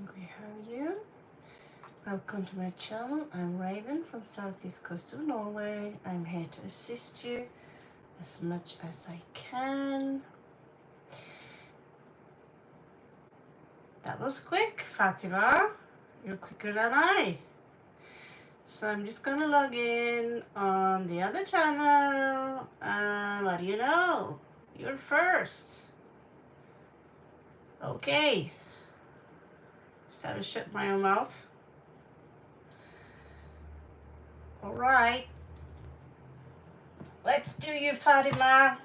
We have you. Welcome to my channel. I'm Raven from southeast coast of Norway. I'm here to assist you as much as I can. That was quick, Fatima. You're quicker than I. So I'm just gonna log in on the other channel. What do you know? You're first. Okay. Just have to shut my own mouth. All right. Let's do you, Fatima.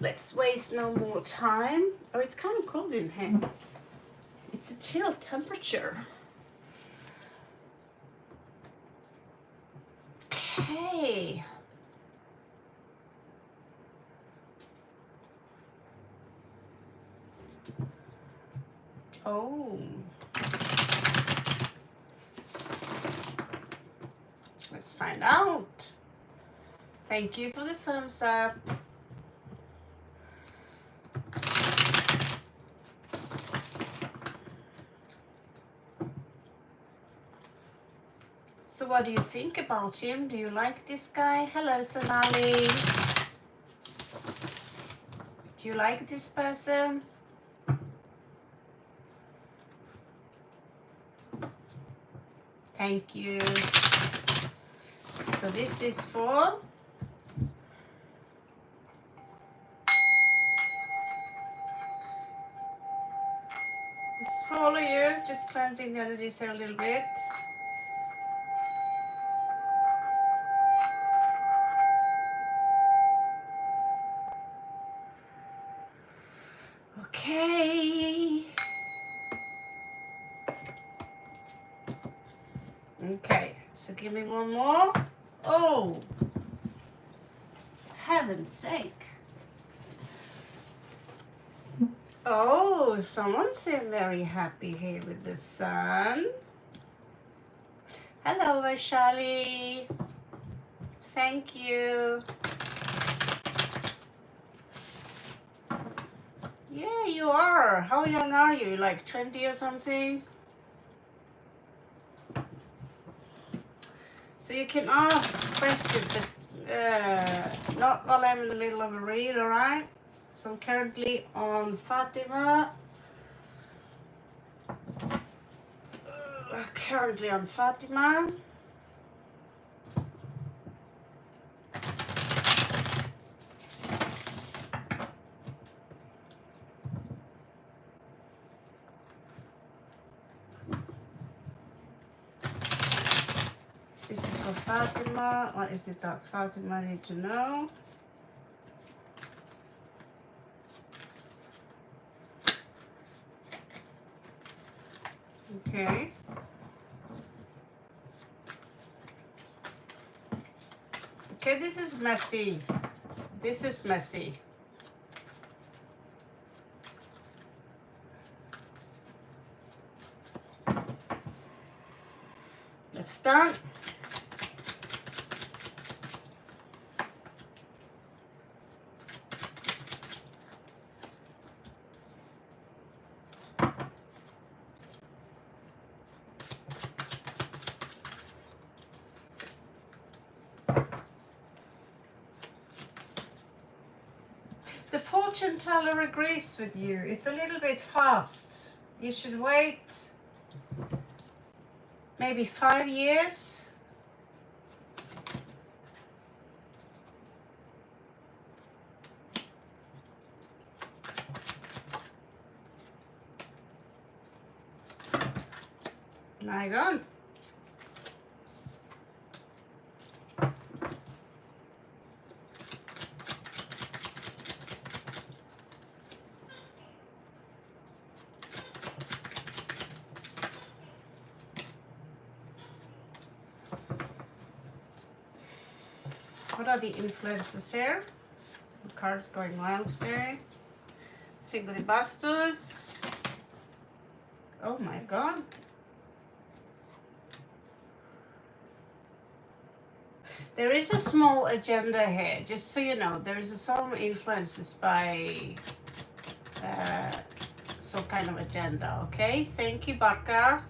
Let's waste no more time. Oh, it's kind of cold in here. It's a chill temperature. Okay. Oh. Let's find out. Thank you for the thumbs up. So what do you think about him? Do you like this guy? Hello, Sonali. Do you like this person? Thank you. So this is for all of you. Just cleansing the energies here a little bit. Okay. Okay, so give me one more. Oh, heaven's sake. Oh, someone seemed very happy here with the sun. Hello, Vaishali. Thank you. Yeah, you are. How young are you? Like 20 or something? So you can ask questions, but not while I'm in the middle of a read, alright? So I'm currently on Fatima. Currently on Fatima. This is for Fatima. What is it that Fatima need to know? Okay. Okay, this is messy. This is messy. Let's start. The fortune teller agrees with you. It's a little bit fast. You should wait maybe 5 years. My God. What are the influences here? The cards going wild today. Cinco de Bastos. Oh my God. There is a small agenda here, just so you know. There is some influences by some kind of agenda. Okay, thank you, Barka.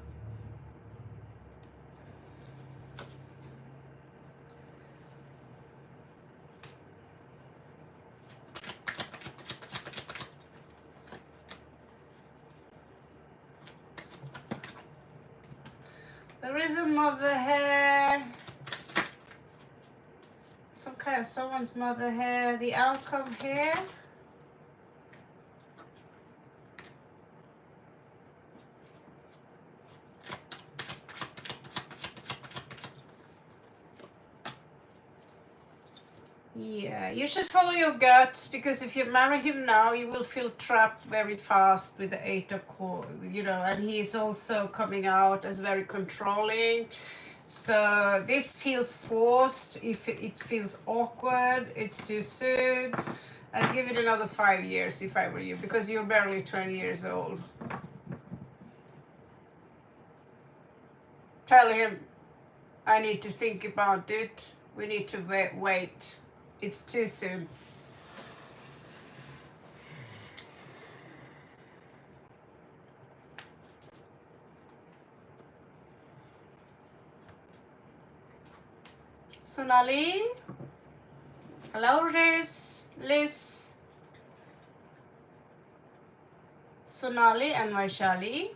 There is a mother here. Some kind of someone's mother here. The outcome here. Yeah, you should follow your gut, because if you marry him now, you will feel trapped very fast with the Eight of Coins, you know, and he's also coming out as very controlling. So this feels forced. If it feels awkward, it's too soon. I'd give it another 5 years if I were you, because you're barely 20 years old. Tell him, I need to think about it. We need to wait. It's too soon. Sonali? Hello, Liz. Sonali and Vaishali.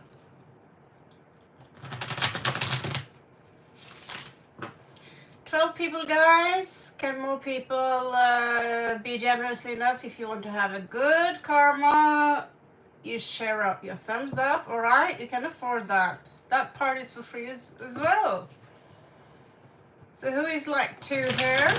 12 people, guys. Can more people be generously enough? If you want to have a good karma, you share up your thumbs up, all right? You can afford that. That part is for free as well. So who is like 2 here?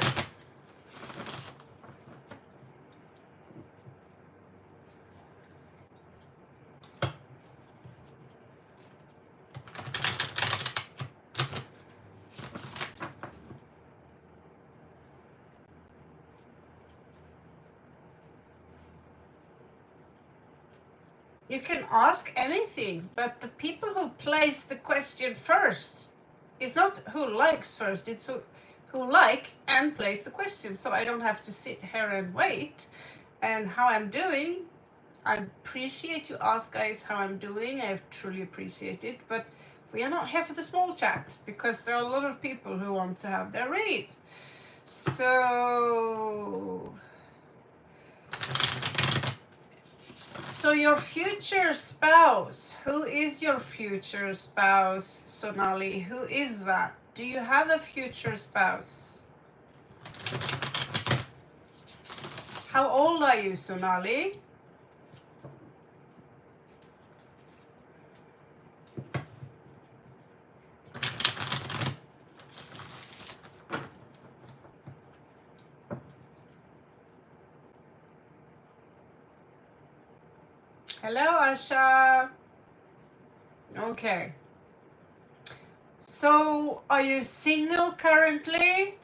You can ask anything, but the people who place the question first, it's not who likes first, it's who like and place the question. So I don't have to sit here and wait. And how I'm doing, I appreciate you ask, guys, how I'm doing. I truly appreciate it. But we are not here for the small chat, because there are a lot of people who want to have their read. So your future spouse, who is your future spouse, Sonali? Who is that? Do you have a future spouse? How old are you, Sonali? Hello, Asha. Okay. So, are you single currently?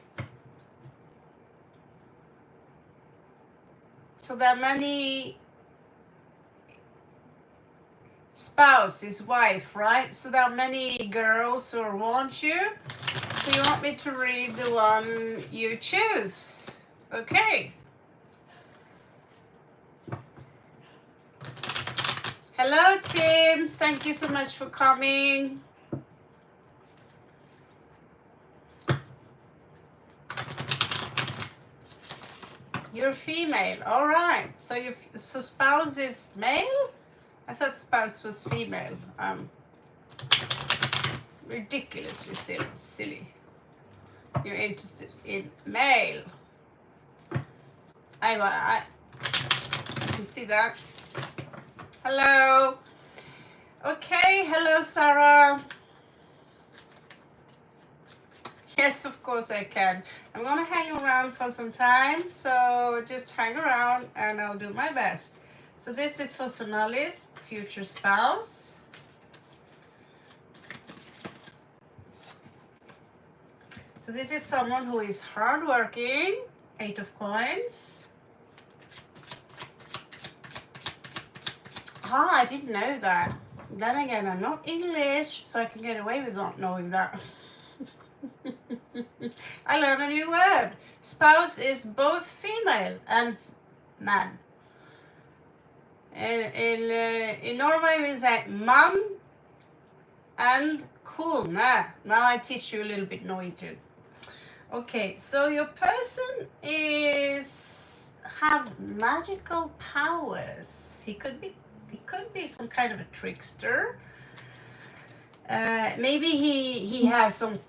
So there are many spouses, wife, right? So there are many girls who want you. So you want me to read the one you choose. Okay. Hello, Tim. Thank you so much for coming. You're female. All right. So so spouse is male? I thought spouse was female. Ridiculously silly. You're interested in male. I can see that. Hello. Okay, hello, Sarah. Yes, of course I can. I'm gonna hang around for some time, so just hang around and I'll do my best. So this is for Sonali's future spouse. So this is someone who is hardworking, 8 of Coins. Ah, I didn't know that. Then again, I'm not English, so I can get away with not knowing that. I learned a new word. Spouse is both female and man. In Norway we say mann and kone. Now I teach you a little bit Norwegian. Okay, so your person have magical powers. He could be some kind of a trickster. Maybe he has some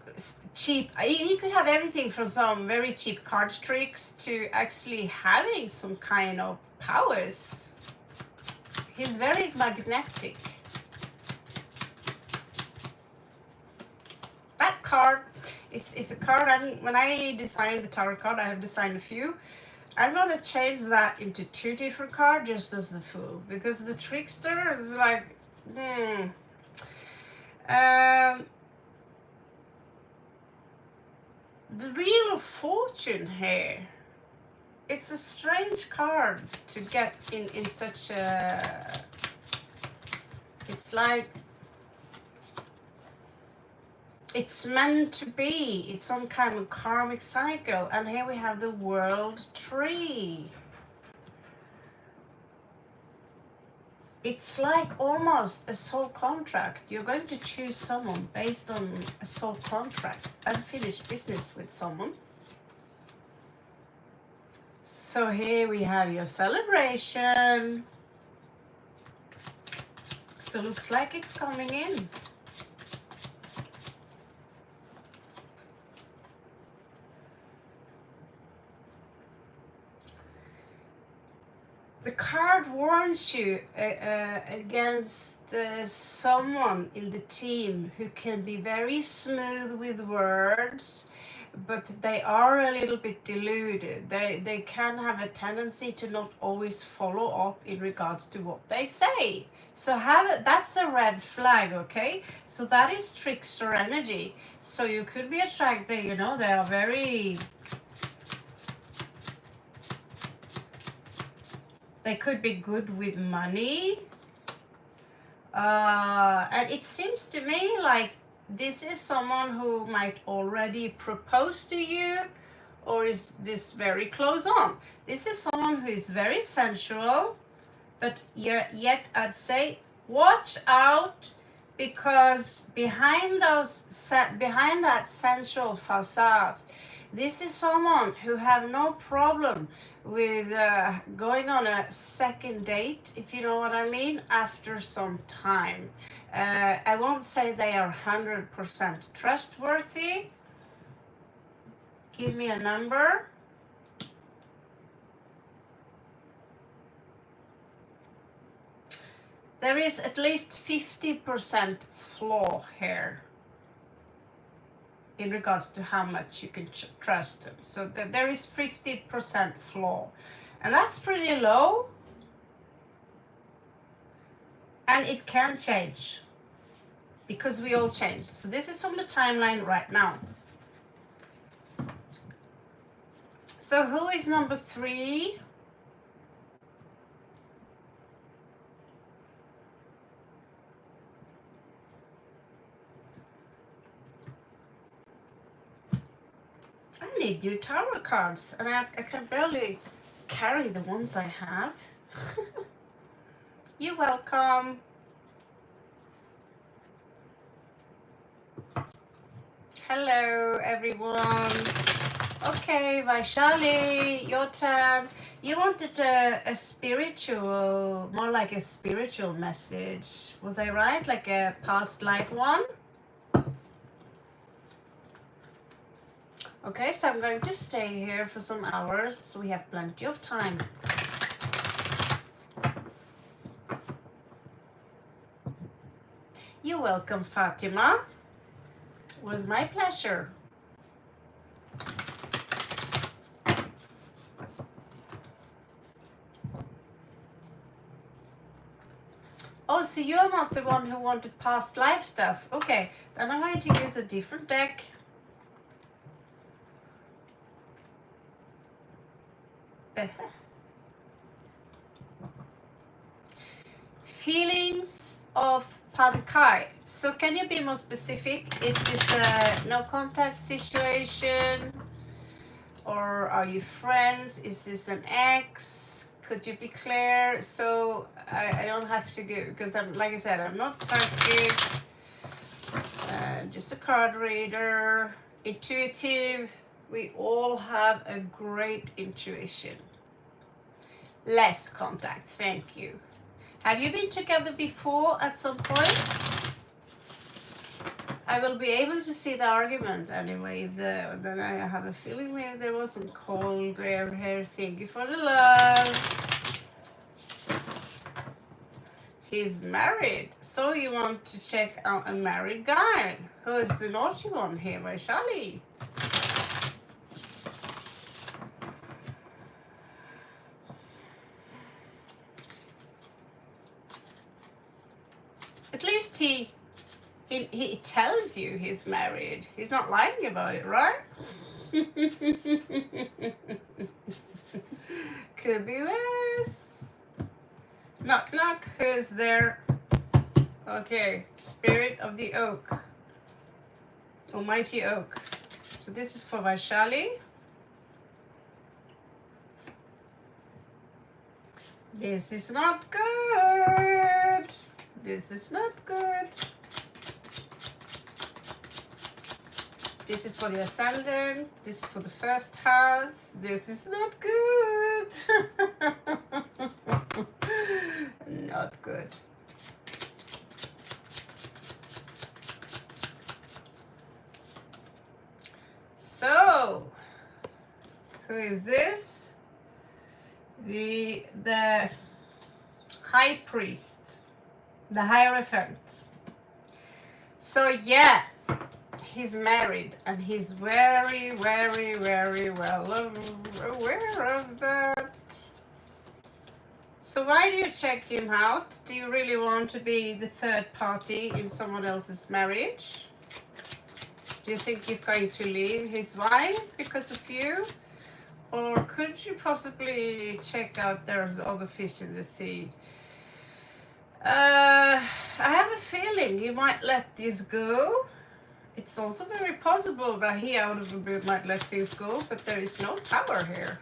cheap. He could have everything from some very cheap card tricks to actually having some kind of powers. He's very magnetic. That card is a card, and when I designed the tarot card, I have designed a few. I'm gonna change that into 2 different cards just as the Fool, because the trickster is like, the Wheel of Fortune here. It's a strange card to get in such a. It's like. It's meant to be. It's some kind of karmic cycle. And here we have the World Tree. It's like almost a soul contract. You're going to choose someone based on a soul contract, unfinished business with someone. So here we have your celebration. So looks like it's coming in. The card warns you against someone in the team who can be very smooth with words, but they are a little bit deluded. They can have a tendency to not always follow up in regards to what they say. So that's a red flag, okay? So that is trickster energy. So you could be attracted, you know, they are very... They could be good with money. And it seems to me like this is someone who might already propose to you, or is this very close on. This is someone who is very sensual, but yet I'd say watch out, because behind that sensual facade, this is someone who have no problem with going on a second date, if you know what I mean, after some time. I won't say they are 100% trustworthy. Give me a number. There is at least 50% flaw here in regards to how much you can trust them. So there is 50% flaw. And that's pretty low. And it can change, because we all change. So this is from the timeline right now. So who is number 3? I need new tarot cards, and I can barely carry the ones I have. You're welcome. Hello, everyone. Okay, Vaishali, your turn. You wanted a spiritual, more like a spiritual message. Was I right? Like a past life one? Okay, so I'm going to stay here for some hours, so we have plenty of time. You're welcome, Fatima. It was my pleasure. Oh, so you're not the one who wanted past life stuff. Okay, then I'm going to use a different deck. Feelings of Pankai. So can you be more specific? Is this a no contact situation? Or are you friends? Is this an ex? Could you be clear so I don't have to go, because I'm, like I said, I'm not psychic, just a card reader, intuitive. We all have a great intuition. Less contact, thank you. Have you been together before at some point? I will be able to see the argument anyway. If then I have a feeling maybe there was some cold air here. Thank you for the love. He's married, so you want to check out a married guy. Who is the naughty one here, Vaishali? At least he tells you he's married. He's not lying about it, right? Could be worse. Knock knock, who's there? Okay, spirit of the oak. Almighty oak. So this is for Vaishali. This is not good. This is not good. This is for the ascendant. This is for the first house. This is not good. Not good. So, who is this? The high priest, the Hierophant. So yeah, he's married and he's very, very, very well aware of that. So why do you check him out? Do you really want to be the third party in someone else's marriage? Do you think he's going to leave his wife because of you? Or could you possibly check out there's other fish in the sea? I have a feeling you might let this go. It's also very possible that he out of the blue might let things go, but there is no power here.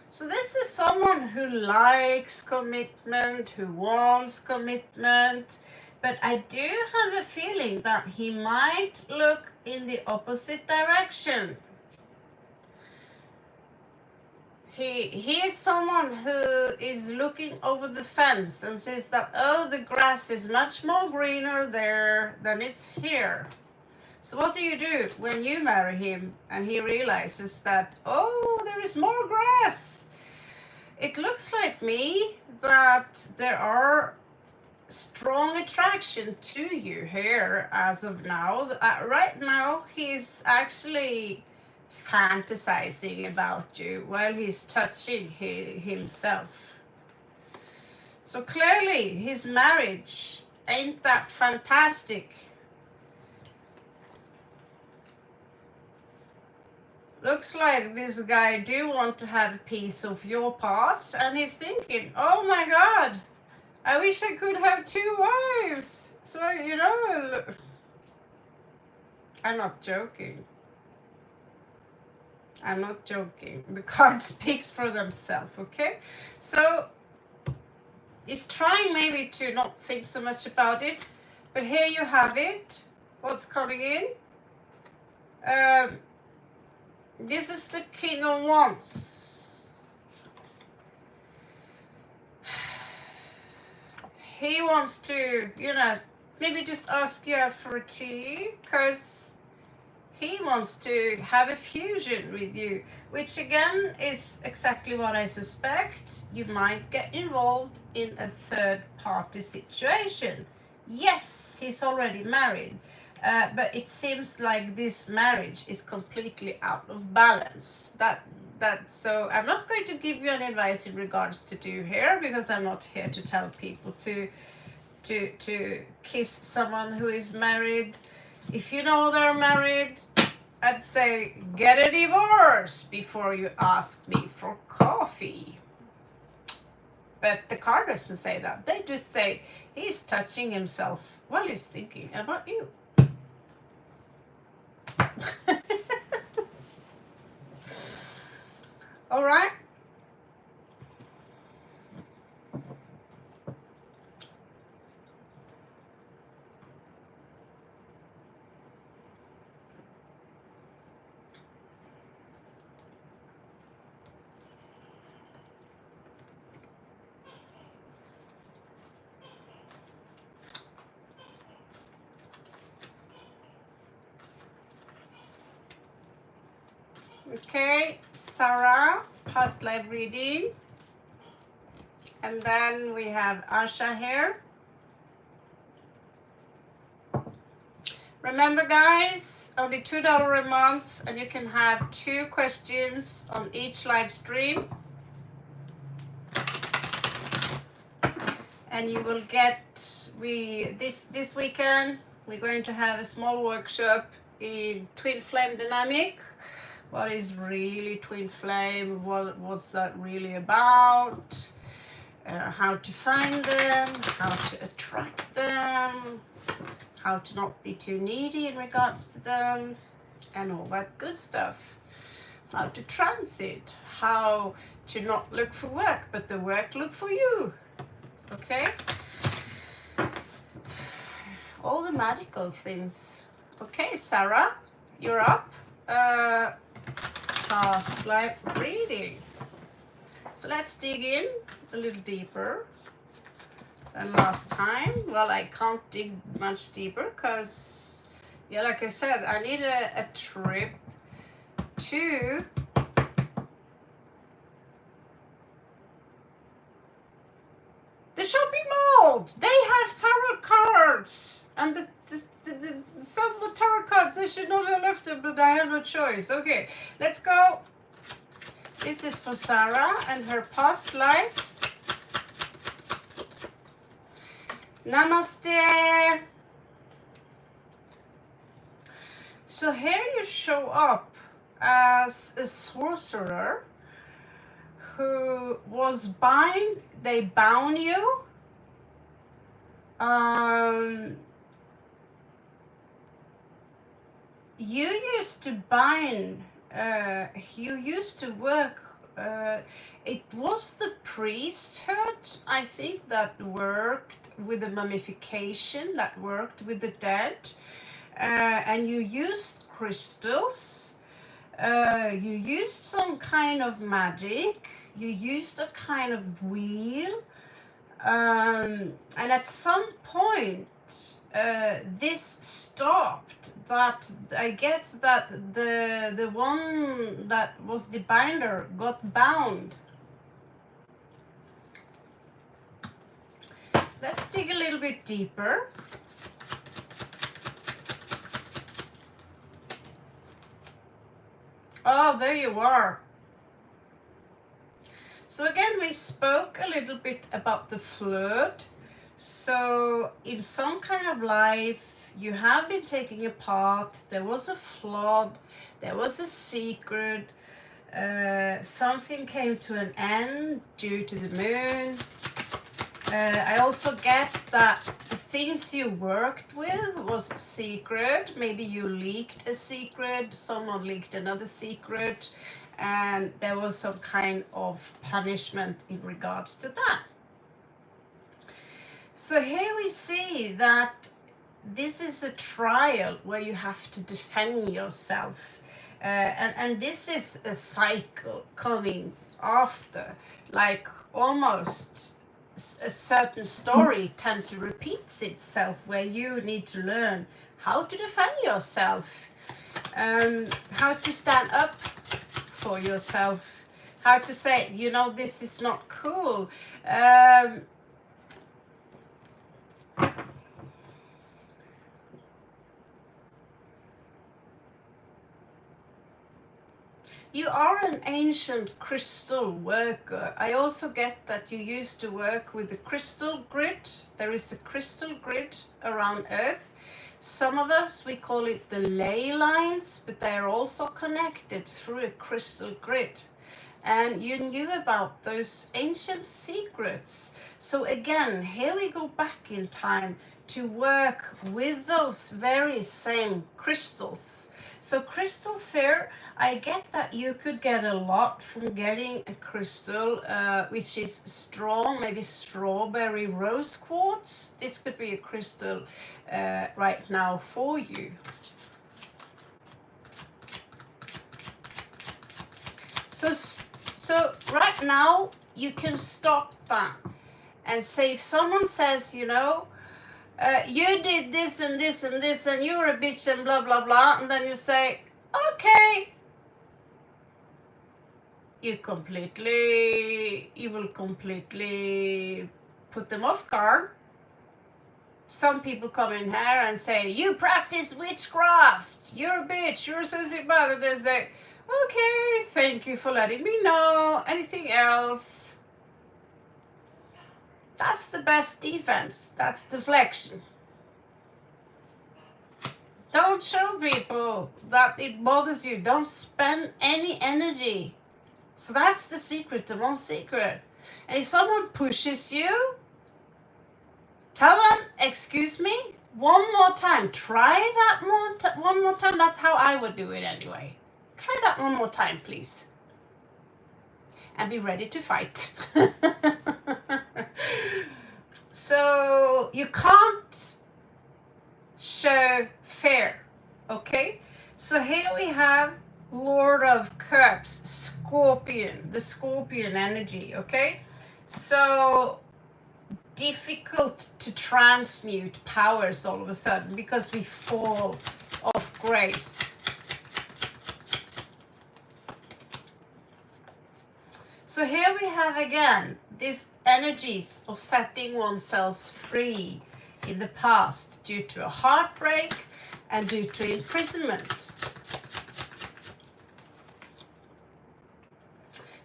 So this is someone who likes commitment, who wants commitment, but I do have a feeling that he might look in the opposite direction. He is someone who is looking over the fence and says that, oh, the grass is much more greener there than it's here. So what do you do when you marry him and he realizes that, oh, there is more grass? It looks like me that there are strong attraction to you here as of now. Right now, he's actually fantasizing about you while he's touching himself. So clearly, his marriage ain't that fantastic. Looks like this guy do want to have a piece of your part, and he's thinking, oh my god, I wish I could have 2 wives. So, you know, I'm not joking. I'm not joking. The card speaks for themselves, okay? So, he's trying maybe to not think so much about it, but here you have it. What's coming in? This is the King of Wands. He wants to, you know, maybe just ask you out for a tea, because he wants to have a fusion with you, which again is exactly what I suspect. You might get involved in a third party situation. Yes, he's already married. But it seems like this marriage is completely out of balance. So I'm not going to give you any advice in regards to do here, because I'm not here to tell people to kiss someone who is married. If you know they're married, I'd say get a divorce before you ask me for coffee. but the card doesn't say that. They just say he's touching himself while he's thinking about you. All right. Okay, Sarah, past life reading. And then we have Asha here. Remember guys, only $2 a month and you can have 2 questions on each live stream. And you will get, this weekend, we're going to have a small workshop in twin flame dynamic. What is really twin flame? What's that really about? How to find them, how to attract them, how to not be too needy in regards to them, and all that good stuff. How to transit, how to not look for work, but the work look for you. Okay? All the magical things. Okay, Sarah, you're up. Past life reading. So let's dig in a little deeper than last time. Well, I can't dig much deeper because, yeah, like I said, I need a trip to the shopping mall. They have tarot cards, and some of the tarot cards I should not have left them, but I have no choice. Okay, let's go. This is for Sarah and her past life. Namaste. So here you show up as a sorcerer who was bound. They bound you. You used to bind. You used to work. It was the priesthood, I think, that worked with the mummification, that worked with the dead, and you used crystals. You used some kind of magic. You used a kind of wheel, and at some point this stopped. That I get that the one that was the binder got bound. Let's dig a little bit deeper. Oh, there you are. So again, we spoke a little bit about the flood. So in some kind of life, you have been taking a part. There was a flood. There was a secret. Something came to an end due to the moon. I also get that the things you worked with was secret. Maybe you leaked a secret. Someone leaked another secret. And there was some kind of punishment in regards to that. So here we see that this is a trial where you have to defend yourself. And this is a cycle coming after, like almost a certain story tend to repeat itself, where you need to learn how to defend yourself, how to stand up for yourself, how to say, you know, this is not cool. You are an ancient crystal worker. I also get that you used to work with the crystal grid. There is a crystal grid around Earth. Some of us, we call it the ley lines, but they are also connected through a crystal grid. and you knew about those ancient secrets. So again, here we go back in time to work with those very same crystals. So crystals here, I get that you could get a lot from getting a crystal which is strong, maybe strawberry rose quartz. This could be a crystal right now for you. So right now you can stop that and say, if someone says, you know, you did this and this and this and you're a bitch and blah blah blah, and then you say, okay, you will completely put them off guard. Some people come in here and say, you practice witchcraft, you're a bitch, you're a sociopath, and they say, okay, thank you for letting me know. Anything else? That's the best defense. That's deflection. Don't show people that it bothers you. Don't spend any energy. So that's the secret, the one secret. And if someone pushes you, tell them, excuse me, one more time. Try that one more time. That's how I would do it anyway. Try that one more time, please. And be ready to fight. So you can't show fear, okay? So here we have Lord of Cups, Scorpion, the Scorpion energy, okay? So difficult to transmute powers all of a sudden because we fall off grace. So here we have again these energies of setting oneself free in the past due to a heartbreak and due to imprisonment.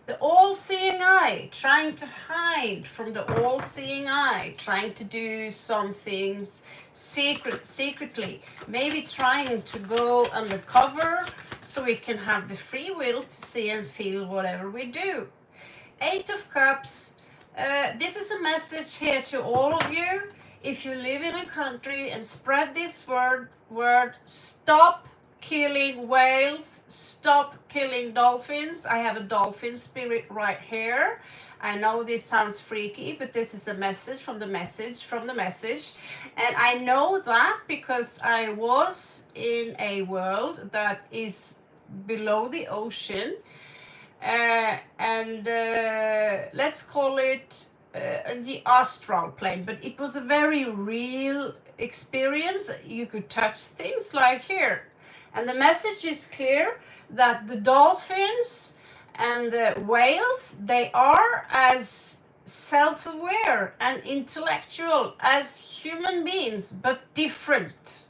The all-seeing eye, trying to hide from the all-seeing eye, trying to do some things secretly, maybe trying to go undercover so we can have the free will to see and feel whatever we do. Eight of Cups, this is a message here to all of you. If you live in a country, and spread this word, stop killing whales, stop killing dolphins. I have a dolphin spirit right here. I know this sounds freaky, but this is a message from the message from the message. And I know that because I was in a world that is below the ocean. Let's call it the astral plane, but it was a very real experience. You could touch things like here, and the message is clear that the dolphins and the whales, they are as self-aware and intellectual as human beings, but different,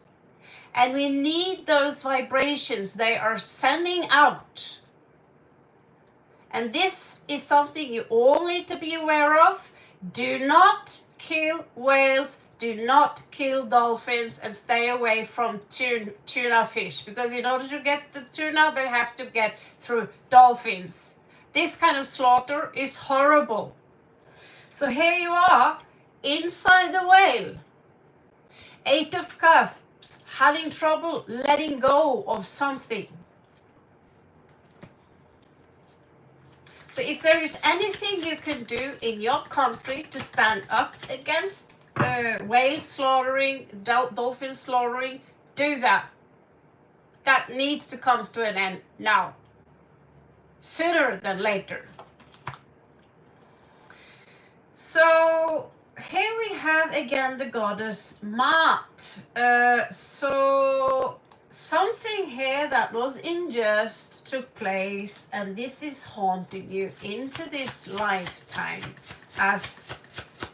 and we need those vibrations they are sending out. And this is something you all need to be aware of. Do not kill whales, do not kill dolphins, and stay away from tuna fish. Because in order to get the tuna, they have to get through dolphins. This kind of slaughter is horrible. So here you are, inside the whale. Eight of Cups, having trouble letting go of something. So if there is anything you can do in your country to stand up against whale slaughtering, dolphin slaughtering, do that. That needs to come to an end now, sooner than later. So here we have again the goddess Maat. So something here that was unjust took place, and this is haunting you into this lifetime as,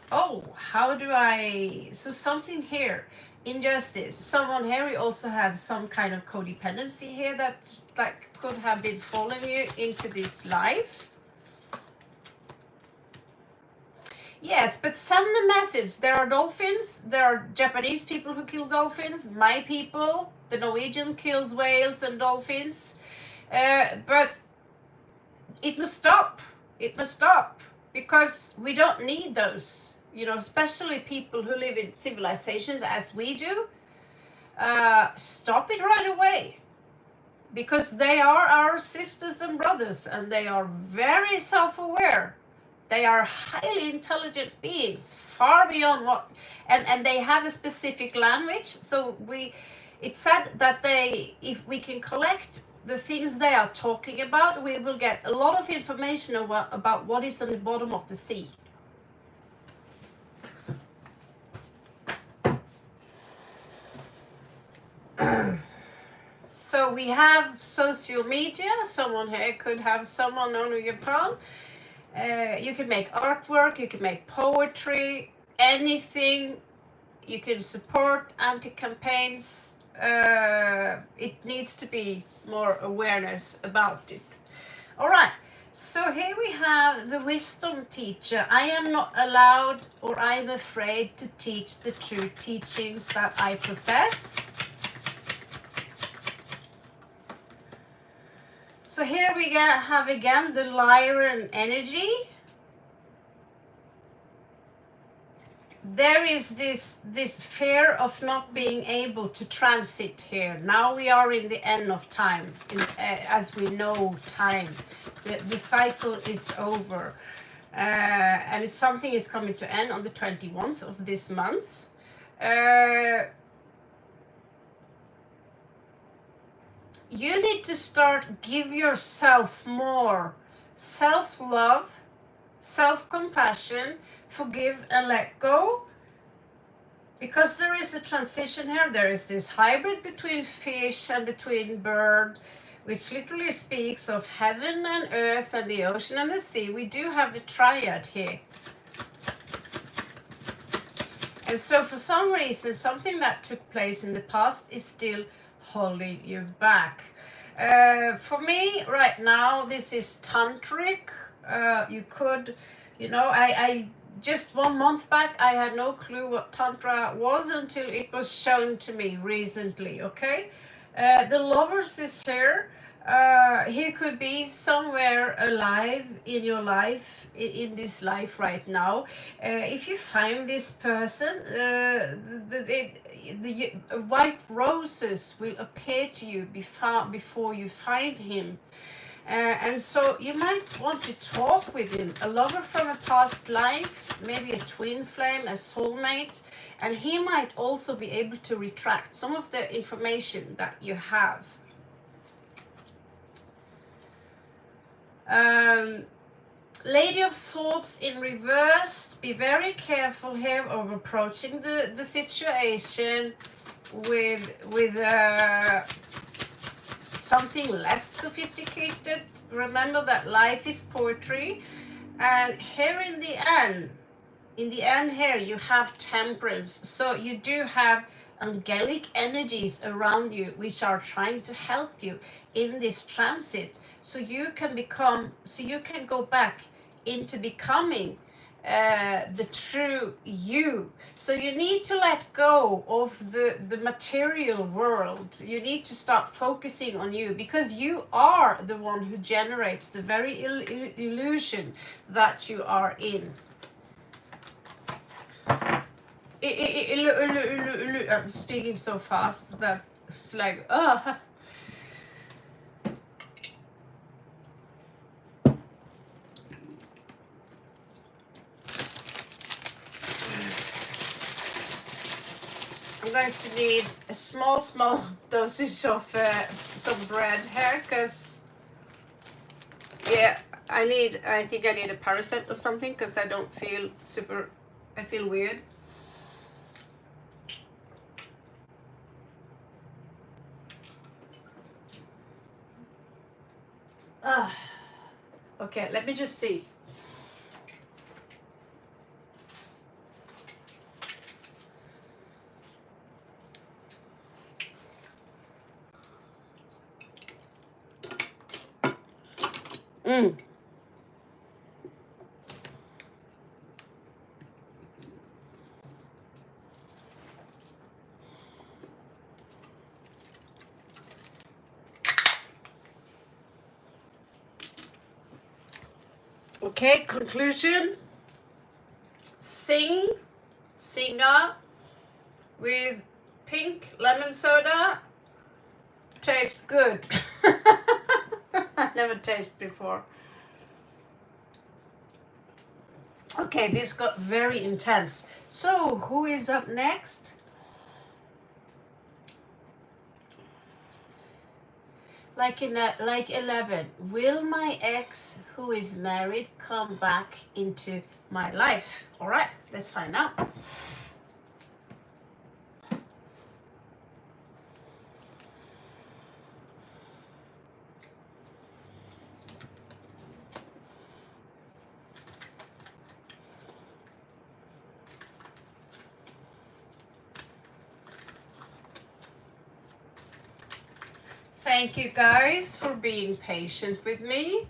oh, how do I, so something here, injustice. Someone here, we also have some kind of codependency here that could have been following you into this life. Yes, but send the message. There are dolphins, there are Japanese people who kill dolphins, my people, the Norwegian kills whales and dolphins, but it must stop. It must stop, because we don't need those, you know, especially people who live in civilizations as we do. Stop it right away, because they are our sisters and brothers, and they are very self-aware. They are highly intelligent beings, far beyond what, and they have a specific language. So it's said that if we can collect the things they are talking about, we will get a lot of information about what is on the bottom of the sea. So we have social media. Someone here could have someone on Japan. You can make artwork, you can make poetry, anything. You can support anti-campaigns. It needs to be more awareness about it. All right, so here we have the wisdom teacher. I am not allowed, or I am afraid to teach the true teachings that I possess. So here we have again the Lyran energy. There is this fear of not being able to transit here. Now we are in the end of time, as we know time. The cycle is over. And something is coming to end on the 21st of this month. You need to give yourself more self-love, self-compassion, forgive and let go. Because there is a transition here. There is this hybrid between fish and between bird, which literally speaks of heaven and earth and the ocean and the sea. We do have the triad here. And so for some reason, something that took place in the past is still holding you back. For me right now, this is tantric. You could, you know, I just 1 month back I had no clue what tantra was until it was shown to me recently. Okay, the lovers is here. He could be somewhere alive in your life, in this life right now. If you find this person, the white roses will appear to you before you find him. And so you might want to talk with him, a lover from a past life, maybe a twin flame, a soulmate, and he might also be able to retract some of the information that you have. Lady of Swords in reverse. Be very careful here of approaching the situation with something less sophisticated. Remember that life is poetry, and here in the end here you have temperance. So you do have angelic energies around you which are trying to help you in this transit, so you can go back into becoming the true you. So you need to let go of the material world. You need to start focusing on you, because you are the one who generates the very illusion that you are in. I'm speaking so fast that it's like, oh. I'm going to need a small dosage of some bread here, because yeah, I think I need a parasite or something, because I don't feel I feel weird. Okay, let me just see. Okay, conclusion. Singer with pink lemon soda. Tastes good. I never tasted before. Okay, this got very intense. So, who is up next? Like 11. Will my ex who is married come back into my life? All right, let's find out. Thank you guys for being patient with me.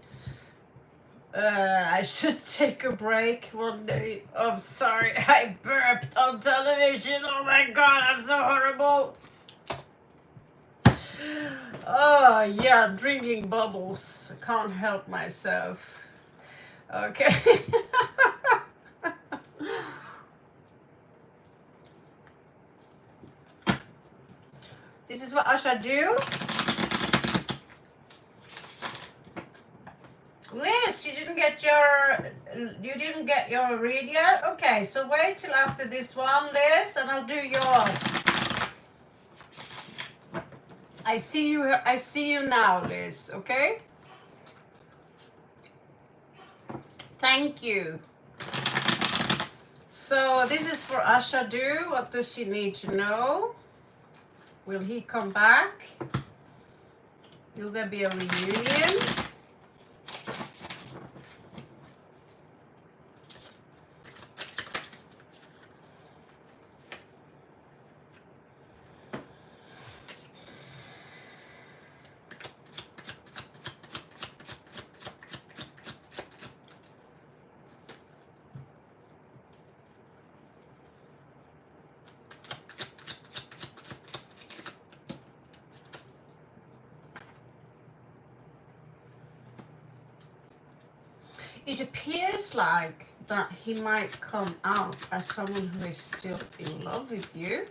I should take a break one day. I'm sorry, I burped on television. Oh my god, I'm so horrible. Oh yeah, I'm drinking bubbles. I can't help myself. Okay. This is what I should do. Liz, you didn't get your read yet? Okay, so wait till after this one, Liz, and I'll do yours. I see you now, Liz, okay? Thank you. So this is for Ashadu. What does she need to know? Will he come back? Will there be a reunion? It appears like that he might come out as someone who is still in love with you.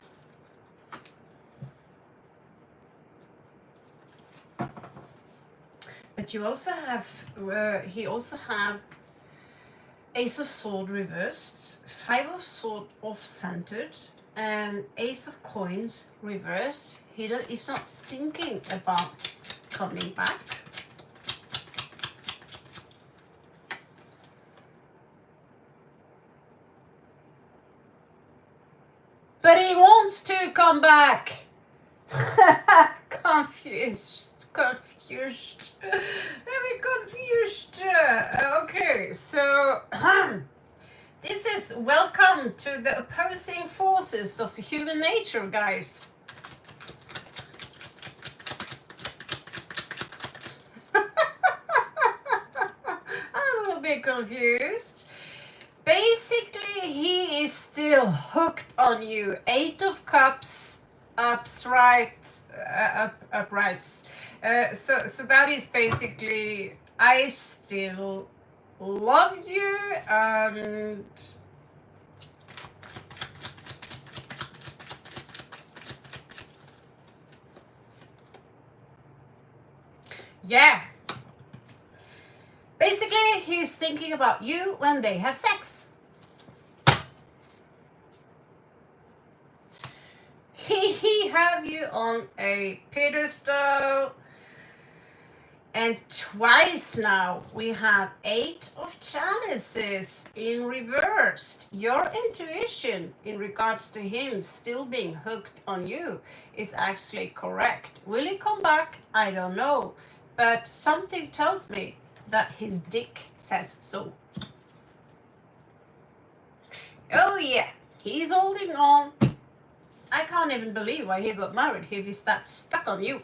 But you also have, he also have Ace of Sword reversed, Five of Sword off-centered, and Ace of Coins reversed. He's not thinking about coming back. But he wants to come back. Confused. Very confused. Okay, so this is welcome to the opposing forces of the human nature, guys. I'm a little bit confused. Basically, he is still hooked on you. 8 of Cups, uprights. So that is basically, I still love you, and yeah. Basically, he's thinking about you when they have sex. He have you on a pedestal. And twice now we have 8 of Chalices in reversed. Your intuition in regards to him still being hooked on you is actually correct. Will he come back? I don't know. But something tells me that his dick says so. Oh yeah, he's holding on. I can't even believe why he got married if he's that stuck on you.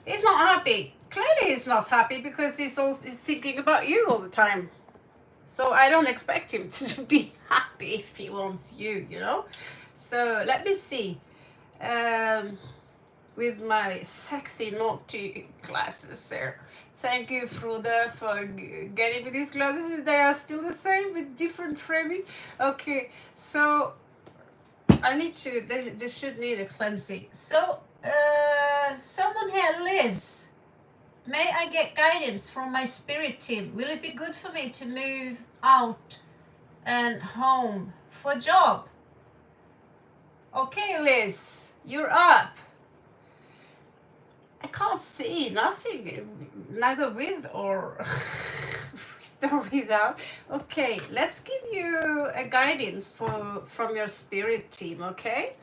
He's not happy. Clearly he's not happy because he's thinking about you all the time. So I don't expect him to be happy if he wants you, you know? So let me see. with my sexy naughty glasses there. Thank you, Frode, for getting me these glasses. They are still the same with different framing. Okay, so I need to, they should need a cleansing. So, someone here, Liz, may I get guidance from my spirit team? Will it be good for me to move out and home for job? Okay, Liz, you're up. I can't see nothing, neither with or without. Okay, let's give you a guidance from your spirit team, okay?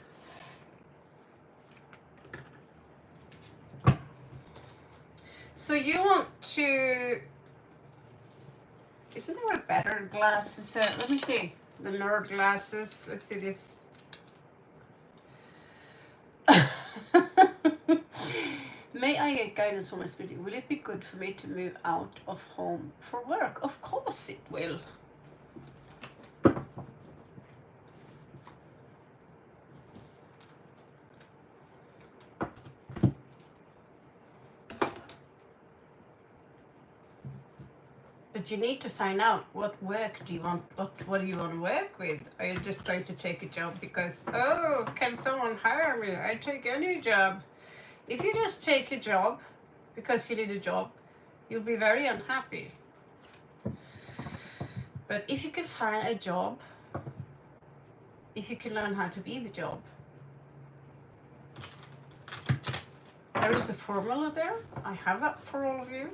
So you want to, isn't there a better glasses? Let me see, the nerd glasses, let's see this. May I get guidance from my spirit? Will it be good for me to move out of home for work? Of course it will. But you need to find out what work do you want, what do you want to work with? Are you just going to take a job because, oh, can someone hire me? I take any job. If you just take a job because you need a job, you'll be very unhappy. But if you can find a job, if you can learn how to be the job, there is a formula there. I have that for all of you.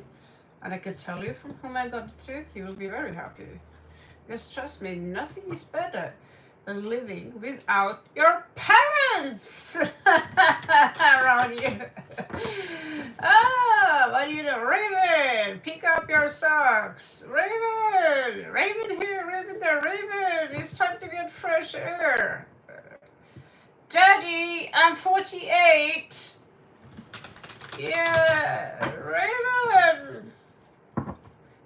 And I can tell you from whom I got it to, you will be very happy. Just trust me, nothing is better than living without your parents around you. Ah, what do you do? Raven, pick up your socks. Raven, Raven here, Raven there, Raven. It's time to get fresh air. Daddy, I'm 48. Yeah, Raven.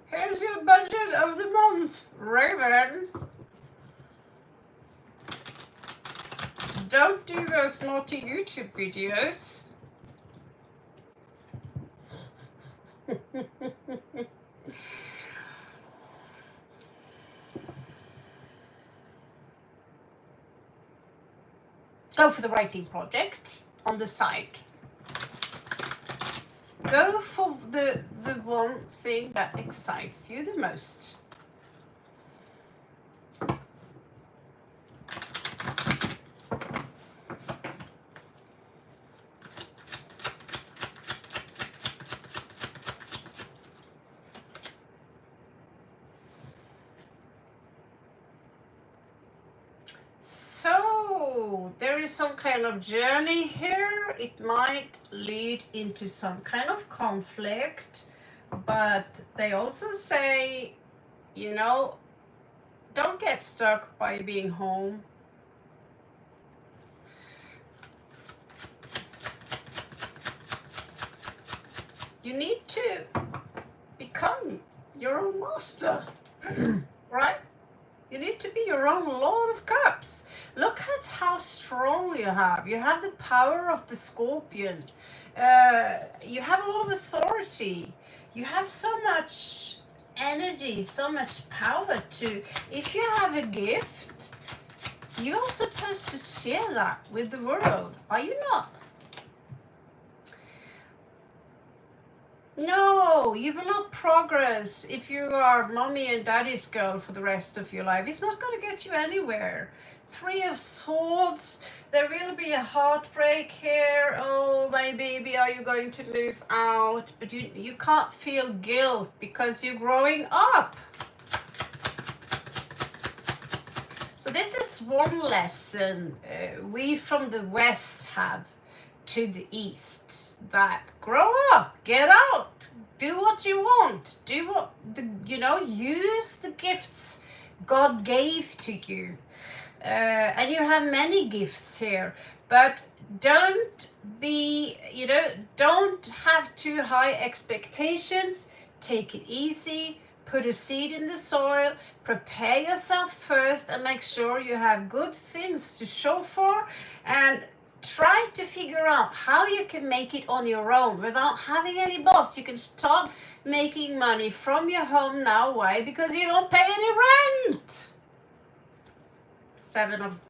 Here's your budget of the month, Raven. Don't do those naughty YouTube videos. Go for the writing project on the side. Go for the one thing that excites you the most. So there is some kind of journey here. It might lead into some kind of conflict, but they also say, you know, don't get stuck by being home. You need to become your own master, right? You need to be your own Lord of Cups. Look at how strong you have. You have the power of the Scorpion. You have a lot of authority. You have so much energy, so much power to. If you have a gift, you are supposed to share that with the world. Are you not? No, you will not progress if you are mommy and daddy's girl for the rest of your life. It's not going to get you anywhere. Three of Swords, there will be a heartbreak here. Oh, my baby, are you going to move out? But you can't feel guilt because you're growing up. So this is one lesson we from the West have to the East, that grow up, get out, do what you want, do what use the gifts God gave to you, and you have many gifts here, but don't have too high expectations. Take it easy, put a seed in the soil, prepare yourself first, and make sure you have good things to show for, and try to figure out how you can make it on your own without having any boss. You can start making money from your home now. Why? Because you don't pay any rent. 7 of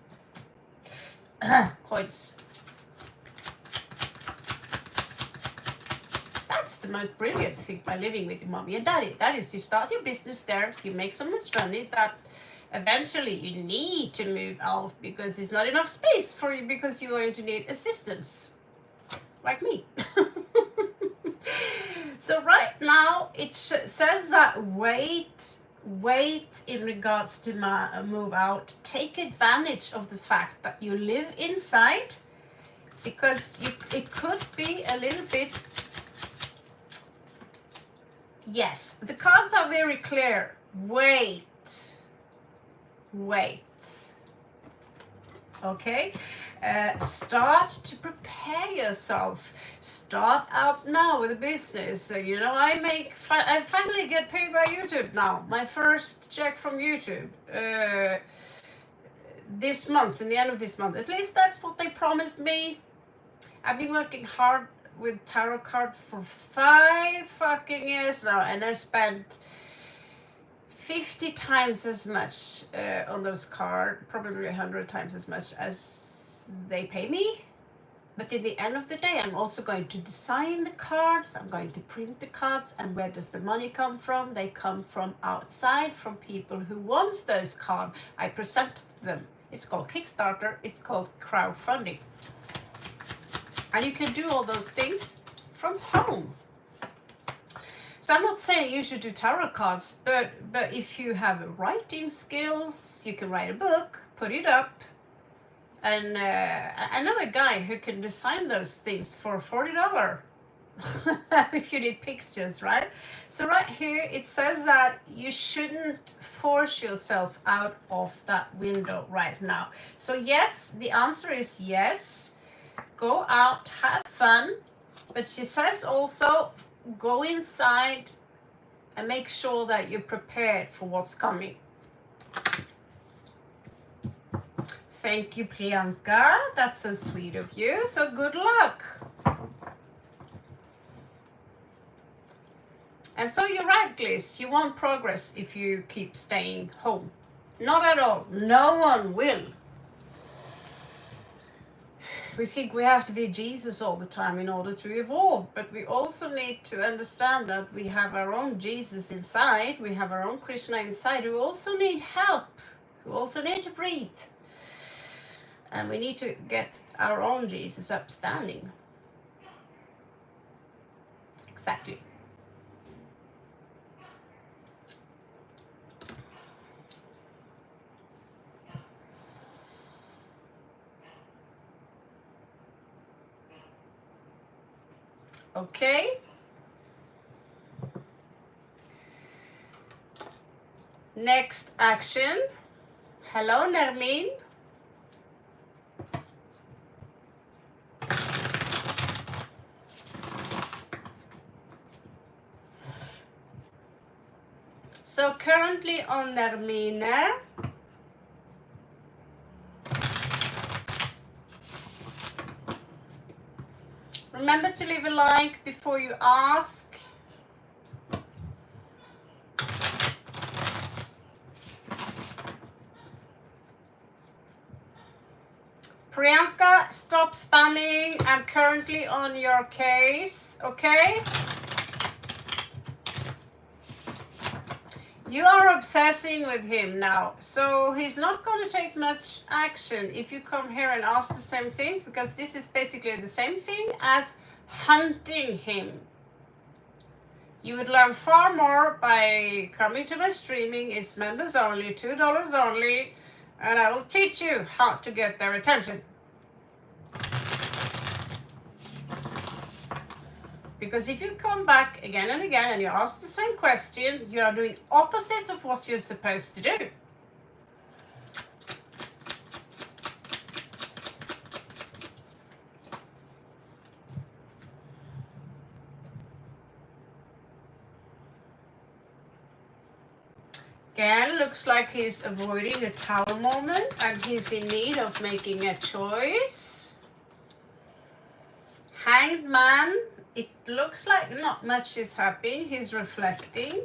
coins. That's the most brilliant thing by living with your mommy and daddy. That is, you start your business there, you make so much money that eventually you need to move out because there's not enough space for you, because you're going to need assistance, like me. So right now it says that wait in regards to move out. Take advantage of the fact that you live inside, because it could be a little bit. Yes, the cards are very clear. Wait. Okay, start to prepare yourself. Start out now with a business. You know, I finally get paid by YouTube now. My first check from YouTube this month, in the end of this month. At least that's what they promised me. I've been working hard with tarot card for 5 fucking years now, and I spent 50 times as much on those cards, probably 100 times as much as they pay me. But in the end of the day, I'm also going to design the cards, I'm going to print the cards, and where does the money come from? They come from outside, from people who want those cards. I present them. It's called Kickstarter, it's called crowdfunding. And you can do all those things from home. So I'm not saying you should do tarot cards, but if you have writing skills, you can write a book, put it up. And I know a guy who can design those things for $40 if you need pictures, right? So right here it says that you shouldn't force yourself out of that window right now. So yes, the answer is yes. Go out, have fun. But she says also, go inside and make sure that you're prepared for what's coming. Thank you, Priyanka. That's so sweet of you. So good luck. And so you're right, Gliss. You won't progress if you keep staying home. Not at all. No one will. We think we have to be Jesus all the time in order to evolve, but we also need to understand that we have our own Jesus inside, we have our own Krishna inside, who also need help, who also need to breathe. And we need to get our own Jesus upstanding. Exactly. Okay. Next action. Hello, Nermin. So currently on Nermine, remember to leave a like before you ask. Priyanka, stop spamming. I'm currently on your case, okay? You are obsessing with him now, so he's not going to take much action if you come here and ask the same thing, because this is basically the same thing as hunting him. You would learn far more by coming to my streaming. It's members only, $2 only, and I will teach you how to get their attention. Because if you come back again and again and you ask the same question, you are doing opposite of what you're supposed to do. Again, looks like he's avoiding a tower moment and he's in need of making a choice. Hanged Man, it looks like not much is happening. He's reflecting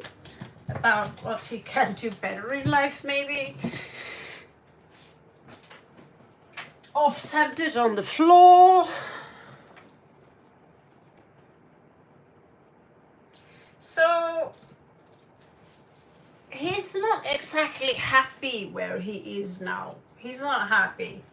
about what he can do better in life, maybe. Off-centered on the floor. So he's not exactly happy where he is now. He's not happy.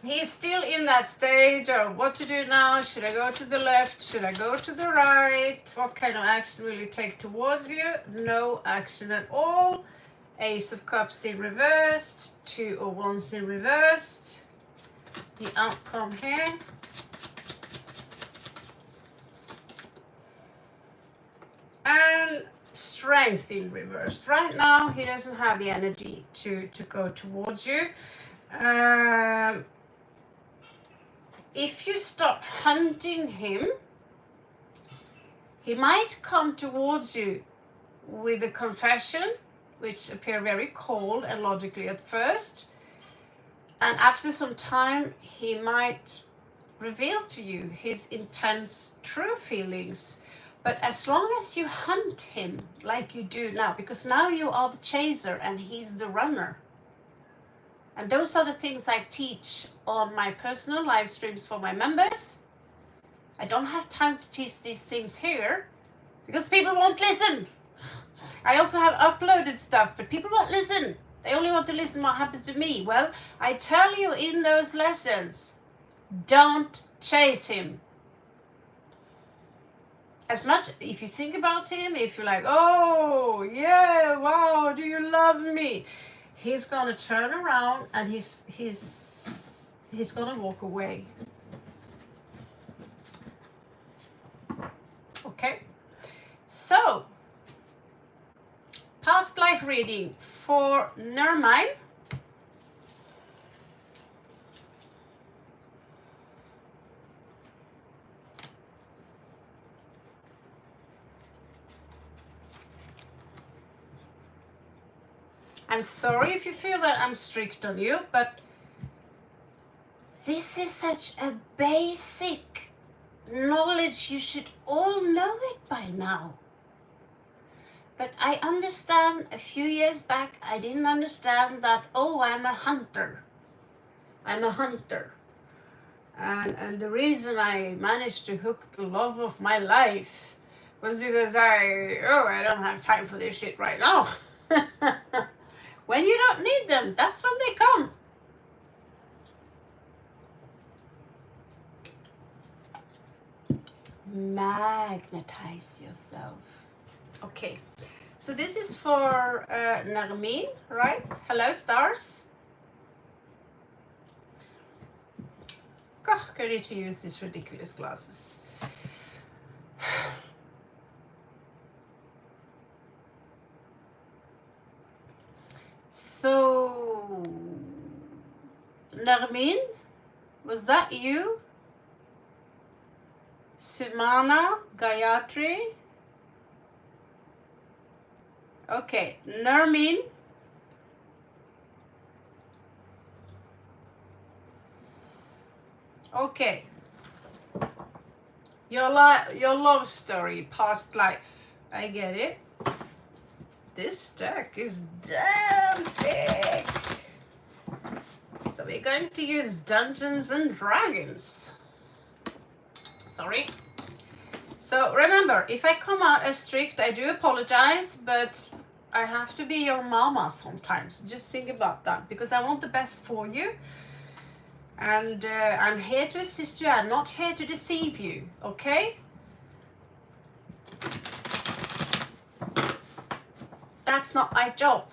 He's still in that stage of what to do now. Should I go to the left? Should I go to the right? What kind of action will you take towards you? No action at all. Ace of Cups in reversed. 2 of Wands in reversed. The outcome here. And Strength in reversed. Right now, he doesn't have the energy to go towards you. If you stop hunting him, he might come towards you with a confession, which appear very cold and logically at first. And after some time, he might reveal to you his intense, true feelings. But as long as you hunt him like you do now, because now you are the chaser and he's the runner. And those are the things I teach on my personal live streams for my members. I don't have time to teach these things here because people won't listen. I also have uploaded stuff, but people won't listen. They only want to listen what happens to me. Well, I tell you in those lessons, don't chase him. As much, if you think about him, if you're like, oh, yeah, wow, do you love me? He's gonna turn around and he's gonna walk away. Okay, so past life reading for Nermine. I'm sorry if you feel that I'm strict on you, but this is such a basic knowledge. You should all know it by now. But I understand a few years back, I didn't understand that, oh, I'm a hunter. I'm a hunter. And the reason I managed to hook the love of my life was because I don't have time for this shit right now. When you don't need them, that's when they come. Magnetize yourself. Okay, so this is for Nermine, right? Hello, stars. God, I need to use these ridiculous glasses. So, Nermine, was that you? Sumana, Gayatri? Okay, Nermine. Okay. Your love story, past life. I get it. This deck is damn thick. So we're going to use Dungeons and Dragons. Sorry. So remember, if I come out as strict, I do apologize, but I have to be your mama sometimes. Just think about that, because I want the best for you. And I'm here to assist you. I'm not here to deceive you, okay? That's not my job.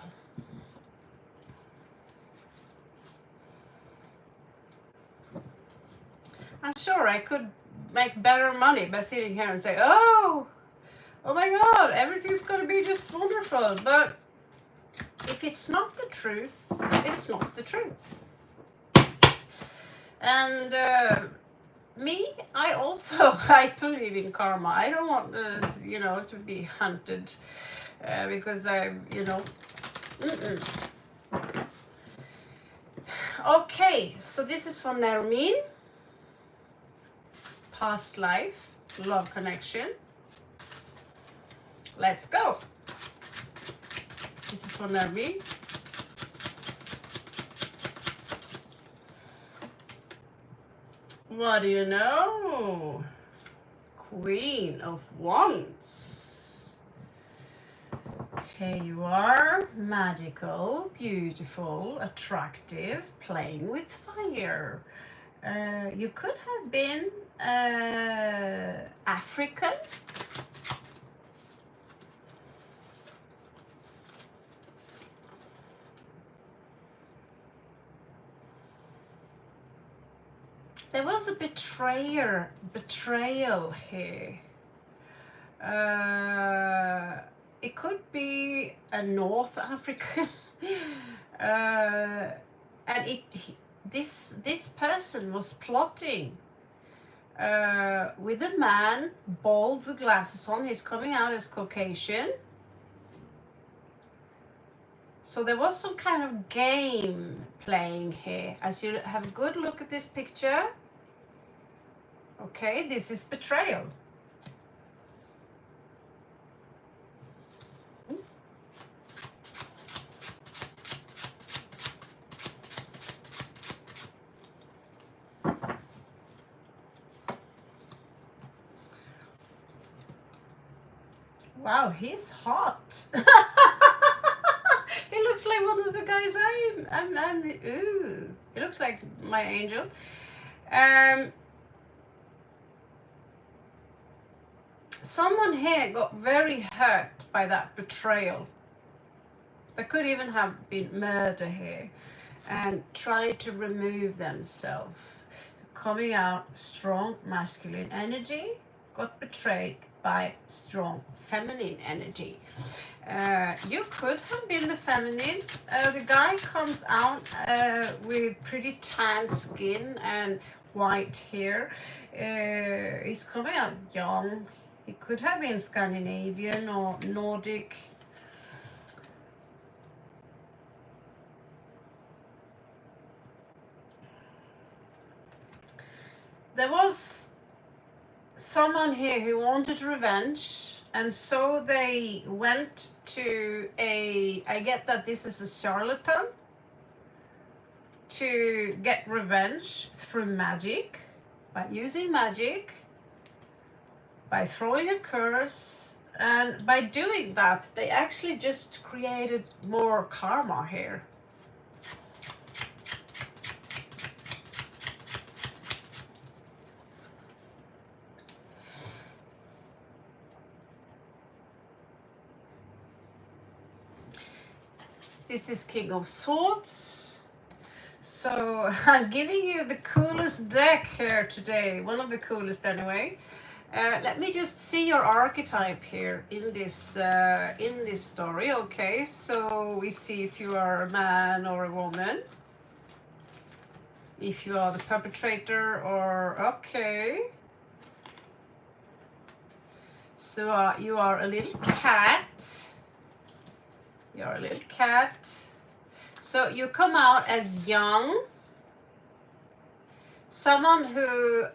I'm sure I could make better money by sitting here and say, oh my God, everything's gonna be just wonderful. But if it's not the truth, it's not the truth. And I also I believe in karma. I don't want you know, to be hunted because I, you know. Mm-mm. Okay, so this is from Nermin. Past life, love connection. Let's go. This is from Nermin. What do you know? Queen of Wands. Here you are, magical, beautiful, attractive, playing with fire. You could have been African. There was a betrayal here. It could be a North African, and this person was plotting with a man, bald with glasses on. He's coming out as Caucasian. So there was some kind of game playing here. As you have a good look at this picture, okay, this is betrayal. Wow, he's hot. He looks like one of the guys ooh, he looks like my angel. Someone here got very hurt by that betrayal. There could even have been murder here, and tried to remove themselves. Coming out strong masculine energy, got betrayed by strong feminine energy. You could have been the feminine. The guy comes out with pretty tan skin and white hair. He's coming out young. He could have been Scandinavian or Nordic. There was someone here who wanted revenge, and so they went to I get that this is a charlatan, to get revenge through magic, by using magic, by throwing a curse, and by doing that they actually just created more karma here. This is King of Swords. So I'm giving you the coolest deck here today, one of the coolest anyway. Let me just see your archetype here in this story. Okay, so we see if you are a man or a woman, if you are the perpetrator or okay. So you are a little cat. You're a little cat. So you come out as young, someone who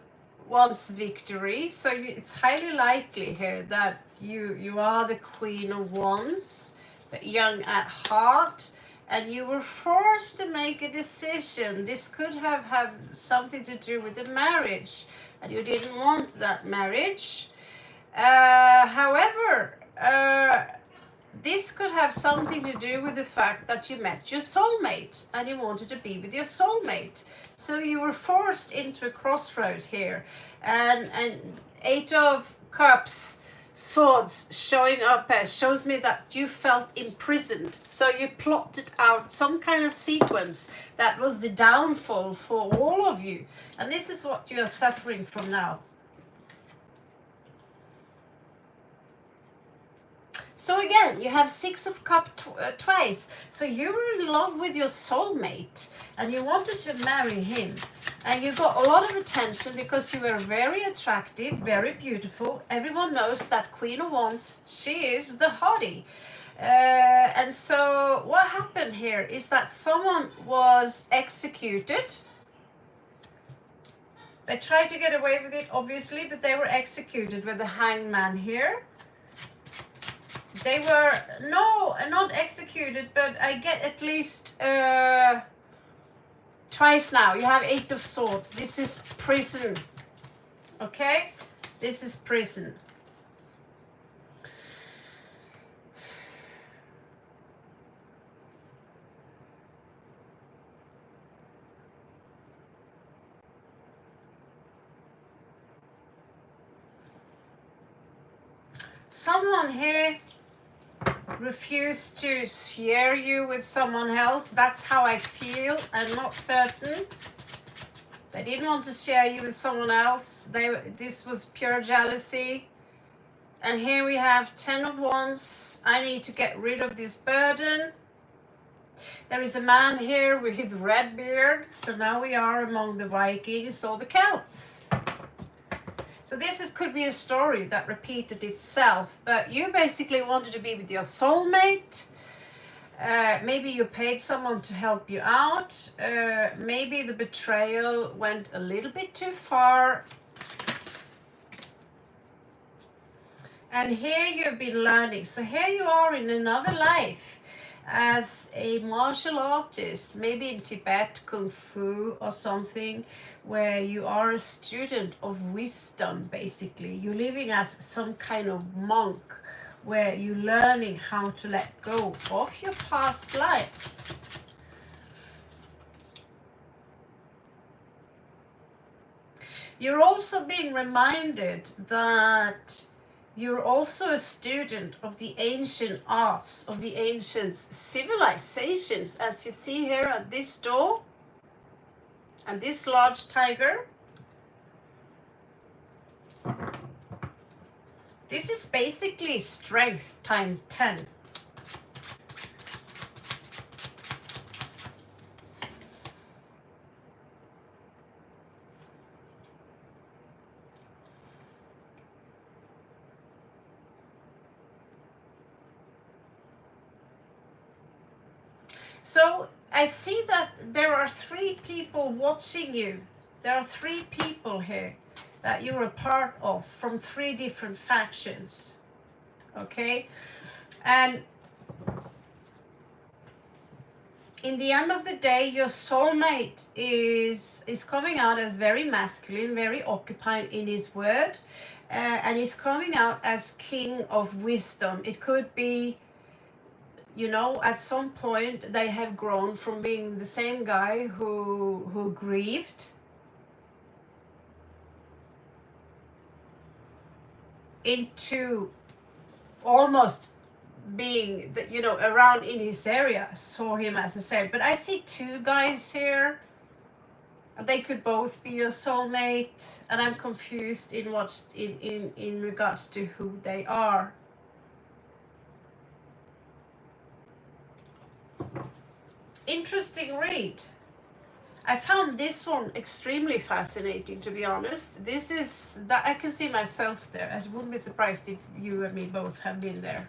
wants victory. So it's highly likely here that you are the Queen of Wands, but young at heart, and you were forced to make a decision. This could have something to do with the marriage, and you didn't want that marriage. However, this could have something to do with the fact that you met your soulmate and you wanted to be with your soulmate. So you were forced into a crossroad here. And Eight of Cups, Swords showing up as shows me that you felt imprisoned. So you plotted out some kind of sequence that was the downfall for all of you. And this is what you are suffering from now. So again, you have Six of Cups twice. So you were in love with your soulmate and you wanted to marry him. And you got a lot of attention because you were very attractive, very beautiful. Everyone knows that Queen of Wands, she is the hottie. And so what happened here is that someone was executed. They tried to get away with it, obviously, but they were executed with the hangman here. They were, no, not executed, but I get at least twice now. You have Eight of Swords. This is prison. Okay? This is prison. Someone here refused to share you with someone else. That's how I feel. I'm not certain. They didn't want to share you with someone else. This was pure jealousy. And here we have 10 of Wands. I need to get rid of this burden. There is a man here with red beard. So now we are among the Vikings or the Celts. So this could be a story that repeated itself, but you basically wanted to be with your soulmate. Maybe you paid someone to help you out. Maybe the betrayal went a little bit too far. And here you've been learning. So here you are in another life as a martial artist, maybe in Tibet, Kung Fu or something, where you are a student of wisdom, basically. You're living as some kind of monk, where you're learning how to let go of your past lives. You're also being reminded that you're also a student of the ancient arts, of the ancient civilizations, as you see here at this door and this large tiger. This is basically strength times 10. So I see that there are 3 people watching you. There are 3 people here that you're a part of from 3 different factions. Okay? And in the end of the day, your soulmate is coming out as very masculine, very occupied in his word, and he's coming out as king of wisdom. It could be, you know, at some point they have grown from being the same guy who grieved into almost being, you know, around in his area, saw him as a same. But I see 2 guys here. They could both be your soulmate, and I'm confused in what's in regards to who they are. Interesting read. I found this one extremely fascinating, to be honest. This is that I can see myself there. I wouldn't be surprised if you and me both have been there.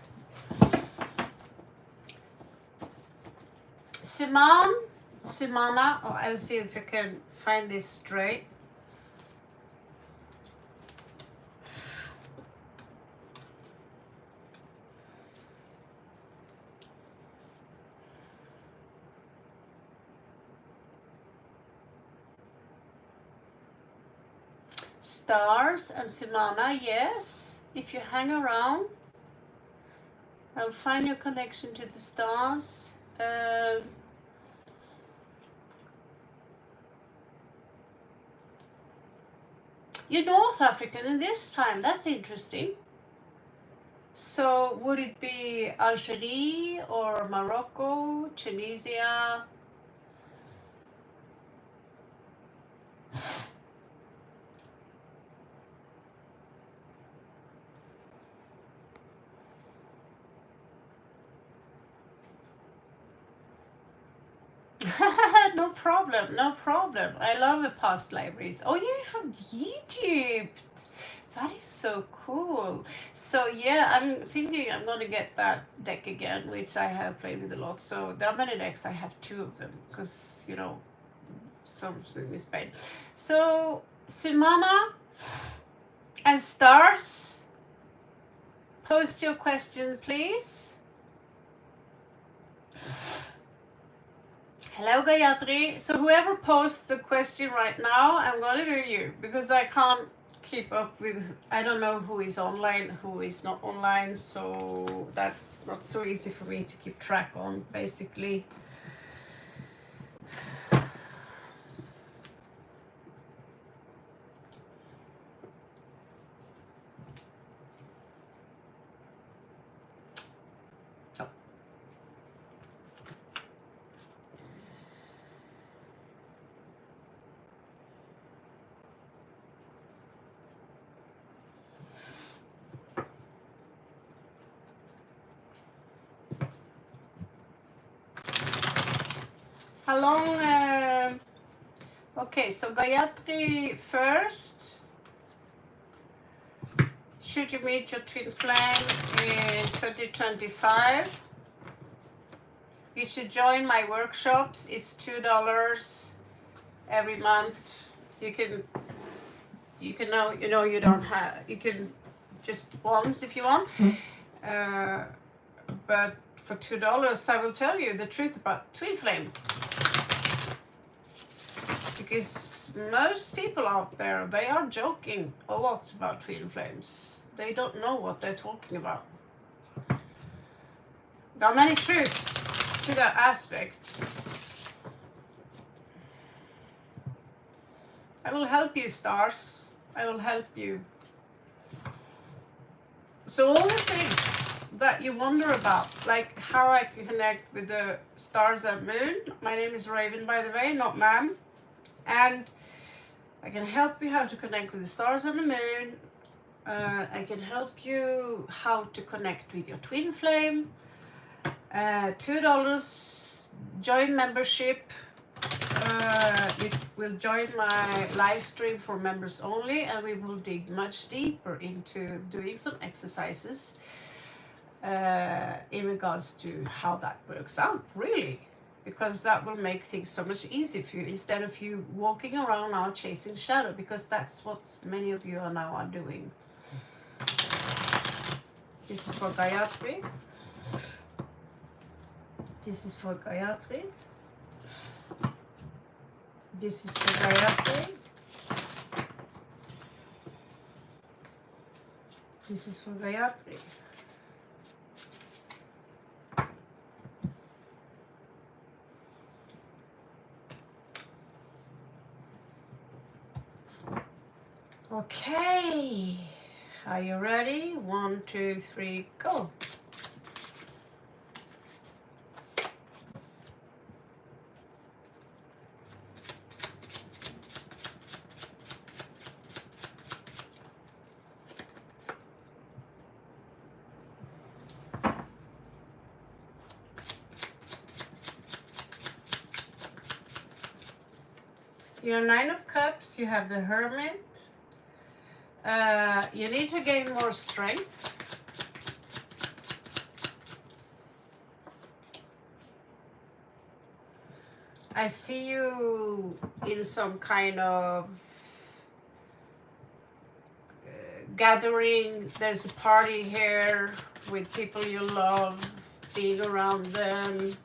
Sumana, oh, I'll see if I can find this straight. Stars and Sumana, yes. If you hang around, I'll find your connection to the stars. You're North African in this time, that's interesting. So would it be Algeria or Morocco, Tunisia? No problem, no problem. I love the past libraries. Oh, you're from Egypt. That is so cool. So yeah, I'm thinking I'm gonna get that deck again, which I have played with a lot. So there are many decks. I have two of them because you know something is paid. So Sumana and Stars, post your question, please. Hello, Gayatri. So whoever posts the question right now, I'm gonna do you because I can't keep up with. I don't know who is online, who is not online. So that's not so easy for me to keep track on, basically. How long? Okay, so Gayatri first. Should you meet your twin flame in 2025? You should join my workshops. It's $2 every month. You can know you don't have, you can just once if you want. But for $2 I will tell you the truth about twin flame. Because most people out there, they are joking a lot about twin flames. They don't know what they're talking about. There are many truths to that aspect. I will help you, stars. I will help you. So all the things that you wonder about, like how I can connect with the stars and moon. My name is Raven, by the way, not ma'am. And I can help you how to connect with the stars and the moon. I can help you how to connect with your twin flame. $2 join membership. You will join my live stream for members only, and we will dig much deeper into doing some exercises in regards to how that works out, really, because that will make things so much easier for you instead of you walking around now chasing shadow, because that's what many of you are now doing. This is for Gayatri. This is for Gayatri. This is for Gayatri. This is for Gayatri. Okay. Are you ready? 1, 2, 3, go. Your 9 of Cups, you have the Hermit. You need to gain more strength. I see you in some kind of gathering. There's a party here with people you love, being around them.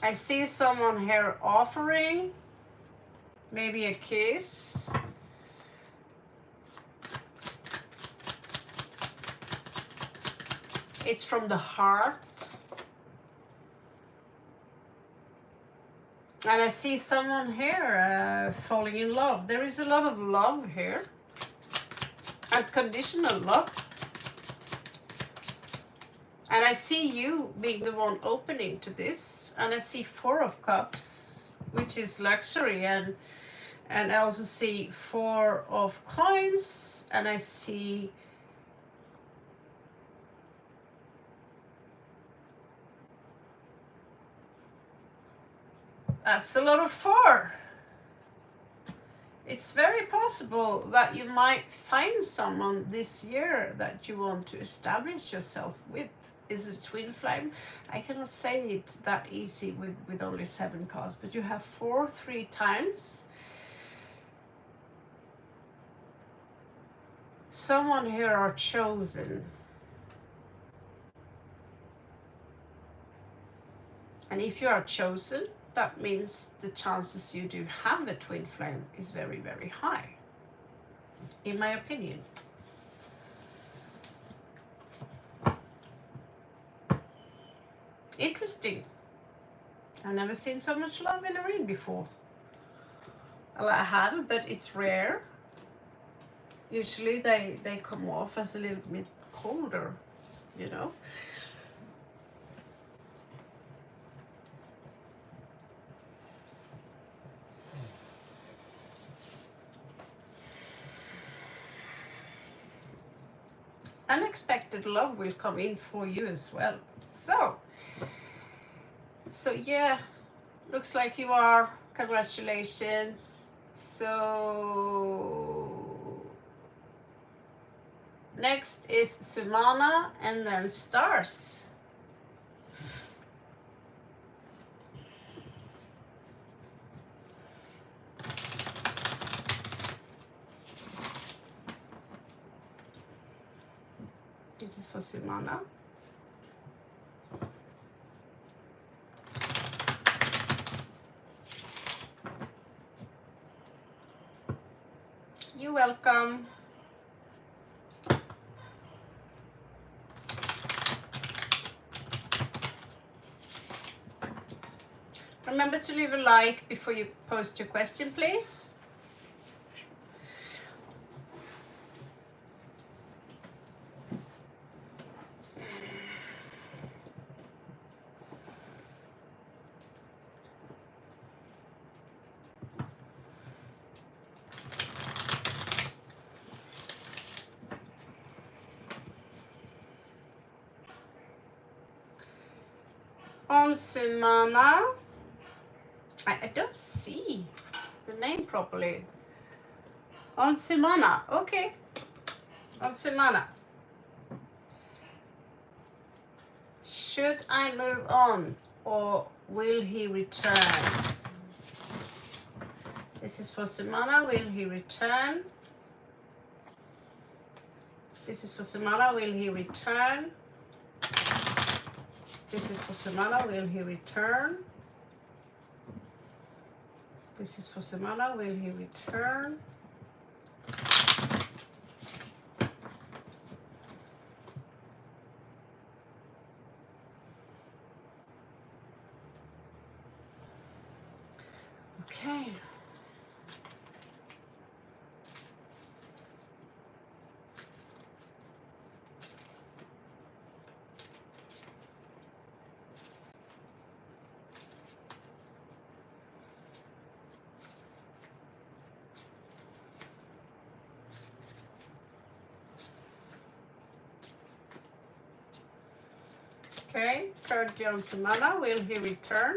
I see someone here offering maybe a kiss. It's from the heart. And I see someone here falling in love. There is a lot of love here. Unconditional love. And I see you being the one opening to this. And I see 4 of Cups, which is luxury. And I also see 4 of Coins. And I see That's a lot of 4. It's very possible that you might find someone this year that you want to establish yourself with. Is it twin flame? I cannot say it that easy with only 7 cards, but you have 4 3 times. Someone here are chosen. And if you are chosen, that means the chances you do have a twin flame is very, very high, in my opinion. Interesting. I've never seen so much love in a ring before. Well, I have, but it's rare. Usually they come off as a little bit colder, you know. Unexpected love will come in for you as well. So yeah, looks like you are. Congratulations. So next is Sumana and then stars. This is for Sumana. You're welcome. Remember to leave a like before you post your question, please. On Sumana, I don't see the name properly. On Sumana, okay. On Sumana. Should I move on or will he return? This is for Sumana, will he return? This is for Sumana, will he return? This is for Sumana, will he return? This is for Sumana, will he return? Okay. Okay, currently on Sumana, will he return?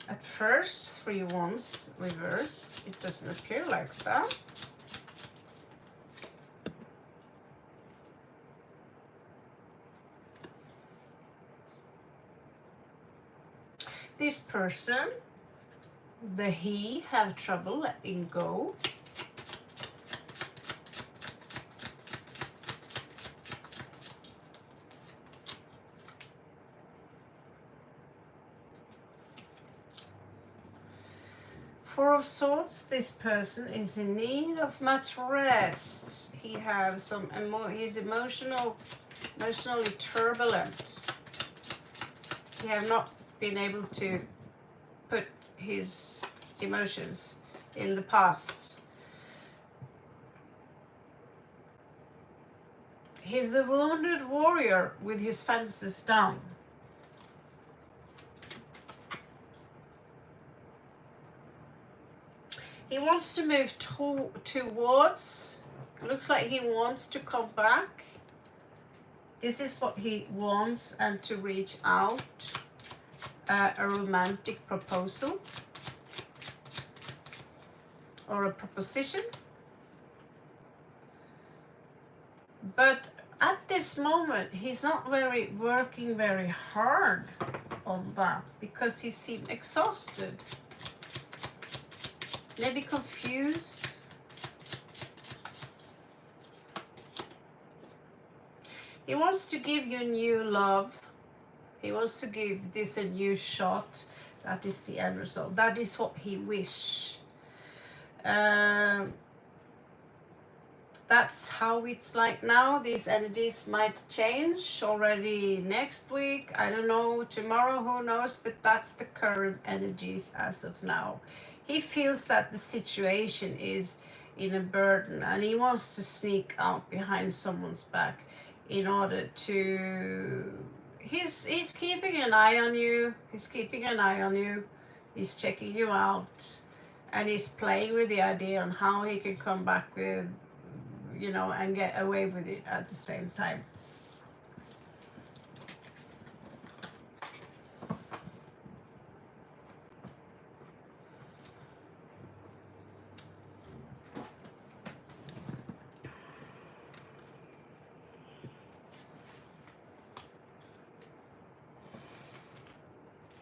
At first, 3 wands reversed. It doesn't appear like that. This person, the he, have trouble letting go. Four of Swords, this person is in need of much rest. He have some he's emotionally turbulent. He have not been able to put his emotions in the past. He's the wounded warrior with his fences down. He wants to move towards, looks like he wants to come back. This is what he wants, and to reach out, a romantic proposal or a proposition. But at this moment, he's not working very hard on that because he seems exhausted, maybe confused. He wants to give you new love. He wants to give this a new shot. That is the end result. That is what he wishes. That's how it's like now. These energies might change already next week. I don't know, tomorrow, who knows, but that's the current energies as of now. He feels that the situation is in a burden, and he wants to sneak out behind someone's back in order to... He's keeping an eye on you. He's keeping an eye on you. He's checking you out. And he's playing with the idea on how he can come back with, you know, and get away with it at the same time.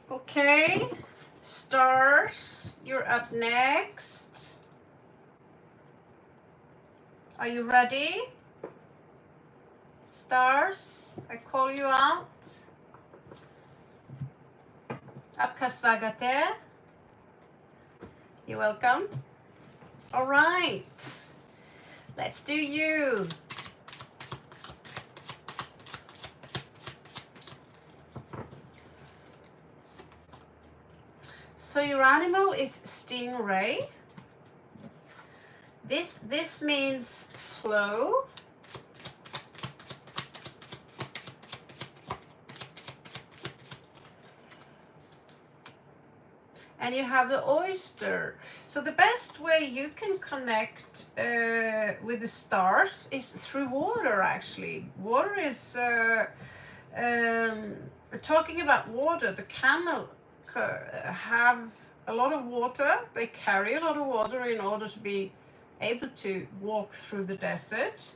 Okay, stars, you're up next. Are you ready? Stars, I call you out. Apka svagate. You're welcome. All right, let's do you. So your animal is stingray. This means flow. And you have the oyster. So the best way you can connect with the stars is through water, actually. Water is, talking about water, the camel have a lot of water. They carry a lot of water in order to be able to walk through the desert.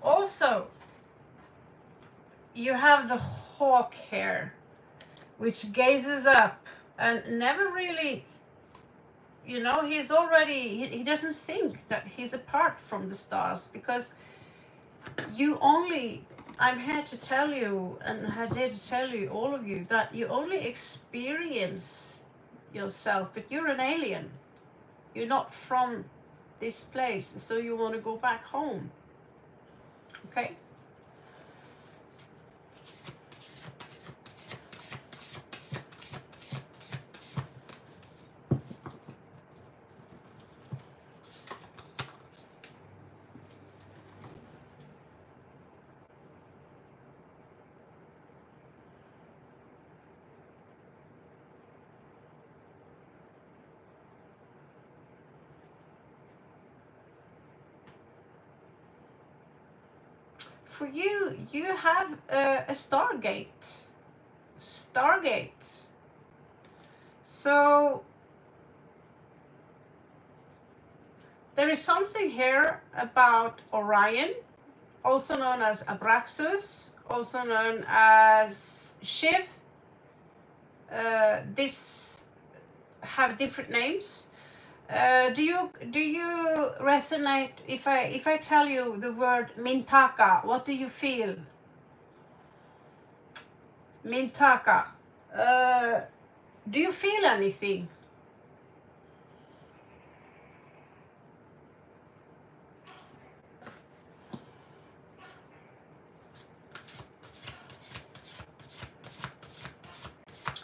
Also, you have the hawk here, which gazes up and never really, you know, he's already, he doesn't think that he's apart from the stars, because you only, I'm here to tell you, and I'm here to tell you, all of you, that you only experience yourself, but you're an alien. You're not from this place, so you want to go back home. Okay? For you, you have a Stargate. Stargate. So there is something here about Orion, also known as Abraxas, also known as Shiv. This have different names. Do you resonate if I tell you the word Mintaka? What do you feel? Mintaka. Do you feel anything?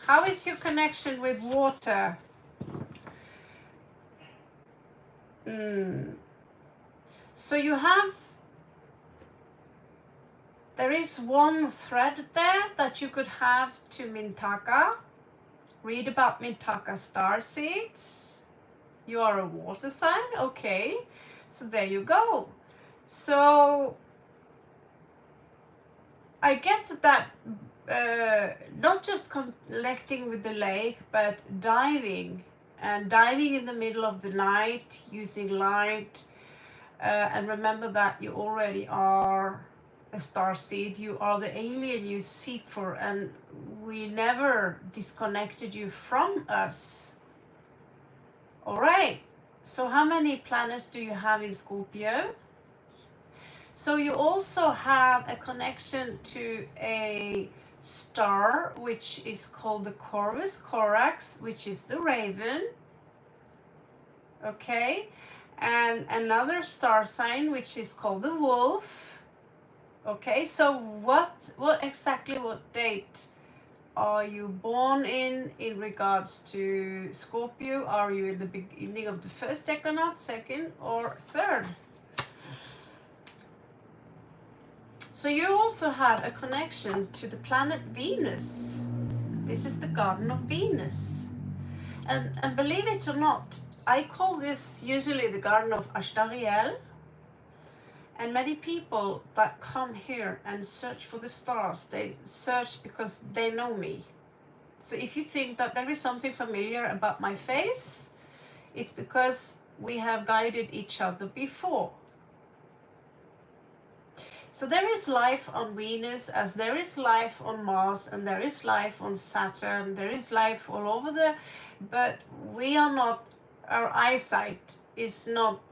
How is your connection with water? So you have, there is one thread there that you could have to Mintaka. Read about Mintaka star seeds. You are a water sign, okay. So there you go. So I get that not just connecting with the lake, but diving. And diving in the middle of the night, using light. And remember that you already are a star seed. You are the alien you seek for, and we never disconnected you from us. All right. So how many planets do you have in Scorpio? So you also have a connection to a star, which is called the Corvus Corax, which is the raven. Okay. And another star sign, which is called the wolf. Okay. So what exactly, what date are you born in regards to Scorpio? Are you in the beginning of the first equinox, second, or third? So you also have a connection to the planet Venus. This is the garden of Venus. And believe it or not, I call this usually the garden of Ashtariel. And many people that come here and search for the stars, they search because they know me. So if you think that there is something familiar about my face, it's because we have guided each other before. So there is life on Venus, as there is life on Mars, and there is life on Saturn, there is life all over there, but we are not, our eyesight is not,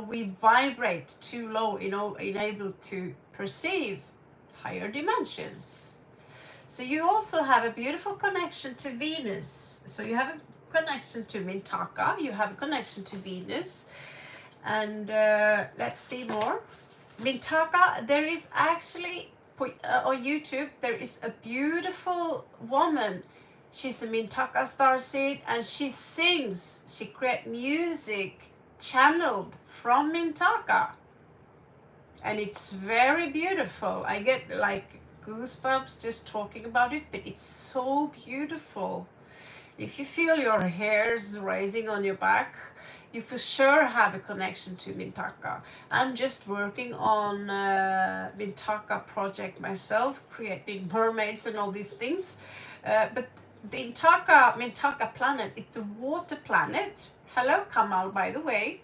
we vibrate too low, unable to perceive higher dimensions. So you also have a beautiful connection to Venus. So you have a connection to Mintaka, you have a connection to Venus, and let's see more. Mintaka, there is actually, on YouTube, there is a beautiful woman. She's a Mintaka starseed, and she sings, she creates music channeled from Mintaka. And it's very beautiful. I get like goosebumps just talking about it, but it's so beautiful. If you feel your hairs rising on your back, you for sure have a connection to Mintaka. I'm just working on Mintaka project myself, creating mermaids and all these things. But the Mintaka planet, it's a water planet. Hello, Kamal, by the way.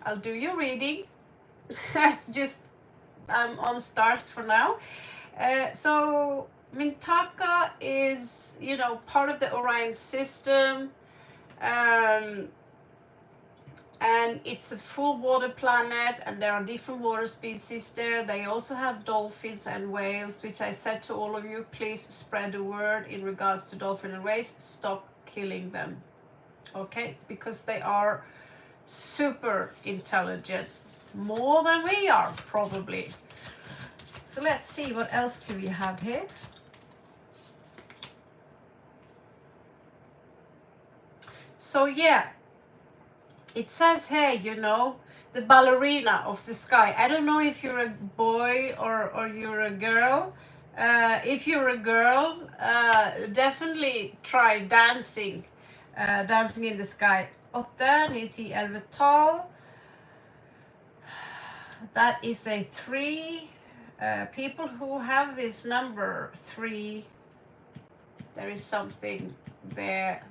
I'll do your reading. It's just, I'm on stars for now. So Mintaka is, part of the Orion system. And it's a full water planet, and there are different water species there. They also have dolphins and whales, which I said to all of you, please spread the word in regards to dolphin and whales. Stop killing them, okay? Because they are super intelligent, more than we are probably. So let's see, what else do we have here? So yeah, it says here, the ballerina of the sky. I don't know if you're a boy or you're a girl. If you're a girl, definitely try dancing in the sky. 8, 9, 10, 11, 12. That is a 3. People who have this number 3, there is something there.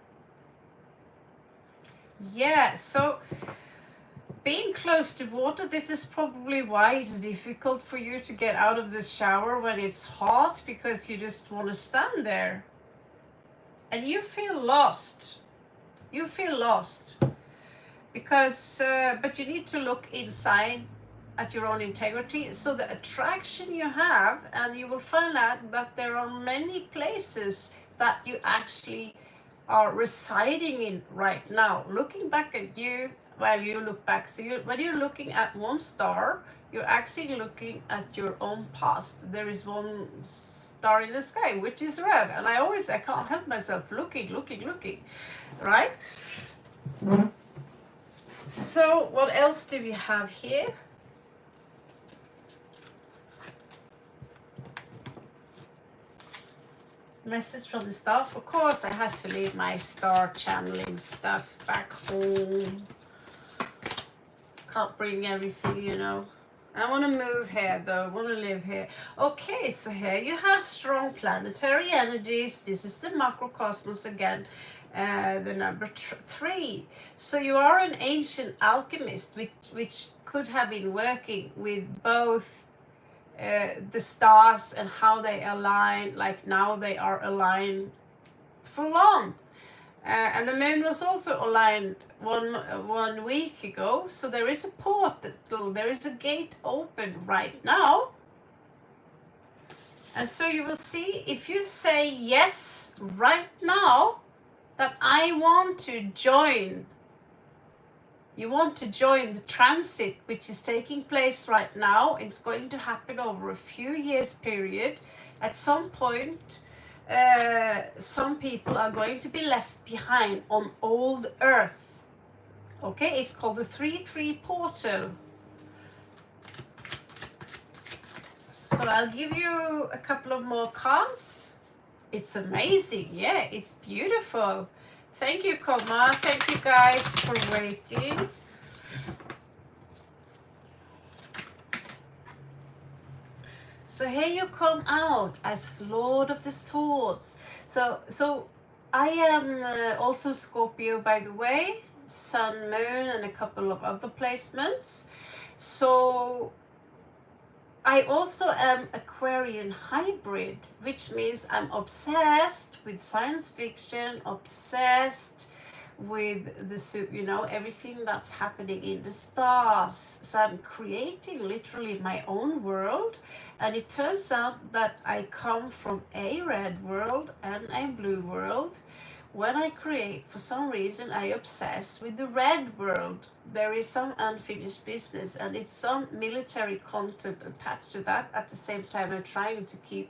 Yeah, so being close to water, this is probably why it's difficult for you to get out of the shower when it's hot, because you just want to stand there. And you feel lost. You feel lost. Because, but you need to look inside at your own integrity. So the attraction you have, and you will find out that there are many places that you actually are residing in right now. Looking back at you, while you look back. So when you're looking at one star, you're actually looking at your own past. There is one star in the sky, which is red. And I can't help myself looking, right? Mm-hmm. So what else do we have here? message from the staff. Of course, I had to leave my star channeling stuff back home. Can't bring everything, you know. I want to move here though. I want to live here. Okay, so here you have strong planetary energies. This is the macrocosmos again. The number 3. So you are an ancient alchemist, which could have been working with both the stars and how they align. Like now they are aligned full on. And the moon was also aligned one week ago, so there is a portal, there is a gate open right now. And so you will see, if you say yes right now, that I want to join, you want to join the transit which is taking place right now. It's going to happen over a few years period. At some point, some people are going to be left behind on old Earth. Okay, it's called the 3-3 portal. So I'll give you a couple of more cards. It's amazing, yeah, it's beautiful. Thank you, Koma. Thank you guys for waiting. So here you come out as Lord of the Swords. So I am also Scorpio, by the way, Sun, Moon, and a couple of other placements. So I also am Aquarian hybrid, which means I'm obsessed with science fiction, obsessed with the, you know, everything that's happening in the stars. So I'm creating literally my own world, and it turns out that I come from a red world and a blue world. When I create, for some reason, I obsess with the red world. There is some unfinished business, and it's some military content attached to that. At the same time, I'm trying to keep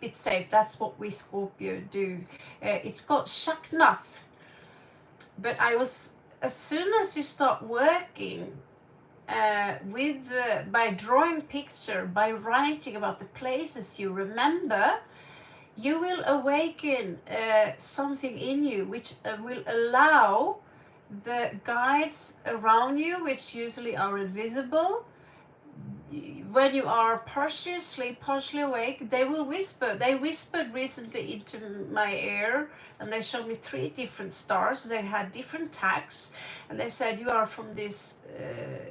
it safe. That's what we Scorpio do. It's called Shaknath. But as soon as you start working by drawing picture, by writing about the places you remember, you will awaken something in you which will allow the guides around you, which usually are invisible. When you are partially asleep, partially awake, they will whisper. They whispered recently into my ear, and they showed me 3 different stars. They had different tags, and they said, you are from this,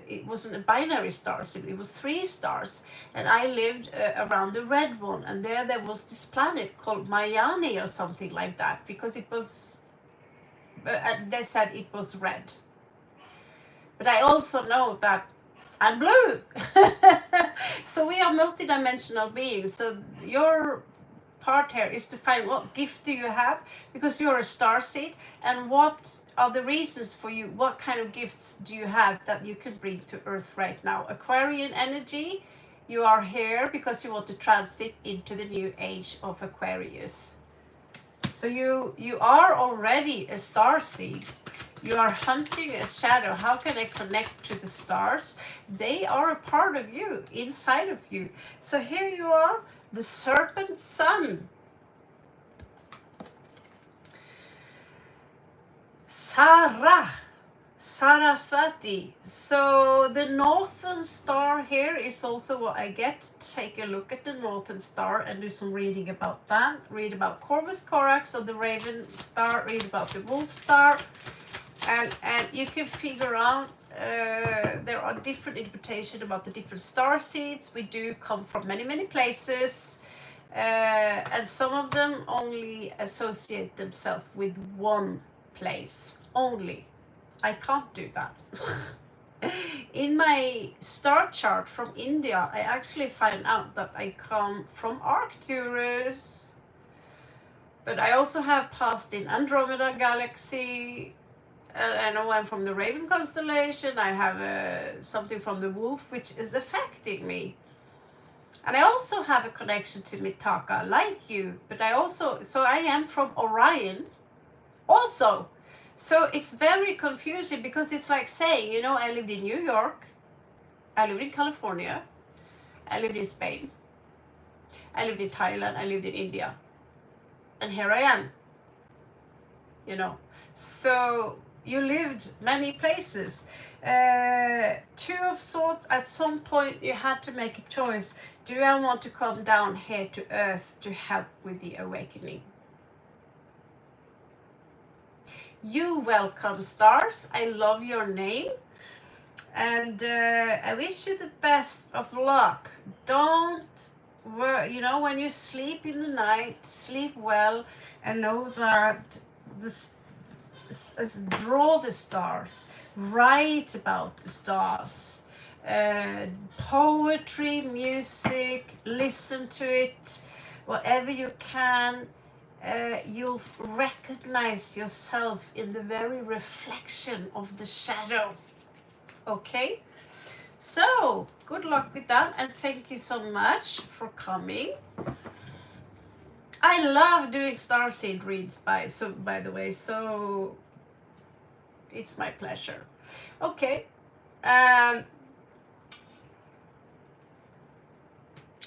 it wasn't a binary star, it was 3 stars. And I lived around the red one, and there was this planet called Mayani or something like that, because it was, they said it was red. But I also know that I'm blue. So we are multidimensional beings. So your part here is to find what gift do you have, because you're a starseed, and what are the reasons for you, what kind of gifts do you have that you can bring to Earth right now. Aquarian energy, you are here because you want to transit into the new age of Aquarius. So you are already a starseed. You are hunting a shadow. How can I connect to the stars? They are a part of you, inside of you. So here you are, the serpent sun. Saraswati. So the northern star here is also what I get. Take a look at the northern star and do some reading about that. Read about Corvus Corax of the raven star. Read about the wolf star. And you can figure out there are different interpretations about the different star seeds. We do come from many places, and some of them only associate themselves with one place only. I can't do that. In my star chart from India, I actually find out that I come from Arcturus, but I also have passed in Andromeda galaxy. I know I'm from the Raven constellation. I have something from the Wolf, which is affecting me. And I also have a connection to Mitaka, like you. But so I am from Orion also. So it's very confusing, because it's like saying, you know, I lived in New York, I lived in California, I lived in Spain, I lived in Thailand, I lived in India. and here I am, you know. So you lived many places. Two of Swords, at some point you had to make a choice. Do I want to come down here to earth to help with the awakening? You welcome, stars. I love your name. And I wish you the best of luck. Don't worry, you know, when you sleep in the night, sleep well and know that draw the stars, write about the stars, poetry, music, listen to it, whatever you can. You'll recognize yourself in the very reflection of the shadow. Okay, so good luck with that, and thank you so much for coming. I love doing starseed reads by the way, so it's my pleasure. Okay,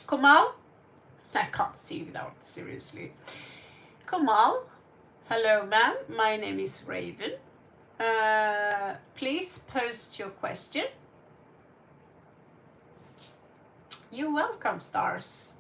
Komal, I can't see you now, seriously. Komal, hello ma'am, my name is Raven. Please post your question. You're welcome, stars.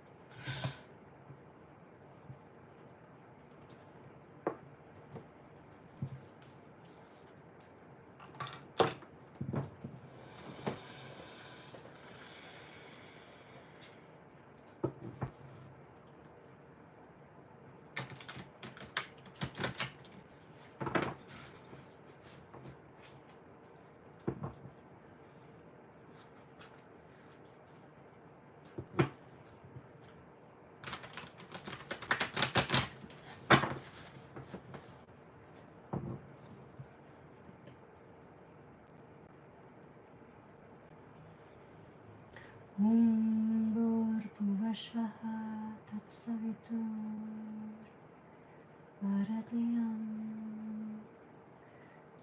Bhurvasvaha Tatsavitur Varenyam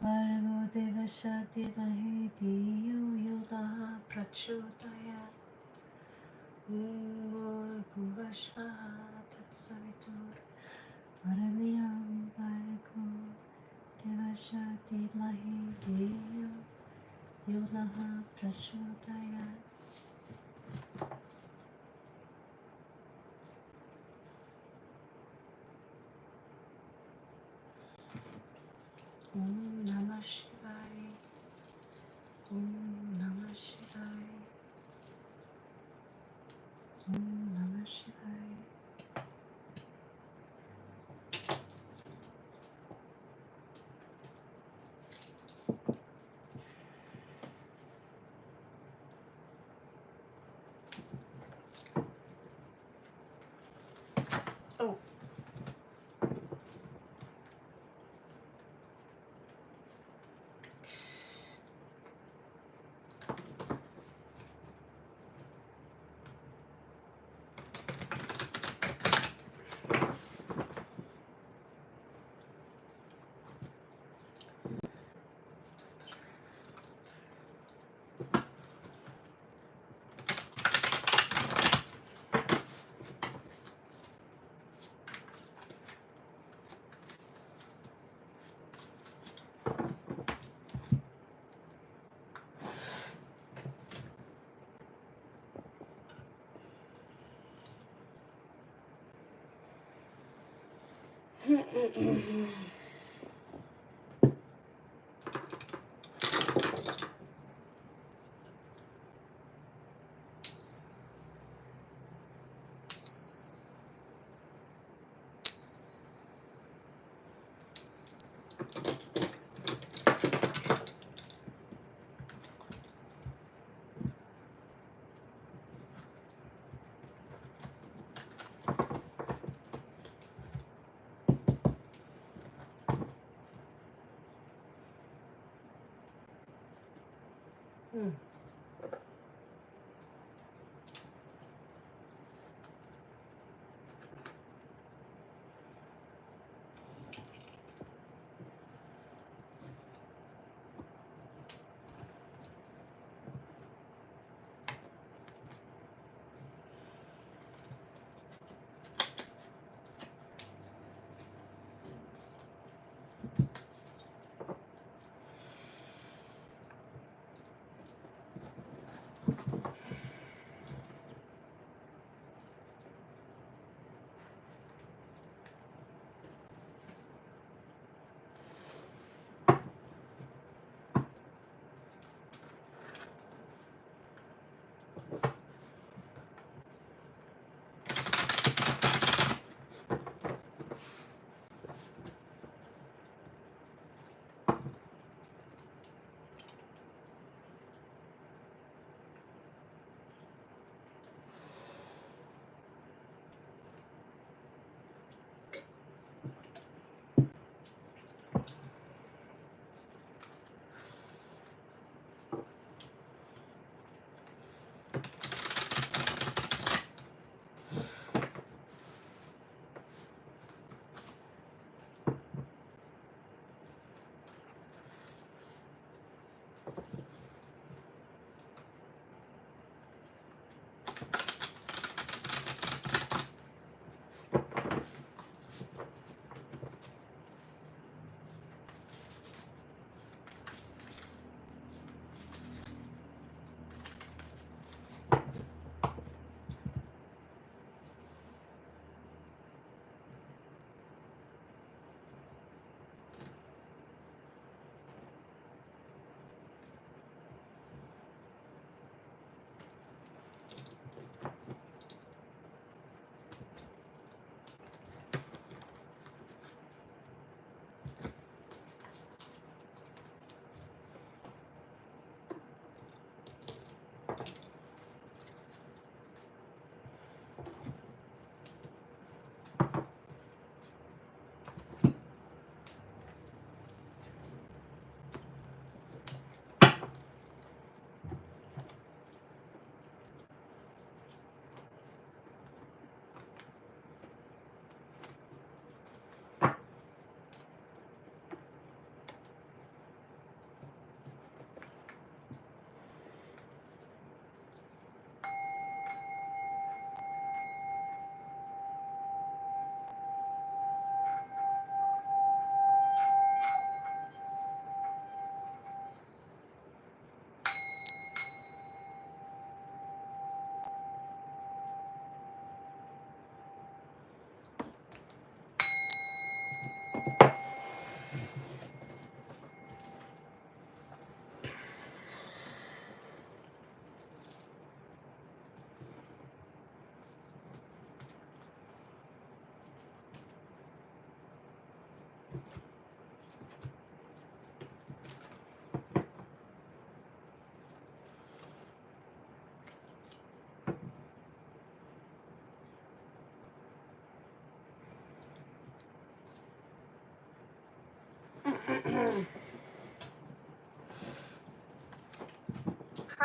Bhargo Devasya Dhimahi Dhiyo Yonaha Prachodayat. Bhurvasvaha Tatsavitur Varenyam Bhargo Devasya Dhimahi Dhiyo Yonaha Prachodayat. Namah Shivaya. Namah Shivaya. Namah Shivaya. Oh.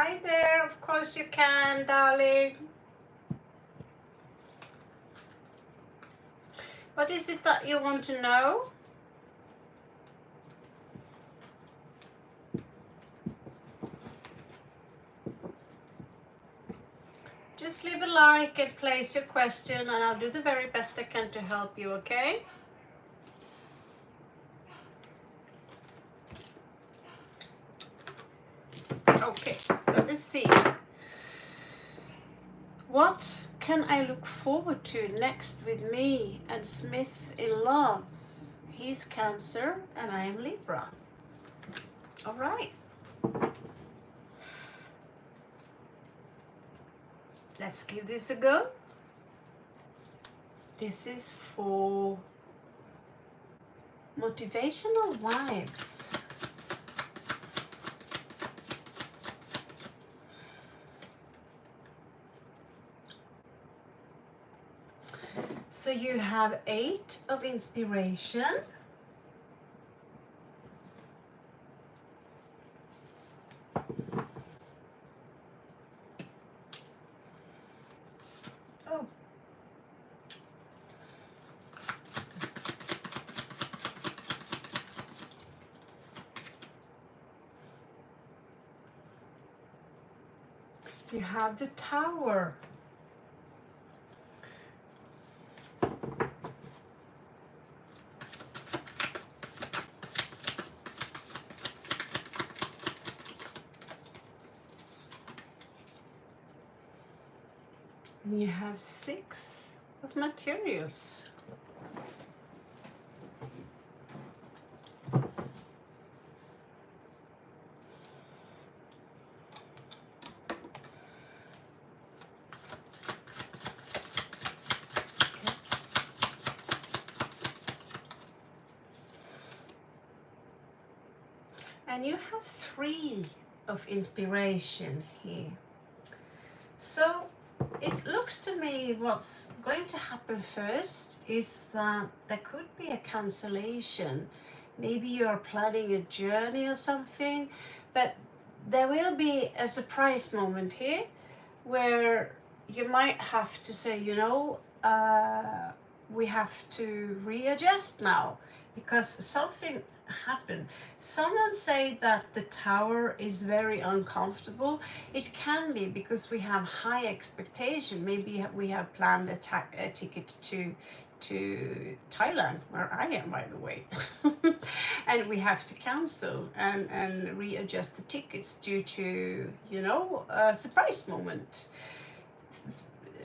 Hi there, of course you can, darling. What is it that you want to know? Just leave a like and place your question, and I'll do the very best I can to help you, okay? Okay, so let's see. What can I look forward to next with me and Smith in love? He's Cancer and I am Libra. All right. Let's give this a go. This is for motivational vibes. So you have 8 of inspiration. Oh. You have the Tower. You have 6 of materials. And you have 3 of inspiration here. So it looks to me what's going to happen first is that there could be a cancellation. Maybe you're planning a journey or something, but there will be a surprise moment here where you might have to say, you know, we have to readjust now because something happened. Someone say that the Tower is very uncomfortable. It can be because we have high expectation. Maybe we have planned a ticket to Thailand, where I am, by the way, and we have to cancel and readjust the tickets due to, you know, a surprise moment.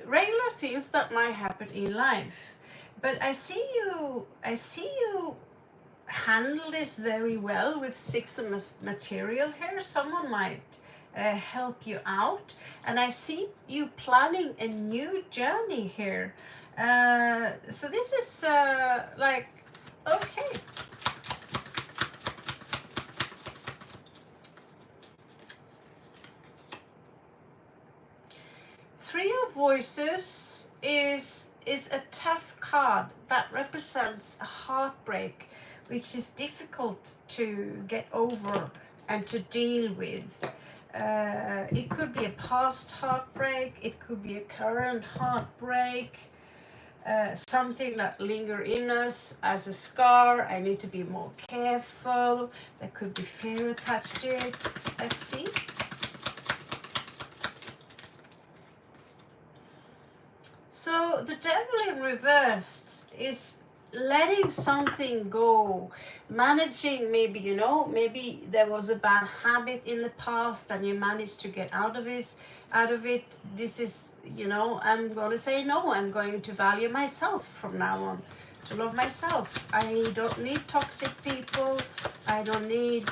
Regular things that might happen in life. But I see you handle this very well with 6 of material here. Someone might help you out, and I see you planning a new journey here. So this is like, okay. Three of Voices is a tough card that represents a heartbreak, which is difficult to get over and to deal with. It could be a past heartbreak, it could be a current heartbreak, something that linger in us as a scar. I need to be more careful. There could be fear attached to it. Let's see. So the Devil in reversed is letting something go, managing, maybe, you know, maybe there was a bad habit in the past and you managed to get out of it. This is, you know, I'm going to say no. I'm going to value myself from now on, to love myself. I don't need toxic people. I don't need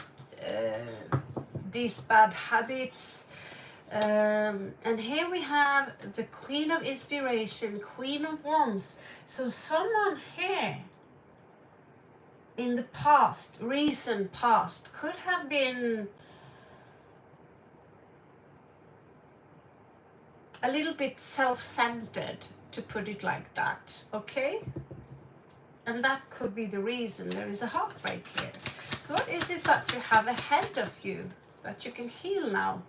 these bad habits. And here we have the Queen of Inspiration, Queen of Wands. So someone here in the past, recent past, could have been a little bit self-centered, to put it like that, okay? And that could be the reason there is a heartbreak here. So what is it that you have ahead of you that you can heal now?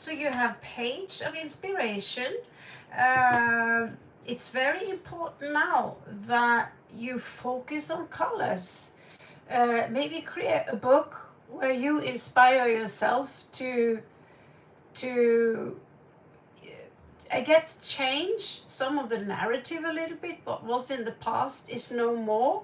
So you have page of inspiration. It's very important now that you focus on colors. Maybe create a book where you inspire yourself to I get to change some of the narrative a little bit. What was in the past is no more.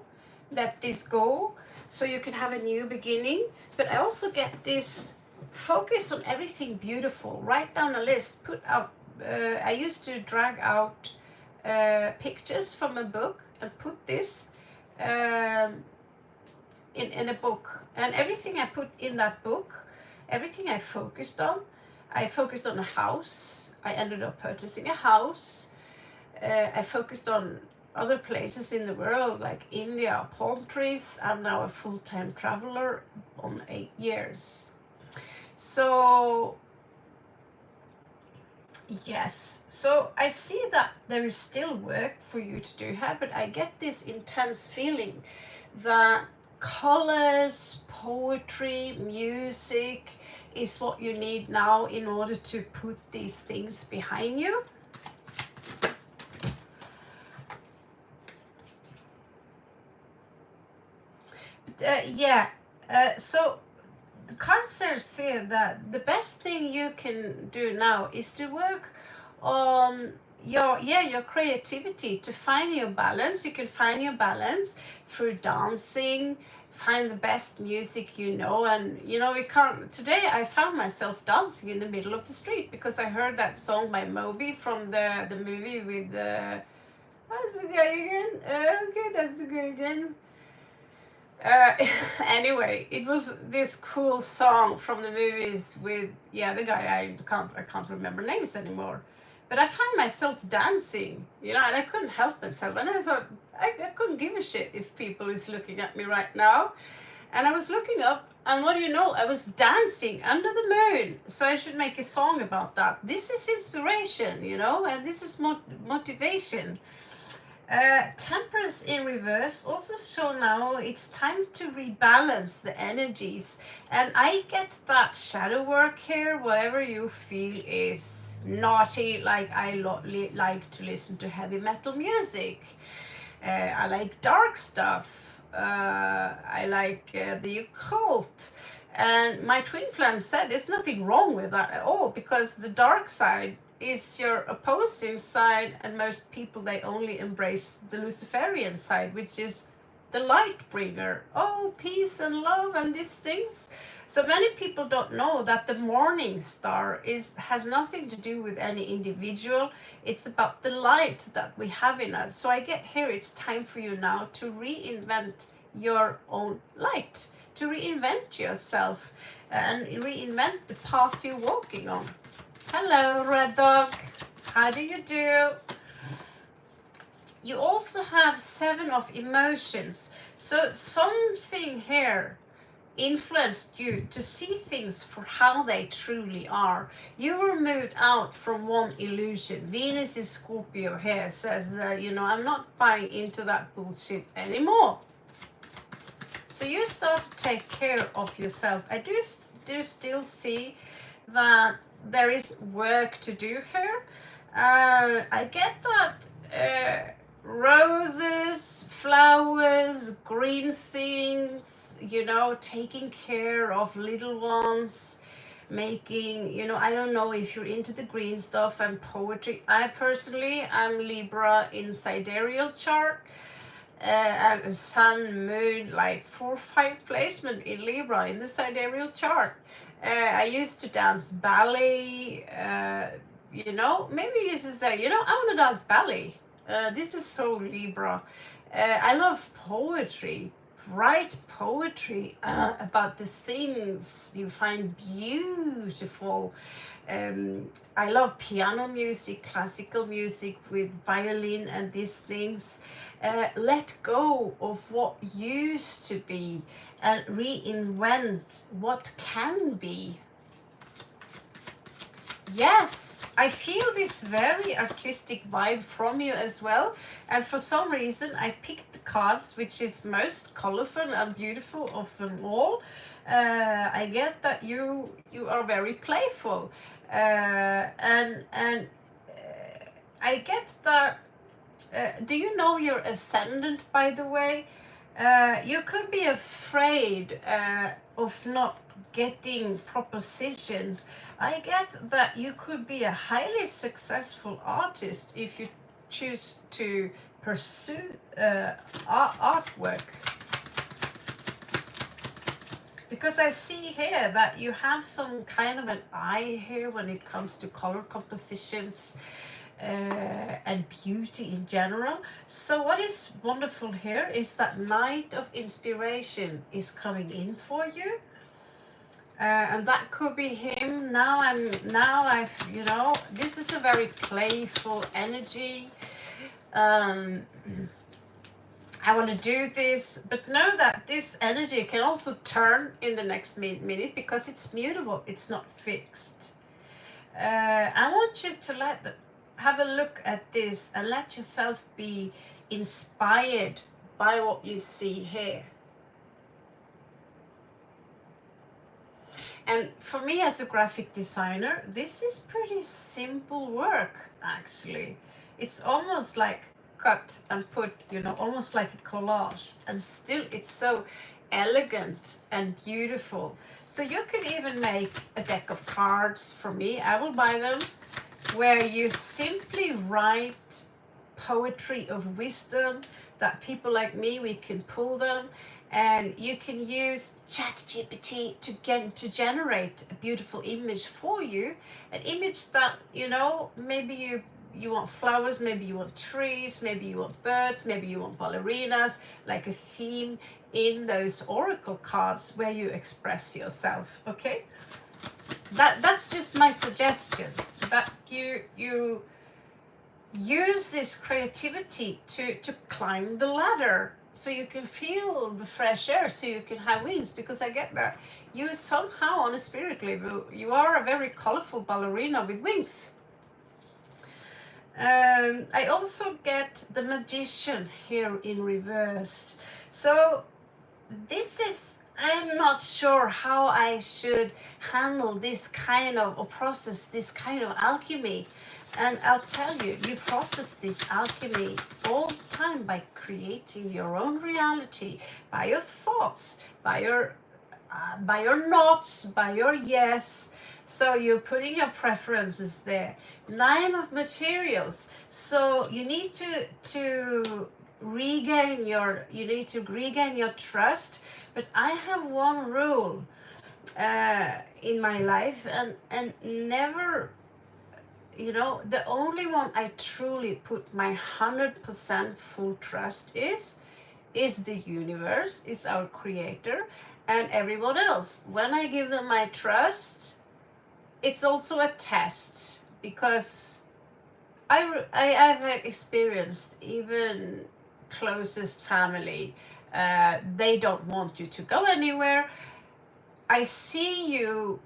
Let this go, so you can have a new beginning. But I also get this focus on everything beautiful. Write down a list. Put out. I used to drag out pictures from a book and put this in a book. And everything I put in that book, everything I focused on a house. I ended up purchasing a house. I focused on other places in the world like India, palm trees. I'm now a full-time traveler on 8 years. So yes, so I see that there is still work for you to do here, but I get this intense feeling that colors, poetry, music is what you need now in order to put these things behind you. So the cards say that the best thing you can do now is to work on your creativity, to find your balance. You can find your balance through dancing, find the best music you know. And we can't today I found myself dancing in the middle of the street because I heard that song by Moby from the movie with how's the guy again? Okay, that's the guy again. Anyway, it was this cool song from the movies with the guy. I can't remember names anymore, but I found myself dancing, and I couldn't help myself. And I thought I couldn't give a shit if people is looking at me right now. And I was looking up, and what do you know? I was dancing under the moon. So I should make a song about that. This is inspiration, and this is motivation. Temperance in reverse also show now it's time to rebalance the energies, and I get that shadow work here. Whatever you feel is naughty, like I like to listen to heavy metal music, I like dark stuff, I like the occult. And my twin flame said there's nothing wrong with that at all, because the dark side is your opposing side, and most people, they only embrace the Luciferian side, which is the light bringer. Oh, peace and love and these things. So many people don't know that the morning star has nothing to do with any individual. It's about the light that we have in us. So I get here, it's time for you now to reinvent your own light, to reinvent yourself and reinvent the path you're walking on. Hello, Red Dog. How do you do? You also have 7 of emotions. So something here influenced you to see things for how they truly are. You were moved out from one illusion. Venus is Scorpio here, says that, I'm not buying into that bullshit anymore. So you start to take care of yourself. I do still see that there is work to do here. I get that roses, flowers, green things, taking care of little ones, making, I don't know if you're into the green stuff and poetry. I personally, I'm Libra in sidereal chart. And sun, moon, like 4 or 5 placement in Libra in the sidereal chart. I used to dance ballet, maybe you should say, I want to dance ballet. This is so Libra. I love poetry. Write poetry about the things you find beautiful. I love piano music, classical music with violin and these things. Let go of what used to be and reinvent what can be. Yes, I feel this very artistic vibe from you as well. And for some reason, I picked the cards which is most colorful and beautiful of them all. I get that you are very playful. And I get that. Do you know your ascendant, by the way? You could be afraid of not getting propositions. I get that you could be a highly successful artist if you choose to pursue artwork. Because I see here that you have some kind of an eye here when it comes to color compositions and beauty in general. So what is wonderful here is that Night of Inspiration is coming in for you. And that could be him. Now I've, this is a very playful energy. I want to do this, but know that this energy can also turn in the next minute because it's mutable, it's not fixed. I want you to have a look at this and let yourself be inspired by what you see here. And for me as a graphic designer, this is pretty simple work, actually. It's almost like cut and put, almost like a collage, and still it's so elegant and beautiful. So you could even make a deck of cards for me. I will buy them, where you simply write poetry of wisdom that people like me, we can pull them, and you can use ChatGPT to generate a beautiful image for you, an image that, maybe you want flowers, maybe you want trees, maybe you want birds, maybe you want ballerinas, like a theme in those oracle cards where you express yourself. Okay, that's just my suggestion, that you use this creativity to climb the ladder, so you can feel the fresh air, so you can have wings. Because I get that you somehow on a spirit level, you are a very colorful ballerina with wings. I also get the Magician here in reversed. So this is, I'm not sure how I should handle this kind of, or process this kind of alchemy. And I'll tell you, you process this alchemy all the time by creating your own reality, by your thoughts, by your nots, by your yes. So you're putting your preferences there. 9 of materials. So you need to regain your trust. But I have one rule in my life, and never, the only one I truly put my 100% full trust is the universe, is our creator, and everyone else. When I give them my trust, it's also a test, because I've experienced even closest family, they don't want you to go anywhere. I see you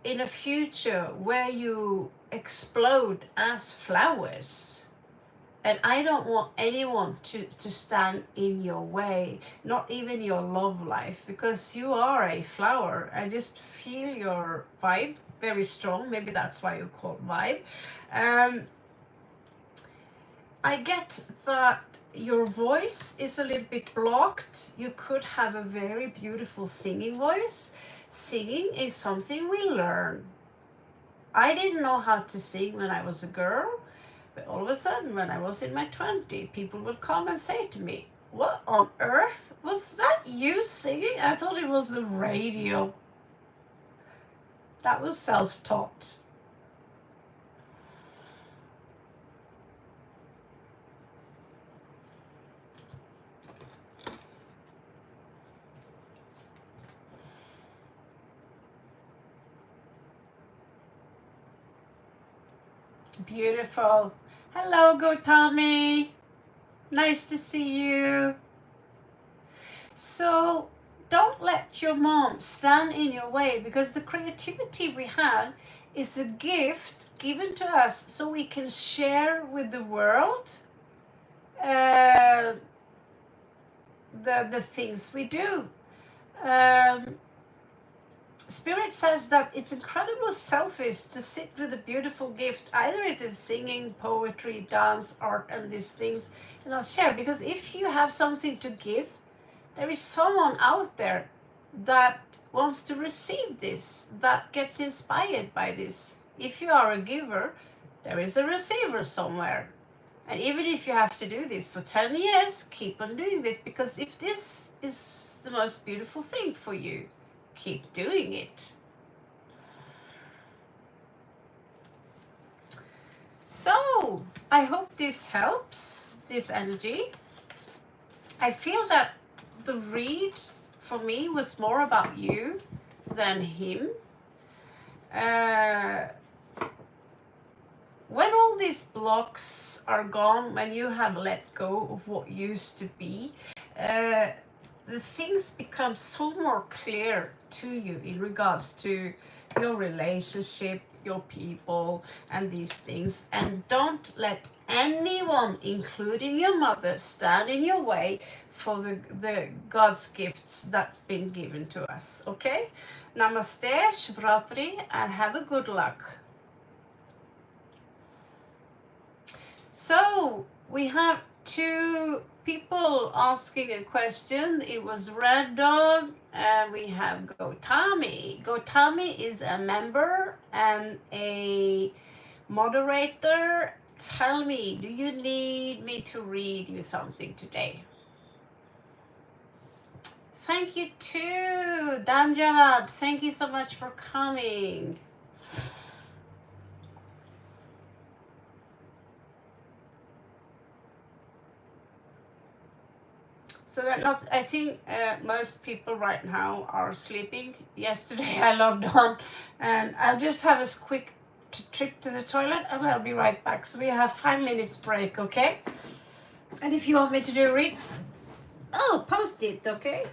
in a future where you explode as flowers, and I don't want anyone to stand in your way, not even your love life, because you are a flower. I just feel your vibe very strong. Maybe that's why you call vibe. I get that your voice is a little bit blocked. You could have a very beautiful singing voice. Singing is something we learn. I didn't know how to sing when I was a girl, but all of a sudden, when I was in my 20s, people would come and say to me, "What on earth? Was that you singing? I thought it was the radio." That was self-taught. Beautiful. Hello, Gotami. Nice to see you. So don't let your mom stand in your way, because the creativity we have is a gift given to us so we can share with the world the things we do. Spirit says that it's incredibly selfish to sit with a beautiful gift. Either it is singing, poetry, dance, art, and these things, and I'll share. Because if you have something to give, there is someone out there that wants to receive this, that gets inspired by this. If you are a giver, there is a receiver somewhere. And even if you have to do this for 10 years, keep on doing it, because if this is the most beautiful thing for you, keep doing it. So, I hope this helps, this energy. I feel that the read for me was more about you than him. When all these blocks are gone, when you have let go of what used to be, the things become so more clear to you in regards to your relationship, your people, and these things. And don't let anyone, including your mother, stand in your way for the God's gifts that's been given to us. Okay? Namaste, Shivratri, and have a good luck. So we have two people asking a question. It was Red Dog, and we have Gotami. Gotami is a member and a moderator. Tell me, do you need me to read you something today? Thank you too, Damjad. Thank you so much for coming. So that not, I think most people right now are sleeping. Yesterday I logged on, and I'll just have a quick trip to the toilet, and I'll be right back. So we have 5 minutes break, okay? And if you want me to do a read, oh, post it, okay?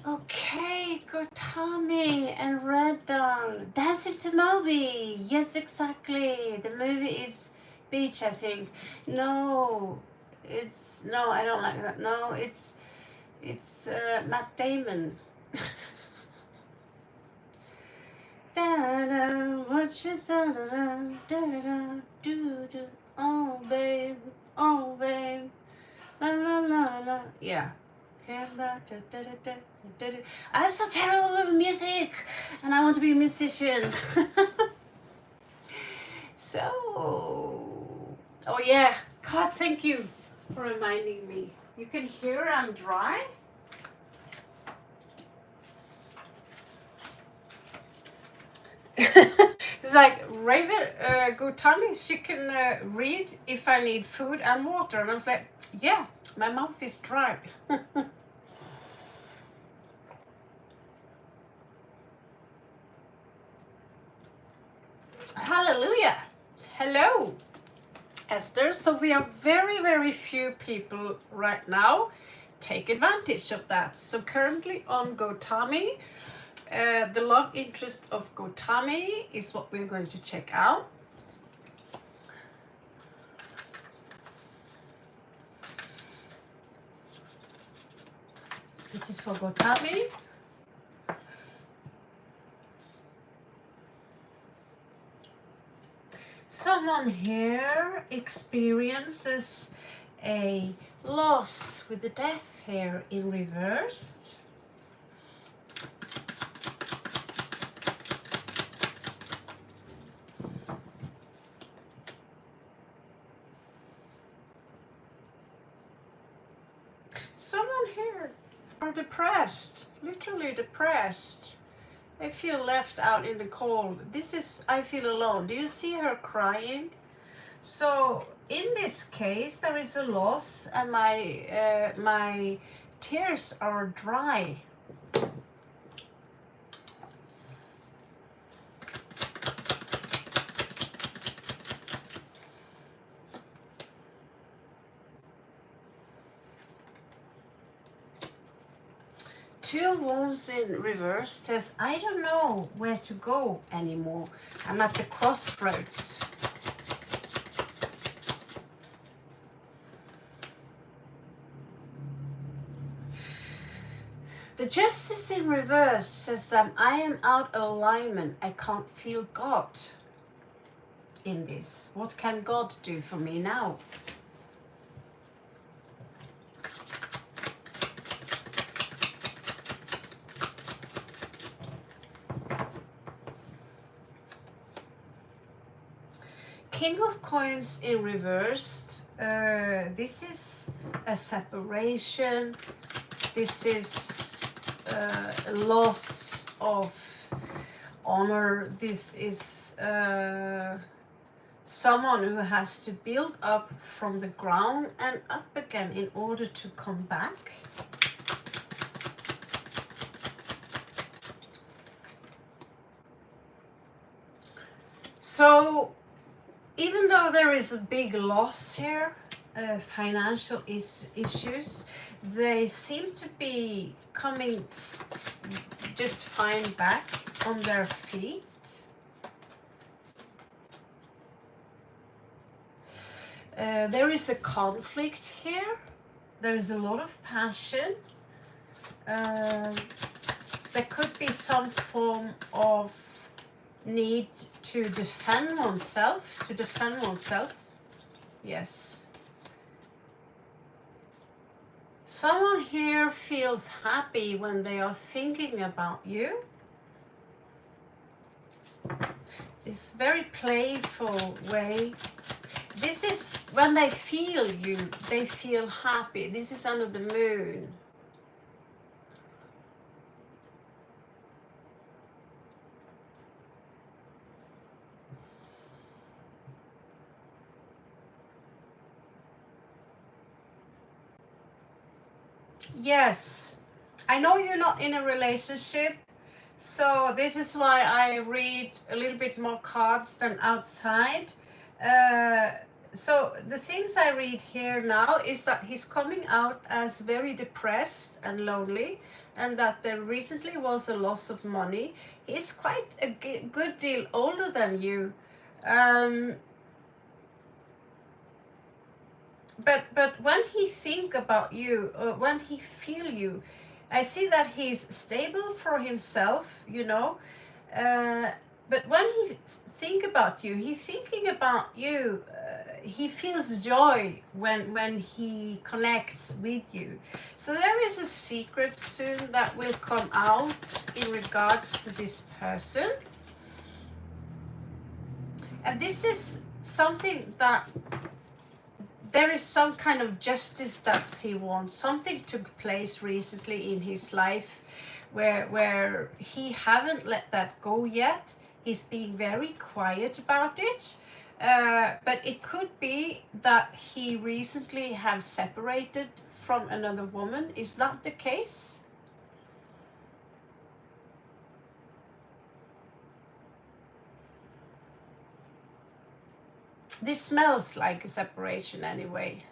Okay, Gotami and Red Dawn. Dancing to Moby. Yes, exactly. The movie is Beach, I think. No, no, I don't like that. No, it's Matt Damon. Da-da, what you da-da-da, da-da-da, do-do. Oh, babe, oh, babe. La la la la. Yeah. Came back. Da, da, da, da, da, da. I'm so terrible with music, and I want to be a musician. So, oh yeah, God, thank you for reminding me. You can hear I'm dry. It's like Raven Gotami, she can read if I need food and water. And I was like, yeah, my mouth is dry. Hallelujah. Hello, Esther. So we are very, very few people right now. Take advantage of that. So currently on Gotami, the love interest of Gotami is what we're going to check out. This is for Gotami. Someone here experiences a loss with the death here in reversed. Someone here are depressed, literally depressed. I feel left out in the cold. This is, I feel alone. Do you see her crying? So in this case, there is a loss, and my tears are dry. Two of Wands in reverse says, I don't know where to go anymore. I'm at the crossroads. The Justice in reverse says, I am out of alignment. I can't feel God in this. What can God do for me now? King of Coins in reversed. This is a separation. This is a loss of honor. This is someone who has to build up from the ground and up again in order to come back. So even though there is a big loss here, financial issues, they seem to be coming just fine back on their feet. There is a conflict here. There is a lot of passion. There could be some form of need to defend oneself, Yes. Someone here feels happy when they are thinking about you. This very playful way. This is when they feel you, they feel happy. This is under the moon. Yes, I know you're not in a relationship, so this is why I read a little bit more cards than outside. So the things I read here now is that he's coming out as very depressed and lonely, and that there recently was a loss of money. He's quite a good deal older than you. But when he think about you, when he feel you, I see that he's stable for himself, you know. But when he think about you, he's thinking about you he feels joy when he connects with you. So there is a secret soon that will come out in regards to this person. And this is something that there is some kind of justice that he wants. Something took place recently in his life where he haven't let that go yet. He's being very quiet about it. But it could be that he recently have separated from another woman. Is that the case? This smells like a separation anyway.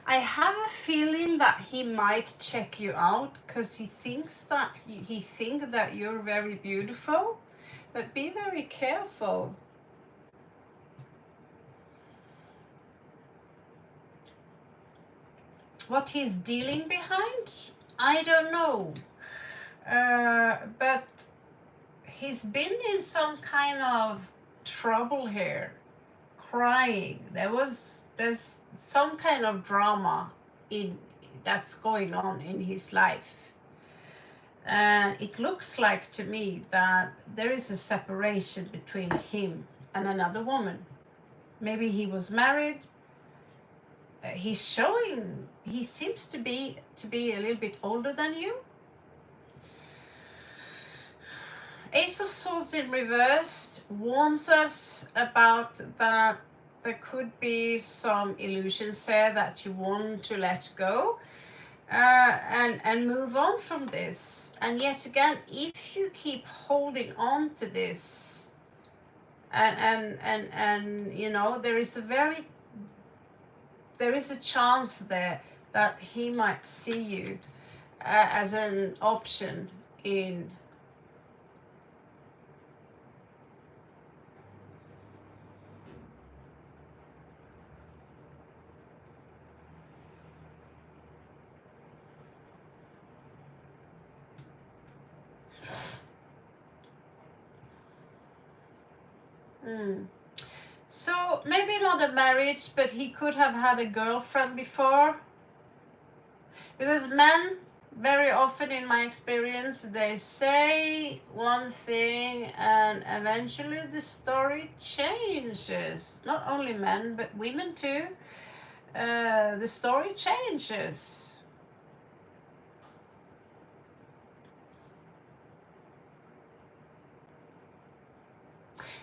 I have a feeling that he might check you out because he thinks that he think that you're very beautiful, but be very careful. What he's dealing behind, I don't know. But he's been in some kind of trouble here, crying. There's some kind of drama in that's going on in his life. And it looks like to me that there is a separation between him and another woman. Maybe he was married. He seems to be a little bit older than you. Ace of Swords in reversed warns us about that there could be some illusions here that you want to let go and move on from this. And yet again, if you keep holding on to this and you know, there is a chance there that he might see you as an option in So maybe not a marriage, but he could have had a girlfriend before. Because men, very often in my experience, they say one thing and eventually the story changes. Not only men, but women too. The story changes.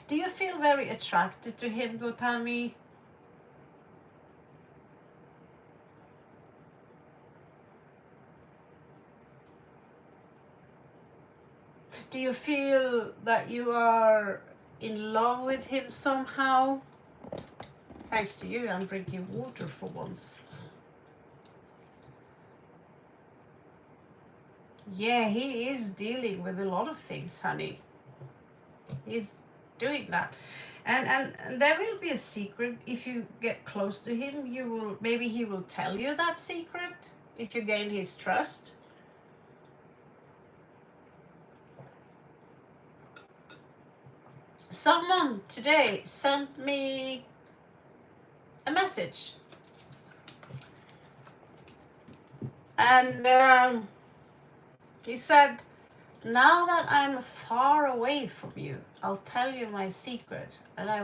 Do you feel very attracted to him, Gotami? Do you feel that you are in love with him somehow? Thanks to you, I'm drinking water for once. Yeah, he is dealing with a lot of things, honey. He's doing that. And there will be a secret. If you get close to him, maybe he will tell you that secret if you gain his trust. Someone today sent me a message. And he said, now that I'm far away from you, I'll tell you my secret. And I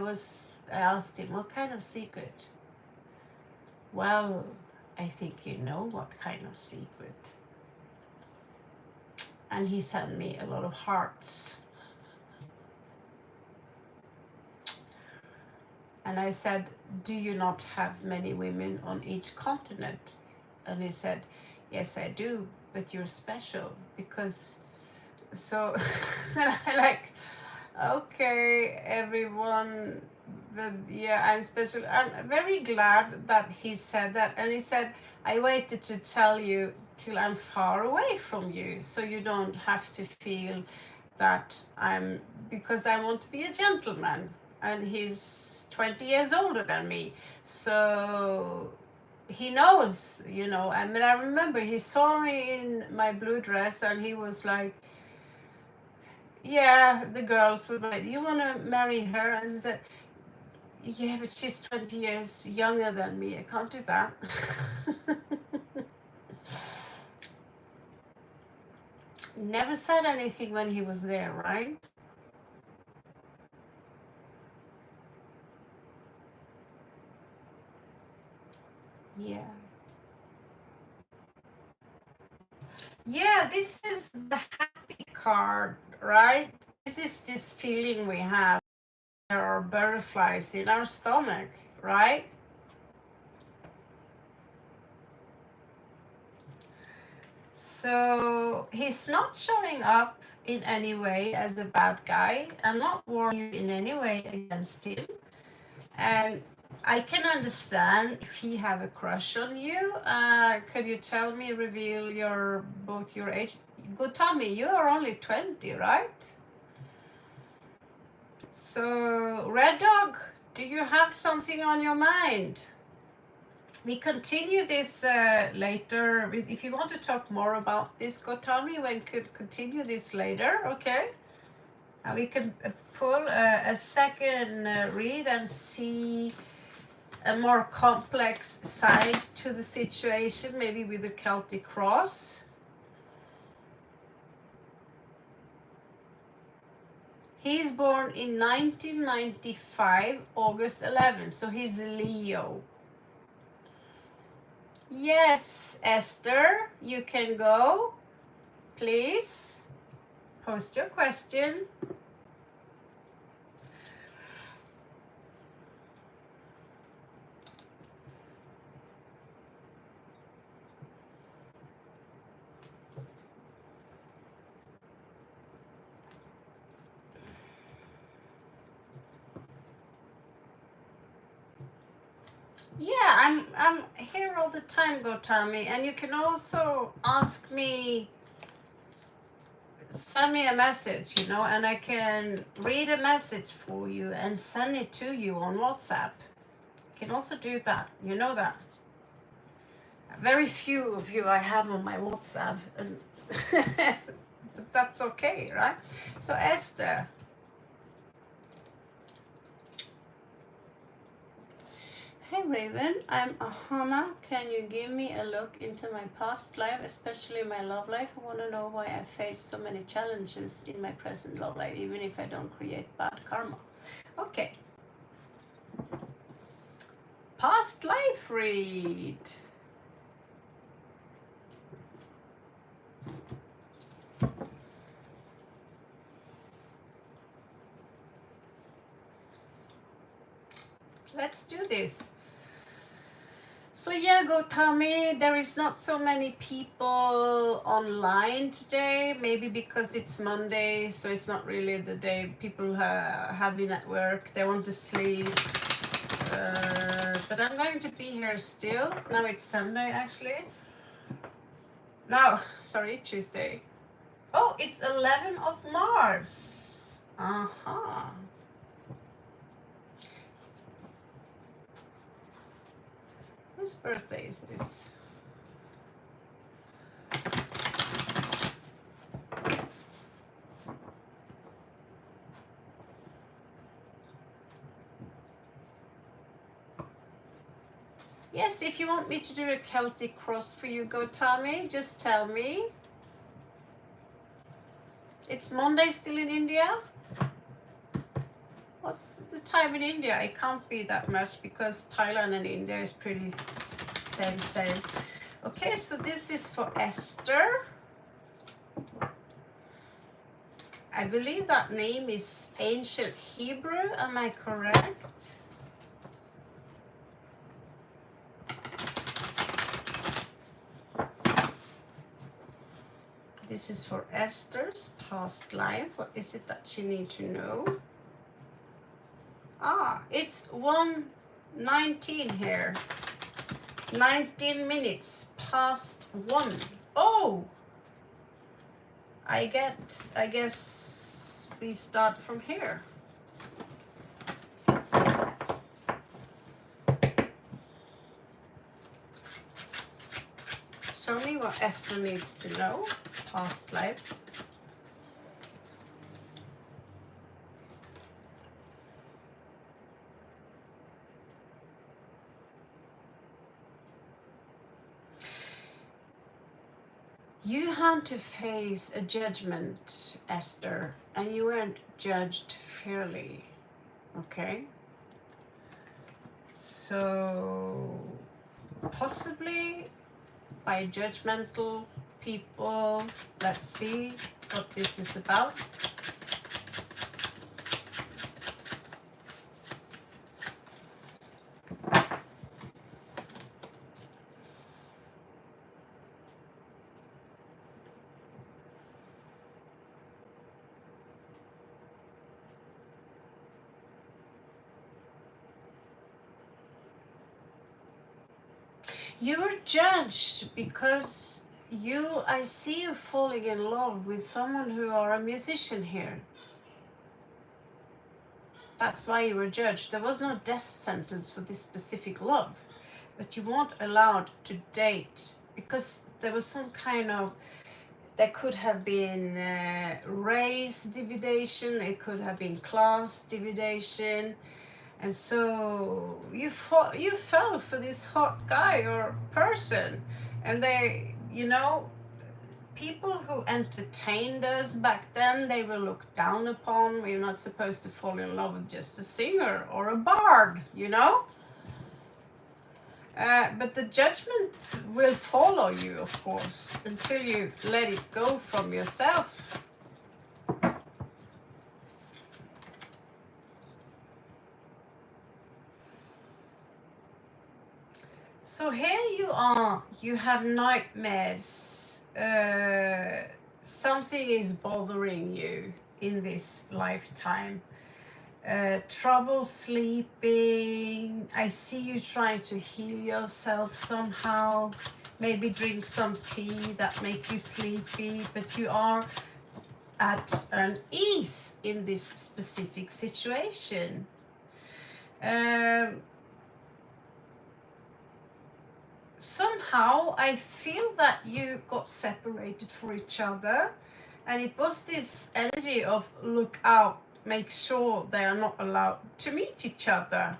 asked him, what kind of secret? Well, I think you know what kind of secret. And he sent me a lot of hearts. And I said, do you not have many women on each continent? And he said, yes, I do, but you're special because... So I like, okay, everyone, but yeah, I'm special. I'm very glad that he said that. And he said, I waited to tell you till I'm far away from you, so you don't have to feel that because I want to be a gentleman, and he's 20 years older than me, so he knows, you know. I mean, I remember he saw me in my blue dress, and he was like, yeah, the girls would like, you want to marry her? And I said, yeah, but she's 20 years younger than me. I can't do that. Never said anything when he was there, right? Yeah. Yeah, this is the happy card, right? This is this feeling we have. There are butterflies in our stomach, right? So he's not showing up in any way as a bad guy. I'm not warning you in any way against him. And I can understand if he have a crush on you. Could you tell me, reveal both your age? Go tell me, you are only 20, right? So, Red Dog, do you have something on your mind? We continue this later. If you want to talk more about this, go tell me. We could continue this later, okay? And we can pull a second read and see a more complex side to the situation, maybe with the Celtic cross. He's born in 1995, August 11th, so he's a Leo. Yes, Esther, you can go. Please post your question. Yeah, I'm here all the time, Gotami, and you can also ask me, send me a message, you know, and I can read a message for you and send it to you on WhatsApp. You can also do that, you know that. Very few of you I have on my WhatsApp, and but that's okay, right? So Esther, hey Raven, I'm Ahana. Can you give me a look into my past life, especially my love life? I want to know why I face so many challenges in my present love life, even if I don't create bad karma. Okay. Past life read. Let's do this. So yeah, Gotami, there is not so many people online today, maybe because it's Monday, so it's not really the day people have been at work, they want to sleep. But I'm going to be here still. Now it's Sunday, actually. No, sorry, Tuesday. Oh, it's 11th of Mars. Uh-huh. Whose birthday is this? Yes, if you want me to do a Celtic cross for you, Gotami, just tell me. It's Monday still in India? What's the time in India? It can't be that much because Thailand and India is pretty same. Okay, so this is for Esther. I believe that name is ancient Hebrew, am I correct? This is for Esther's past life. What is it that she needs to know? Ah, it's 119 here. 19 minutes past 1. Oh, I guess we start from here. Show me what Esther needs to know. Past life. You had to face a judgment, Esther, and you weren't judged fairly, okay? So, possibly by judgmental people. Let's see what this is about. You were judged because I see you falling in love with someone who are a musician here. That's why you were judged. There was no death sentence for this specific love, but you weren't allowed to date because there was some kind of, there could have been race division, it could have been class division. And so you fell for this hot guy or person, and they, you know, people who entertained us back then, they were looked down upon. We're not supposed to fall in love with just a singer or a bard, you know. But the judgment will follow you, of course, until you let it go from yourself. So here you are, you have nightmares, something is bothering you in this lifetime, trouble sleeping. I see you trying to heal yourself somehow, maybe drink some tea that make you sleepy, but you are at unease in this specific situation. Somehow I feel that you got separated from each other, and it was this energy of look out, make sure they are not allowed to meet each other.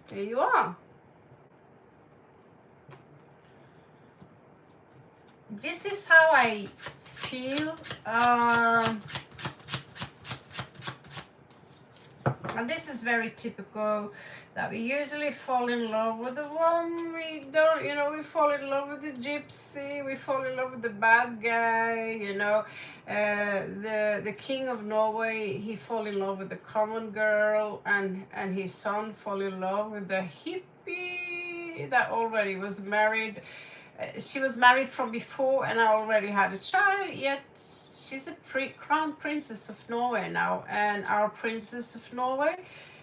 There you are. This is how I feel. And this is very typical, that we usually fall in love with the one we don't, you know, we fall in love with the gypsy, we fall in love with the bad guy, you know. The king of Norway, he fall in love with the common girl, and his son fall in love with the hippie that already was married. She was married from before and I already had a child, yet she's a crown princess of Norway now, and our princess of Norway,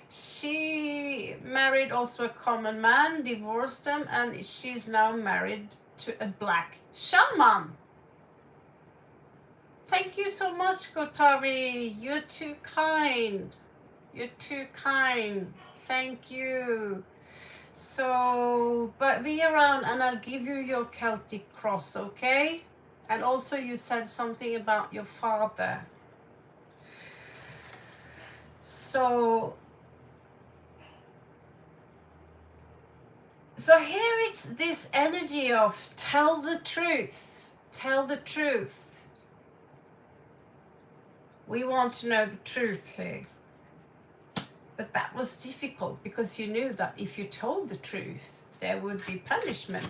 she married also a common man, divorced them, and she's now married to a black shaman. Thank you so much, Gotami. You're too kind. You're too kind. Thank you. So, but be around and I'll give you your Celtic cross, okay? And also you said something about your father. So here it's this energy of tell the truth. Tell the truth. We want to know the truth here. But that was difficult because you knew that if you told the truth, there would be punishment.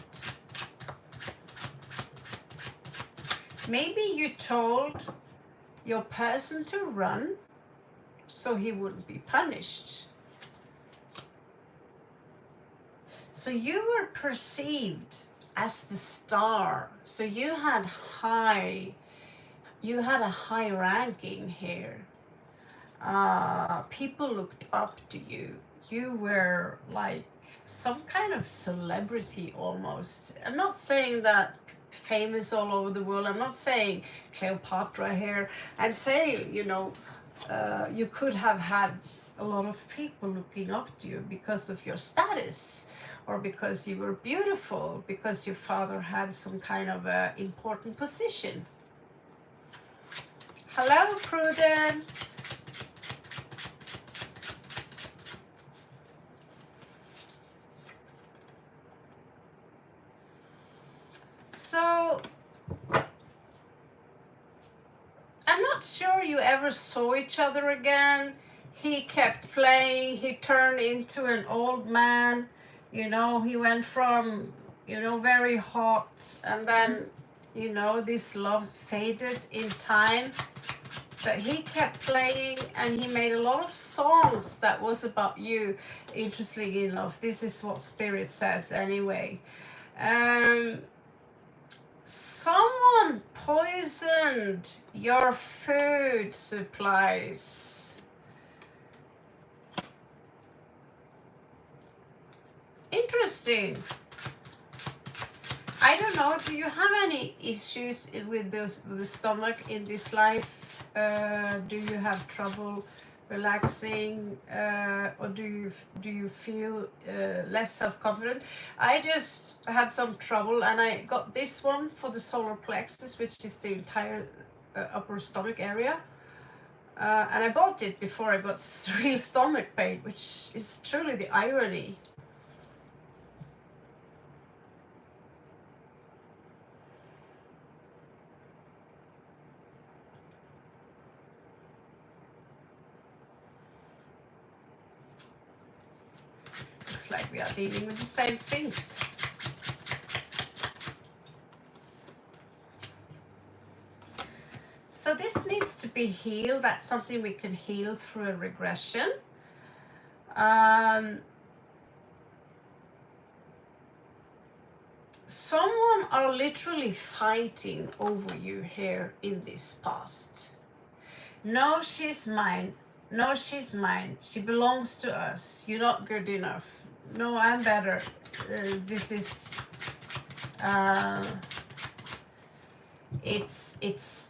Maybe you told your person to run so he wouldn't be punished. So you were perceived as the star. So you had a high ranking here. People looked up to you. You were like some kind of celebrity almost. I'm not saying that famous all over the world. I'm not saying Cleopatra here. I'm saying, you know, you could have had a lot of people looking up to you because of your status, or because you were beautiful, because your father had some kind of important position. Hello, Prudence. So, I'm not sure you ever saw each other again. He kept playing, he turned into an old man. You know, he went from, you know, very hot, and then, you know, this love faded in time. But he kept playing, and he made a lot of songs that was about you. Interestingly enough, this is what Spirit says anyway. Someone poisoned your food supplies. Interesting. I don't know, do you have any issues with the stomach in this life? Do you have trouble relaxing, or do you feel less self-confident? I just had some trouble, and I got this one for the solar plexus, which is the entire upper stomach area, and I bought it before I got real stomach pain, which is truly the irony. Looks like we are dealing with the same things. So this needs to be healed. That's something we can heal through a regression. Someone are literally fighting over you here in this past. No, she's mine. No, she's mine. She belongs to us. You're not good enough. No, I'm better. This is it's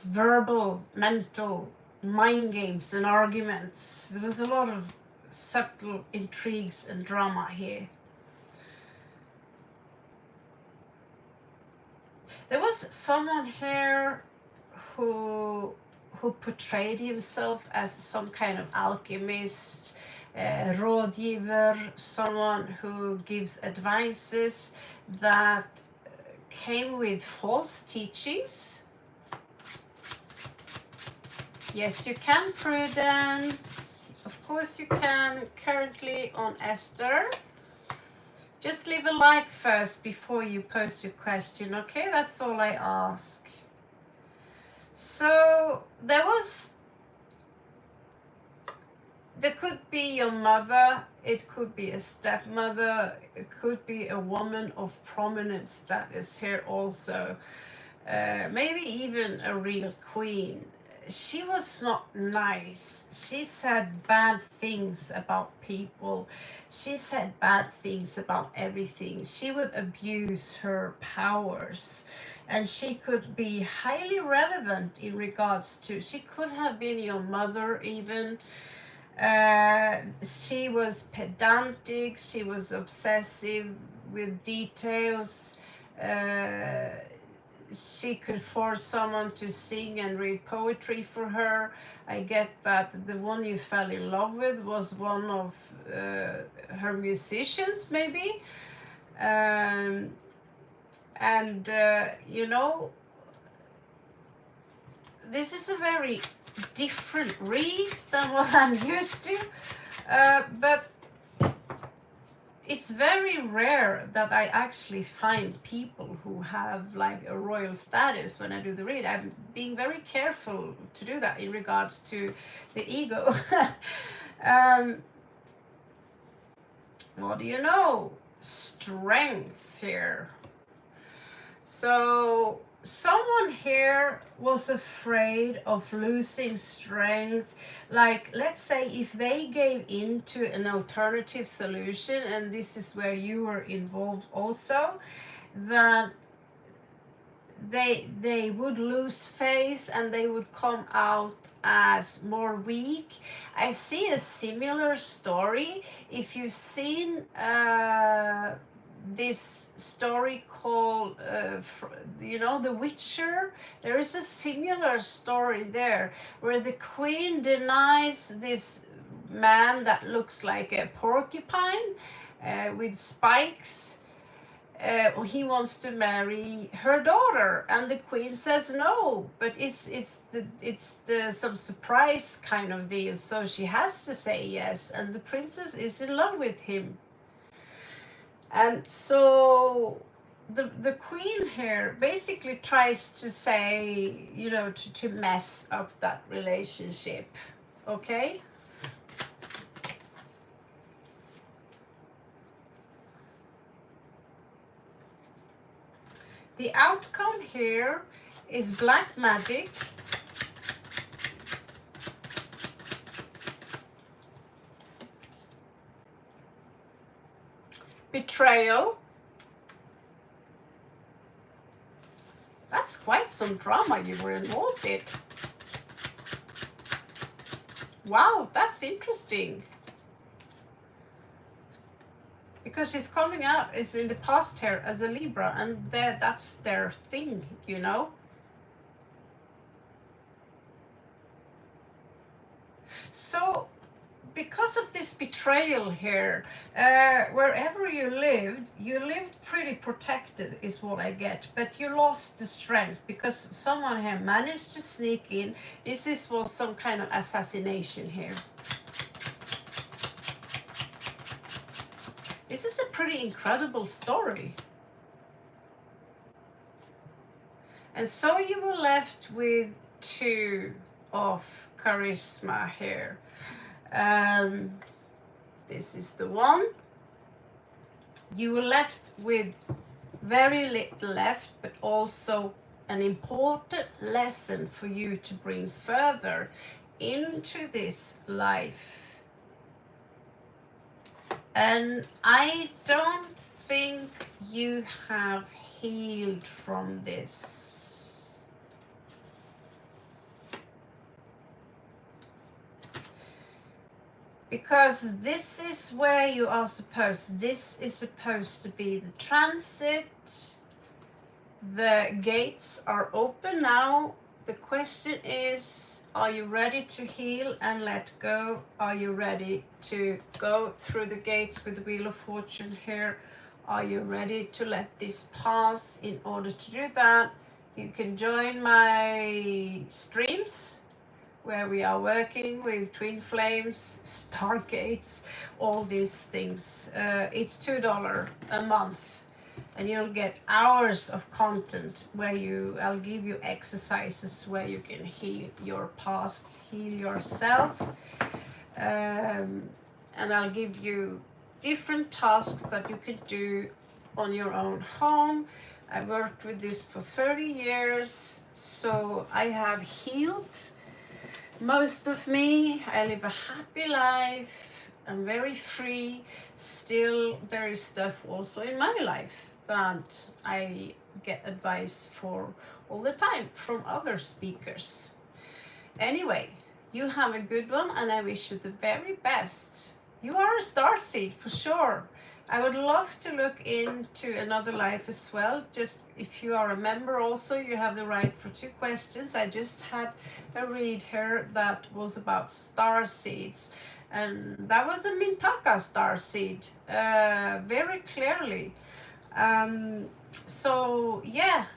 verbal, mental, mind games and arguments. There was a lot of subtle intrigues and drama here. There was someone here who portrayed himself as some kind of alchemist, rådgiver, someone who gives advices that came with false teachings. Yes, you can, Prudence. Of course you can. Currently on Esther. Just leave a like first before you post your question, okay? That's all I ask. So there could be your mother, it could be a stepmother, it could be a woman of prominence that is here also. Maybe even a real queen. She was not nice. She said bad things about people. She said bad things about everything. She would abuse her powers. And she could be highly relevant in regards to, she could have been your mother even. She was pedantic. She was obsessive with details. She could force someone to sing and read poetry for her. I get that the one you fell in love with was one of her musicians, maybe. You know, this is a very different read than what I'm used to, but it's very rare that I actually find people who have like a royal status when I do the read. I'm being very careful to do that in regards to the ego. What do you know? Strength here. So someone here was afraid of losing strength. Like, let's say if they gave into an alternative solution, and this is where you were involved also, that they would lose face and they would come out as more weak. I see a similar story. If you've seen this story called you know, The Witcher, there is a similar story there where the queen denies this man that looks like a porcupine with spikes. He wants to marry her daughter, and the queen says no, but it's some surprise kind of deal, so she has to say yes, and the princess is in love with him. And so the queen here basically tries to say, you know, to mess up that relationship. Okay. The outcome here is black magic, betrayal. That's quite some drama you were involved in. Wow, that's interesting. Because she's coming out is in the past here as a Libra, and that's their thing, you know. So because of this betrayal here, wherever you lived pretty protected is what I get, but you lost the strength because someone here managed to sneak in. This was some kind of assassination here. This is a pretty incredible story. And so you were left with 2 of charisma here. This is the one. You were left with very little left, but also an important lesson for you to bring further into this life. And I don't think you have healed from this. Because this is where you are this is supposed to be the transit. The gates are open now. The question is, are you ready to heal and let go? Are you ready to go through the gates with the Wheel of Fortune here? Are you ready to let this pass? In order to do that, you can join my streams where we are working with twin flames, stargates, all these things. It's $2 a month. And you'll get hours of content where I'll give you exercises where you can heal your past, heal yourself. And I'll give you different tasks that you can do on your own home. I worked with this for 30 years, so I have healed most of me. I live a happy life. I'm very free. Still, there is stuff also in my life that I get advice for all the time from other speakers. Anyway, you have a good one, and I wish you the very best. You are a starseed for sure. I would love to look into another life as well. Just if you are a member also, you have the right for 2 questions. I just had a read here that was about starseeds, and that was a Mintaka starseed, very clearly. So yeah,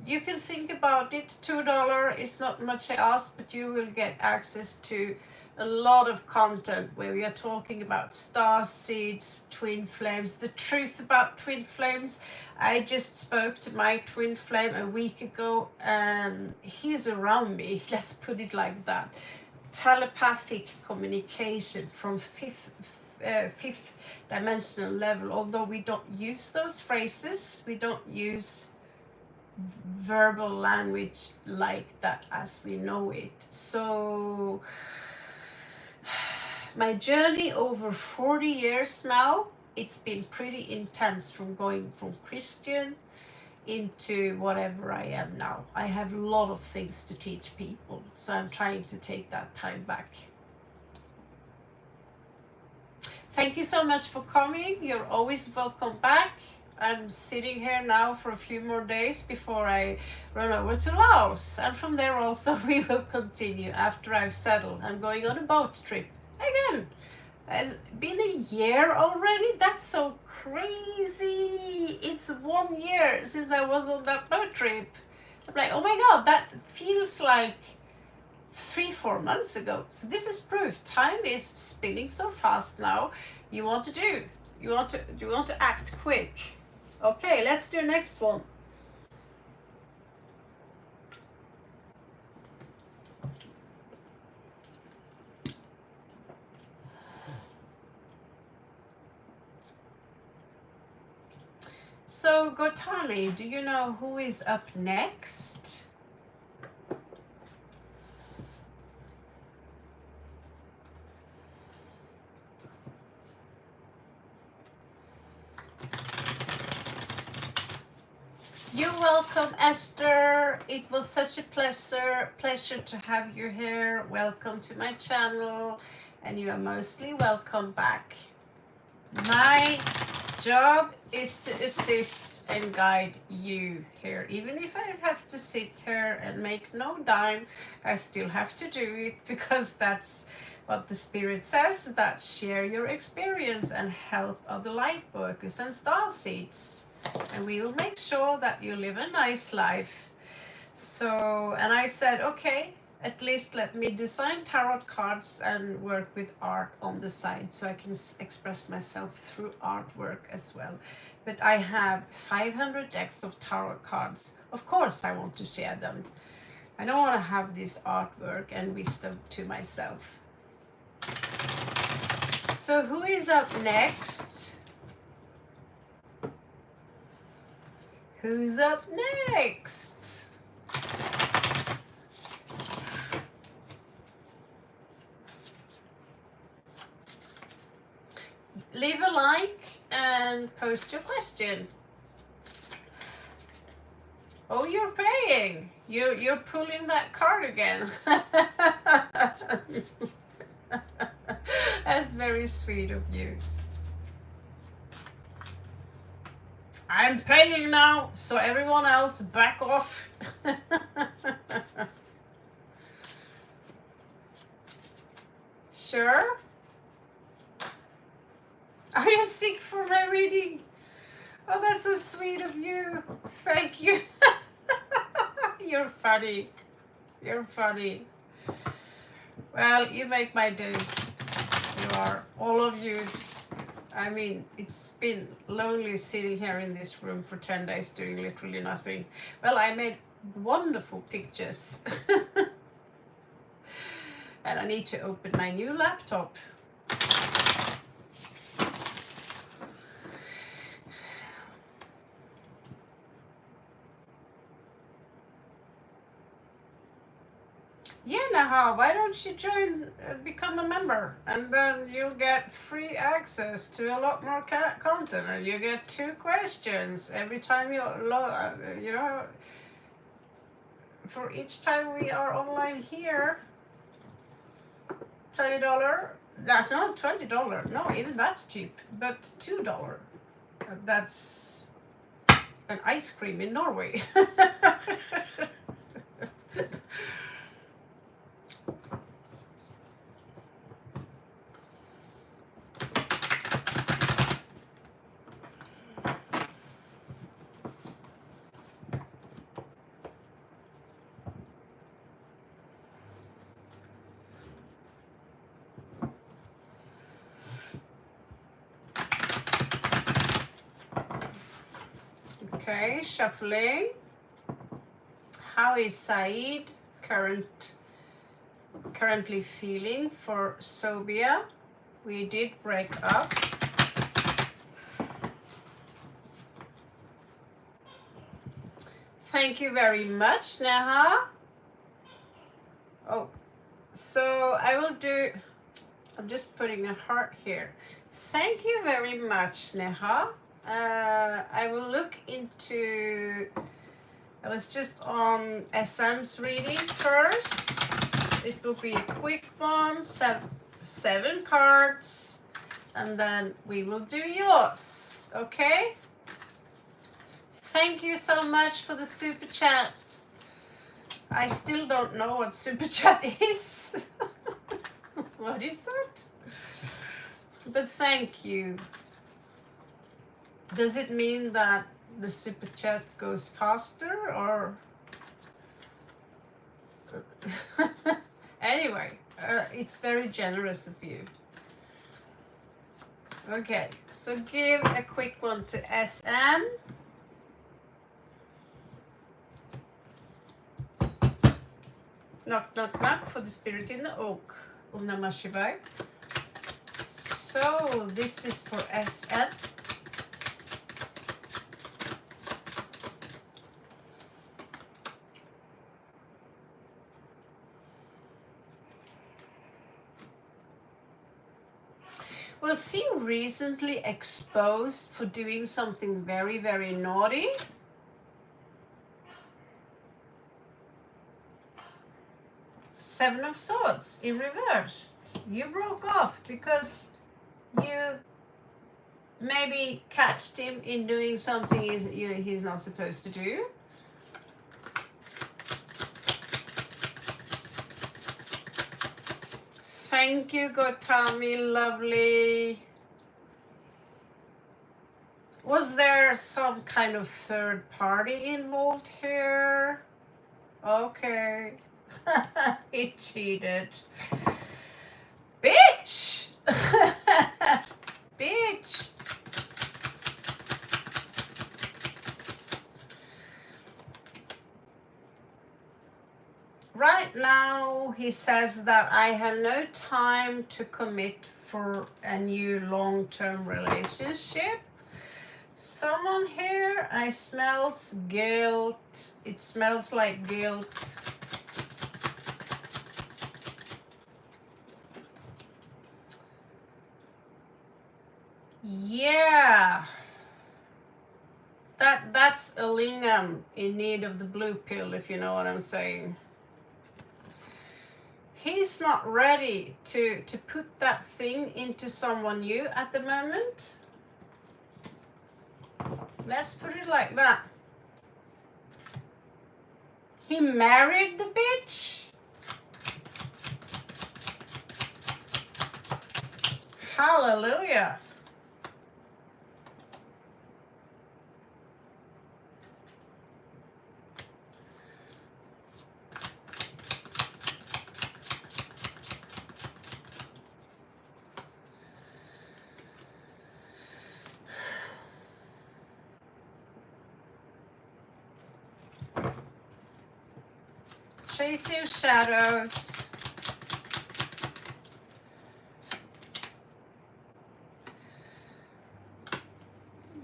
you can think about it. $2 is not much I ask, but you will get access to a lot of content where we are talking about star seeds, twin flames, the truth about twin flames. I just spoke to my twin flame a week ago, and he's around me, let's put it like that. Telepathic communication from fifth dimensional level, although we don't use those phrases, we don't use verbal language like that as we know it. So my journey over 40 years now, it's been pretty intense, from going from Christian into whatever I am now. I have a lot of things to teach people, so I'm trying to take that time back. Thank you so much for coming. You're always welcome back. I'm sitting here now for a few more days before I run over to Laos, and from there also we will continue after I've settled. I'm going on a boat trip again. It's been a year already. That's so crazy. It's 1 year since I was on that boat trip. I'm like, oh my god, that feels like 3-4 months ago. So this is proof. Time is spinning so fast now. You want to act quick. Okay, let's do next one. So Gotami, do you know who is up next? You're welcome, Esther. It was such a pleasure to have you here. Welcome to my channel, and you are mostly welcome back. My job is to assist and guide you here. Even if I have to sit here and make no dime, I still have to do it, because that's what the spirit says, that share your experience and help other light workers and starseeds. And we will make sure that you live a nice life. So, and I said, okay, at least let me design tarot cards and work with art on the side, so I can express myself through artwork as well. But I have 500 decks of tarot cards. Of course I want to share them. I don't want to have this artwork and wisdom to myself. So who is up next? Who's up next? Leave a like and post your question. Oh, you're paying. You're pulling that card again. That's very sweet of you. I'm paying now, so everyone else back off. Sure? Are you sick for my reading? Oh, that's so sweet of you. Thank you. You're funny. You're funny. Well, you make my day. You are, all of you. I mean, it's been lonely sitting here in this room for 10 days doing literally nothing. Well, I made wonderful pictures. And I need to open my new laptop. Yeah, Naha, why don't you join, become a member, and then you'll get free access to a lot more content, and you get 2 questions every time you know, for each time we are online here. $20. That's not $20. No, even that's cheap. But $2. That's an ice cream in Norway. Okay, shuffling. How is Saeed currently feeling for Sobia? We did break up. Thank you very much, Neha. Oh, so I will do, I'm just putting a heart here. Thank you very much, Neha. I will look into, I was just on SM's reading first. It will be a quick one, seven cards, and then we will do yours, okay? Thank you so much for the super chat. I still don't know what super chat is. What is that? But thank you. Does it mean that the super chat goes faster or? Anyway, it's very generous of you. Okay, so give a quick one to SM. Knock, knock, knock for the spirit in the oak. Om Namah Shivaya. So this is for SM. Was he recently exposed for doing something very, very naughty? Seven of Swords in reversed. You broke up because you maybe catched him in doing something he's not supposed to do. Thank you, Gotami, lovely. Was there some kind of third party involved here? Okay. He cheated. Bitch! Bitch! Right now, he says that I have no time to commit for a new long-term relationship. Someone here, I smells guilt. It smells like guilt. Yeah. That's a lingam in need of the blue pill, if you know what I'm saying. He's not ready to put that thing into someone new at the moment. Let's put it like that. He married the bitch? Hallelujah. Chase your shadows.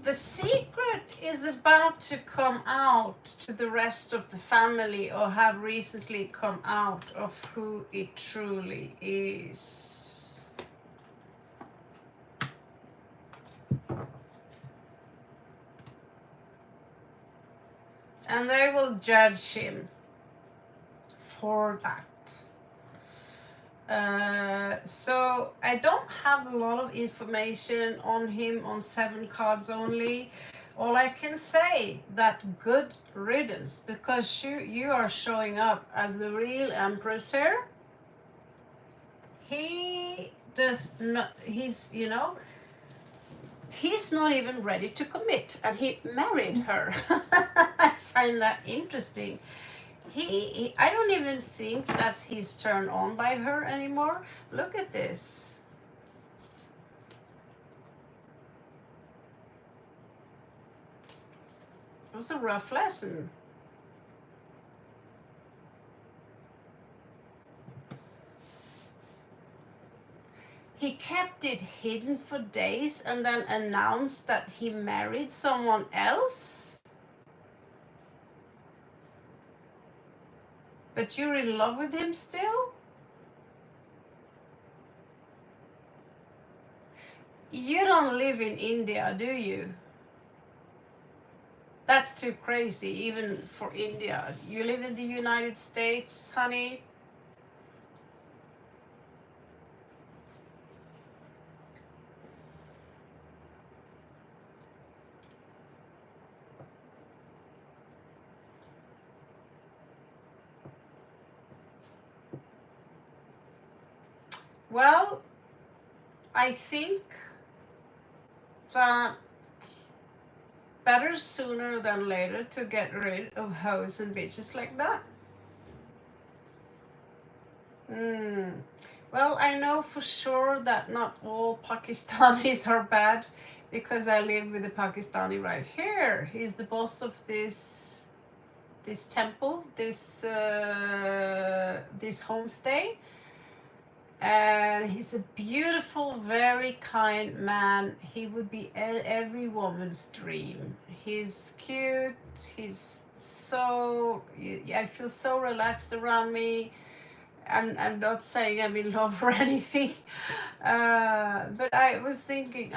The secret is about to come out to the rest of the family, or have recently come out, of who it truly is. And they will judge him for that. So I don't have a lot of information on him on 7 cards only. All I can say that good riddance, because you are showing up as the real Empress here. He does not, he's not even ready to commit, and he married her. I find that interesting. I don't even think that he's turned on by her anymore. Look at this. It was a rough lesson. he kept it hidden for days and then announced that he married someone else. But you're in love with him still? You don't live in India, do you? That's too crazy, even for India. You live in the United States, honey. Well, I think that better sooner than later to get rid of hoes and bitches like that. Well, I know for sure that not all Pakistanis are bad because I live with a Pakistani right here. He's the boss of this temple, this homestay, and he's a beautiful, very kind man. He would be every woman's dream. He's cute. He's so, I feel so relaxed around me. I'm not saying I'm in love or anything, but I was thinking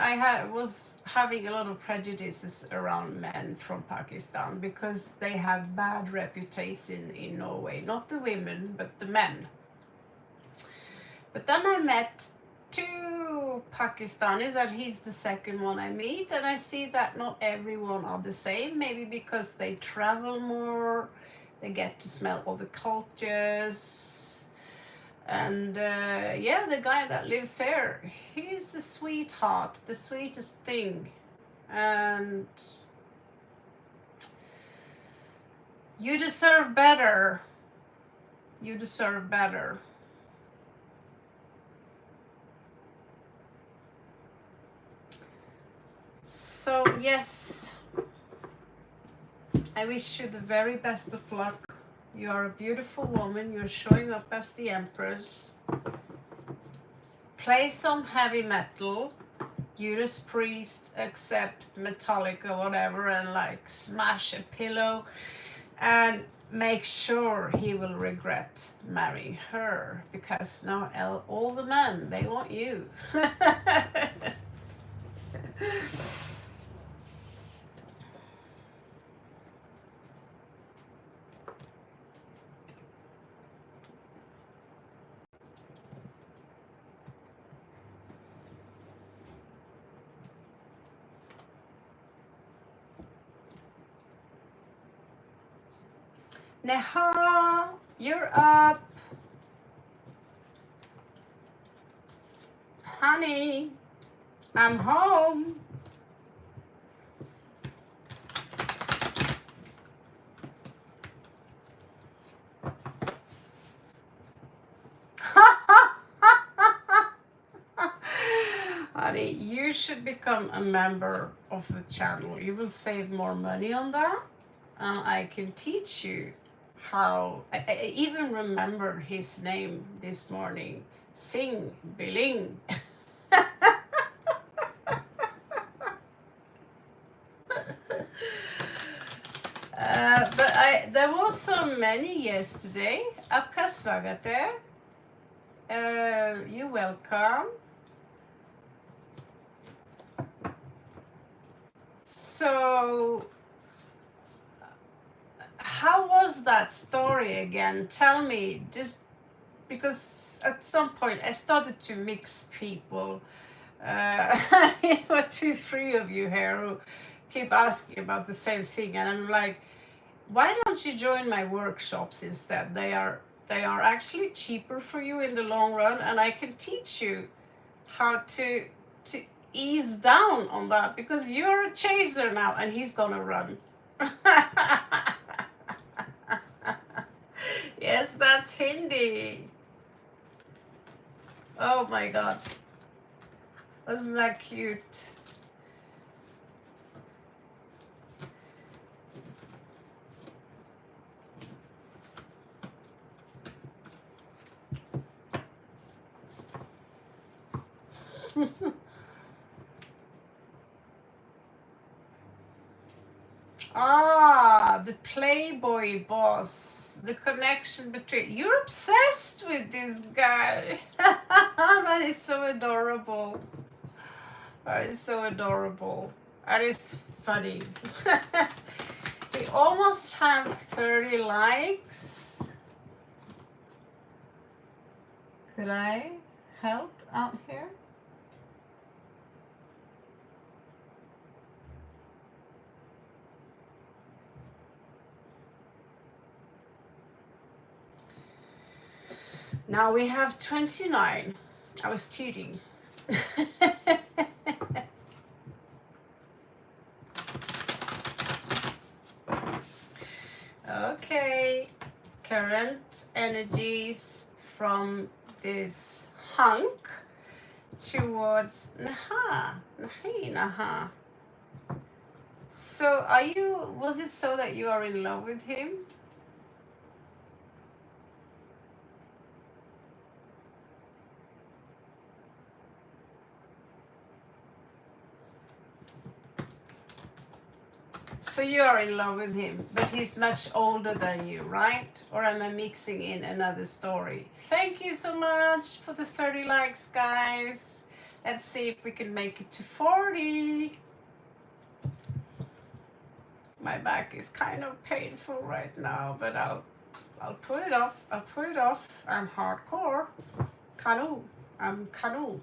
was having a lot of prejudices around men from Pakistan because they have bad reputation in Norway. Not the women, but the men. But then I met two Pakistanis, and he's the second one I meet, and I see that not everyone are the same. Maybe because they travel more, they get to smell all the cultures. And yeah, the guy that lives here, he's a sweetheart, the sweetest thing. And you deserve better. You deserve better. So yes, I wish you the very best of luck. You are a beautiful woman. You're showing up as the Empress. Play some heavy metal. Judas Priest, accept Metallica, whatever, and like smash a pillow. And make sure he will regret marrying her. Because now all the men, they want you. Neha, you're up. Honey, I'm home. Honey, you should become a member of the channel. You will save more money on that. And I can teach you how. I even remembered his name this morning. Sing Biling. But there was so many yesterday. Akka svagate. You're welcome. So, how was that story again? Tell me, just because at some point I started to mix people. It were 2-3 of you here who keep asking about the same thing, and I'm like, why don't you join my workshops instead? They are actually cheaper for you in the long run, and I can teach you how to ease down on that, because you're a chaser now and he's gonna run. Yes, that's Hindi. Oh my god, wasn't that cute? Ah, the Playboy boss. The connection between... You're obsessed with this guy. That is so adorable. That is so adorable. That is funny. We almost have 30 likes. Could I help out here? Now we have 29. I was cheating. Okay, current energies from this hunk towards Naha. Naha. So was it so that you are in love with him? So you are in love with him, but he's much older than you, right? Or am I mixing in another story? Thank you so much for the 30 likes, guys. Let's see if we can make it to 40. My back is kind of painful right now, but I'll put it off. I'll put it off. I'm hardcore. Kanu. I'm Kanu.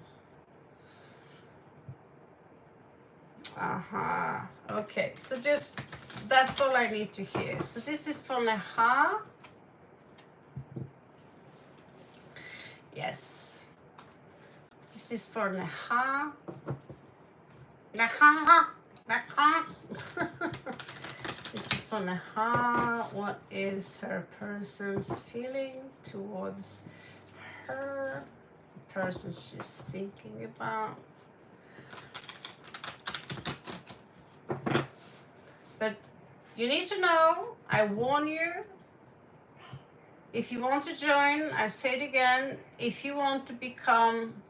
Okay, so just that's all I need to hear. So this is for Neha. Yes. This is for Neha. Neha. Neha. This is for Neha. What is her person's feeling towards her? The person she's thinking about. But you need to know, I warn you, if you want to join, I say it again, if you want to become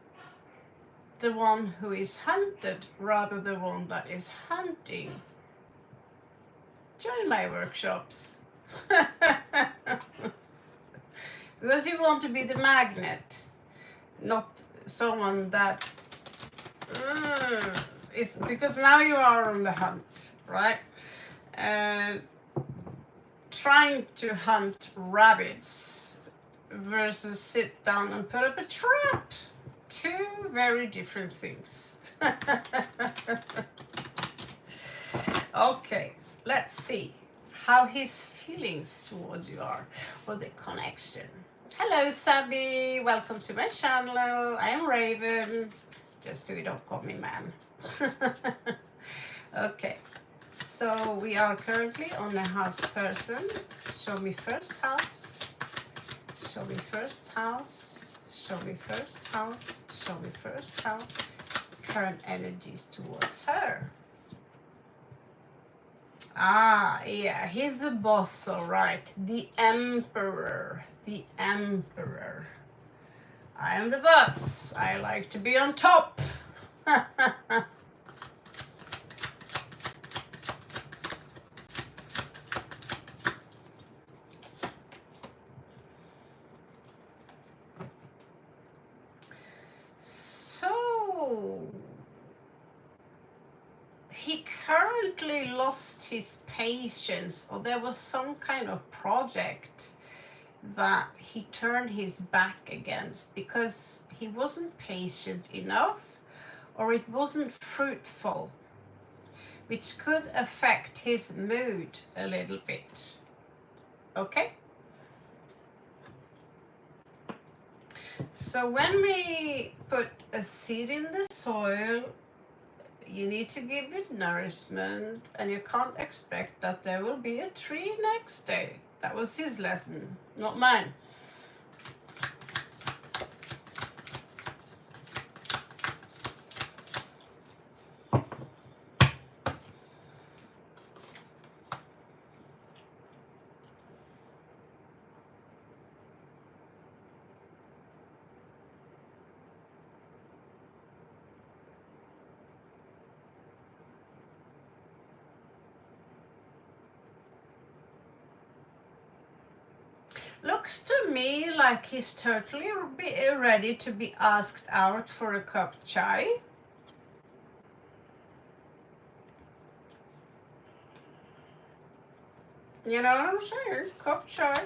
the one who is hunted rather than the one that is hunting, join my workshops. Because you want to be the magnet, not someone that is, because now you are on the hunt, right? Trying to hunt rabbits versus sit down and put up a trap. Two very different things. Okay, let's see how his feelings towards you are, or the connection. Hello, Sabi. Welcome to my channel. I am Raven, just so you don't call me man. Okay. So we are currently on the house person. Show me first house. Show me first house. Show me first house. Show me first house. Current energies towards her. Ah, yeah, he's the boss, all right. The emperor. The emperor. I am the boss. I like to be on top. He currently lost his patience, or there was some kind of project that he turned his back against because he wasn't patient enough, or it wasn't fruitful, which could affect his mood a little bit. Okay? So when we put a seed in the soil, you need to give it nourishment, and you can't expect that there will be a tree next day. That was his lesson, not mine. Looks to me like he's totally ready to be asked out for a cup of chai. You know what I'm saying? Cup of chai.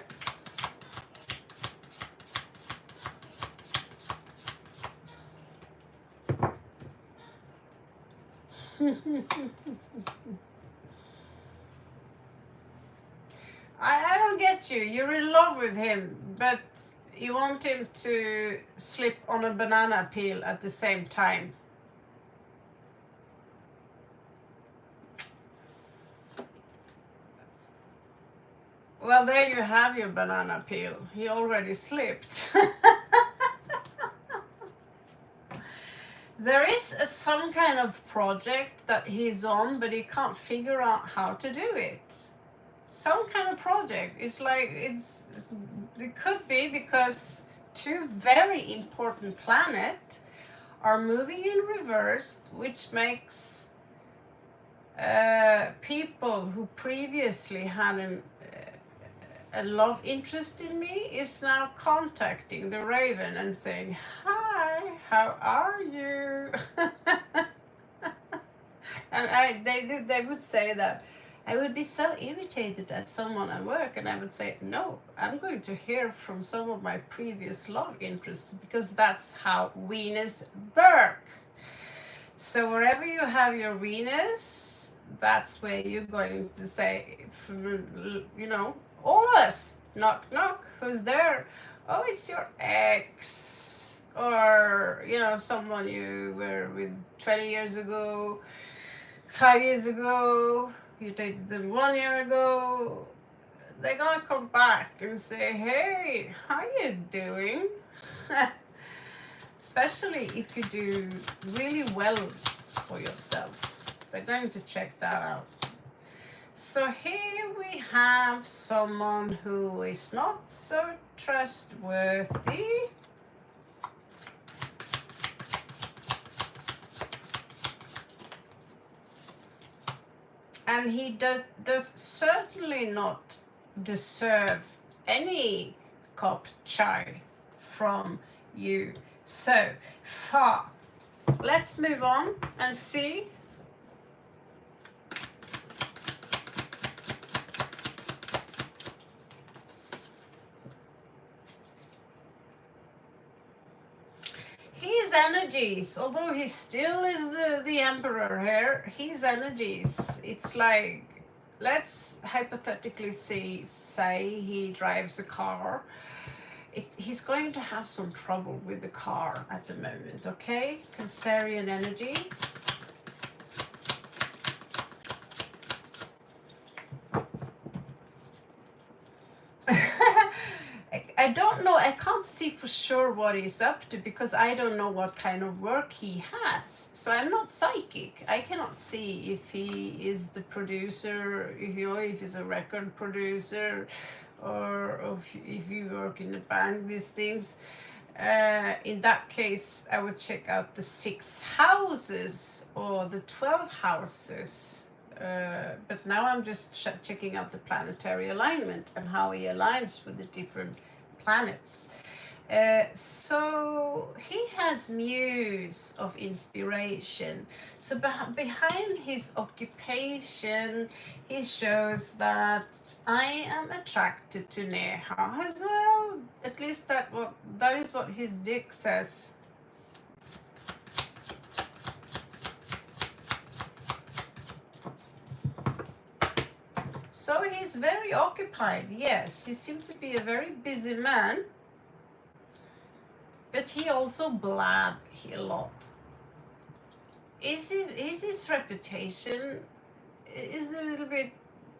I don't get you. You're in love with him, but you want him to slip on a banana peel at the same time. Well, there you have your banana peel. He already slipped. There is some kind of project that he's on, but he can't figure out how to do it. Some kind of project. It's like it could be because two very important planets are moving in reverse, which makes people who previously had a love interest in me is now contacting the Raven and saying, "Hi, how are you?" And they would say that I would be so irritated at someone at work, and I would say, "No, I'm going to hear from some of my previous love interests because that's how Venus work." So wherever you have your Venus, that's where you're going to say, you know, all of us, knock, knock, who's there? Oh, it's your ex, or, you know, someone you were with 20 years ago, 5 years ago, you dated them 1 year ago. They're gonna come back and say, hey, how you doing? Especially if you do really well for yourself. They're going to check that out. So here we have someone who is not so trustworthy. And he does certainly not deserve any cup chai from you so far. Let's move on and see. His energies, although he still is the emperor here, his energies, it's like, let's hypothetically say he drives a car. He's going to have some trouble with the car at the moment, okay? Cancerian energy. I don't know, I can't see for sure what he's up to because I don't know what kind of work he has. So I'm not psychic. I cannot see if he is the producer, if he's a record producer, or if you work in a bank, these things. In that case, I would check out the 6 houses or the 12 houses. But now I'm just checking out the planetary alignment and how he aligns with the different planets. So he has muse of inspiration. So behind his occupation, he shows that I am attracted to Neha as well. At least that is what his dick says. So he's very occupied, yes. He seems to be a very busy man. But he also blab a lot. Is his reputation is a little bit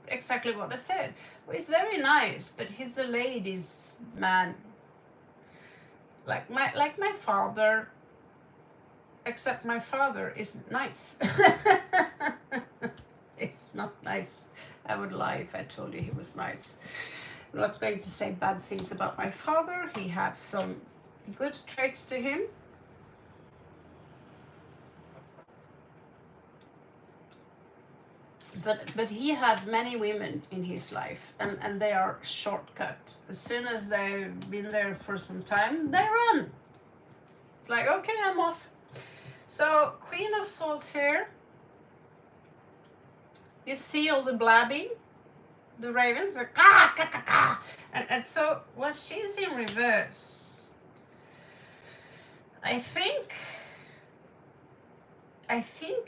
exactly what I said. Well, he's very nice, but he's a ladies' man. Like my father, except my father isn't nice. It's not nice. I would lie if I told you he was nice. I'm not going to say bad things about my father. He has some good traits to him. But he had many women in his life, and they are shortcut. As soon as they've been there for some time, they run. It's like, okay, I'm off. So Queen of Swords here. You see all the blabbing, the ravens, like ka ka ka ka, and so when she's in reverse, I think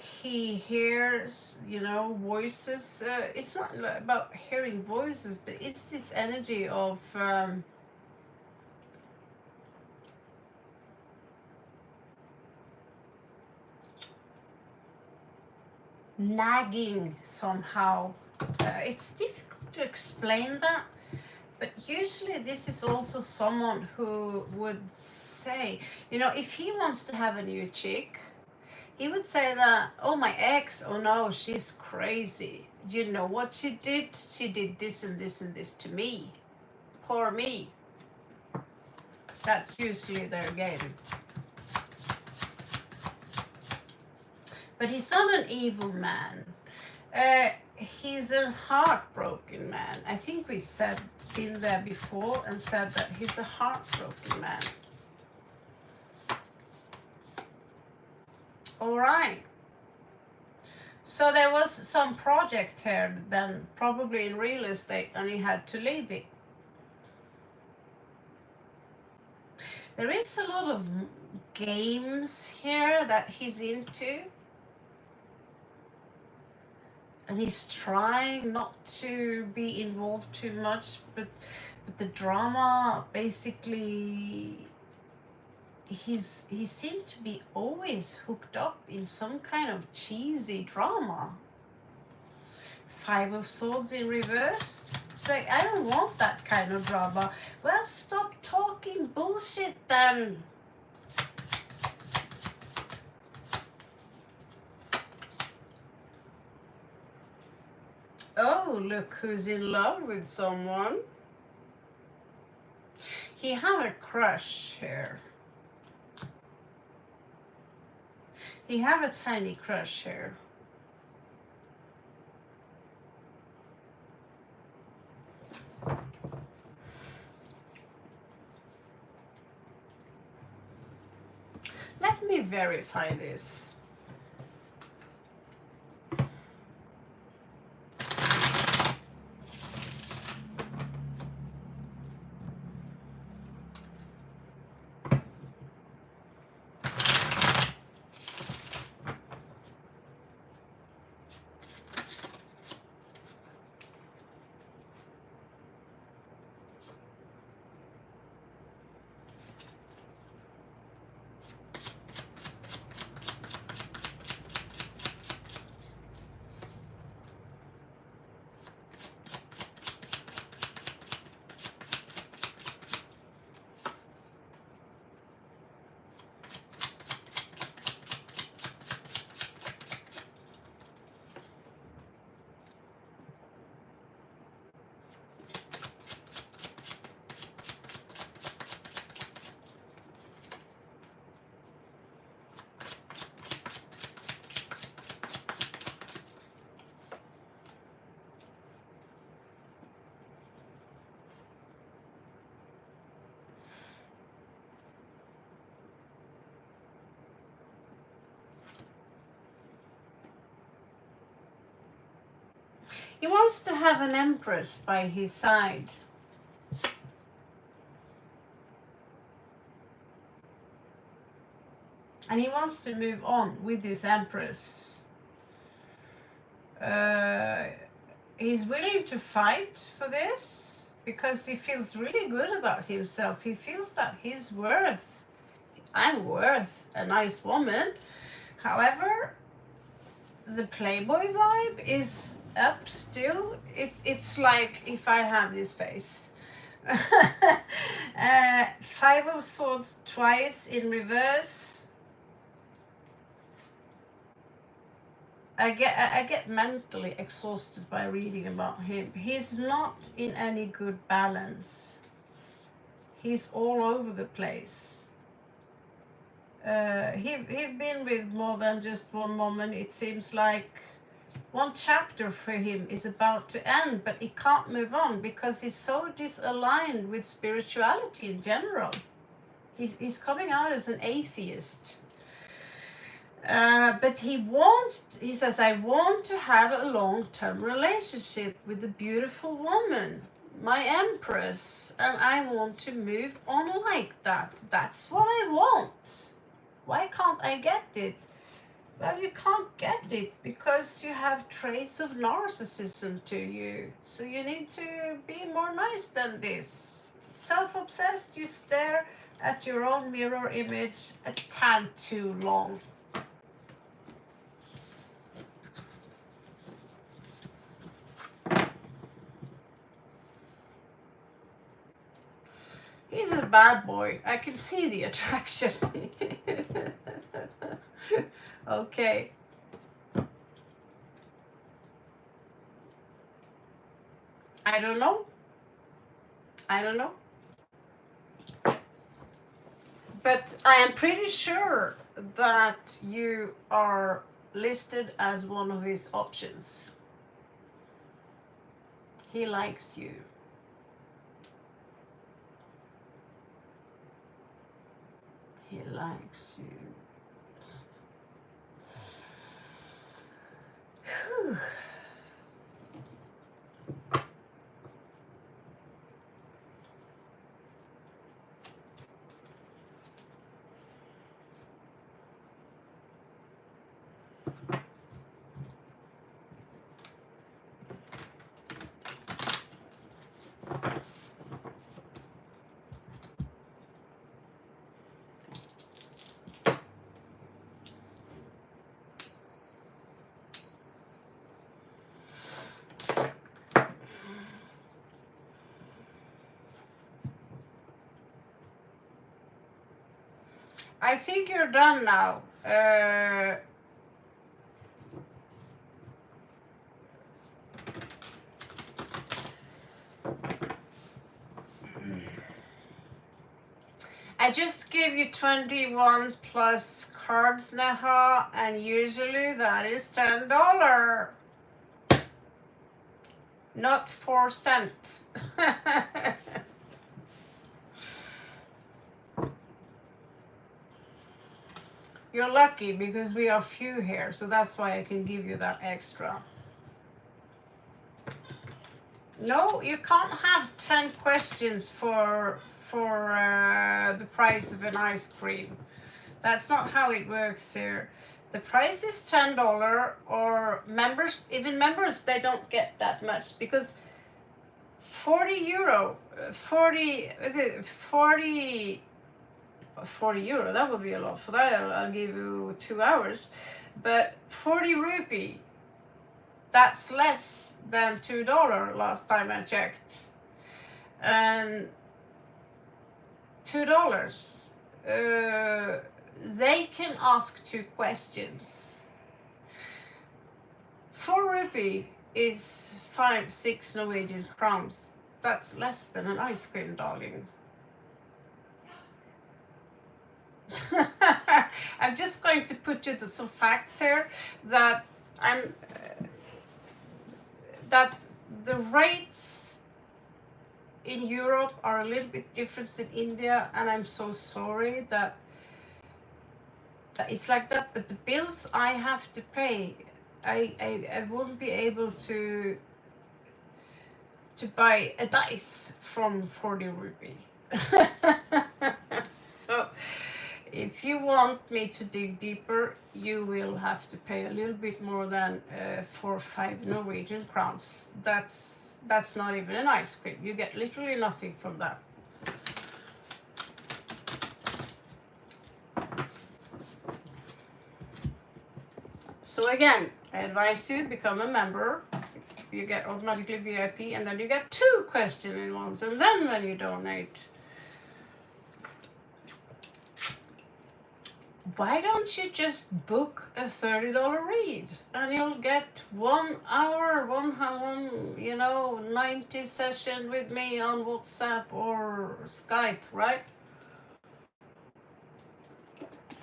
he hears, you know, voices. It's not about hearing voices, but it's this energy of nagging somehow. It's difficult to explain that, but usually this is also someone who would say, you know, if he wants to have a new chick, he would say that, oh, my ex, oh no, she's crazy. You know what she did? She did this and this and this to me. Poor me. That's usually their game. But he's not an evil man. He's a heartbroken man. I think we been there before and said that he's a heartbroken man. All right. So there was some project here then, probably in real estate, and he had to leave it. There is a lot of games here that he's into. And he's trying not to be involved too much, but the drama, basically, he seemed to be always hooked up in some kind of cheesy drama. 5 of Swords in reverse. It's like, I don't want that kind of drama. Well, stop talking bullshit then. Oh, look who's in love with someone. He have a crush here. He have a tiny crush here. Let me verify this. He wants to have an empress by his side. And he wants to move on with this empress. He's willing to fight for this because he feels really good about himself. He feels that I'm worth a nice woman. However, the playboy vibe is up still. It's like if I have this face. 5 of Swords twice in reverse. I get mentally exhausted by reading about him. He's not in any good balance. He's all over the place. He's been with more than just one woman, it seems like. one chapter for him is about to end, but he can't move on because he's so disaligned with spirituality in general. He's coming out as an atheist. But he says, I want to have a long-term relationship with a beautiful woman, my empress, and I want to move on like that. That's what I want. Why can't I get it? Well, you can't get it because you have traits of narcissism to you. So you need to be more nice than this. Self-obsessed, you stare at your own mirror image a tad too long. He's a bad boy. I can see the attraction. Okay. I don't know. But I am pretty sure that you are listed as one of his options. He likes you. He likes you. Whew. I think you're done now. I just gave you 21 plus cards, Neha, and usually that is $10. Not 4 cents. You're lucky because we are few here, so that's why I can give you that extra. No, you can't have 10 questions for the price of an ice cream. That's not how it works here. The price is $10, or members, even members, they don't get that much because 40 euro, 40 euro, that would be a lot. For that I'll give you 2 hours, but 40 rupee, that's less than $2 last time I checked. And $2, they can ask 2 questions. 4 rupee is 5-6 Norwegian crowns. That's less than an ice cream, darling. I'm just going to put you to some facts here that that the rates in Europe are a little bit different in India, and I'm so sorry that it's like that. But the bills I have to pay, I won't be able to buy a dice from 40 rupee. So if you want me to dig deeper, you will have to pay a little bit more than 4 or 5 Norwegian crowns. That's not even an ice cream. You get literally nothing from that. So again, I advise you become a member. You get automatically VIP, and then you get 2 questions in once, and then when you donate, why don't you just book a $30 read and you'll get 1 hour, 90 session with me on WhatsApp or Skype, right?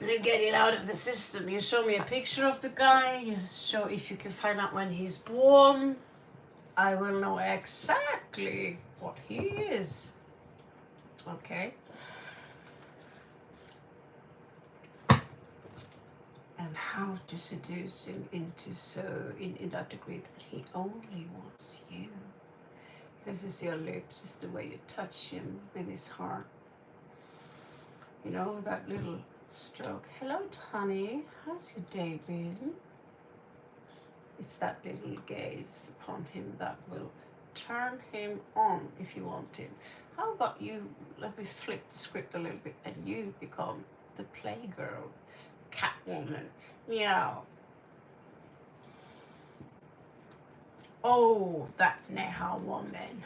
You get it out of the system. You show me a picture of the guy. You show if you can find out when he's born. I will know exactly what he is. Okay. And how to seduce him into in that degree that he only wants you. Because it's your lips, it's the way you touch him with his heart. You know, that little stroke. Hello, honey. How's your day been? It's that little gaze upon him that will turn him on if you want him. How about you, let me flip the script a little bit and you become the playgirl, Catwoman. Meow. Oh, that Neha woman.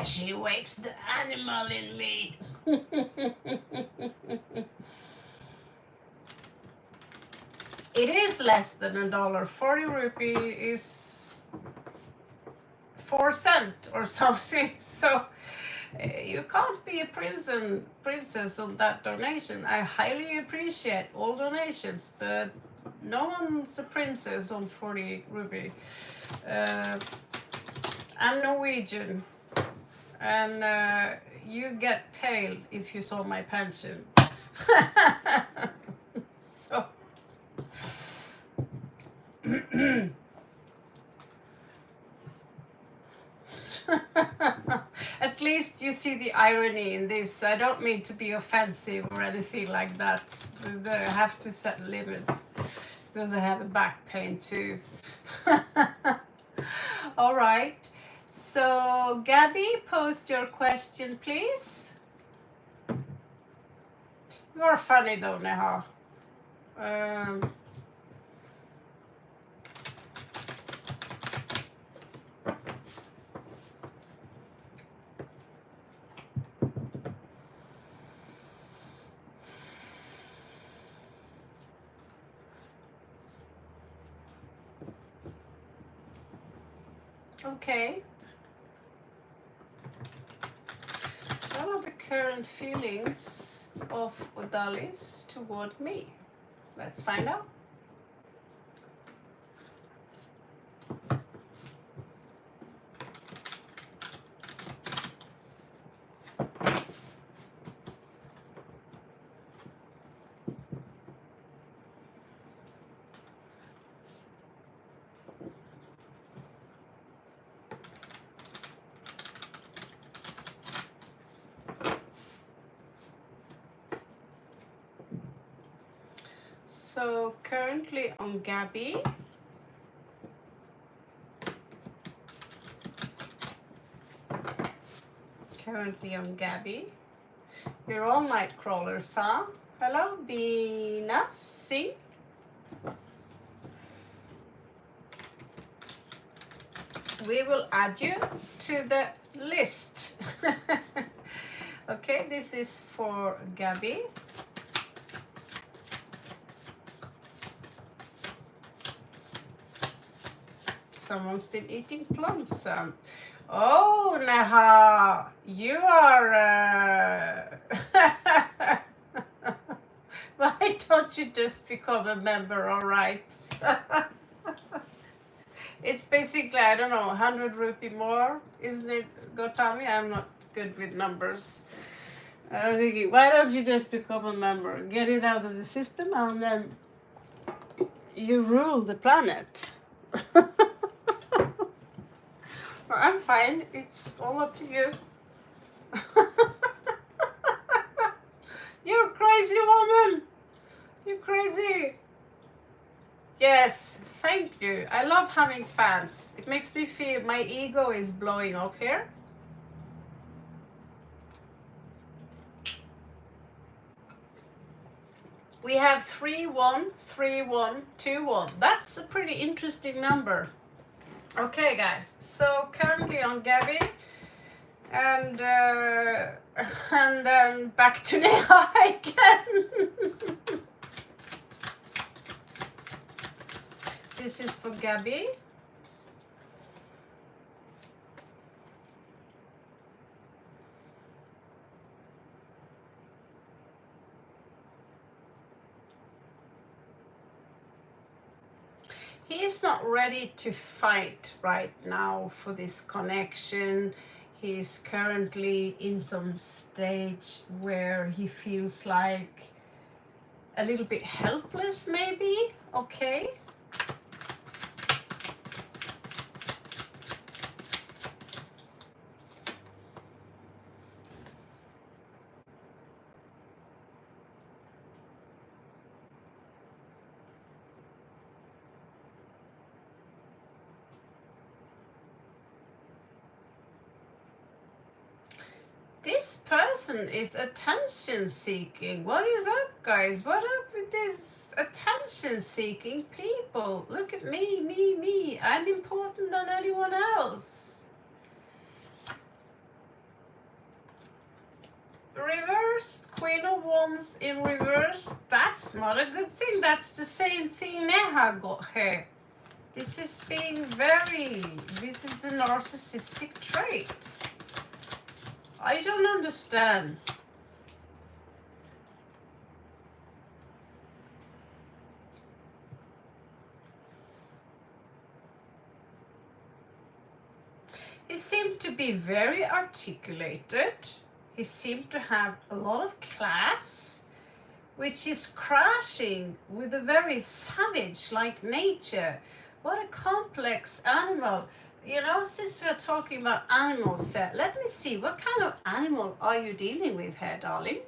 She wakes the animal in me. It is less than $1. 40 rupee is 4 cents or something. So you can't be a princess on that donation. I highly appreciate all donations, but no one's a princess on 40 rupee. I'm Norwegian, and you get pale if you saw my pension. So at least you see the irony in this. I don't mean to be offensive or anything like that. I have to set limits because I have a back pain too. All right. So Gabby, post your question, please. You're funny though, Neha. Okay. What are the current feelings of Odalis toward me? Let's find out. So currently on Gabby. Currently on Gabby. You're all night crawlers, huh? Hello, Bina Singh. We will add you to the list. Okay, this is for Gabby. Someone's been eating plums. Oh, Neha, you are... Why don't you just become a member, all right? It's basically, I don't know, 100 rupee more, isn't it, Gotami? I'm not good with numbers. I was thinking, why don't you just become a member? Get it out of the system and then you rule the planet. I'm fine. It's all up to you. You're a crazy woman. You're crazy. Yes, thank you. I love having fans. It makes me feel my ego is blowing up here. We have 313121. That's a pretty interesting number. Okay, guys. So currently on Gabby, and then back to Neha again. This is for Gabby. He is not ready to fight right now for this connection. He is currently in some stage where he feels like a little bit helpless, maybe. Okay. This person is attention seeking. What is up, guys? What up with this attention seeking people? Look at me, me, me. I'm important than anyone else. Reversed, Queen of Wands in reverse. That's not a good thing. That's the same thing Neha got here. This is being this is a narcissistic trait. I don't understand. He seemed to be very articulated. He seemed to have a lot of class, which is crashing with a very savage-like nature. What a complex animal. You know, since we're talking about animals, let me see, what kind of animal are you dealing with here, darling?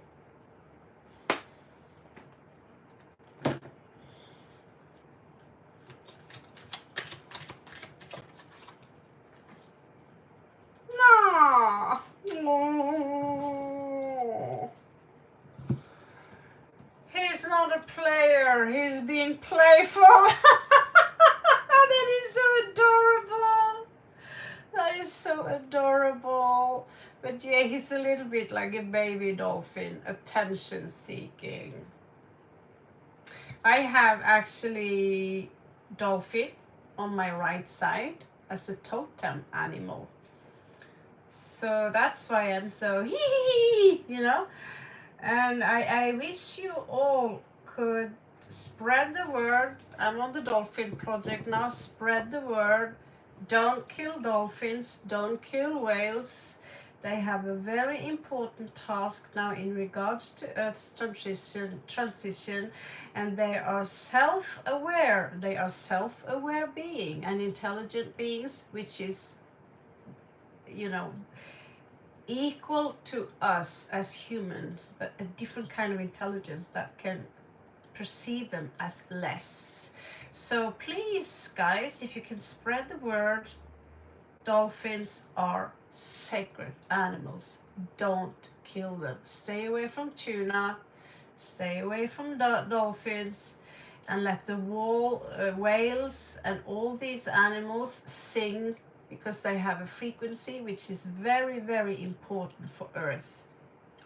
No. He's not a player, he's being playful. That is so adorable. That is so adorable. But yeah, he's a little bit like a baby dolphin, attention seeking. I have actually dolphin on my right side as a totem animal. So that's why I'm so you know. And I wish you all could spread the word. I'm on the dolphin project now. Spread the word. Don't kill dolphins. Don't kill whales. They have a very important task now in regards to Earth's transition, and they are self-aware. They are self-aware being and intelligent beings, which is, you know, equal to us as humans, but a different kind of intelligence that can perceive them as less. So please, guys, if you can spread the word, dolphins are sacred animals. Don't kill them. Stay away from tuna, stay away from dolphins, and let the whales and all these animals sing, because they have a frequency which is very, very important for Earth.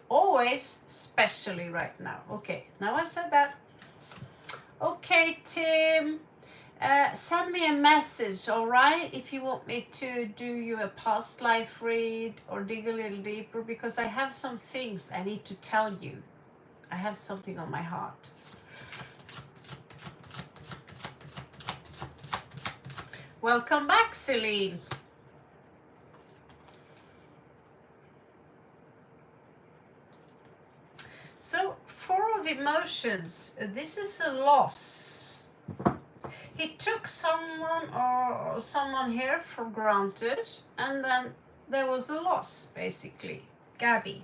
Always, especially right now. Okay, now I said that. Okay, Tim, send me a message, all right, if you want me to do you a past life read or dig a little deeper, because I have some things I need to tell you. I have something on my heart. Welcome back, Celine. So, Four of Emotions, this is a loss. He took someone here for granted, and then there was a loss, basically. Gabby,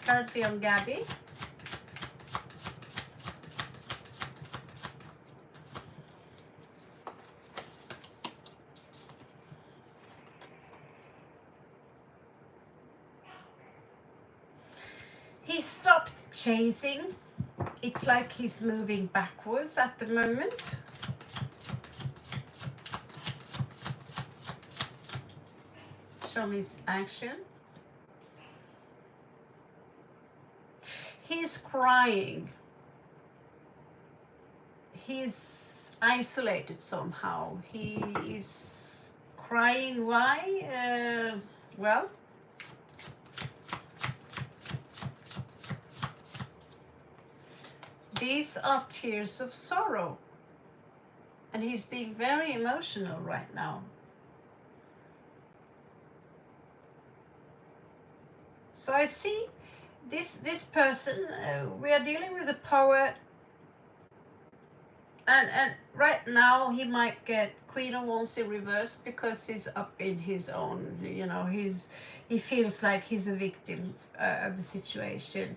currently on Gabby. He stopped chasing. It's like he's moving backwards at the moment. Show me his action. He's crying. He's isolated somehow. He is crying. Why? Well, these are tears of sorrow. and he's being very emotional right now. So I see this person, we are dealing with a poet, and right now he might get Queen of Wands in reverse because he's up in his own, you know, he feels like he's a victim of the situation.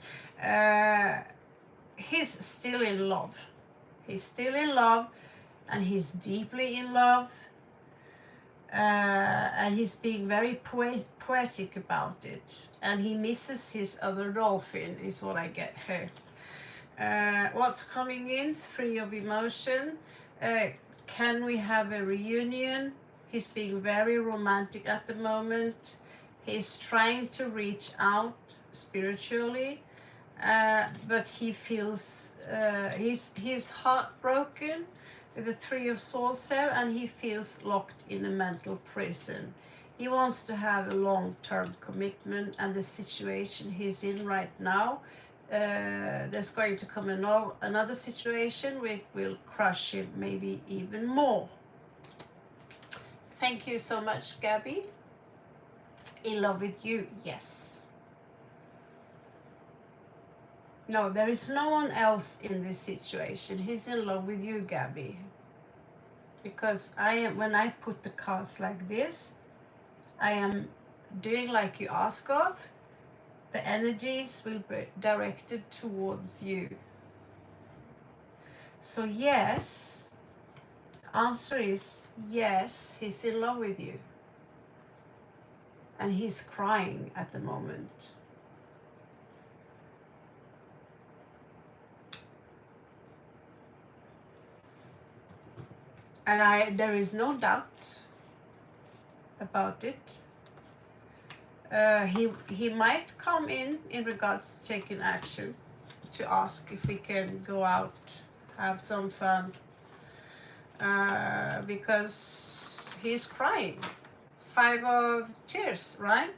He's still in love. He's still in love, and he's deeply in love. And he's being very poetic about it, and he misses his other dolphin, is what I get here. What's coming in? Free of emotion. Can we have a reunion? He's being very romantic at the moment. He's trying to reach out spiritually, but he feels he's heartbroken with the Three of Swords there, and he feels locked in a mental prison. He wants to have a long-term commitment, and the situation he's in right now, there's going to come another situation which will crush him maybe even more. Thank you so much, Gabby. In love with you, yes. No, there is no one else in this situation. He's in love with you, Gabby. Because when I put the cards like this, I am doing like you ask of. The energies will be directed towards you. So yes, answer is yes, he's in love with you. And he's crying at the moment. And there is no doubt about it. He might come in regards to taking action, to ask if we can go out, have some fun, because he's crying. 5 of tears, right?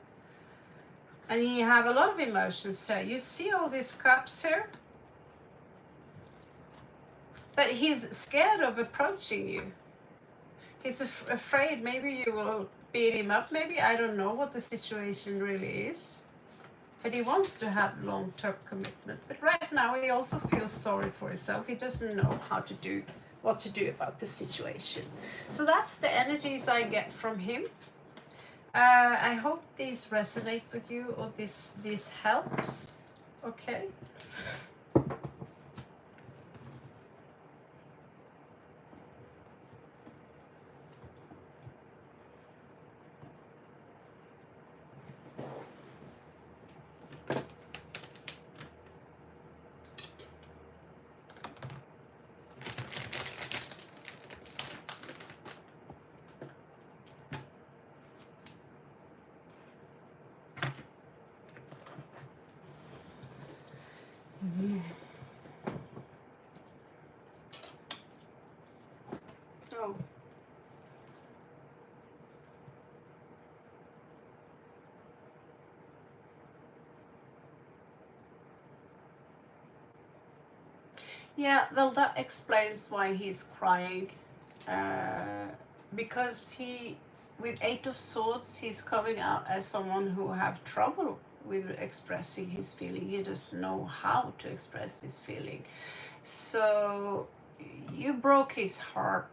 And he have a lot of emotions here. You see all these cups here? But he's scared of approaching you. He's afraid maybe you will beat him up, maybe. I don't know what the situation really is. But he wants to have long-term commitment. But right now he also feels sorry for himself. He doesn't know what to do about the situation. So that's the energies I get from him. I hope these resonate with you, or this helps. Okay. Oh. Yeah, well, that explains why he's crying. Because with 8 of Swords, he's coming out as someone who have trouble with expressing his feeling. He doesn't know how to express his feeling. So you broke his heart,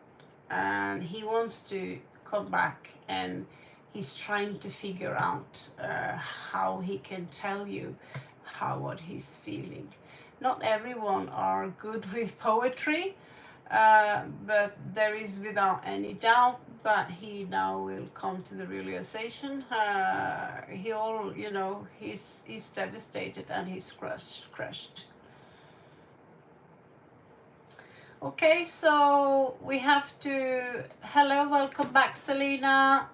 and he wants to come back, and he's trying to figure out how he can tell you what he's feeling. Not everyone are good with poetry, but there is without any doubt that he now will come to the realization. He's devastated, and he's crushed. Okay, so we have to. Hello, welcome back, Selena.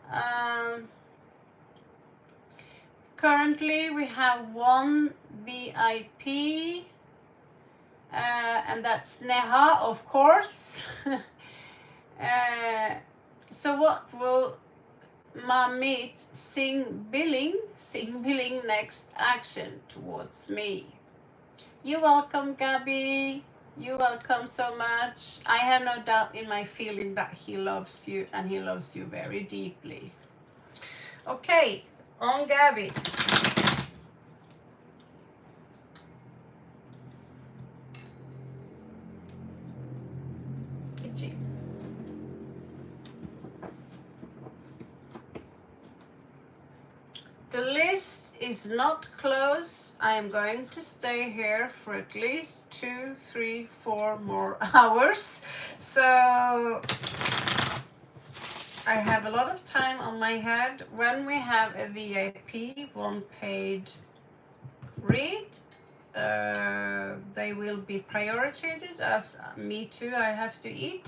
Currently, we have one VIP. And that's Neha, of course. So what will Mamit sing billing next action towards me? You're welcome, Gabby. You're welcome so much. I have no doubt in my feeling that he loves you, and he loves you very deeply. Okay, on Gabby. Itchy. The list is not closed. I am going to stay here for at least 2, 3, 4 more hours. So I have a lot of time on my head. When we have a VIP one-paid read, they will be prioritized as me too. I have to eat.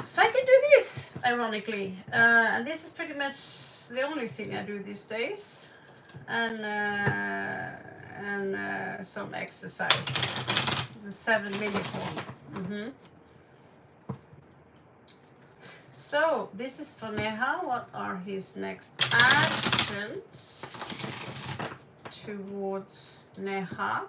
So I can do this, ironically. And this is pretty much the only thing I do these days. And some exercise. The 7-minute one. So this is for Neha. What are his next actions towards Neha?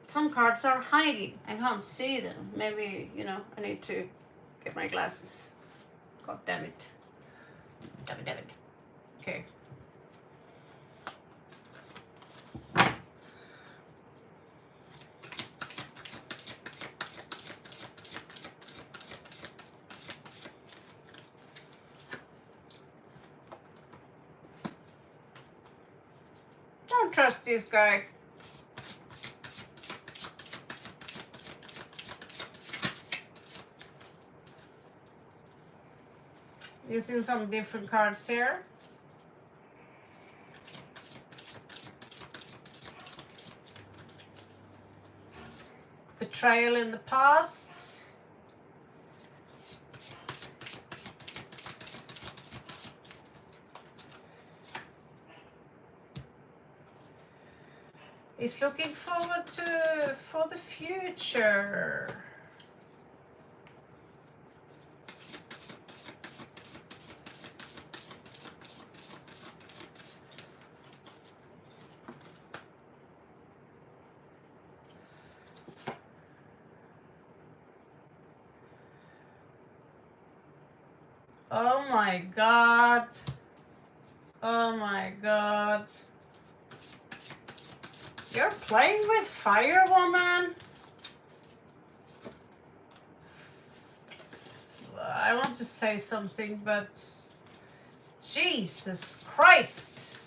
Some cards are hiding. I can't see them. Maybe, I need to get my glasses. God damn it. Damn it. Okay. Don't trust this guy. Using some different cards here. Betrayal in the past. He's looking forward for the future. Oh my God. Oh my God. You're playing with fire, woman. I want to say something, but Jesus Christ.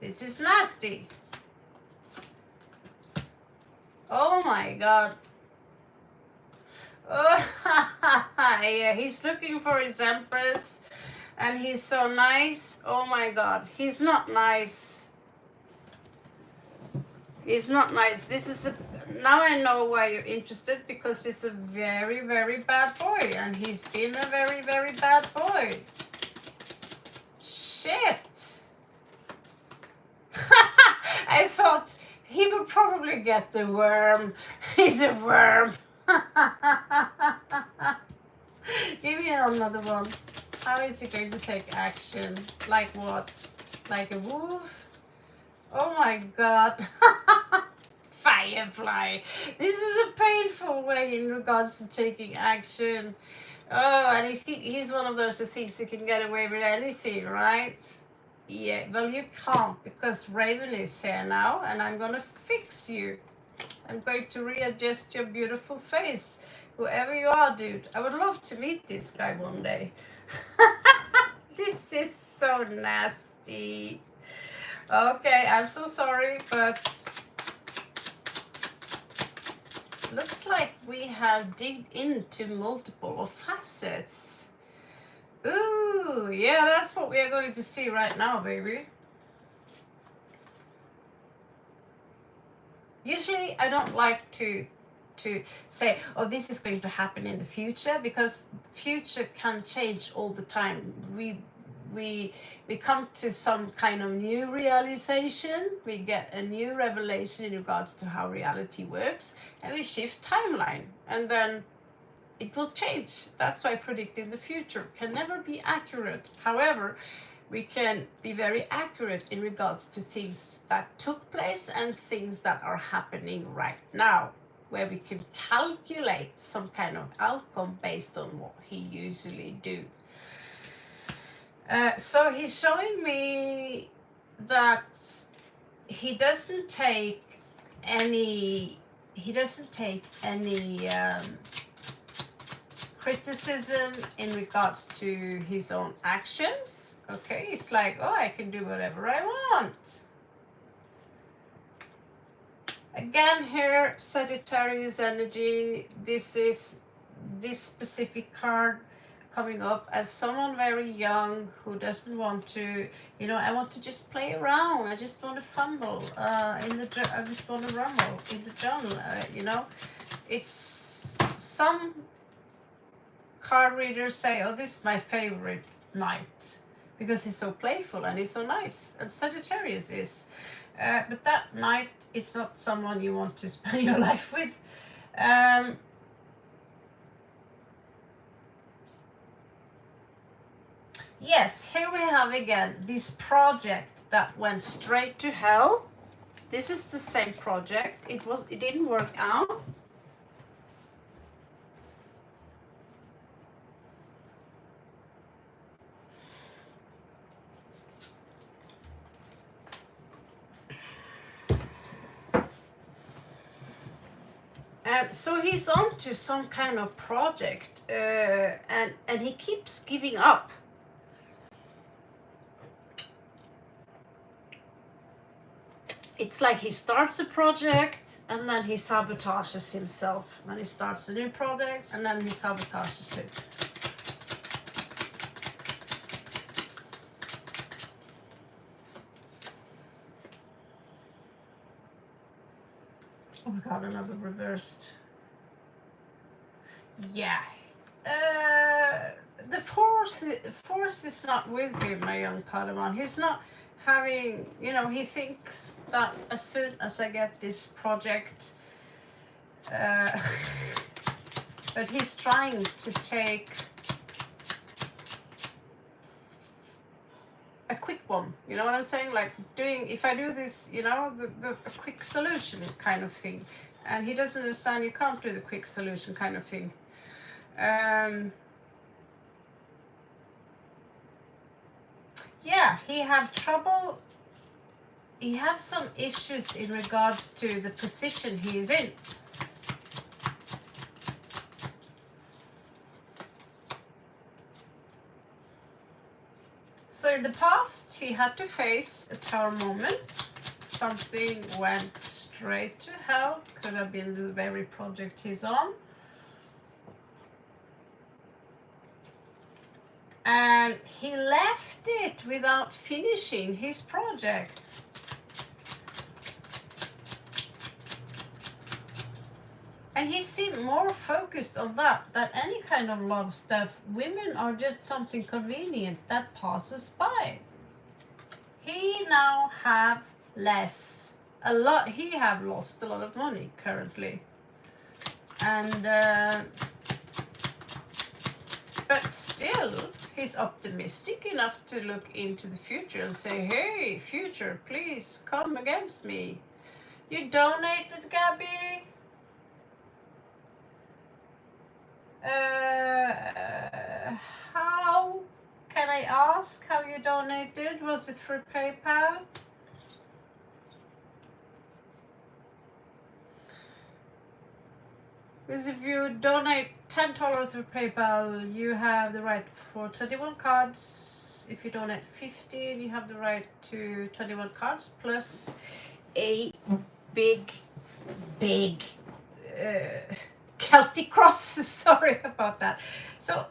This is nasty. Oh my God. Oh, yeah, he's looking for his empress, and he's so nice. Oh my God, he's not nice. He's not nice. Now I know why you're interested, because he's a very, very bad boy, and he's been a very, very bad boy. Shit. I thought he would probably get the worm. He's a worm. Give me another one. How is he going to take action? Like what? Like a wolf? Oh my God. Firefly. This is a painful way in regards to taking action. Oh, and he's one of those who thinks he can get away with anything, right? Yeah, well, you can't because Raven is here now and I'm gonna fix you. I'm going to readjust your beautiful face. Whoever you are, dude. I would love to meet this guy one day. This is so nasty. Okay, I'm so sorry, but looks like we have digged into multiple facets. Ooh, yeah, that's what we are going to see right now, baby. Usually I don't like to say, oh, this is going to happen in the future, because future can change all the time. We come to some kind of new realization, we get a new revelation in regards to how reality works, and we shift timeline, and then it will change. That's why predicting the future can never be accurate. However, we can be very accurate in regards to things that took place and things that are happening right now, where we can calculate some kind of outcome based on what he usually do. So he's showing me that he doesn't take any criticism in regards to his own actions. Okay, it's like, oh, I can do whatever I want. Again here, Sagittarius energy. This is this specific card coming up as someone very young who doesn't want to, I want to just play around. I just want to fumble I just want to rumble in the jungle. It's some card readers say, oh, this is my favorite knight because he's so playful and he's so nice, and Sagittarius is. But that knight is not someone you want to spend your life with. Yes, here we have again this project that went straight to hell. This is the same project. It didn't work out. So he's on to some kind of project, and he keeps giving up. It's like he starts a project and then he sabotages himself. Then he starts a new project and then he sabotages it. Oh my god, another reversed. Yeah. The force is not with him, my young Padawan. He's not having, he thinks that as soon as I get this project, but he's trying to take a quick one, you know what I'm saying? Like if I do this, the quick solution kind of thing. And he doesn't understand you can't do the quick solution kind of thing. Yeah, he have trouble. He have some issues in regards to the position he is in. So in the past, he had to face a tower moment. Something went straight to hell. Could have been the very project he's on. And he left it without finishing his project. And he seemed more focused on that than any kind of love stuff. Women are just something convenient that passes by. He now have he have lost a lot of money currently. And but still, he's optimistic enough to look into the future and say, hey, future, please come against me. You donated, Gabby? How can I ask how you donated? Was it through PayPal? Because if you donate $10 through PayPal, you have the right for 21 cards. If you donate 15, you have the right to 21 cards plus a big Celtic cross. Sorry about that. So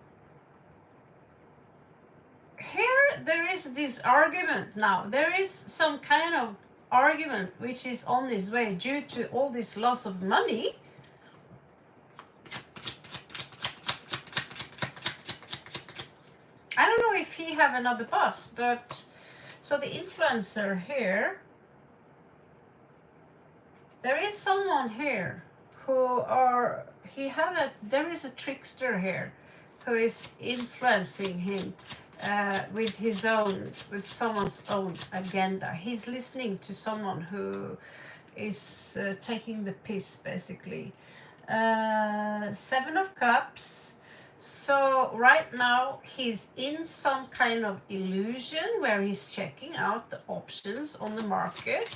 here there is this argument now. There is some kind of argument which is on its way due to all this loss of money. I don't know if he have another boss, but so the influencer here, there is someone here who are, there is a trickster here who is influencing him with someone's own agenda. He's listening to someone who is taking the piss, basically. 7 of Cups. So right now he's in some kind of illusion where he's checking out the options on the market.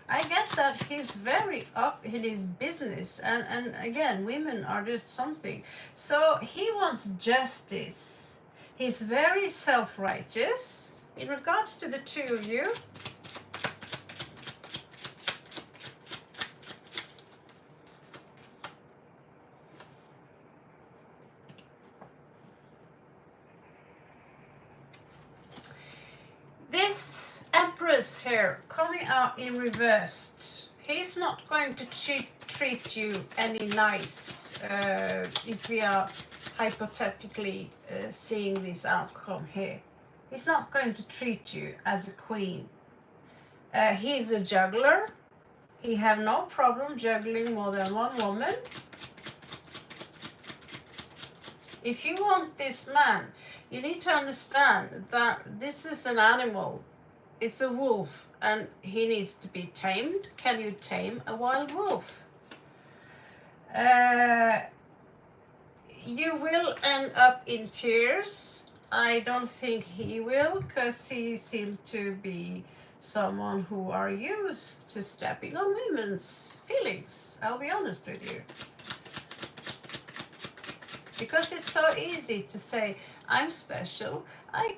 I get that he's very up in his business, and again, women are just something. So he wants justice. He's very self-righteous. In regards to the two of you, this Empress here coming out in reversed, he's not going to treat you any nice if we are hypothetically seeing this outcome here. He's not going to treat you as a queen. He's a juggler. He have no problem juggling more than one woman. If you want this man, you need to understand that this is an animal. It's a wolf, and he needs to be tamed. Can you tame a wild wolf? You will end up in tears. I don't think he will, because he seemed to be someone who are used to stepping on women's feelings. I'll be honest with you. Because it's so easy to say, I'm special, I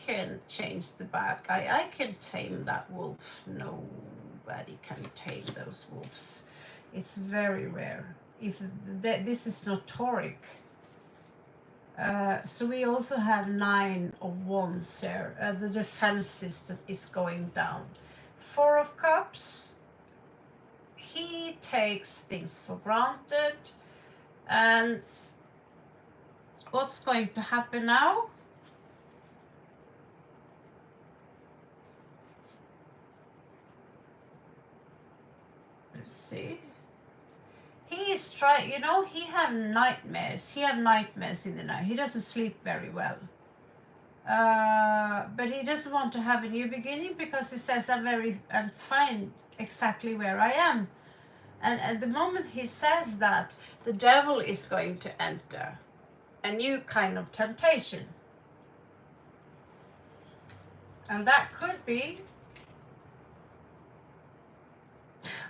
can change the bad guy, I can tame that wolf. Nobody can tame those wolves. It's very rare. If this is notoric. So we also have 9 of Wands there. The defense system is going down. 4 of Cups. He takes things for granted. And what's going to happen now? Let's see. He is trying, he have nightmares. He have nightmares in the night. He doesn't sleep very well. But he doesn't want to have a new beginning because he says, I'm fine exactly where I am. And at the moment he says that, the devil is going to enter. A new kind of temptation. And that could be,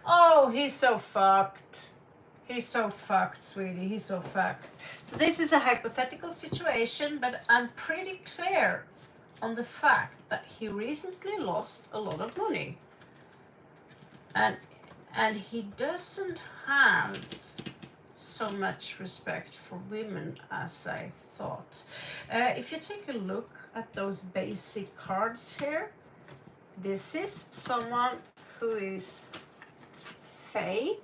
oh, he's so fucked. He's so fucked, sweetie. He's so fucked. So this is a hypothetical situation, but I'm pretty clear on the fact that he recently lost a lot of money. And he doesn't have so much respect for women as I thought. If you take a look at those basic cards here, this is someone who is fake.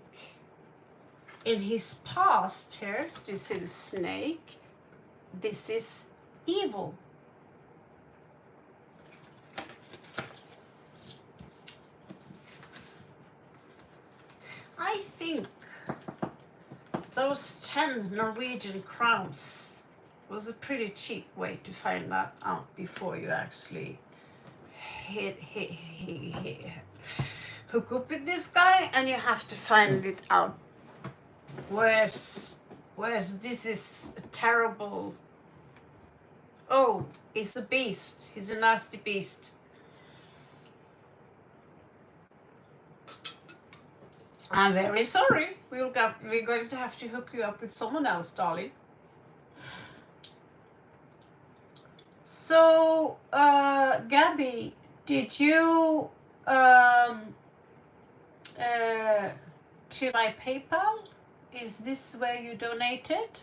In his past here, do you see the snake? This is evil. I think those 10 Norwegian crowns was a pretty cheap way to find that out before you actually hook up with this guy, and you have to find it out. Where's request. This is terrible. Oh, he's a beast. He's a nasty beast. I'm very sorry. We're going to have to hook you up with someone else, darling. So, Gabby, did you to my PayPal? Is this where you donated?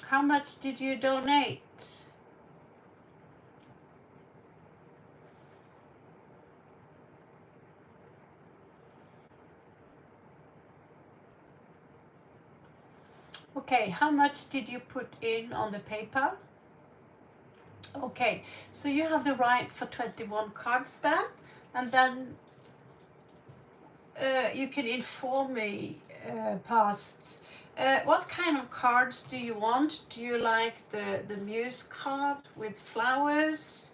How much did you donate? Okay, how much did you put in on the PayPal? Okay, so you have the right for 21 cards then, and then you can inform me past. What kind of cards do you want? Do you like the muse card with flowers?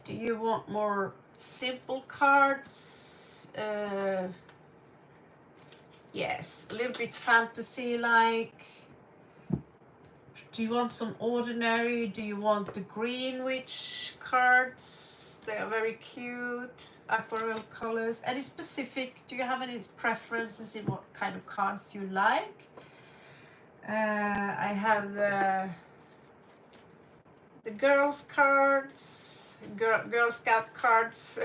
Do you want more simple cards? Yes, a little bit fantasy like. Do you want some ordinary? Do you want the green witch cards? They are very cute, aquarelle colors. Any specific, do you have any preferences in what kind of cards you like? I have the girls cards, Girl Scout cards.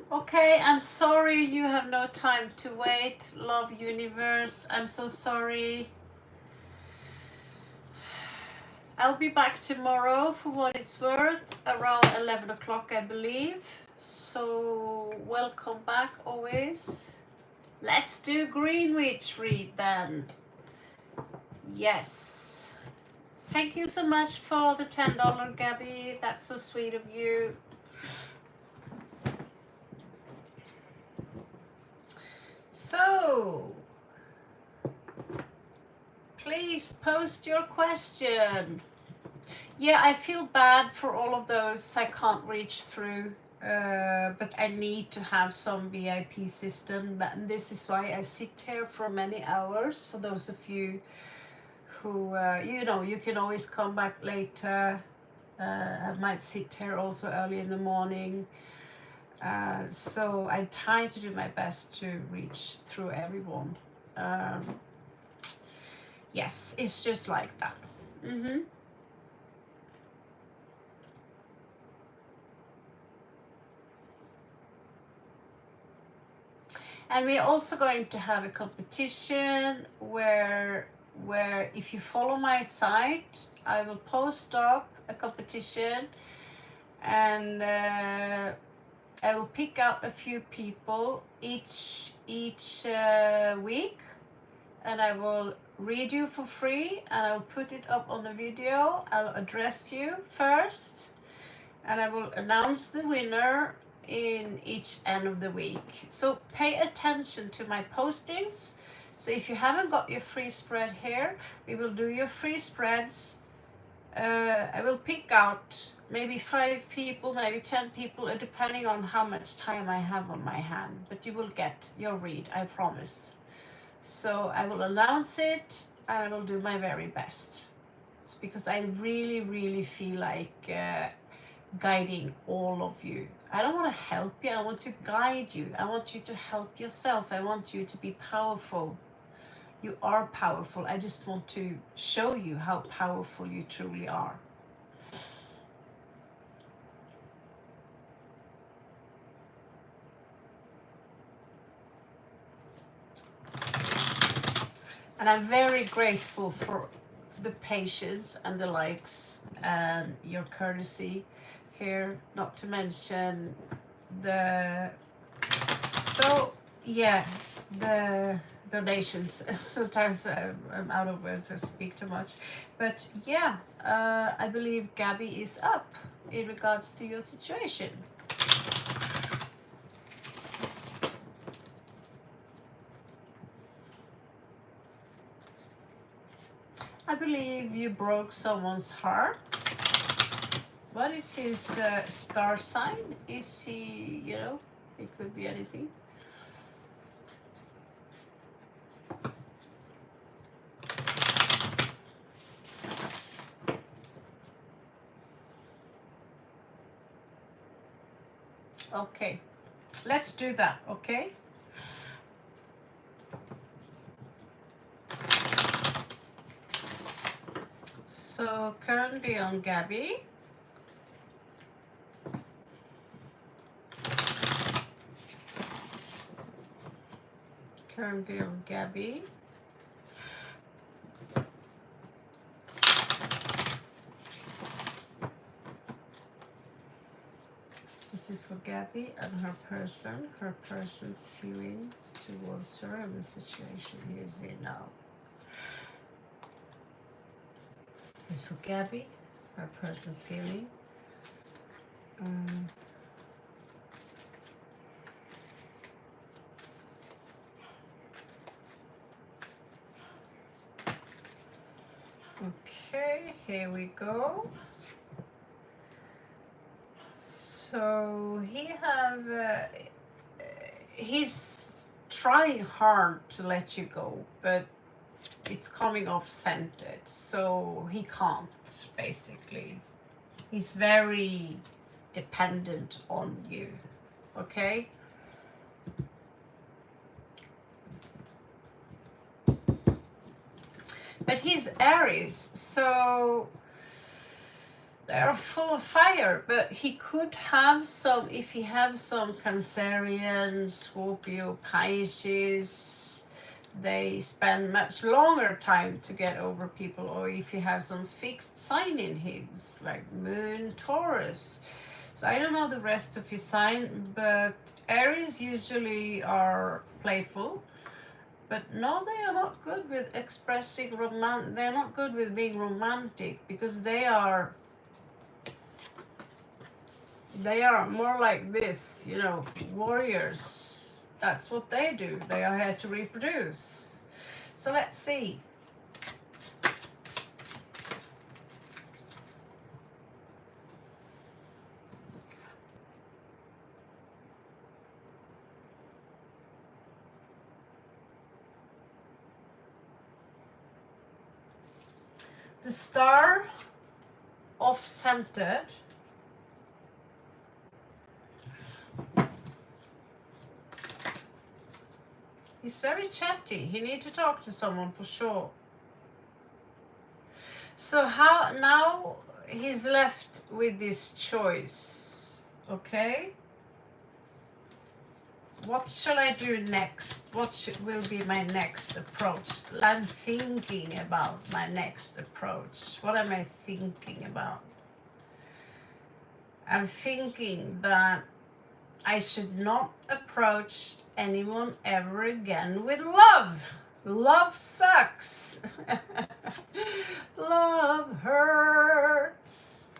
Okay, I'm sorry you have no time to wait. Love universe, I'm so sorry. I'll be back tomorrow for what it's worth, around 11 o'clock I believe. So welcome back always. Let's do Green Witch read then. Yes. Thank you so much for the $10, Gabby. That's so sweet of you. So, please post your question. Yeah, I feel bad for all of those I can't reach through, but I need to have some VIP system. This is why I sit here for many hours. For those of you who, you know, you can always come back later. I might sit here also early in the morning. So I try to do my best to reach through everyone. Yes, it's just like that. And we're also going to have a competition where if you follow my site, I will post up a competition, and I will pick up a few people each week, and I will read you for free, and I'll put it up on the video. I'll address you first, and I will announce the winner in each end of the week. So pay attention to my postings. So if you haven't got your free spread here, we will do your free spreads. I will pick out maybe 5 people, maybe 10 people, depending on how much time I have on my hand. But you will get your read, I promise. So I will announce it, and I will do my very best. It's because I really, really feel like guiding all of you. I don't want to help you, I want to guide you. I want you to help yourself. I want you to be powerful. You are powerful. I just want to show you how powerful you truly are. And I'm very grateful for the patience and the likes and your courtesy here, not to mention the, so yeah, the donations. Sometimes I'm out of words, I speak too much, but yeah, I believe Gabby is up in regards to your situation. I believe you broke someone's heart What is his star sign? Is he, you know, it could be anything. Okay, let's do that, okay? So currently on Gabby. Currently on Gabby. This is for Gabby and her person's feelings towards her and the situation he is in now. This is for Gabby, her person's feeling. Okay, here we go. So he's trying hard to let you go, but it's coming off centered, so he can't, basically. He's very dependent on you, okay? But he's Aries, so they're full of fire, but he could have some, if he has some Cancerian, Scorpio, Pisces, they spend much longer time to get over people, or if you have some fixed sign in him, like Moon, Taurus. So I don't know the rest of his sign, but Aries usually are playful. But no, they are not good with expressing they're not good with being romantic, because they are more like this, you know, warriors. That's what they do. They are here to reproduce. So let's see. The star off-centered. He's very chatty. He needs to talk to someone for sure. So how now he's left with this choice, okay? What shall I do next? What will be my next approach? I'm thinking about my next approach. What am I thinking about? I'm thinking that I should not approach anyone ever again with love. Love sucks. Love hurts.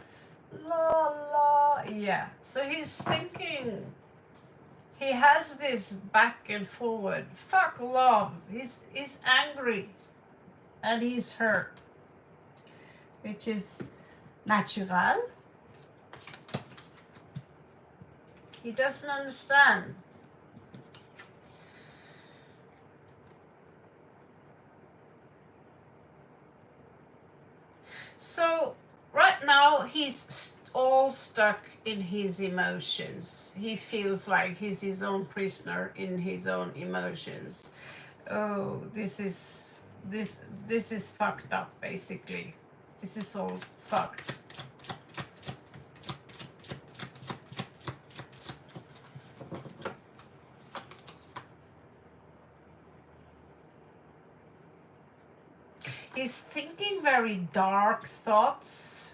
La la. Yeah. So he's thinking. He has this back and forward. Fuck love. He's angry. And he's hurt. Which is natural. He doesn't understand. So right now he's all stuck in his emotions. He feels like he's his own prisoner in his own emotions. Oh, this is fucked up, basically. This is all fucked. He's thinking very dark thoughts.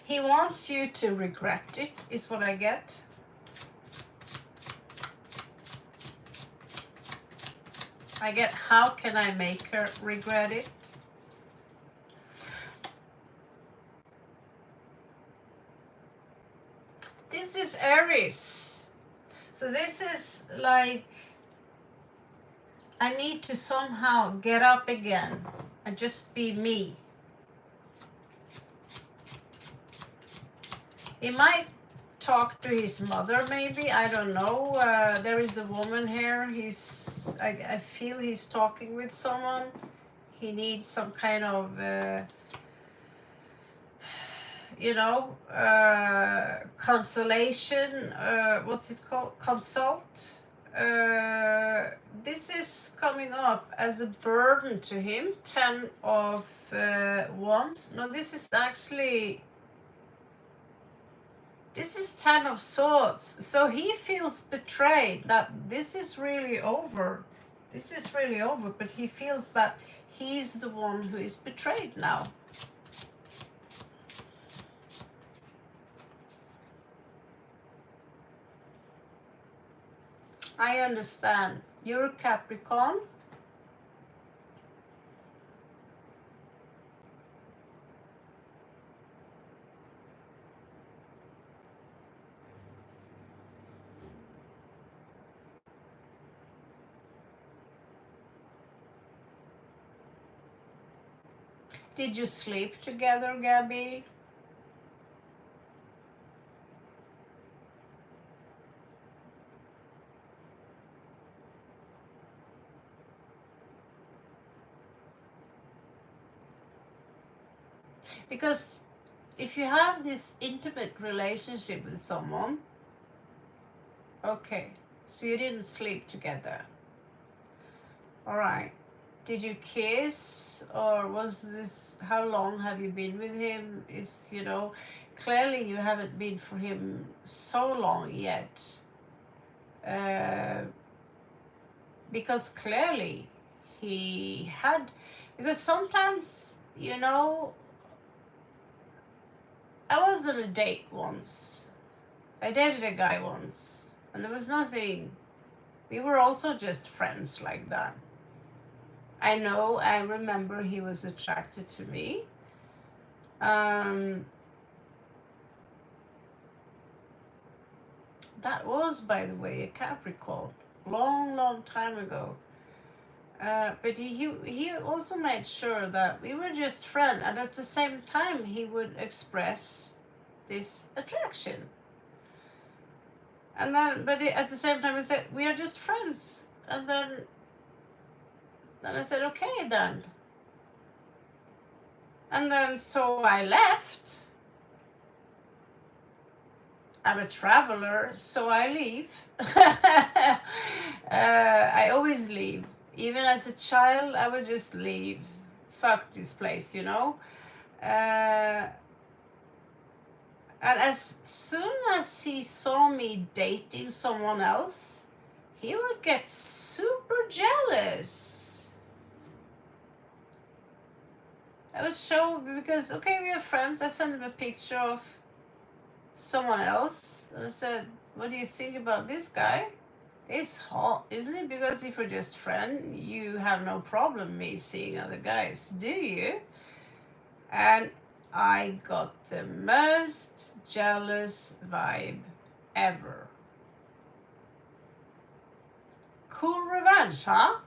He wants you to regret it, is what I get. I get, how can I make her regret it? This is Aries. So this is like, I need to somehow get up again and just be me. He might talk to his mother, maybe. I don't know. There is a woman here. I feel he's talking with someone. He needs some kind of, consolation. What's it called? Consult. This is coming up as a burden to him. 10 of Wands. No, this is actually... This is 10 of Swords. So he feels betrayed, that this is really over. This is really over, but he feels that he's the one who is betrayed now. I understand. You're a Capricorn. Did you sleep together, Gabby? Because if you have this intimate relationship with someone, okay, so you didn't sleep together. All right. Did you kiss, or was this, how long have you been with him? Clearly you haven't been for him so long yet. Because clearly he had, because sometimes, I was on a date once. I dated a guy once, and there was nothing. We were also just friends like that. I remember he was attracted to me. That was, by the way, a Capricorn. Long time ago. But he also made sure that we were just friends, and at the same time he would express this attraction. And then, at the same time he said, we are just friends. And then I said, okay then. And then so I left. I'm a traveler, so I leave. I always leave. Even as a child, I would just leave. Fuck this place, And as soon as he saw me dating someone else, he would get super jealous. I was so, because, okay, we are friends. I sent him a picture of someone else. And I said, what do you think about this guy? He's hot, isn't it? Because if we're just friends, you have no problem me seeing other guys, do you? And I got the most jealous vibe ever. Cool revenge, huh?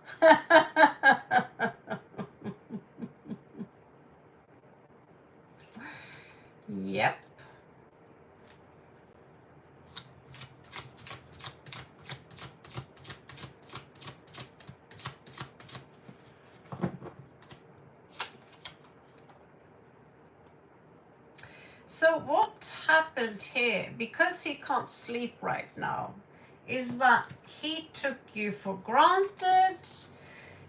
Yep. So what happened here, because he can't sleep right now, is that he took you for granted.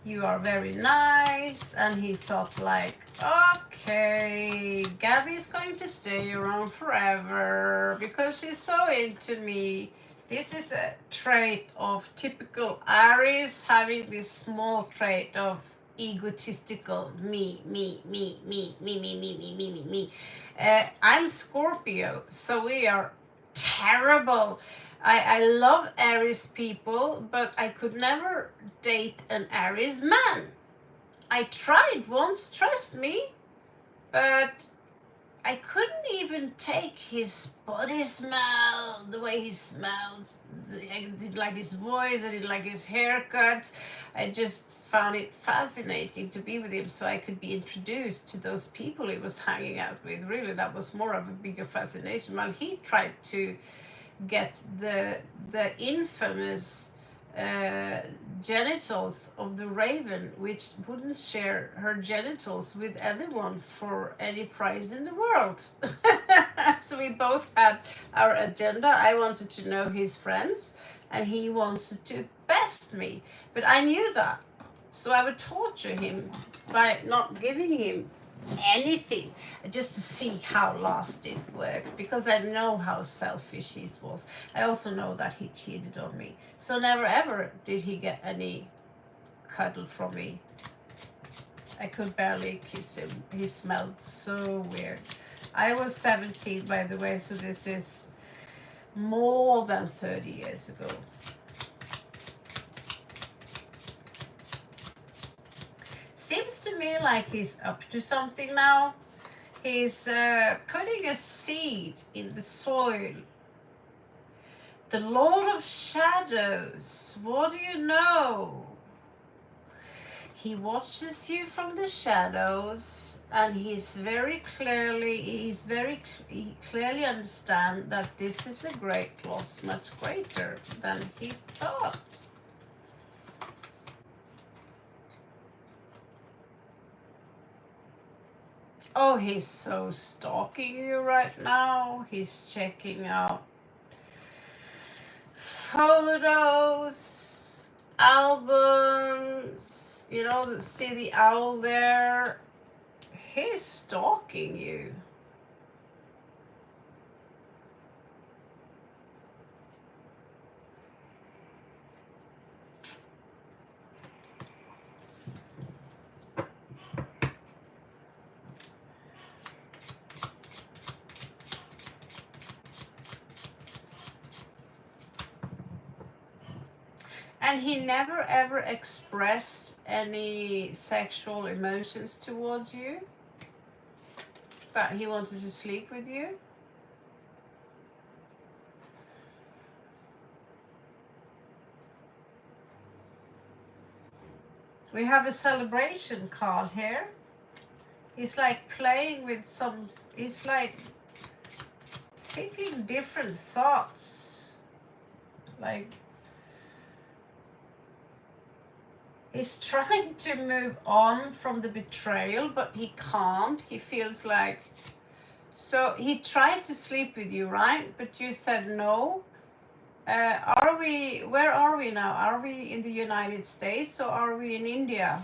You are very nice, and he thought like, okay, Gabby's going to stay around forever because she's so into me. This is a trait of typical Aries, having this small trait of egotistical me. I'm Scorpio, so we are terrible. I love Aries people, but I could never date an Aries man. I tried once, trust me, but I couldn't even take his body smell, the way he smelled. I didn't like his voice, I didn't like his haircut. I just found it fascinating to be with him so I could be introduced to those people he was hanging out with. Really, that was more of a bigger fascination. While he tried to get the infamous genitals of the raven, which wouldn't share her genitals with anyone for any price in the world. So we both had our agenda. I wanted to know his friends, and he wanted to best me. But I knew that. So I would torture him by not giving him anything, just to see how last it worked, because I know how selfish he was. I also know that he cheated on me, so never ever did he get any cuddle from me. I could barely kiss him. He smelled so weird. I was 17, by the way, so this is more than 30 years ago. Seems to me like he's up to something now. He's putting a seed in the soil. The Lord of Shadows, what do you know? He watches you from the shadows, and he clearly understands that this is a great loss, much greater than he thought. Oh, he's so stalking you right now. He's checking out photos, albums. You know, see the owl there? He's stalking you. And he never ever expressed any sexual emotions towards you? That he wanted to sleep with you? We have a celebration card here. He's like playing with some, he's like thinking different thoughts. Like, he's trying to move on from the betrayal, but he can't. He feels like... So he tried to sleep with you, right? But you said no. Where are we now? Are we in the United States or are we in India?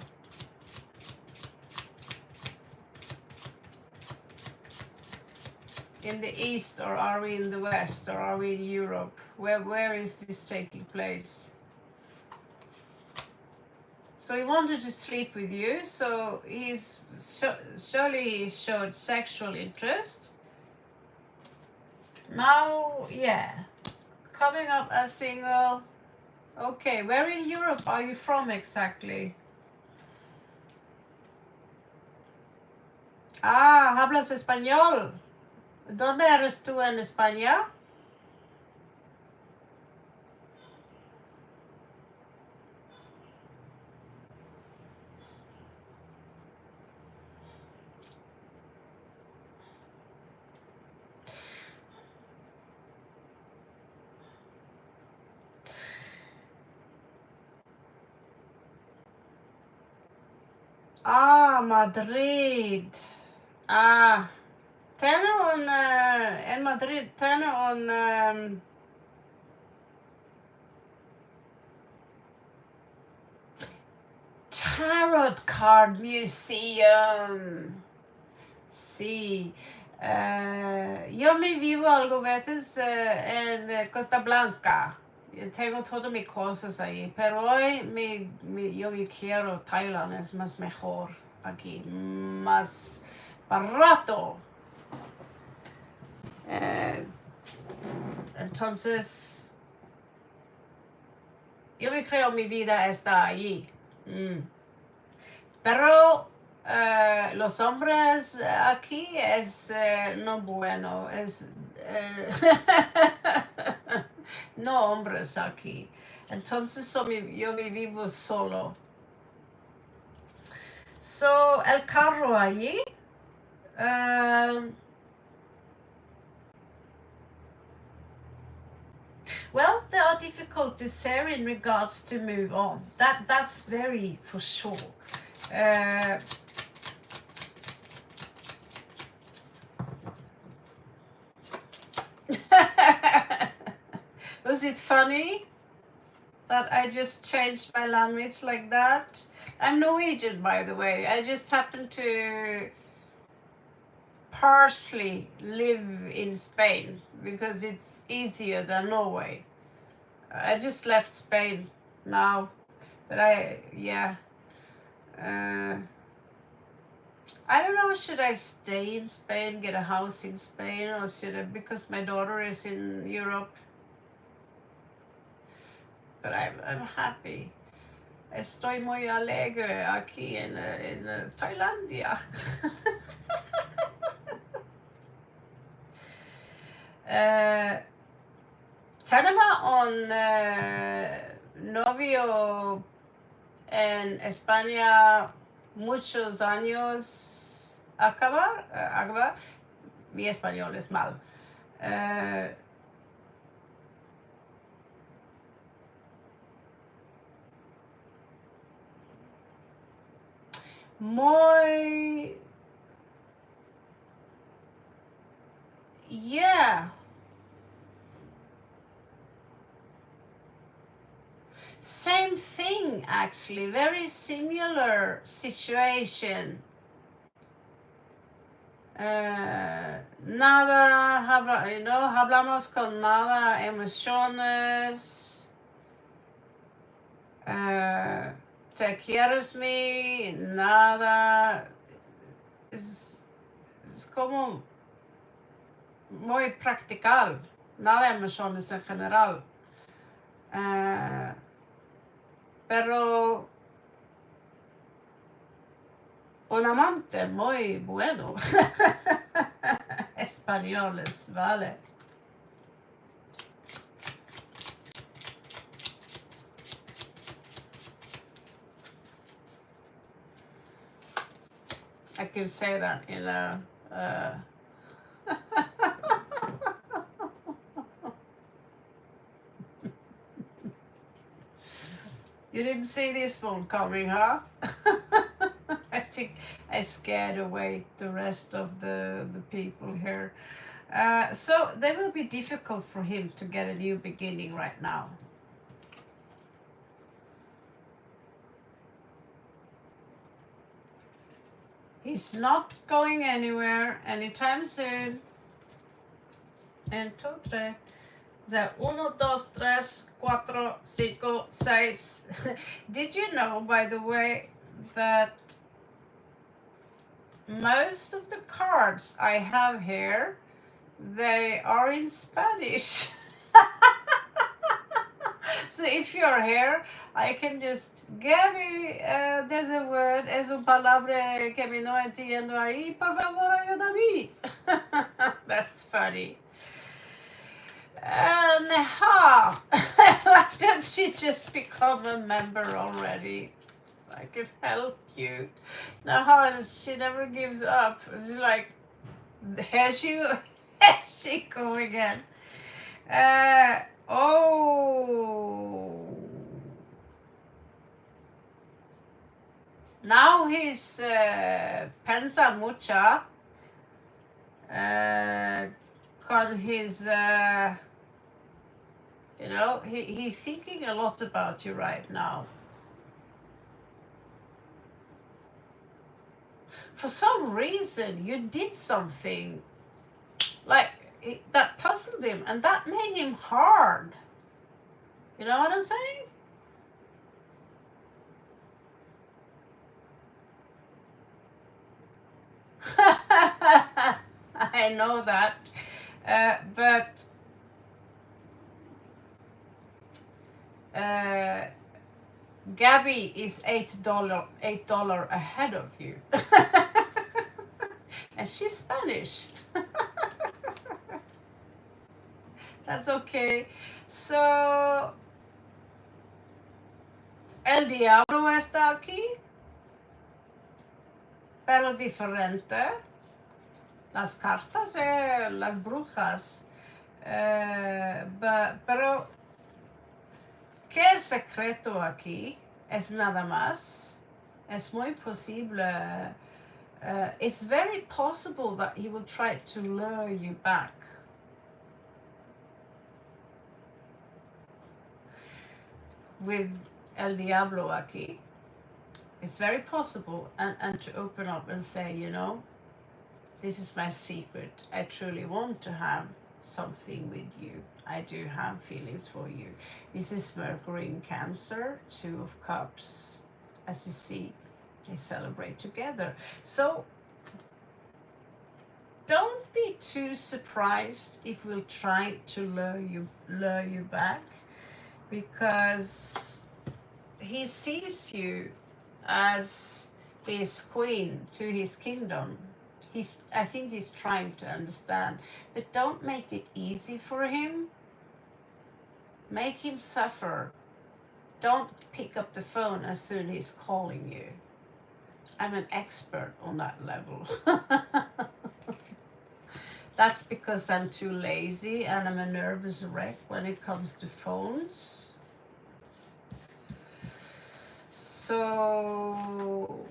In the East, or are we in the West, or are we in Europe? Where is this taking place? So he wanted to sleep with you, so surely he showed sexual interest. Now, yeah, coming up as single. Okay, where in Europe are you from exactly? Ah, hablas español. ¿Dónde eres tú en España? Ah, Madrid. Ah, en Madrid, Tarot Card Museum. Sí. Yo me vivo algo veces en Costa Blanca. Tengo todas mis cosas ahí, pero hoy yo me quiero Thailand, es más mejor aquí, más barato. Entonces, yo me creo mi vida está allí. Pero los hombres aquí es no bueno, es no hombres aquí. Entonces yo me vivo solo. So, el carro allí. Well, there are difficulties there in regards to move on. That's very for sure. Was it funny that I just changed my language like that? I'm Norwegian, by the way. I just happen to partially live in Spain because it's easier than Norway. I just left Spain now, but yeah. I don't know, should I stay in Spain, get a house in Spain, or should I, because my daughter is in Europe. But I'm happy. Estoy muy alegre aquí en Tailandia. Tenemos un novio en España muchos años. Acabar. Mi español es mal. Muy, yeah. Same thing, actually. Very similar situation. Nada, hablamos con nada emociones. Te quieres mí, nada. Es como muy practical. Nada emociones en general. Pero un amante muy bueno. Españoles, vale. I can say that in a You didn't see this one coming, huh? I think I scared away the rest of the people here. So they will be difficult for him to get a new beginning right now. He's not going anywhere anytime soon. And 2, 3. The 1, 2, 3, 4, 5, 6. Did you know, by the way, that most of the cards I have here, they are in Spanish. So if you're here, I can just, Gaby, there's a word, es un palabra que no entiendo ahí, por favor ayúdame. That's funny. Neha, why don't you just become a member already? I can help you. Neha, she never gives up. It's like, here she go again. Now he's pensa mucho con his he's thinking a lot about you right now. For some reason you did something like that puzzled him, and that made him hard. You know what I'm saying? I know that, but Gabby is $8 ahead of you. And she's Spanish. That's okay. So, el diablo está aquí, pero diferente. Las cartas, las brujas. Pero, ¿qué es secreto aquí? Es nada más. Es muy posible. It's very possible that he will try to lure you back. With El Diablo aquí. It's very possible. And to open up and say, you know, this is my secret. I truly want to have something with you. I do have feelings for you. This is Mercury in Cancer, 2 of Cups. As you see, they celebrate together. So don't be too surprised if we'll try to lure you back, because he sees you as his queen to his kingdom. I think he's trying to understand, but don't make it easy for him. Make him suffer. Don't pick up the phone as soon as he's calling you. I'm an expert on that level. That's because I'm too lazy and I'm a nervous wreck when it comes to phones. So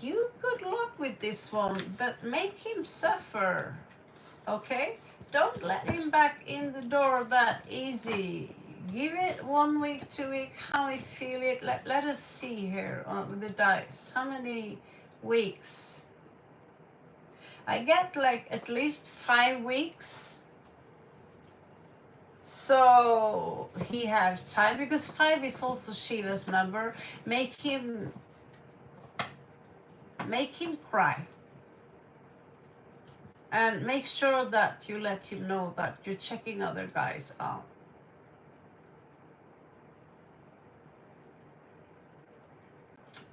you good luck with this one, but make him suffer, okay? Don't let him back in the door that easy. Give it 1 week, 2 weeks, how I feel it. Let us see here with the dice. How many weeks? I get like at least 5 weeks. So he have time, because 5 is also Shiva's number. Make him cry. And make sure that you let him know that you're checking other guys out.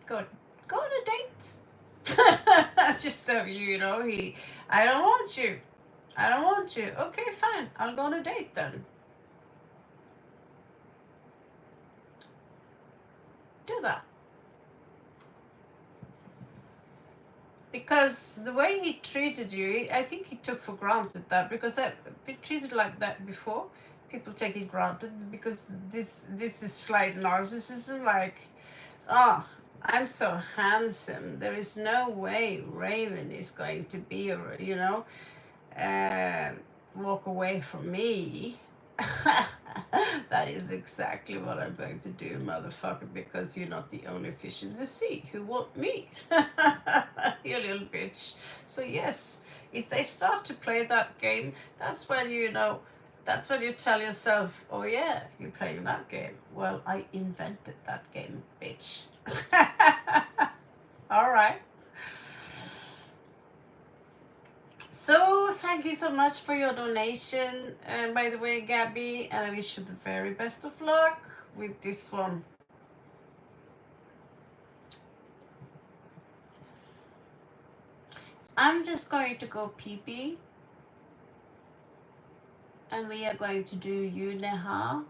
Good. Go on a date. Just so you know, I don't want you. I don't want you. Okay, fine. I'll go on a date then. Do that. Because the way he treated you, I think he took for granted that, because I've been treated like that before. People take it granted, because this is slight narcissism, like, oh, I'm so handsome. There is no way Raven is going to be, walk away from me. That is exactly what I'm going to do, motherfucker, because you're not the only fish in the sea who want me. You little bitch. So yes, if they start to play that game, that's when you tell yourself, oh yeah, you're playing that game. Well, I invented that game, bitch. All right. So thank you so much for your donation, by the way, Gabby, and I wish you the very best of luck with this one. I'm just going to go pee-pee, and we are going to do you, Neha.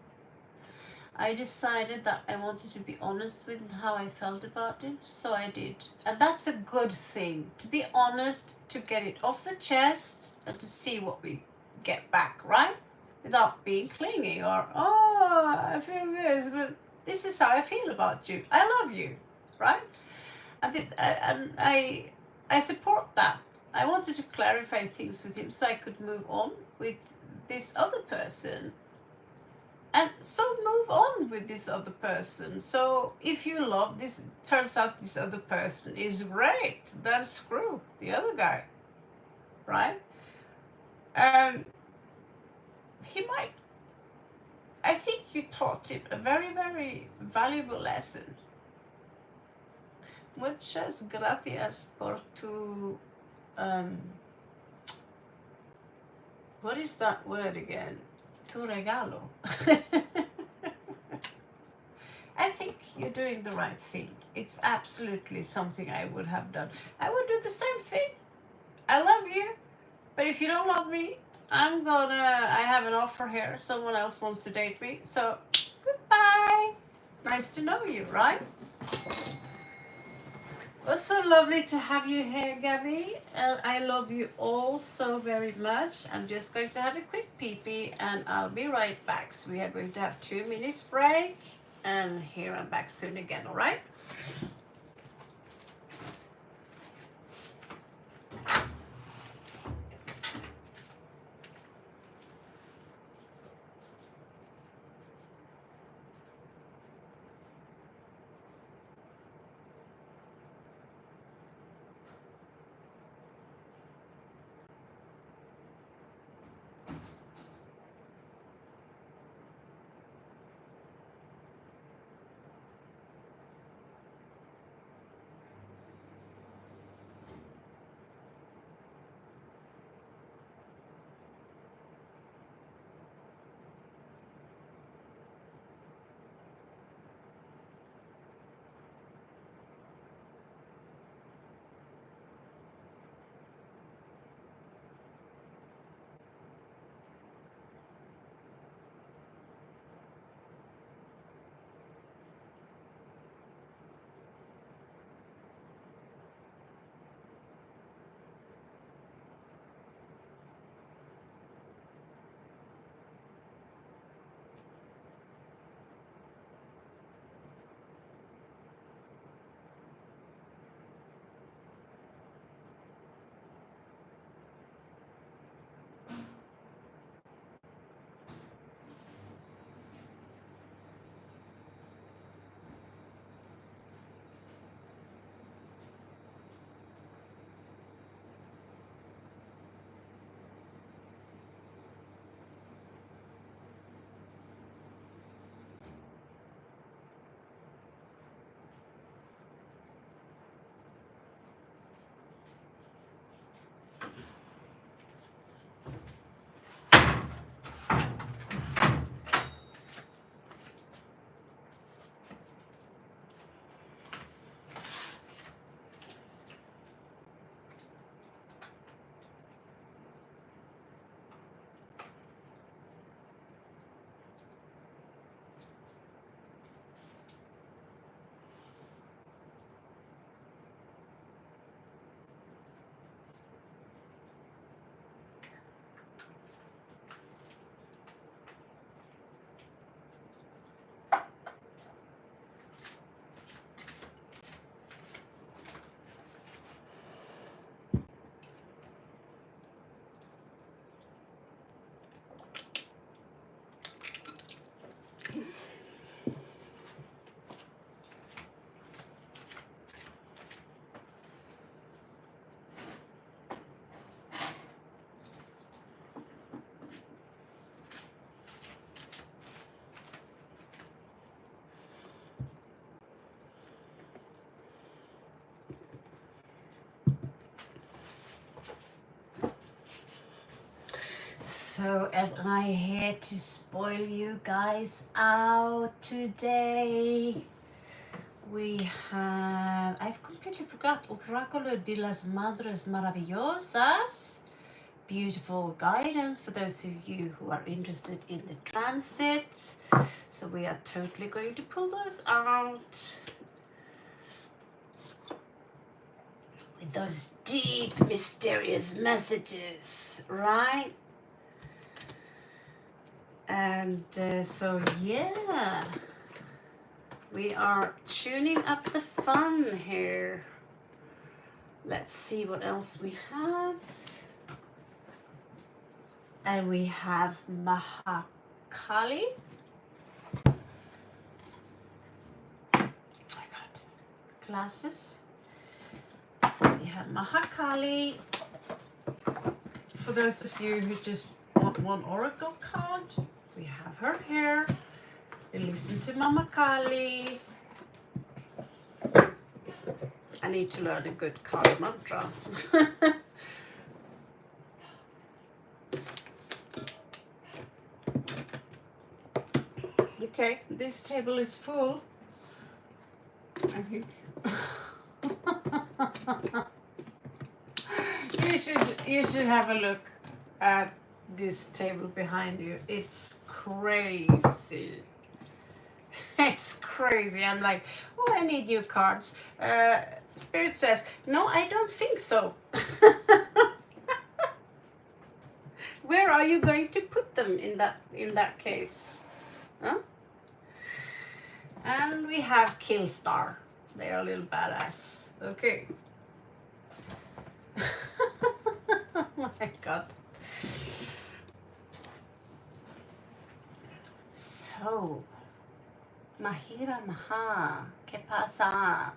I decided that I wanted to be honest with how I felt about it, so I did. And that's a good thing, to be honest, to get it off the chest, and to see what we get back, right? Without being clingy or, oh, I feel this, but this is how I feel about you. I love you, right? And I support that. I wanted to clarify things with him so I could move on with this other person. And so move on with this other person. So if you love this, turns out this other person is great, then screw the other guy, right? And I think you taught him a very, very valuable lesson. Muchas gracias por tu, what is that word again? Tu regalo. I think you're doing the right thing. It's absolutely something I would have done. I would do the same thing. I love you, but if you don't love me, I have an offer here. Someone else wants to date me, so goodbye. Nice to know you, right? It was so lovely to have you here, Gabby. And I love you all so very much. I'm just going to have a quick pee-pee and I'll be right back. So we are going to have 2 minutes break. And here I'm back soon again, all right? So am I here to spoil you guys out today? We have, I've completely forgot, Oráculo de las Madres Maravillosas. Beautiful guidance for those of you who are interested in the transit. So we are totally going to pull those out. With those deep, mysterious messages, right? And so yeah, we are tuning up the fun here. Let's see what else we have. And we have Mahakali. I got glasses. We have Mahakali. For those of you who just want one oracle card, we have her here. You listen to Mama Kali. I need to learn a good card mantra. Okay, this table is full. big. You should have a look at this table behind you. It's crazy. It's crazy. I'm like, oh, I need new cards. Spirit says, no, I don't think so. Where are you going to put them in that case? Huh? And we have Killstar. They are a little badass. Okay. Oh my god. So, Mahira Maha, ¿qué pasa?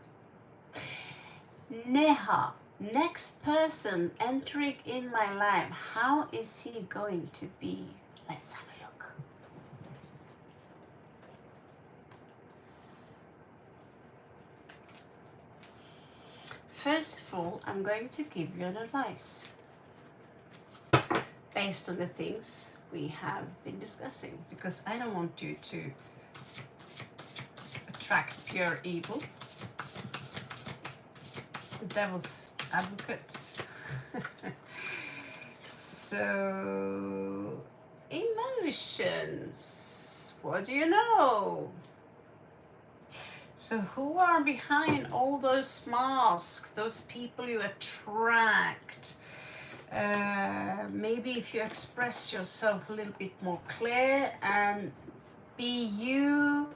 Neha, next person entering in my life, how is he going to be? Let's have a look. First of all, I'm going to give you an advice based on the things we have been discussing, because I don't want you to attract pure evil. The devil's advocate. So, emotions. What do you know? So who are behind all those masks, those people you attract? Maybe if you express yourself a little bit more clear and be you.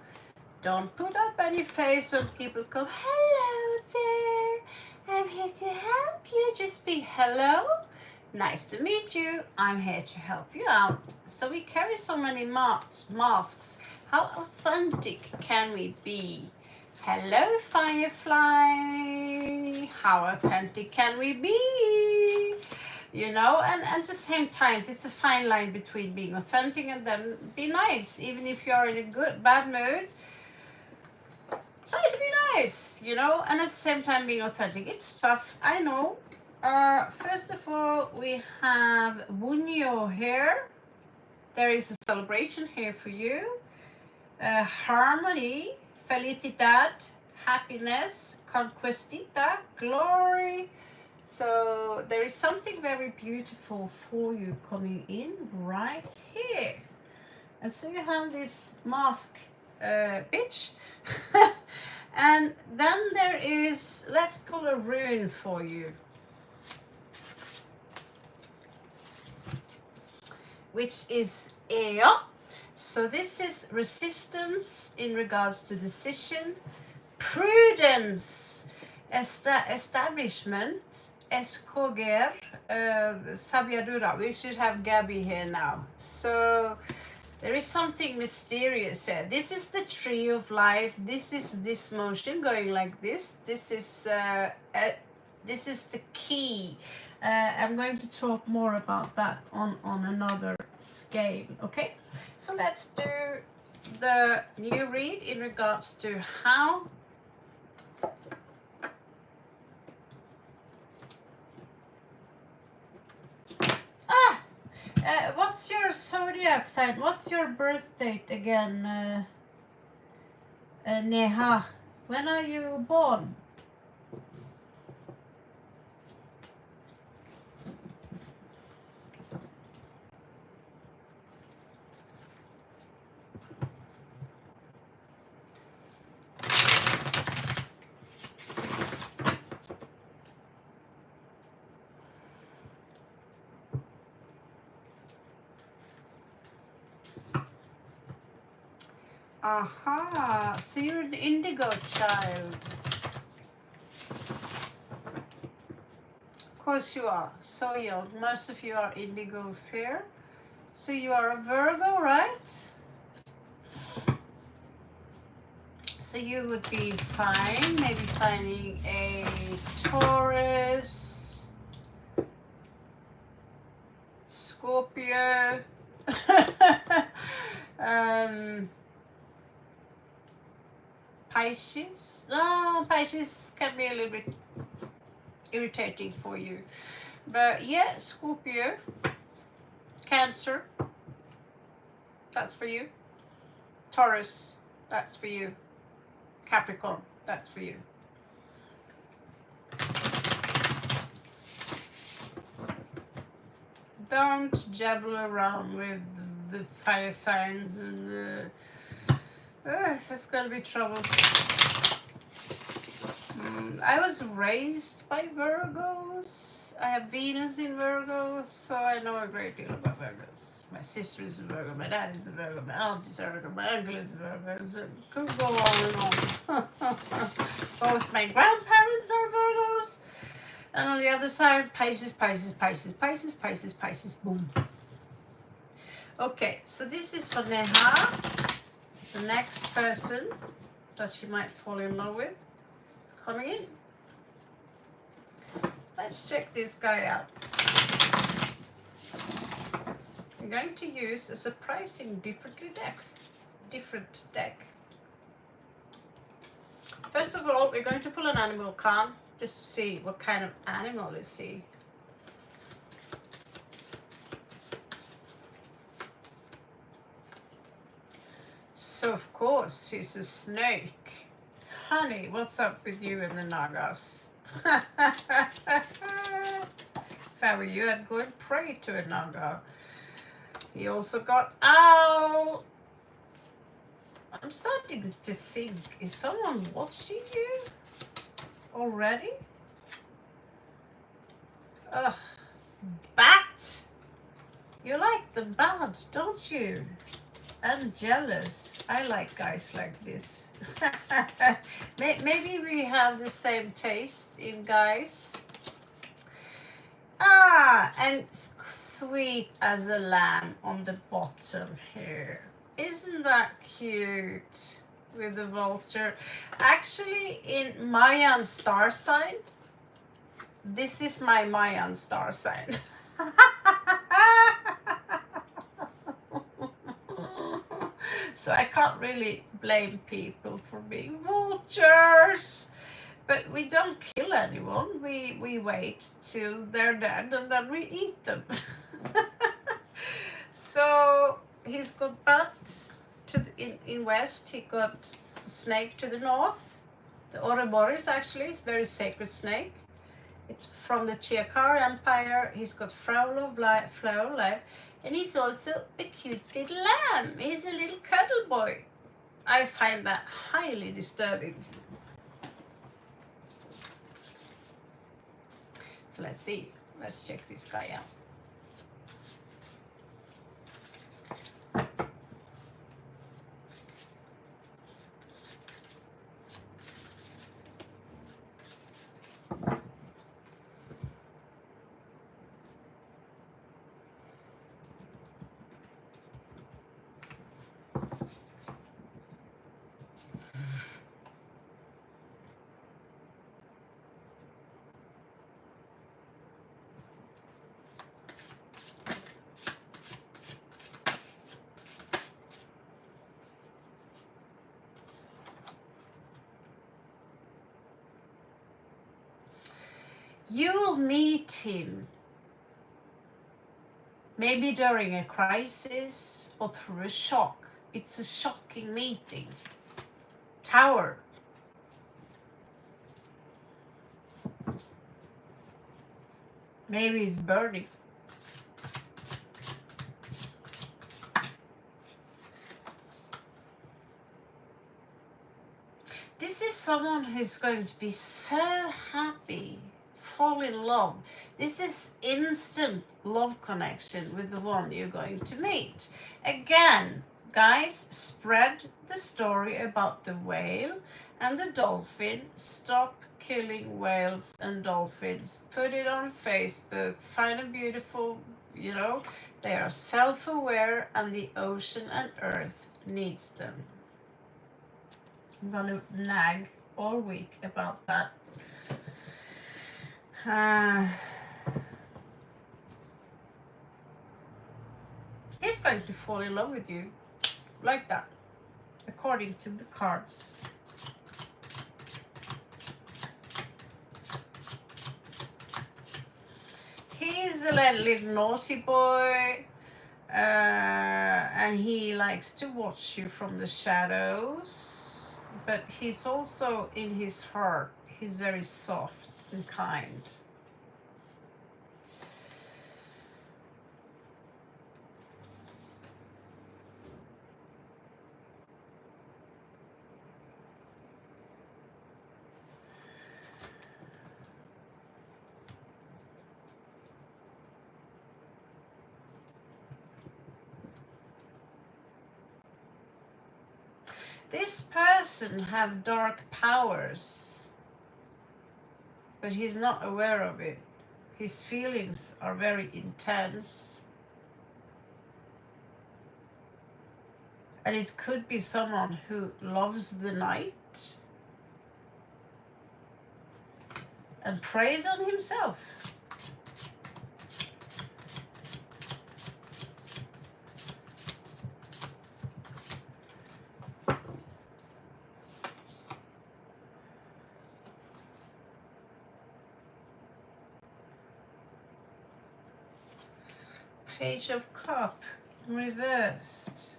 Don't put up any face when people come, hello there, I'm here to help you. Just be hello, nice to meet you, I'm here to help you out. So we carry so many masks. How authentic can we be? Hello, Firefly. How authentic can we be? You know, and at the same time, it's a fine line between being authentic and then be nice. Even if you are in a bad mood, try to be nice, you know, and at the same time being authentic. It's tough, I know. First of all, we have Wunyo here. There is a celebration here for you. Harmony, felicidad, happiness, conquistita, glory. So there is something very beautiful for you coming in right here. And so you have this mask, bitch. And then there is, let's pull a rune for you, which is Ea. So this is resistance in regards to decision, prudence, establishment, escoger, sabiadura. We should have Gabby here now. So there is something mysterious here. This is the tree of life. This is this motion going like this. This is the key. I'm going to talk more about that on another scale. Okay, so let's do the new read in regards to how what's your zodiac sign? What's your birth date again, Neha? When are you born? Aha, so you're an indigo child. Of course you are, so young. Most of you are indigos here. So you are a Virgo, right? So you would be fine, maybe finding a Taurus, Scorpio, Pisces. No, Pisces can be a little bit irritating for you. But yeah, Scorpio, Cancer, that's for you. Taurus, that's for you. Capricorn, that's for you. Don't jabble around with the fire signs and that's gonna be trouble. I was raised by Virgos. I have Venus in Virgos, so I know a great deal about Virgos. My sister is a Virgo, my dad is a Virgo, my aunt is a Virgo, my uncle is a Virgo, so it could go on and on. Both my grandparents are Virgos, and on the other side, Pisces, Pisces, Pisces, Pisces, Pisces, Pisces, boom. Okay, so this is for Neha, the next person that she might fall in love with, coming in. Let's check this guy out. We're going to use a surprising different deck. First of all, we're going to pull an animal card just to see what kind of animal is he. So of course he's a snake. Honey, what's up with you and the Nagas? If I were you, I'd go and pray to a Naga. He also got owl. I'm starting to think, is someone watching you already? Bat. You like the bat, don't you? I'm jealous. I like guys like this. Maybe we have the same taste in guys. And sweet as a lamb on the bottom here. Isn't that cute? With the vulture. Actually, in Mayan star sign, this is my Mayan star sign. So I can't really blame people for being vultures. But we don't kill anyone. We wait till they're dead and then we eat them. So he's got bats in west. He got the snake to the north. The Ouroboros actually is a very sacred snake. It's from the Chiakar Empire. He's got flower of life. And he's also a cute little lamb. He's a little cuddle boy. I find that highly disturbing. So let's see. Let's check this guy out. You will meet him maybe during a crisis or through a shock. It's a shocking meeting. Tower. Maybe it's burning. This is someone who's going to be so happy. Fall in love. This is instant love connection with the one you're going to meet. Again, guys, spread the story about the whale and the dolphin. Stop killing whales and dolphins. Put it on Facebook. Find a beautiful, they are self-aware and the ocean and earth needs them. I'm gonna nag all week about that. He's going to fall in love with you like that, according to the cards. He's a little naughty boy, and he likes to watch you from the shadows, but he's also in his heart, he's very soft and kind. This person have dark powers, but he's not aware of it. His feelings are very intense. And it could be someone who loves the night and preys on himself. Page of Cup reversed.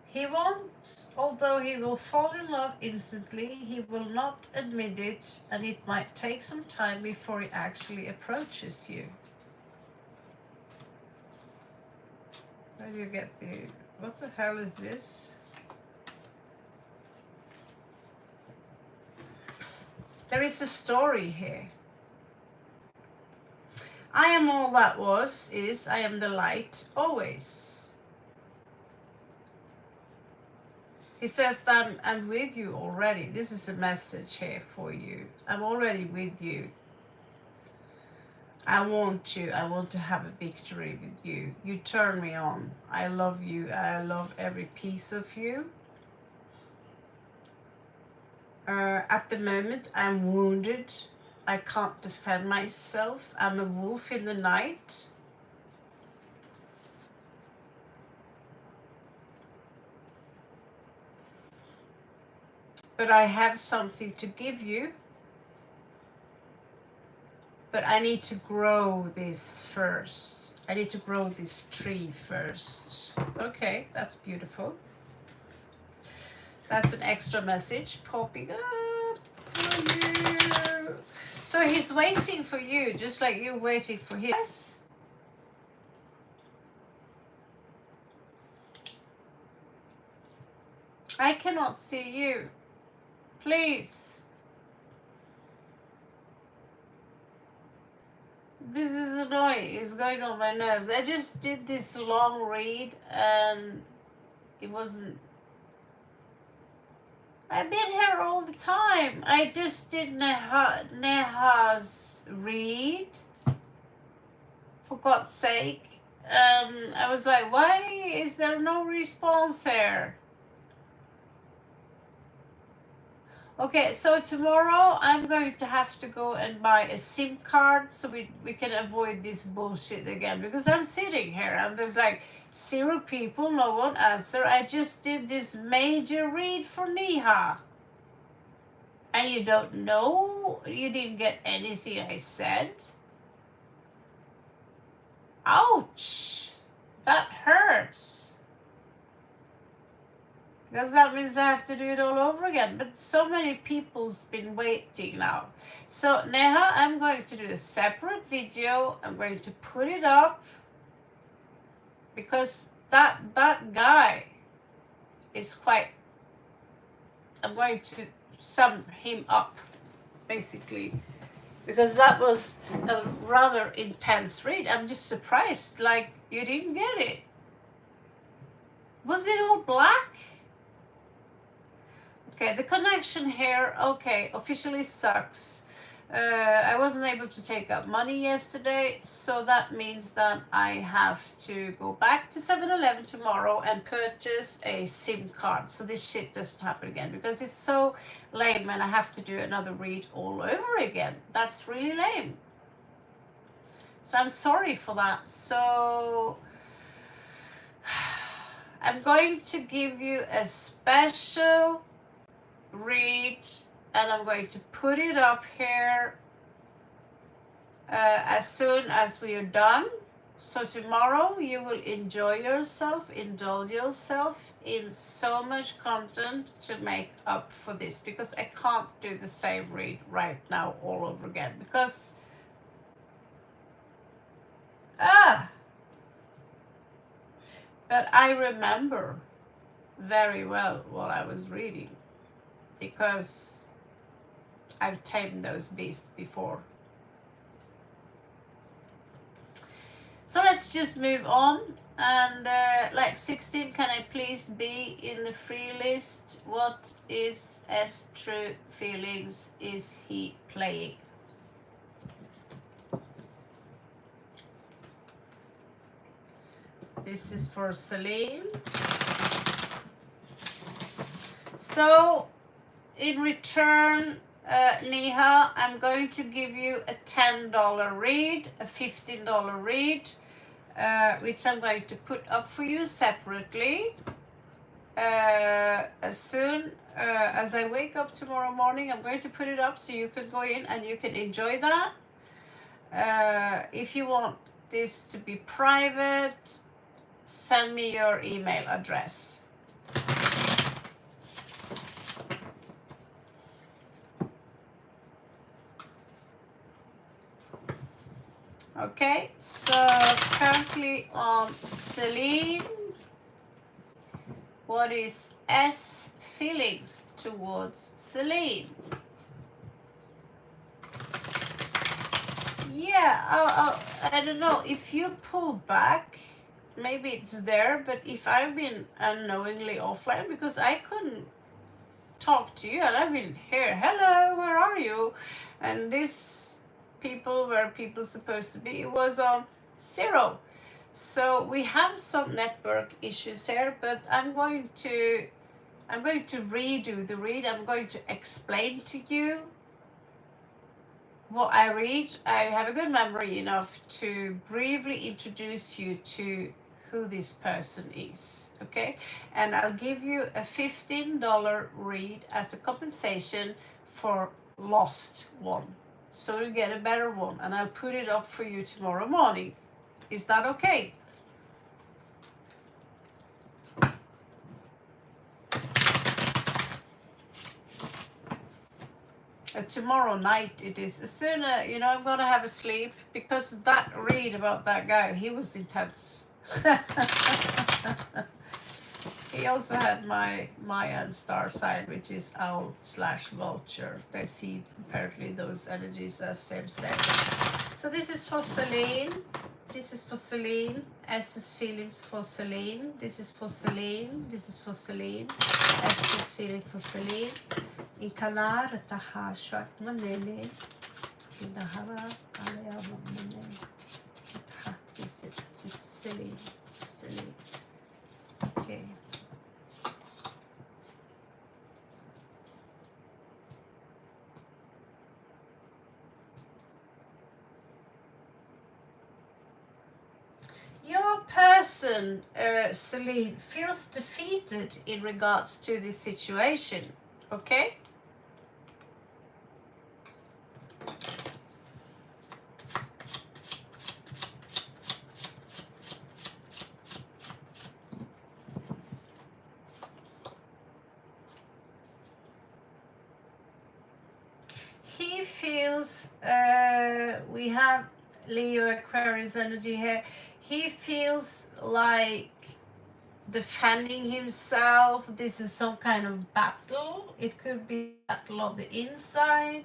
He won't, although he will fall in love instantly, he will not admit it, and it might take some time before he actually approaches you. Where do you get the... What the hell is this? There is a story here. I am all that was, is, I am the light, always. He says that I'm with you already. This is a message here for you. I'm already with you. I want you. I want to have a victory with you. You turn me on. I love you. I love every piece of you. At the moment, I'm wounded. I can't defend myself. I'm a wolf in the night. But I have something to give you. But I need to grow this first. I need to grow this tree first. Okay, that's beautiful. That's an extra message popping up for you. So he's waiting for you, just like you're waiting for him. I cannot see you. Please. This is annoying. It's going on my nerves. I just did this long read and it wasn't... I've been here all the time. I just did Neha's read. For God's sake. I was like, why is there no response here? Okay, so tomorrow I'm going to have to go and buy a SIM card so we can avoid this bullshit again. Because I'm sitting here and there's like 0 people, no one answer. I just did this major read for Neha. And you don't know? You didn't get anything I said? Ouch! That hurts. Because that means I have to do it all over again. But so many people's been waiting now. So Neha, I'm going to do a separate video. I'm going to put it up. Because that guy is quite... I'm going to sum him up, basically. Because that was a rather intense read. I'm just surprised, like, you didn't get it. Was it all black? Okay, the connection here, okay, officially sucks. I wasn't able to take out money yesterday, so that means that I have to go back to 7-Eleven tomorrow and purchase a SIM card, so this shit doesn't happen again, because it's so lame and I have to do another read all over again. That's really lame. So I'm sorry for that. So I'm going to give you a special read and I'm going to put it up here as soon as we are done. So tomorrow you will enjoy yourself, indulge yourself in so much content to make up for this, because I can't do the same read right now all over again, because but I remember very well what I was reading, because I've tamed those beasts before. So let's just move on. And like 16, can I please be in the free list? What is S true feelings is he playing? This is for Celine. So in return, Neha, I'm going to give you a $10 read, a $15 read, which I'm going to put up for you separately. As soon as I wake up tomorrow morning, I'm going to put it up so you can go in and you can enjoy that. If you want this to be private, send me your email address. Okay, so currently on Celine, what is S feelings towards Celine? Yeah, I don't know, if you pull back, maybe it's there, but if I've been unknowingly offline, because I couldn't talk to you and I've been here, hello, where are you? And this people where people supposed to be, it was on 0. So we have some network issues here, but I'm going to redo the read. I'm going to explain to you what I read. I have a good memory enough to briefly introduce you to who this person is, okay? And I'll give you a $15 read as a compensation for lost one. So you get a better one, and I'll put it up for you tomorrow morning. Is that okay? Tomorrow night it is. As soon as, I'm gonna have a sleep, because that read about that guy, he was intense. He also had my Mayan star sign, which is owl/vulture. They see apparently those energies as same. So this is for Celine. This is for Celine. S's feelings for Celine. This is for Celine. This is for Celine. S's feeling for Celine. Inkalar taha shwak manene. Indahara alaya manene. This is Celine. Celine. Okay. Your person, Celine, feels defeated in regards to this situation, okay? He feels, we have Leo Aquarius energy here. He feels like defending himself. This is some kind of battle. It could be battle of the inside.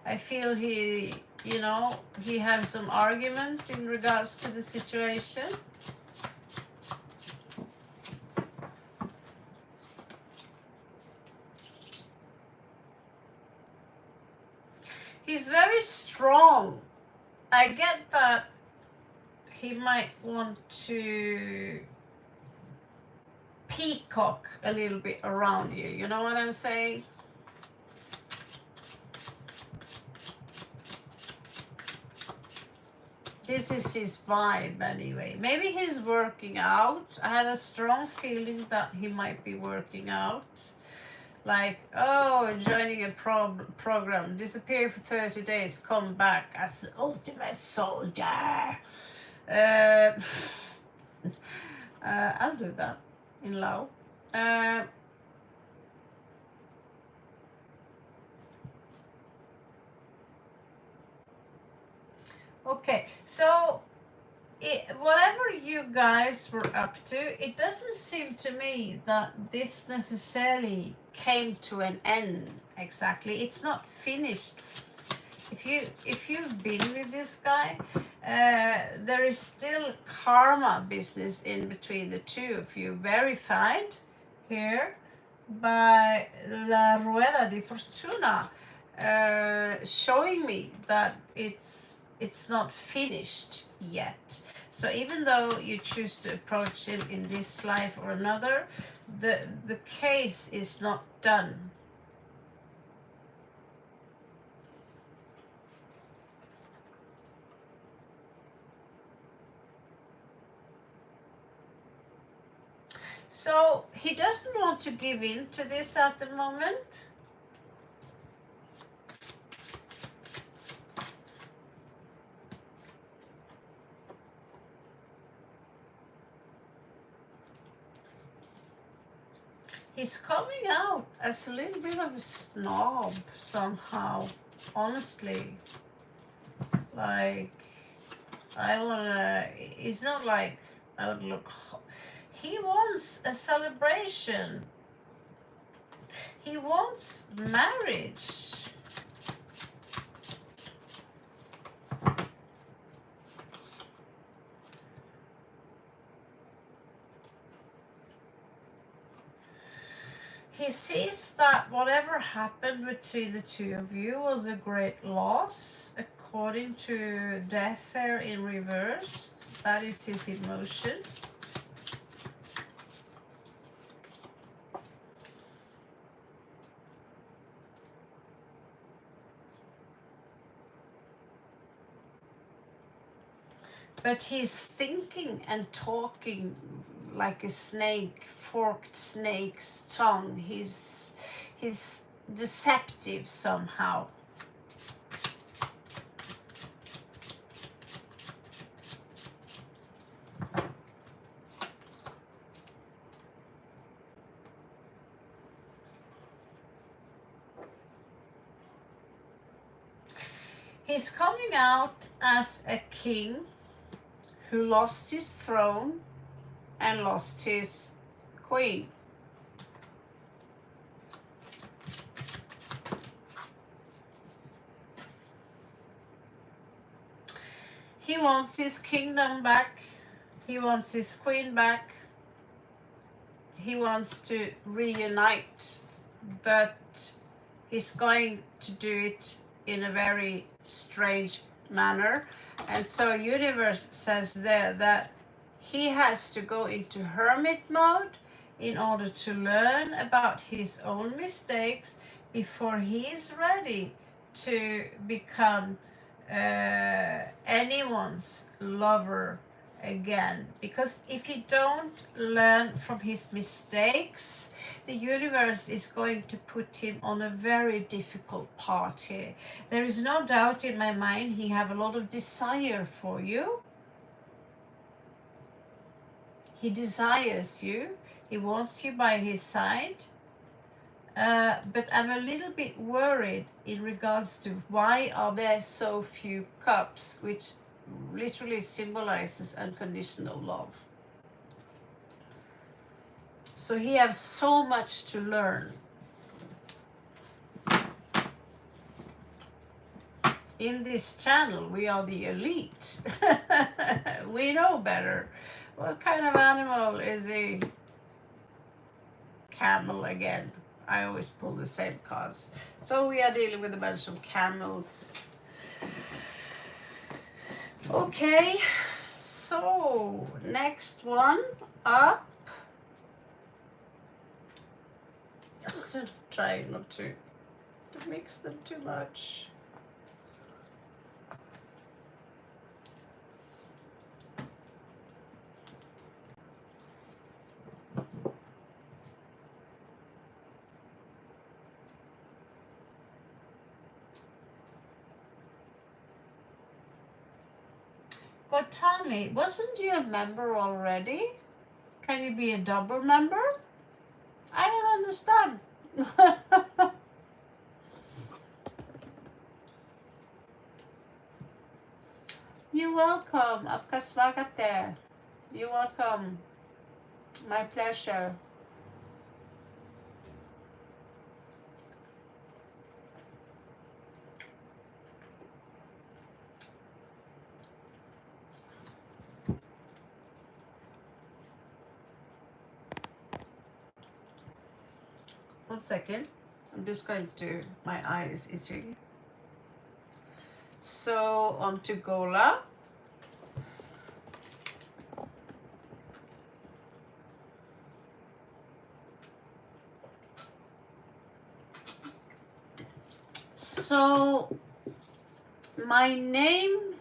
I feel he has some arguments in regards to the situation. He's very strong. I get that he might want to peacock a little bit around you. You know what I'm saying? This is his vibe anyway. Maybe he's working out. I have a strong feeling that he might be working out. Like, oh, joining a program, disappear for 30 days, come back as the ultimate soldier. I'll do that in Lao. Okay, so whatever you guys were up to, it doesn't seem to me that this necessarily came to an end exactly. It's not finished. If you've been with this guy, there is still karma business in between the two of you, verified here by La Rueda di Fortuna, showing me that it's not finished yet. So even though you choose to approach him in this life or another, the case is not done. So he doesn't want to give in to this at the moment. He's coming out as a little bit of a snob somehow, honestly. Like, it's not like I would look, he wants a celebration. He wants marriage. He sees that whatever happened between the two of you was a great loss, according to Death Fair in reverse. That is his emotion. But he's thinking and talking like a snake, forked snake's tongue. He's deceptive somehow. He's coming out as a king who lost his throne and lost his queen. He wants his kingdom back. He wants his queen back. He wants to reunite, but he's going to do it in a very strange manner. And so universe says there that he has to go into hermit mode in order to learn about his own mistakes before he is ready to become anyone's lover again. Because if he don't learn from his mistakes, the universe is going to put him on a very difficult path here. There is no doubt in my mind he have a lot of desire for you. He desires you. He wants you by his side. But I'm a little bit worried in regards to why are there so few cups, which literally symbolizes unconditional love. So he has so much to learn. In this channel, we are the elite. We know better. What kind of animal is a camel again? I always pull the same cards. So we are dealing with a bunch of camels. Okay, so next one up. I'm trying not to mix them too much. God, tell me, wasn't you a member already? Can you be a double member? I don't understand. You're welcome. Apka swagate. You're welcome. My pleasure. 1 second. I'm just going to, my eye is itching. So on to Gola. So my name,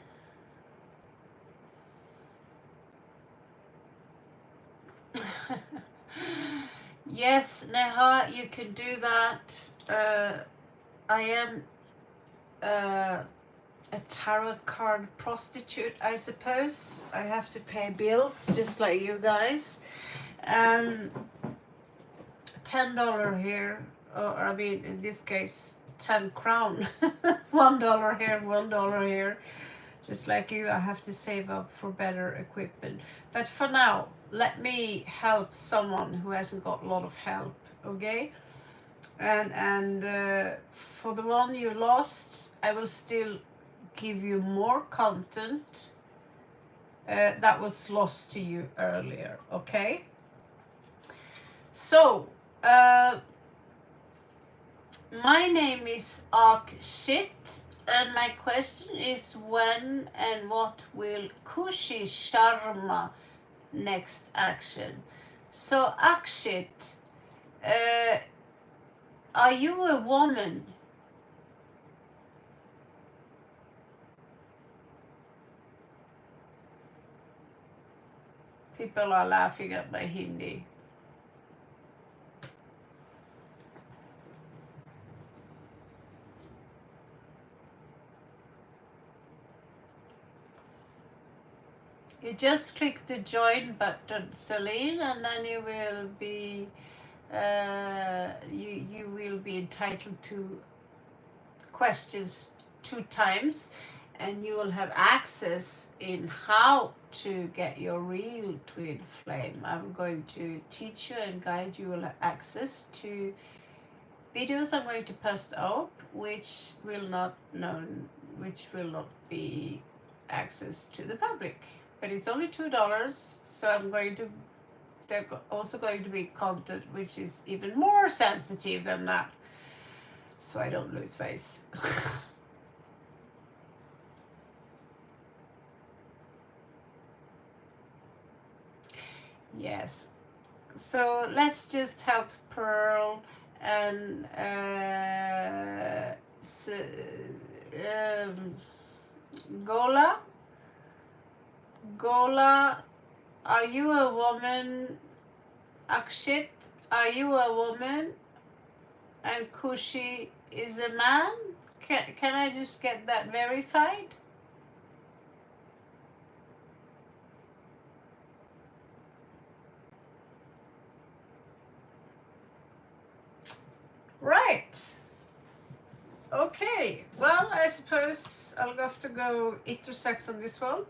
yes, Neha, you can do that. I am a tarot card prostitute, I suppose. I have to pay bills just like you guys. And $10 here, or I mean in this case 10 crown. $1 here, $1 here. Just like you, I have to save up for better equipment. But for now, let me help someone who hasn't got a lot of help, okay? And for the one you lost, I will still give you more content that was lost to you earlier, okay? So, my name is Akshit, and my question is when and what will Kushi Sharma next action? So Akshit, are you a woman? People are laughing at my Hindi. You just click the join button, Celine, and then you will be you will be entitled to questions 2 times, and you will have access in how to get your real twin flame. I'm going to teach you and guide you. Will have access to videos I'm going to post up, which will not be access to the public. But it's only $2, so I'm going to. There's also going to be content which is even more sensitive than that, so I don't lose face. Yes. So let's just help Pearl and Gola. Gola, are you a woman? Akshit, are you a woman? And Kushi is a man? Can I just get that verified? Right. Okay. Well, I suppose I'll have to go intersex on this one.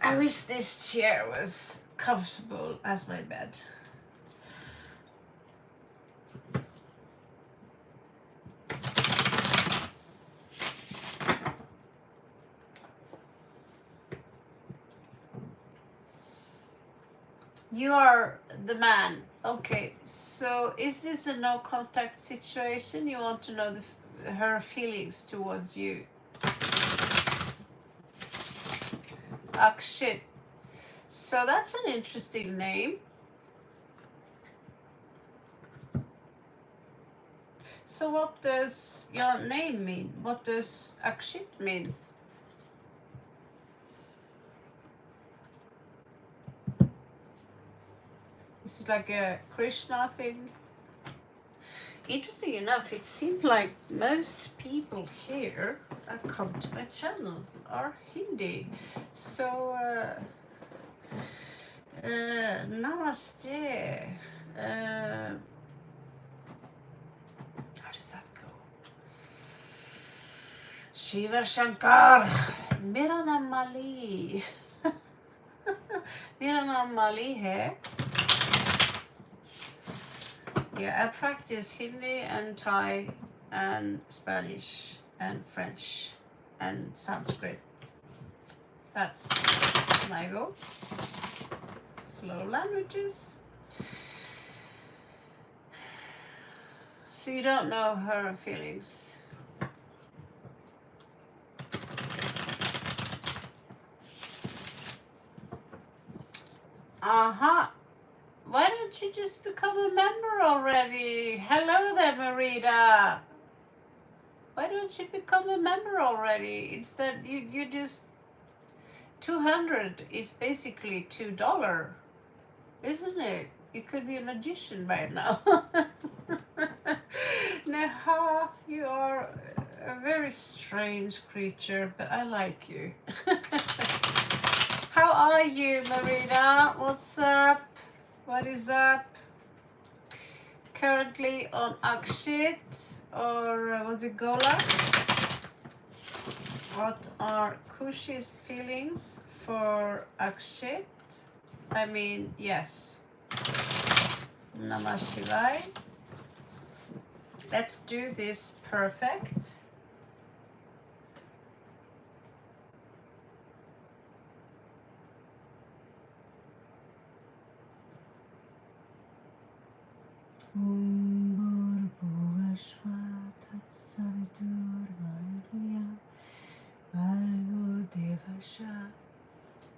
I wish this chair was comfortable as my bed. You are the man. Okay, so is this a no contact situation? You want to know her feelings towards you? Akshit. So that's an interesting name. So what does your name mean? What does Akshit mean? Is it like a Krishna thing? Interesting enough, it seemed like most people here that come to my channel are Hindi. So, namaste. How does that go? Shiva Shankar. Mera naam Mali. Mera naam Mali hai. Yeah, I practice Hindi and Thai and Spanish and French and Sanskrit. That's my goal. slow languages. So you don't know her feelings. Why don't you just become a member already? Hello there, Marita. Why don't you become a member already? It's that you just 200 is basically $2, isn't it? You could be a magician right now. Neha, you are a very strange creature, but I like you. How are you, Marita? What's up? What is up? Currently on Akshit, or was it Gola? What are Kushi's feelings for Akshit? I mean, yes. Namah Shivaya. Let's do this perfect. Om Bhurvashva Tatsaviturvarenyam Bhargo Devasha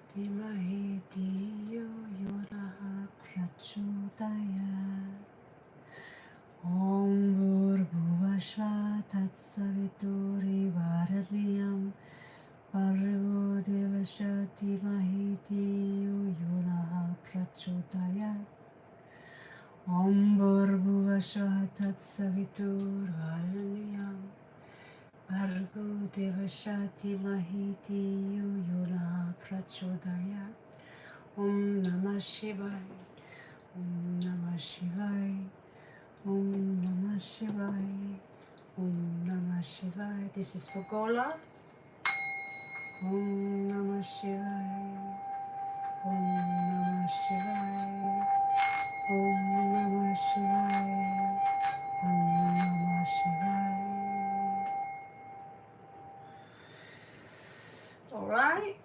Dhimahi Dhiyo Yonaha Prachodayat. Om Bhurvashva Tatsaviturvarenyam Bhargo Devasha Dhimahi Dhiyo Yonaha Prachodayat. Om Bhurvashva Tatsaviturvarenyam Bhargo Devasha Dhimahi Dhiyo Yonaha Prachodayat. Om Namah Shivaya. Om Namah Shivaya. Om Namah Shivaya. Om Namah Shivaya. This is for Gola. Om Namah Shivaya. Om Namah Shivaya. Om Namah Shivaya. Om Namah Shivaya. All right.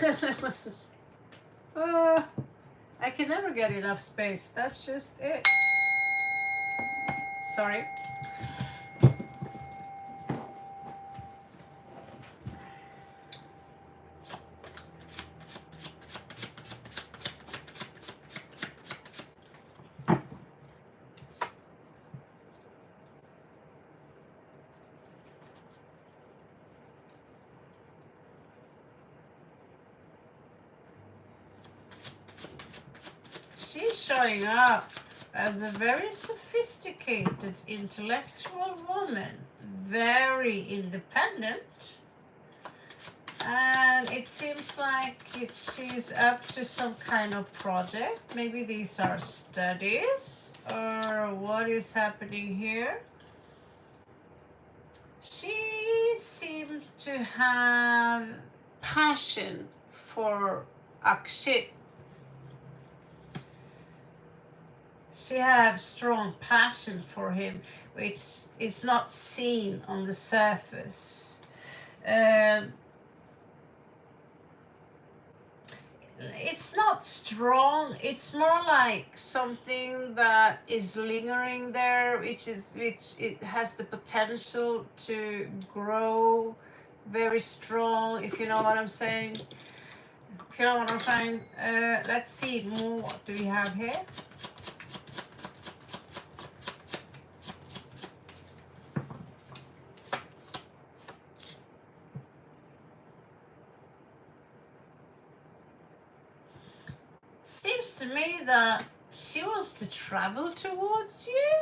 That was. I can never get enough space. That's just it. Sorry. She's showing up as a very sophisticated, intellectual woman, very independent, and it seems like she's up to some kind of project. Maybe these are studies, or what is happening here? She seems to have passion for Akshit. She has strong passion for him, which is not seen on the surface. It's not strong. It's more like something that is lingering there, which it has the potential to grow very strong. If you know what I'm saying. If you know what I'm saying. Let's see more. What do we have here? Seems to me that she wants to travel towards you.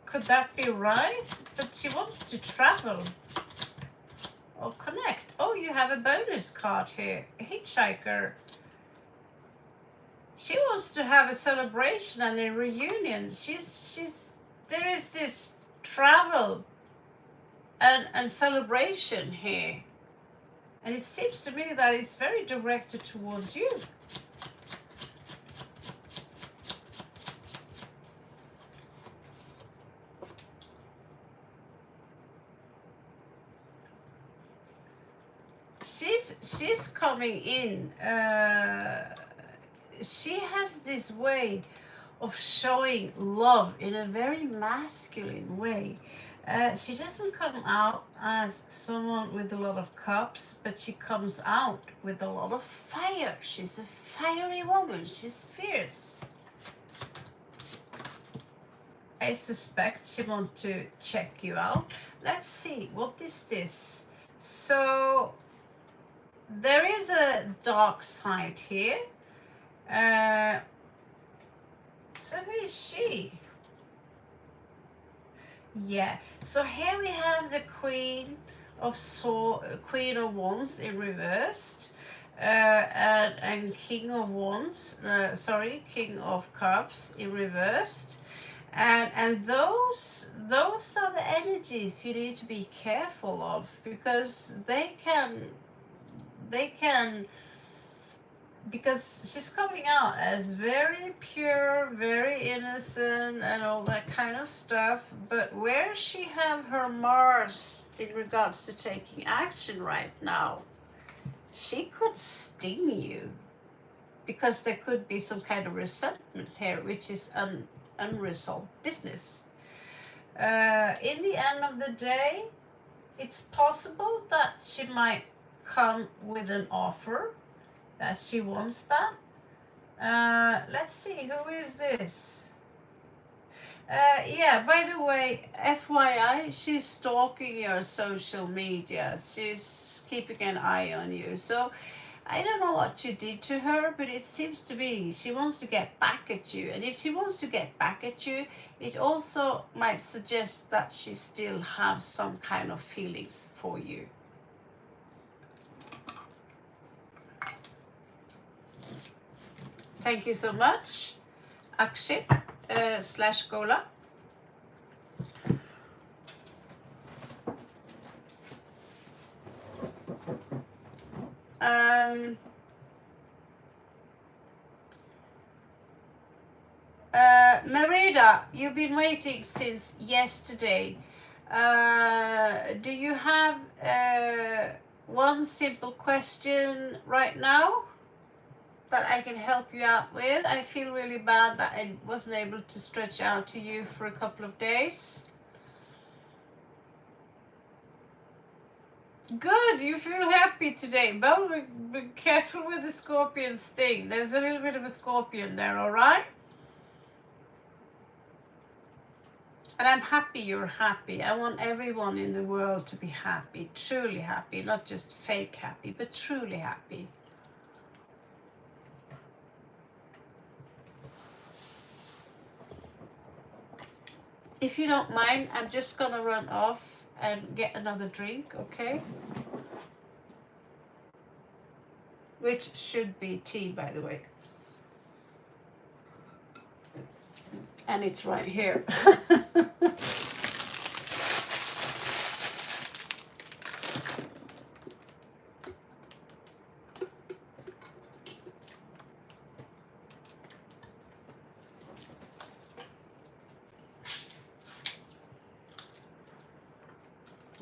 Could that be right? But she wants to travel or connect. Oh, you have a bonus card here. A hitchhiker. She wants to have a celebration and a reunion. There is this travel and celebration here. And it seems to me that it's very directed towards you. She's coming in. she has this way of showing love in a very masculine way. She doesn't come out as someone with a lot of cups, but she comes out with a lot of fire. She's a fiery woman. She's fierce. I suspect she wants to check you out. Let's see, what is this? So there is a dark side here. So who is she? Yeah, so here we have the Queen of Wands in reversed, and King of Wands, King of Cups in reversed, and those are the energies you need to be careful of, because because she's coming out as very pure, very innocent, and all that kind of stuff. But where she have her Mars in regards to taking action right now, she could sting you, because there could be some kind of resentment here, which is unresolved business. In the end of the day, it's possible that she might come with an offer that she wants that. Let's see, who is this? Yeah, by the way, FYI, she's stalking your social media. She's keeping an eye on you. So I don't know what you did to her, but it seems to be she wants to get back at you. And if she wants to get back at you, it also might suggest that she still has some kind of feelings for you. Thank you so much, Akshay / Gola. Merida, you've been waiting since yesterday. Do you have one simple question right now that I can help you out with? I feel really bad that I wasn't able to stretch out to you for a couple of days. Good, you feel happy today. Well, be careful with the scorpion sting. There's a little bit of a scorpion there, all right? And I'm happy you're happy. I want everyone in the world to be happy, truly happy, not just fake happy, but truly happy. If you don't mind, I'm just gonna run off and get another drink, okay? Which should be tea, by the way. And it's right here.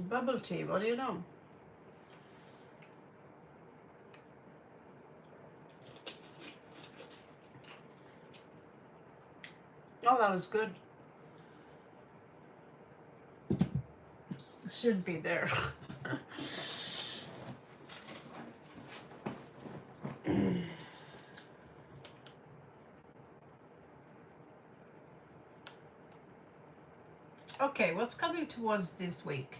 Bubble tea, what do you know? Oh, that was good. Should be there. Okay, what's coming towards this week?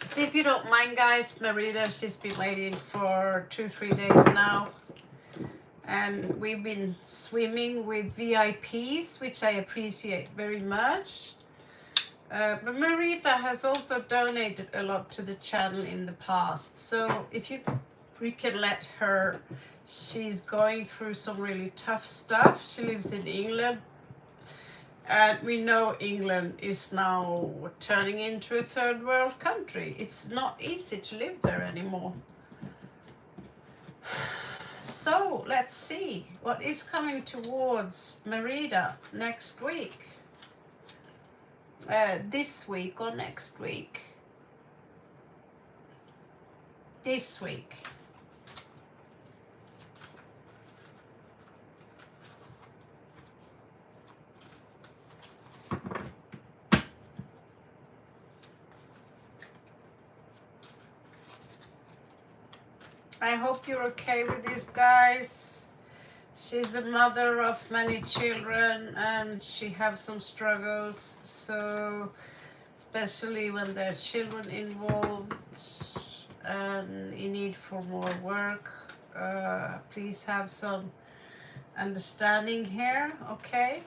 See, if you don't mind, guys, Merida, she's been waiting for 2-3 days now. And we've been swimming with VIPs, which I appreciate very much. But Merida has also donated a lot to the channel in the past. So if we can let her, she's going through some really tough stuff. She lives in England. And we know England is now turning into a third world country. It's not easy to live there anymore. So let's see what is coming towards Merida next week. This week or next week. this week. I hope you're okay with this, guys. She's a mother of many children and she has some struggles, so especially when there are children involved and in need for more work, please have some understanding here, okay?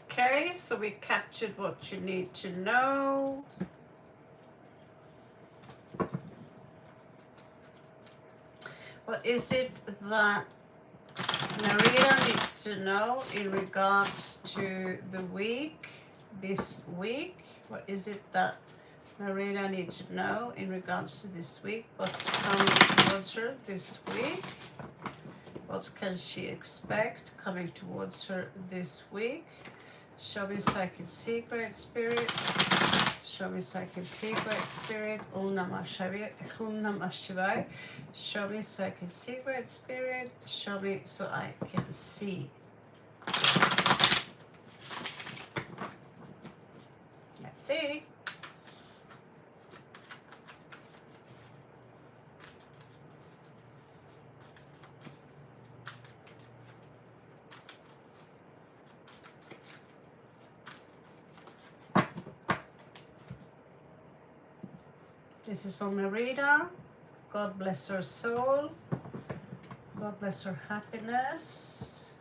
Okay, so we captured what you need to know. What is it that Maria needs to know in regards to the week, this week? What is it that Maria needs to know in regards to this week? What's coming towards her this week? What can she expect coming towards her this week? Show me so I can see, Great Spirit. Show me so I can see, Great Spirit. Om Namah Shivaya. Show me so I can see, Great Spirit. Show me so I can see. Let's see. This is from Merida. God bless her soul. God bless her happiness.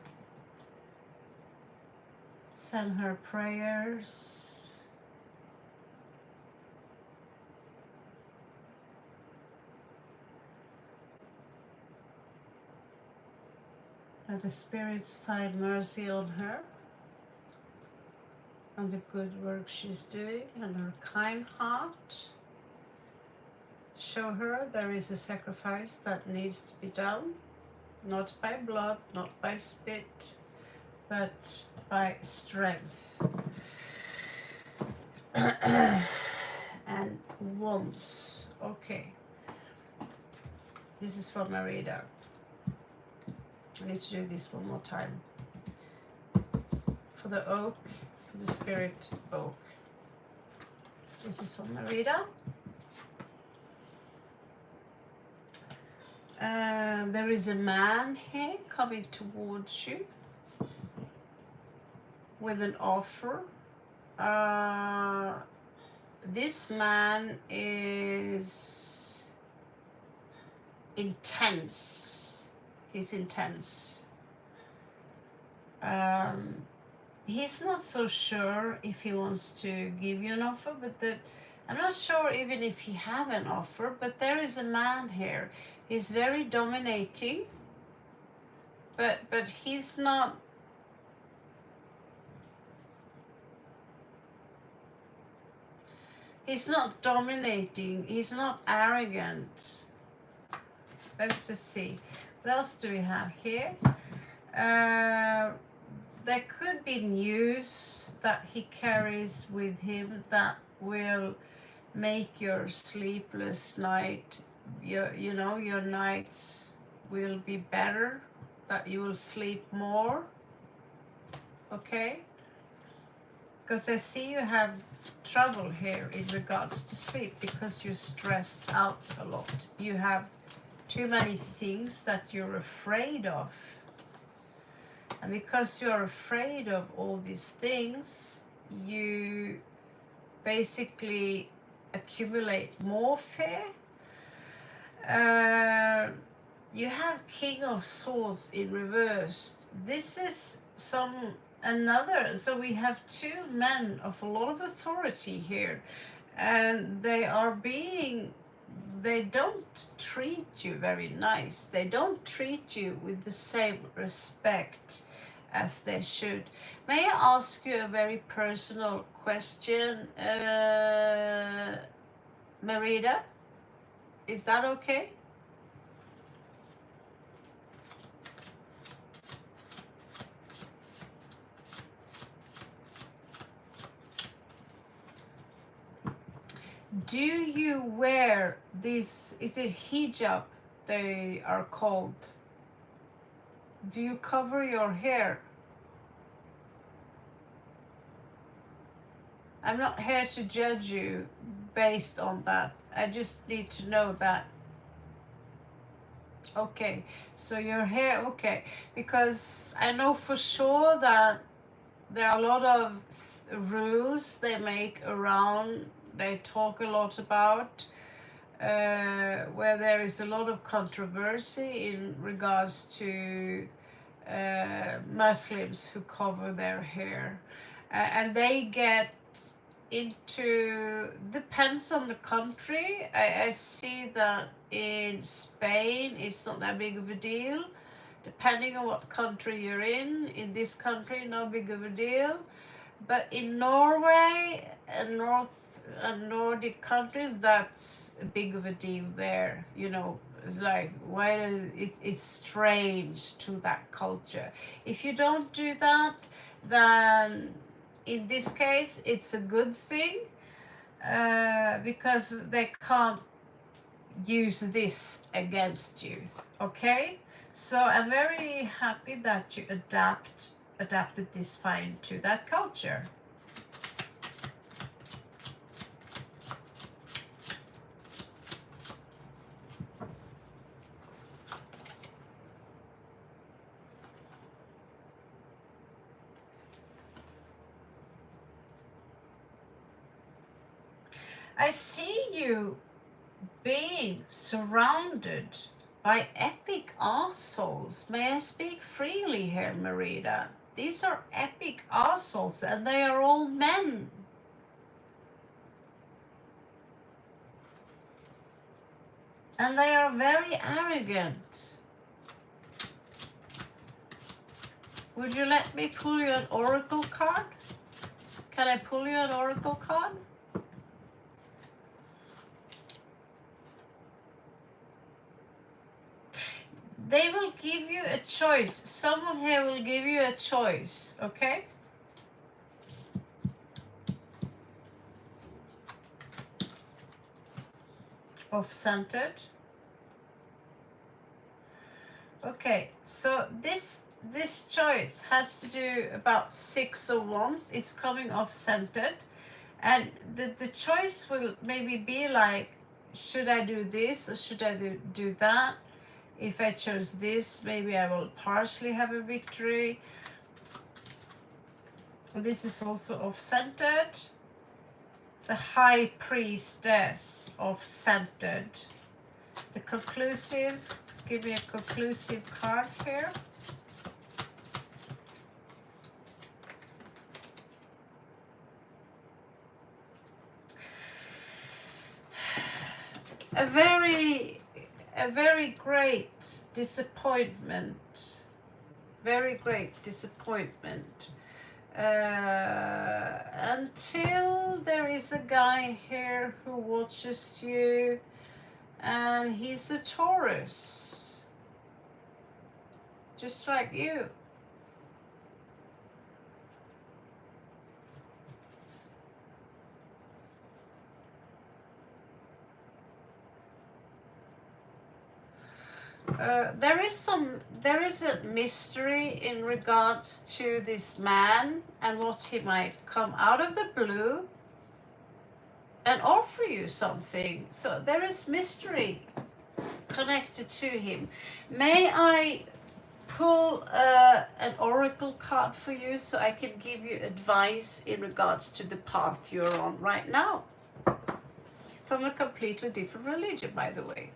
Send her prayers. Let the spirits find mercy on her, on the good work she's doing, and her kind heart. Show her there is a sacrifice that needs to be done, not by blood, not by spit, but by strength. And once, okay. This is from Merida. I need to do this one more time. For the oak, for the spirit oak. This is from Merida. There is a man here coming towards you with an offer. This man is intense. He's intense. He's not so sure if he wants to give you an offer, but I'm not sure even if he have an offer, but there is a man here. He's very dominating, but he's not. He's not dominating. He's not arrogant. Let's just see. What else do we have here? There could be news that he carries with him that will make your sleepless night, your nights will be better, that you will sleep more, okay? Because I see you have trouble here in regards to sleep because you're stressed out a lot. You have too many things that you're afraid of. And because you're afraid of all these things, you basically accumulate more fear. You have King of Swords in reverse. This is another. So we have two men of a lot of authority here, and they don't treat you very nice. They don't treat you with the same respect as they should. May I ask you a very personal question, Merida? Is that okay? Do you wear this, is it hijab they are called? Do you cover your hair? I'm not here to judge you based on that. I just need to know that. Okay, so your hair, okay. Because I know for sure that there are a lot of rules they make around, they talk a lot about, where there is a lot of controversy in regards to Muslims who cover their hair. And they get into, depends on the country. I see that in Spain it's not that big of a deal. Depending on what country you're in this country, no big of a deal. But in Norway and Nordic countries, that's a big of a deal there. You know, it's like, why does it's strange to that culture. If you don't do that, then in this case it's a good thing, because they can't use this against you. Okay, so I'm very happy that you adapted this fine to that culture. I see you being surrounded by epic assholes. May I speak freely here, Merida? These are epic assholes, and they are all men. And they are very arrogant. Would you let me pull you an oracle card? Can I pull you an oracle card? They will give you a choice. Someone here will give you a choice, okay? Off-centered. Okay, so this choice has to do about 6 of Wands. It's coming off-centered. And the choice will maybe be like, should I do this or should I do that? If I chose this, maybe I will partially have a victory. This is also off-centered. The High Priestess, off-centered. The conclusive, give me a conclusive card here. A very great disappointment. Very great disappointment. Until there is a guy here who watches you, and he's a Taurus, just like you. There is a mystery in regards to this man and what he might come out of the blue and offer you something. So there is mystery connected to him. May I pull an oracle card for you so I can give you advice in regards to the path you're on right now? From a completely different religion, by the way.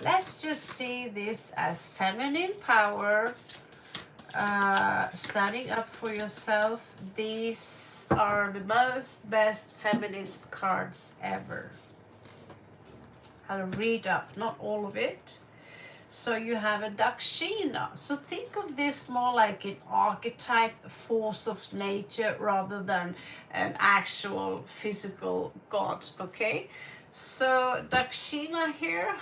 Let's just see this as feminine power, standing up for yourself. These are the best feminist cards ever. I'll read up, not all of it. So you have a Dakshina. So think of this more like an archetype, force of nature, rather than an actual physical god, okay? So Dakshina here,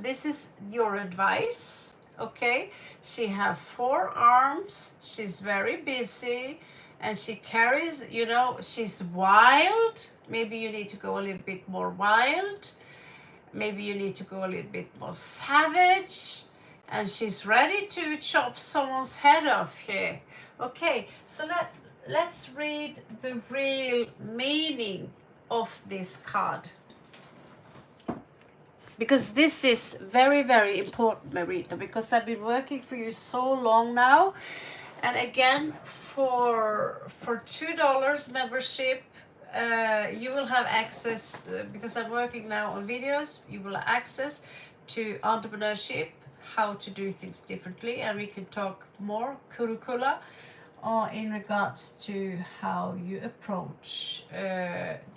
this is your advice. okay? She have 4 arms, she's very busy, and she carries, you know, she's wild. Maybe you need to go a little bit more wild. Maybe you need to go a little bit more savage. And she's ready to chop someone's head off here. Okay, so let's read the real meaning of this card. Because this is very, very important, Marita, because I've been working for you so long now. And again, for $2 membership, you will have access, because I'm working now on videos, you will have access to entrepreneurship, how to do things differently, and we can talk more curricula in regards to how you approach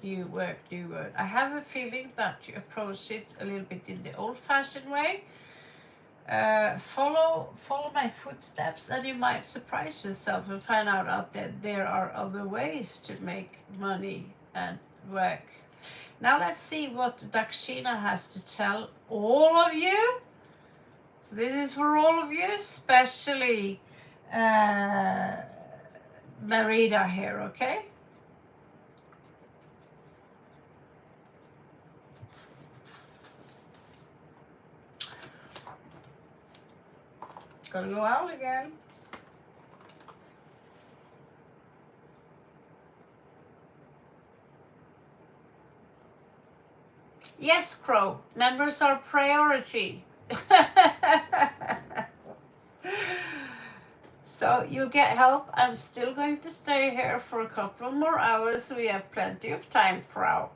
new work. I have a feeling that you approach it a little bit in the old-fashioned way. Follow my footsteps, and you might surprise yourself and find out that there are other ways to make money and work. Now let's see what Dakshina has to tell all of you. So this is for all of you, especially Marita here, okay? Gotta go out again. Yes, Crow, members are priority. So you get help. I'm still going to stay here for a couple more hours, so we have plenty of time, Crow.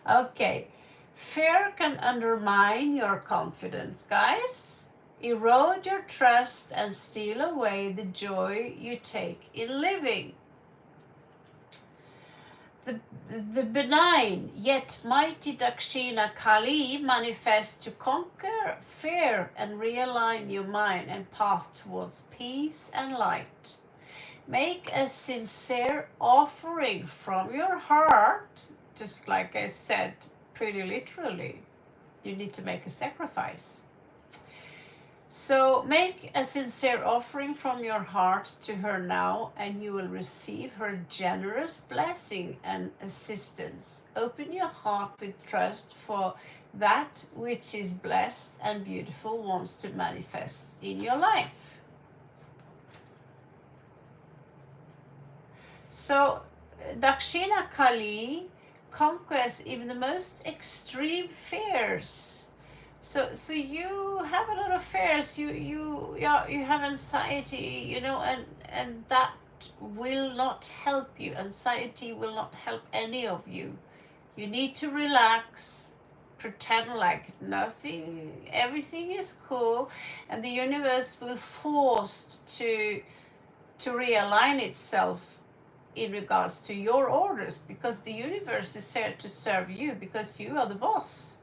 Okay. Fear can undermine your confidence, guys. Erode your trust and steal away the joy you take in living. The benign yet mighty Dakshina Kali manifests to conquer fear and realign your mind and path towards peace and light. Make a sincere offering from your heart, just like I said, pretty literally. You need to make a sacrifice. So make a sincere offering from your heart to her now, and you will receive her generous blessing and assistance. Open your heart with trust for that which is blessed and beautiful wants to manifest in your life. So Dakshina Kali conquers even the most extreme fears. So you have a lot of fears. You have anxiety, you know, and that will not help you. Anxiety will not help any of you. You need to relax, pretend like nothing, everything is cool, and the universe will force to realign itself in regards to your orders, because the universe is here to serve you, because you are the boss.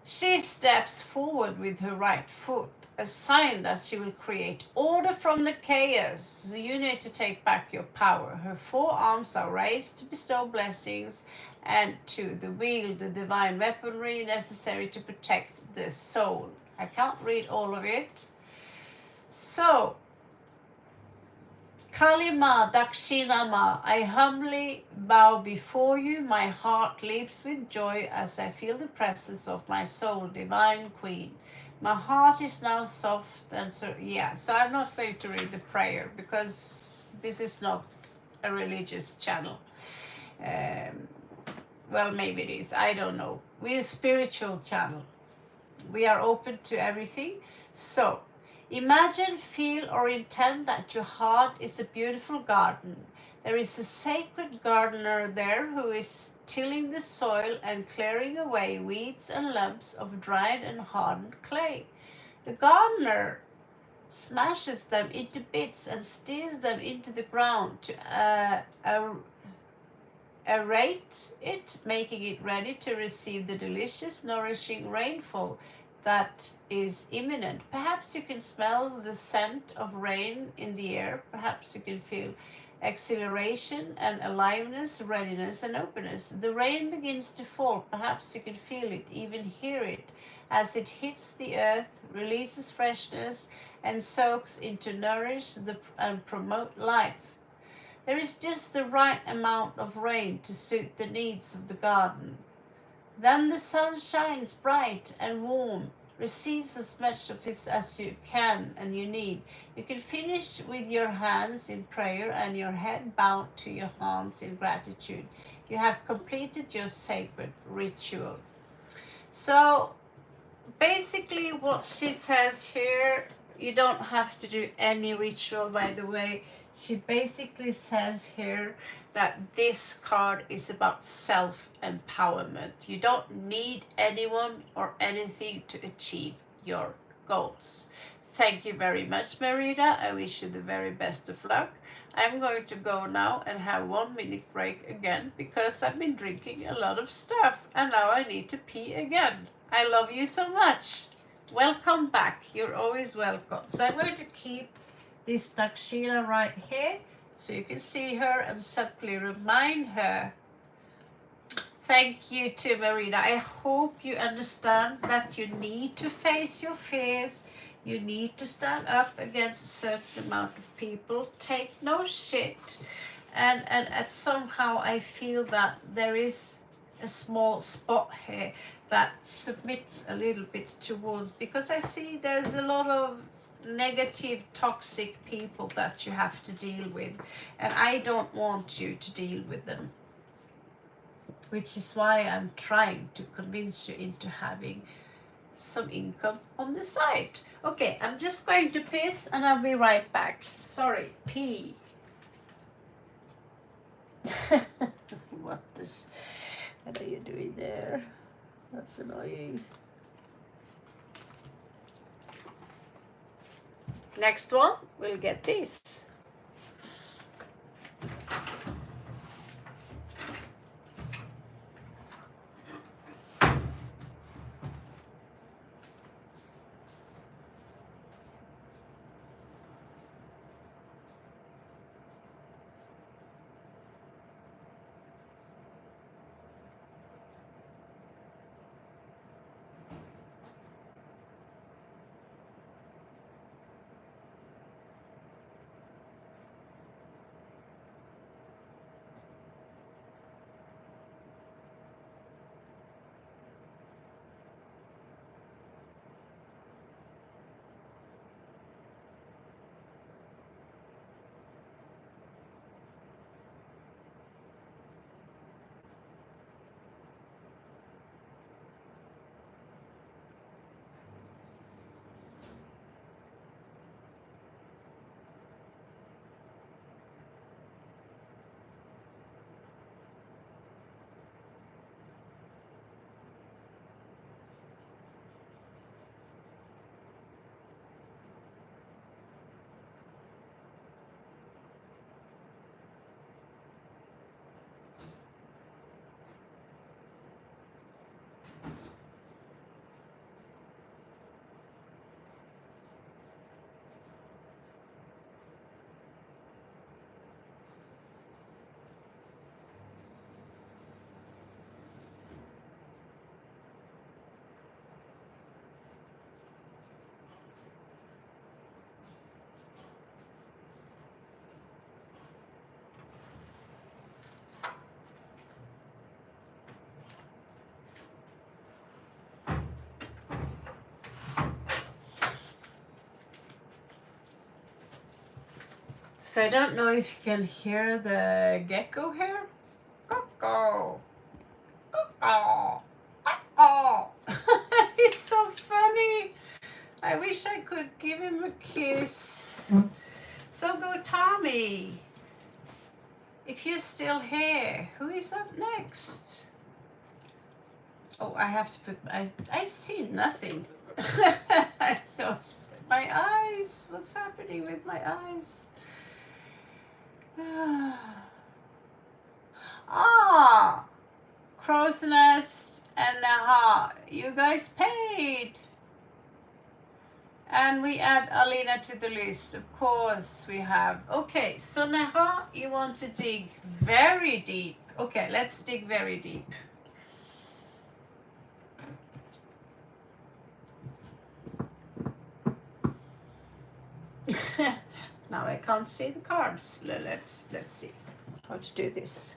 She steps forward with her right foot, a sign that she will create order from the chaos. So you need to take back your power. Her 4 arms are raised to bestow blessings and to wield the divine weaponry necessary to protect the soul. I can't read all of it. So, Kalima Dakshinama, I humbly bow before you. My heart leaps with joy as I feel the presence of my soul, divine queen. My heart is now soft and so I'm not going to read the prayer because this is not a religious channel. Well, maybe it is, I don't know. We're a spiritual channel. We are open to everything. So imagine, feel, or intend that your heart is a beautiful garden. There is a sacred gardener there who is tilling the soil and clearing away weeds and lumps of dried and hardened clay. The gardener smashes them into bits and steers them into the ground to aerate it, making it ready to receive the delicious, nourishing rainfall that is imminent. Perhaps you can smell the scent of rain in the air. Perhaps you can feel exhilaration and aliveness, readiness and openness. The rain begins to fall. Perhaps you can feel it, even hear it, as it hits the earth, releases freshness, and soaks into nourish and promote life. There is just the right amount of rain to suit the needs of the garden. Then the sun shines bright and warm, receives as much of it as you can and you need. You can finish with your hands in prayer and your head bowed to your hands in gratitude. You have completed your sacred ritual. So basically what she says here, you don't have to do any ritual, by the way. She basically says here that this card is about self-empowerment. You don't need anyone or anything to achieve your goals. Thank you very much, Merida. I wish you the very best of luck. I'm going to go now and have 1 minute break again because I've been drinking a lot of stuff and now I need to pee again. I love you so much. Welcome back. You're always welcome. So I'm going to keep this Takshila right here so you can see her and simply remind her. Thank you to Marina. I hope you understand that you need to face your fears. You need to stand up against a certain amount of people. Take no shit. And somehow I feel that there is a small spot here that submits a little bit towards, because I see there's a lot of negative, toxic people that you have to deal with, and I don't want you to deal with them, which is why I'm trying to convince you into having some income on the side. Okay, I'm just going to piss and I'll be right back. Sorry, pee. What are you doing there? That's annoying. Next one, we'll get this. So I don't know if you can hear the gecko here. Gecko. Gecko. Gecko. He's so funny. I wish I could give him a kiss. So go Tommy. If you're still here, who is up next? Oh, I have to put I see nothing. I don't see my eyes. What's happening with my eyes? Ah, crow's nest and aha, you guys paid. And we add Alina to the list. Of course we have. Okay, so Neha, you want to dig very deep. Okay, let's dig very deep. Now I can't see the cards. Let's see how to do this.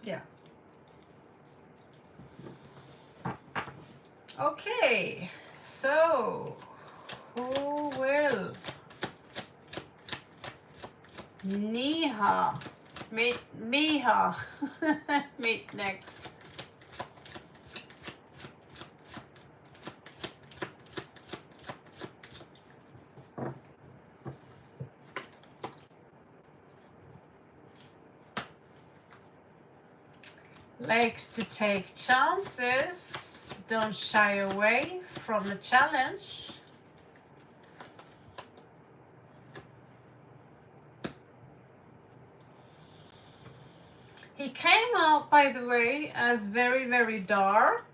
Yeah. Okay, so who will Miha meet meet next? Likes to take chances, don't shy away from a challenge. He came out, by the way, as very, very dark.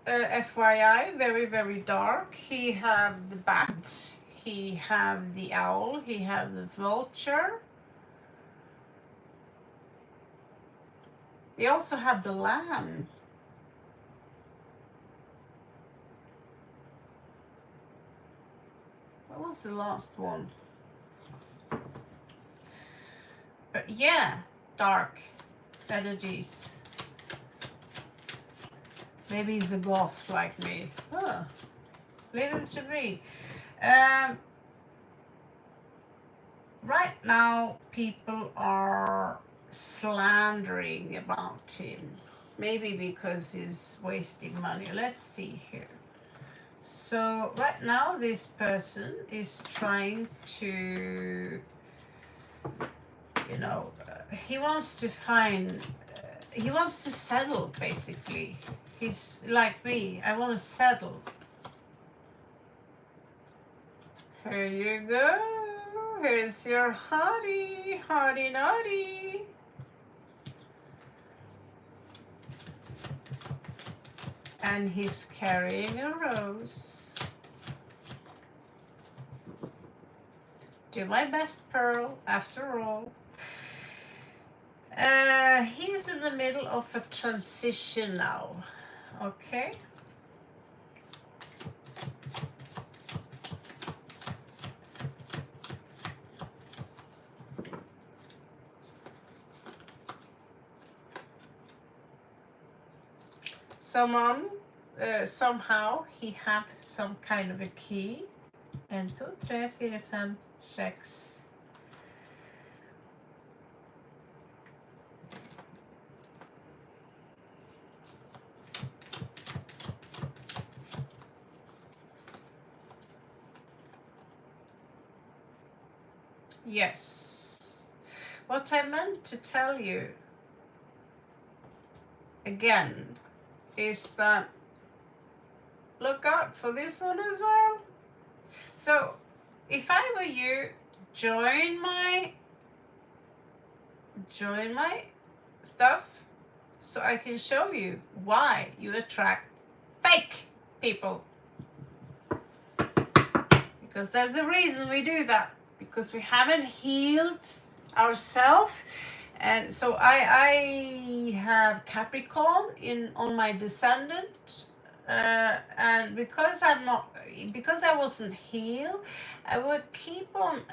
FYI, very, very dark. He have the bat, he have the owl, he have the vulture. He also had the lamb. What was the last one? But yeah, dark energies. Maybe he's a goth like me. Oh, leave it to me. Right now, people are slandering about him. Maybe because he's wasting money. Let's see here. So right now, this person is trying to, he wants to find, he wants to settle, basically. He's like me. I want to settle. Here you go. Here's your hottie, hottie naughty. And he's carrying a rose. Do my best, Pearl, after all. He's in the middle of a transition now. Okay. Somehow he have some kind of a key. 1, 2, 3, 4, 5, 6. Yes. What I meant to tell you again is that look out for this one as well. So if I were you, join my stuff so I can show you why you attract fake people. Because there's a reason we do that. Because we haven't healed ourselves. And so I have Capricorn on my descendant, and because I wasn't healed, I would keep on,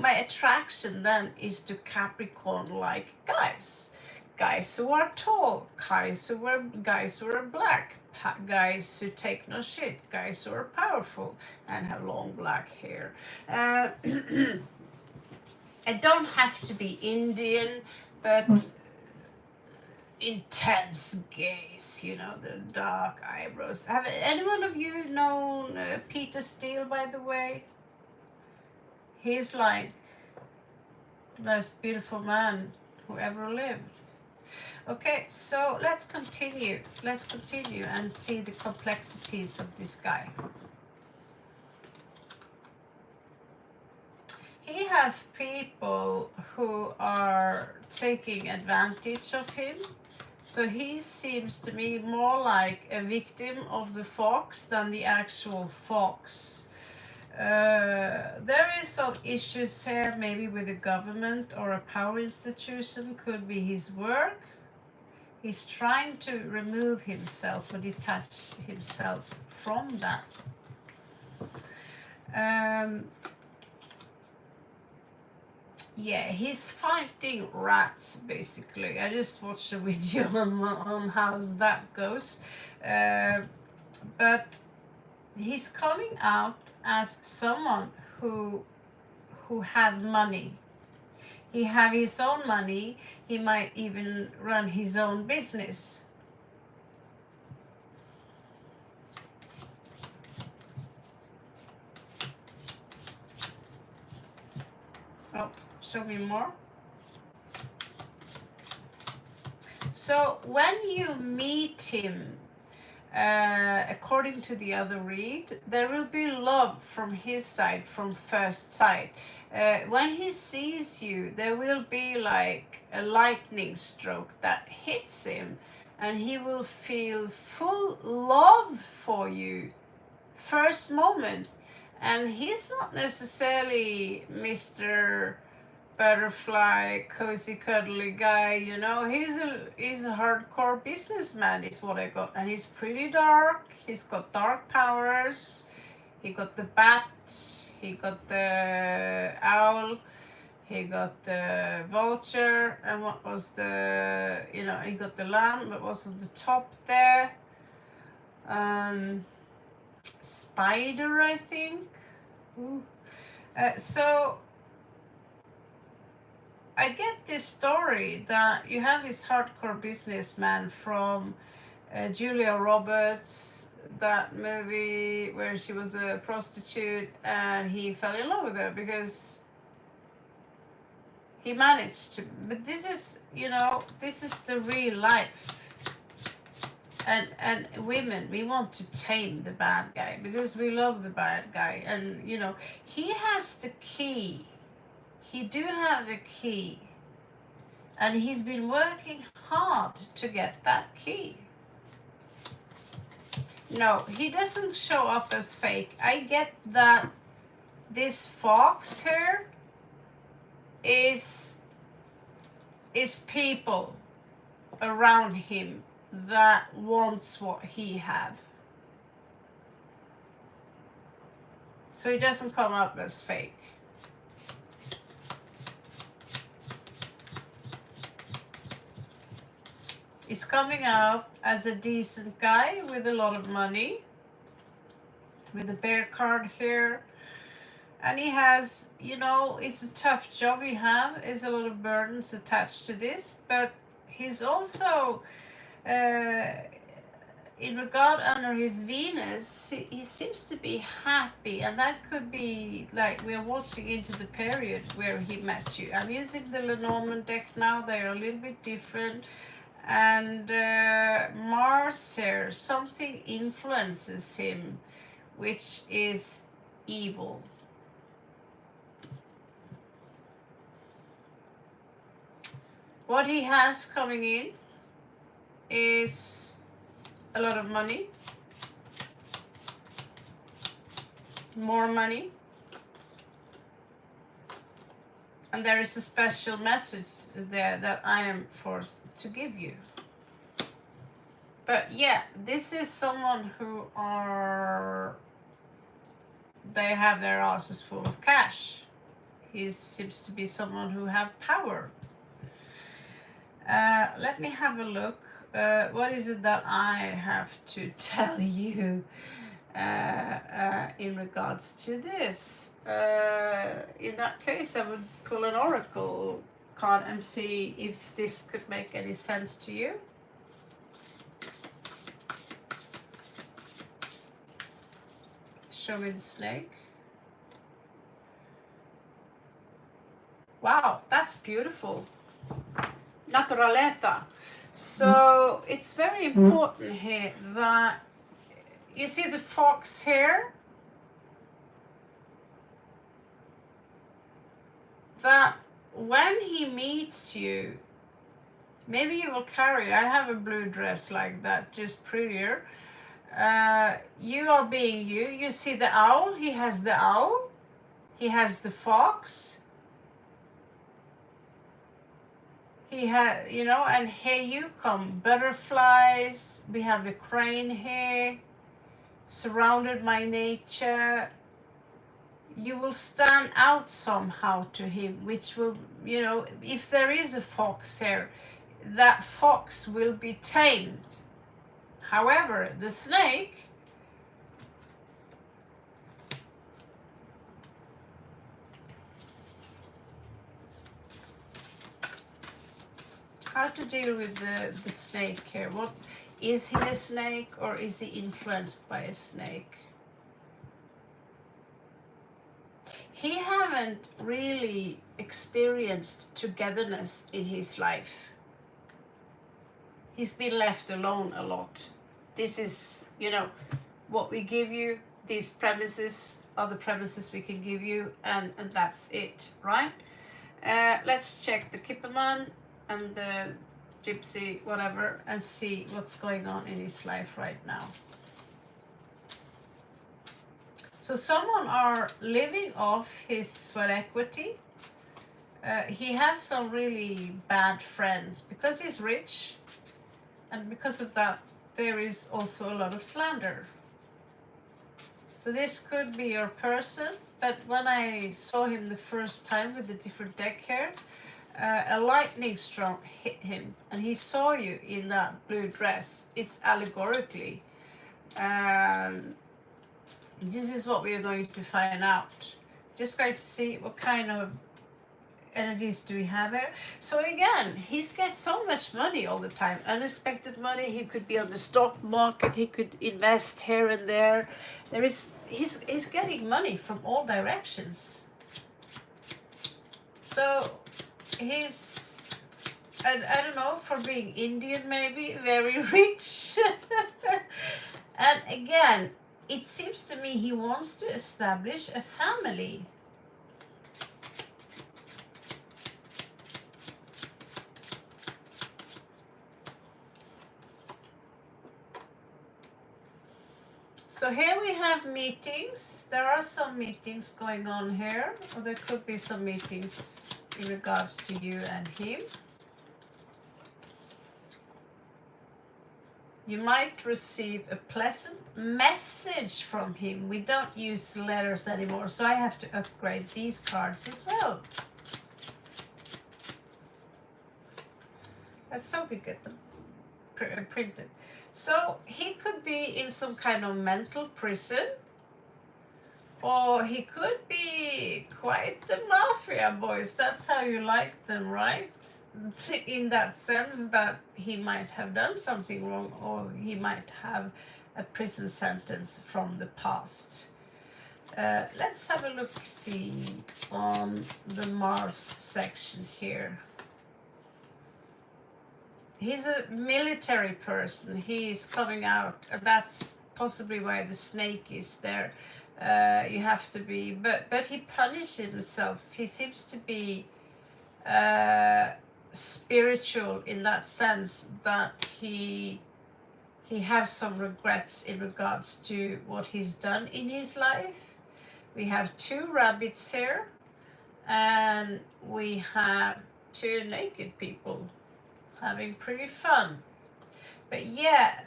my attraction then is to Capricorn like guys. guys who are tall, guys who are black, guys who take no shit, guys who are powerful and have long black hair. It don't have to be Indian, but intense gaze, you know, the dark eyebrows. Have any one of you known Peter Steele, by the way? He's like the most beautiful man who ever lived. Okay, so let's continue. Let's continue and see the complexities of this guy. He have people who are taking advantage of him. So he seems to me more like a victim of the fox than the actual fox. There is some issues here, maybe with the government or a power institution, could be his work. He's trying to remove himself or detach himself from that. Yeah, he's fighting rats, basically. I just watched a video on how that goes. But he's coming out as someone who had money. He have his own money. He might even run his own business. Oh, show me more. So when you meet him, according to the other read, there will be love from his side from first sight. When he sees you, there will be like a lightning stroke that hits him, and he will feel full love for you first moment. And he's not necessarily Mr. Butterfly, cozy, cuddly guy, you know. He's a hardcore businessman is what I got. And he's pretty dark. He's got dark powers. He got the bat. He got the owl. He got the vulture. And what was the, you know, he got the lamb. What was at the top there? Spider, I think. So I get this story that you have this hardcore businessman from Julia Roberts, that movie where she was a prostitute, and he fell in love with her because he managed to. But this is, you know, this is the real life. And women, we want to tame the bad guy because we love the bad guy. And, you know, he has the key. He do have the key. And he's been working hard to get that key. No, he doesn't show up as fake. I get that this fox here is people around him that wants what he have. So he doesn't come up as fake. He's coming out as a decent guy with a lot of money, with the bear card here. And he has, you know, it's a tough job he have. There's a lot of burdens attached to this, but he's also, in regard under his Venus, he seems to be happy, and that could be like we're watching into the period where he met you. I'm using the Lenormand deck now. They're a little bit different. And Mars here, something influences him, which is evil. What he has coming in is a lot of money, more money, and there is a special message there that I am forced to give you. But yeah, this is someone who they have their asses full of cash. He seems to be someone who have power. Let me have a look. What is it that I have to tell you in regards to this? In that case, I would pull an oracle card and see if this could make any sense to you. Show me the snake. Wow, that's beautiful. Naturaleza. So it's very important here that you see the fox here, that when he meets you, maybe you will carry, I have a blue dress like that, just prettier. You are being you. You see the owl, he has the owl, he has the fox. He had, you know, and here you come, butterflies, we have the crane here, surrounded by nature. You will stand out somehow to him, which will, you know, if there is a fox here, that fox will be tamed. However, the snake, how to deal with the snake here? What is he, a snake, or is he influenced by a snake? He haven't really experienced togetherness in his life. He's been left alone a lot. This is, you know, what we give you, these premises are the premises we can give you, and that's it, right? Let's check the Kipperman and the Gypsy, whatever, and see what's going on in his life right now. So someone are living off his sweat equity. He has some really bad friends because he's rich, and because of that there is also a lot of slander. So this could be your person, but when I saw him the first time with the different deck here, a lightning storm hit him and he saw you in that blue dress. It's allegorically. This is what we are going to find out. Just going to see what kind of energies do we have here. So again, he's got so much money all the time, unexpected money. He could be on the stock market, he could invest here and there. He's getting money from all directions. So he's, I don't know, for being Indian maybe, very rich. And again, it seems to me he wants to establish a family. So here we have meetings. There are some meetings going on here, or there could be some meetings in regards to you and him. You might receive a pleasant message from him. We don't use letters anymore, so I have to upgrade these cards as well. Let's hope we get them printed. So he could be in some kind of mental prison, or he could be quite the mafia boys. That's how you like them, right? In that sense that he might have done something wrong, or he might have a prison sentence from the past. Let's have a look-see on the Mars section here. He's a military person. He's coming out, and that's possibly why the snake is there. You have to be, but he punished himself. He seems to be spiritual in that sense that he has some regrets in regards to what he's done in his life. We have 2 rabbits here, and we have 2 naked people having pretty fun. But yeah,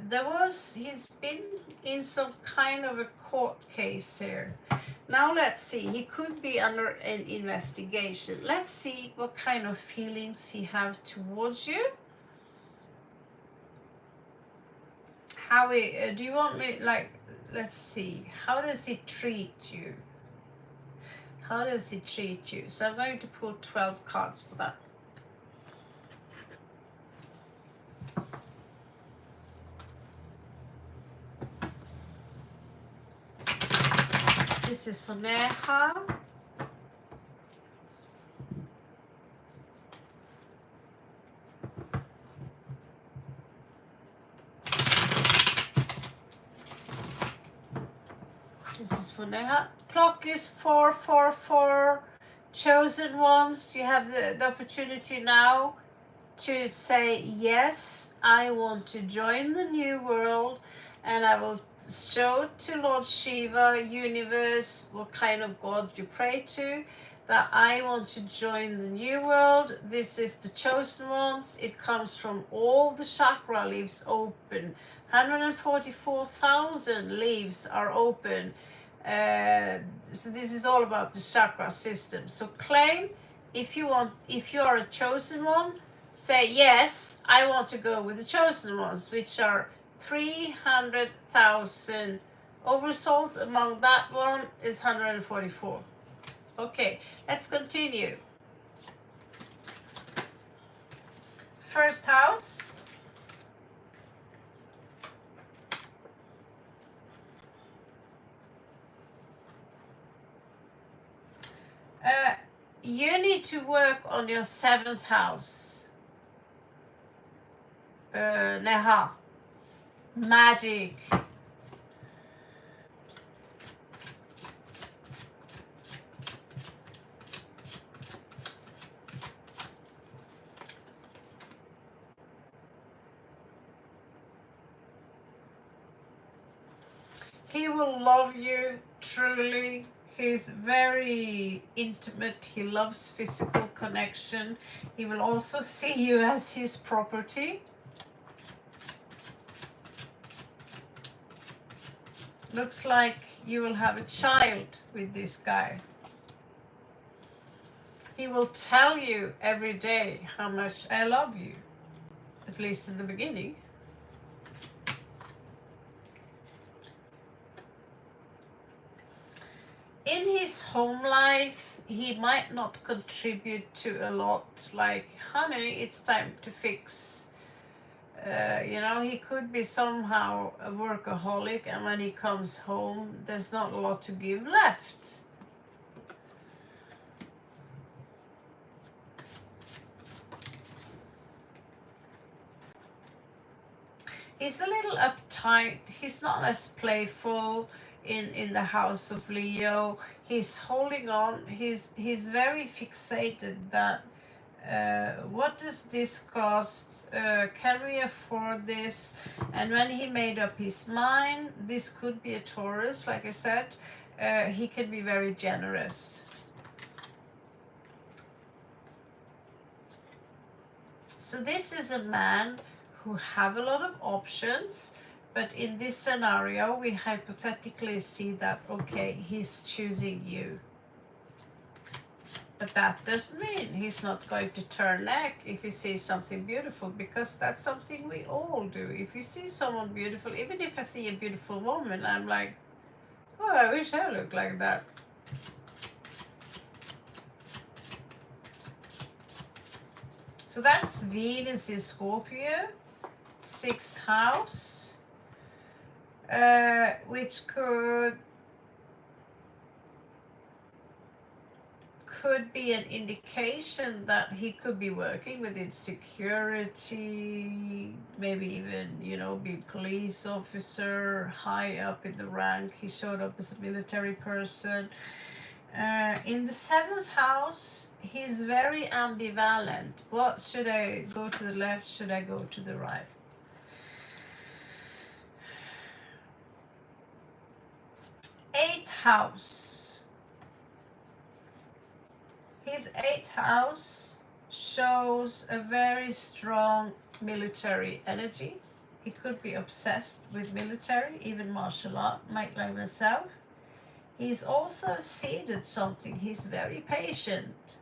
he's been in some kind of a court case here. Now let's see, he could be under an investigation. Let's see what kind of feelings he have towards you. how do you want me, like, let's see, how does he treat you? How does he treat you? So I'm going to pull 12 cards for that. This is for Neha. This is for Neha. Clock is 444. Chosen ones, you have the opportunity now to say, yes, I want to join the new world, and I will show to Lord Shiva, universe, what kind of God you pray to, that I want to join the new world. This is the chosen ones. It comes from all the chakra leaves open. 144,000 leaves are open. So this is all about the chakra system. So claim, if you want, if you are a chosen one, say, yes, I want to go with the chosen ones, which are 300,000 oversouls. Among that one is 144. Okay, let's continue. First house. You need to work on your 7th house. Neha. Magic. He will love you truly. He's very intimate. He loves physical connection. He will also see you as his property. Looks like you will have a child with this guy. He will tell you every day how much I love you, at least in the beginning. In his home life, he might not contribute to a lot, like, honey, it's time to fix. You know, he could be somehow a workaholic, and when he comes home, there's not a lot to give left. He's a little uptight. He's not as playful in the house of Leo. He's holding on. He's very fixated that what does this cost? Can we afford this? And when he made up his mind, this could be a Taurus, like I said, he can be very generous. So this is a man who have a lot of options, but in this scenario, we hypothetically see that, okay, he's choosing you. But that doesn't mean he's not going to turn neck if he sees something beautiful, because that's something we all do. If you see someone beautiful, even if I see a beautiful woman, I'm like, oh, I wish I looked like that. So that's Venus in Scorpio, 6th house, which could be an indication that he could be working within security, maybe even, you know, be police officer, high up in the rank. He showed up as a military person. In the 7th house, he's very ambivalent. What should I go to the left? Should I go to the right? Eighth house. His 8th house shows a very strong military energy. He could be obsessed with military, even martial art, like myself. He's also seeded something. He's very patient.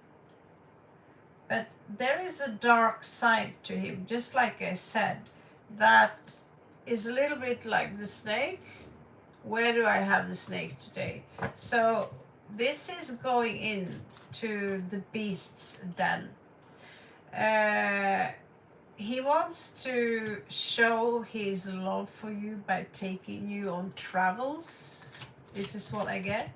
But there is a dark side to him, just like I said, that is a little bit like the snake. Where do I have the snake today? So this is going in to the beast's den. He wants to show his love for you by taking you on travels. This is what I get.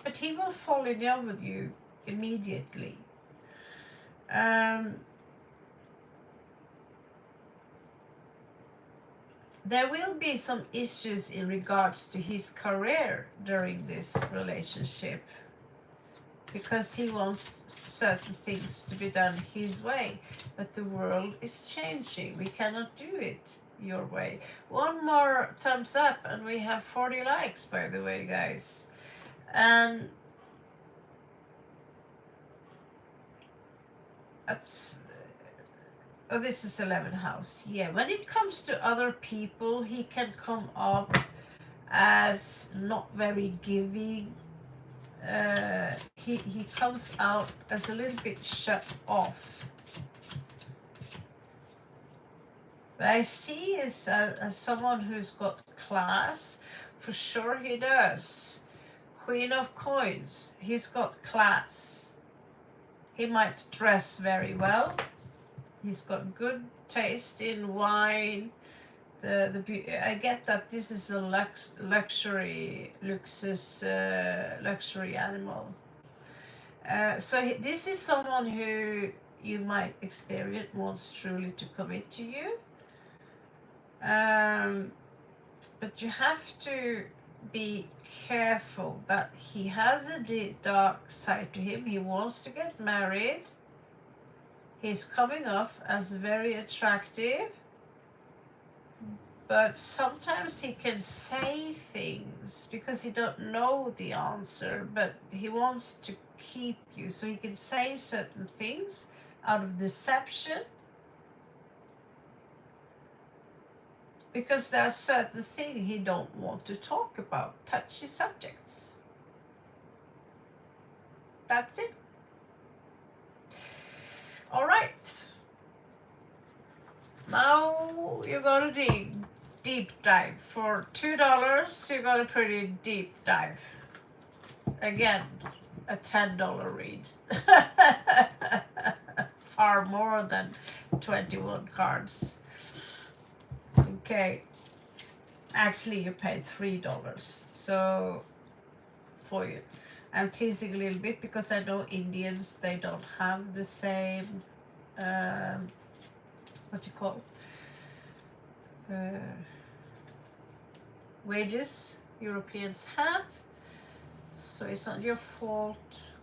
But he will fall in love with you immediately. There will be some issues in regards to his career during this relationship, because he wants certain things to be done his way, but the world is changing. We cannot do it your way. One more thumbs up and we have 40 likes, by the way, guys. And that's oh, this is 11th house. Yeah, when it comes to other people, he can come up as not very giving. He comes out as a little bit shut off. But I see as someone who's got class. For sure he does. Queen of Coins. He's got class. He might dress very well. He's got good taste in wine. I get that this is a luxury animal. So this is someone who you might experience wants truly to commit to you. But you have to be careful that he has a dark side to him. He wants to get married. He's coming off as very attractive, but sometimes he can say things because he don't know the answer, but he wants to keep you, so he can say certain things out of deception, because there are certain things he don't want to talk about, touchy subjects. That's it. All right. Now you got a deep dive. For $2, you got a pretty deep dive. Again, a $10 read. Far more than 21 cards. Okay. Actually, you paid $3. So, for you. I'm teasing a little bit because I know Indians, they don't have the same, what you call, wages Europeans have. So it's not your fault.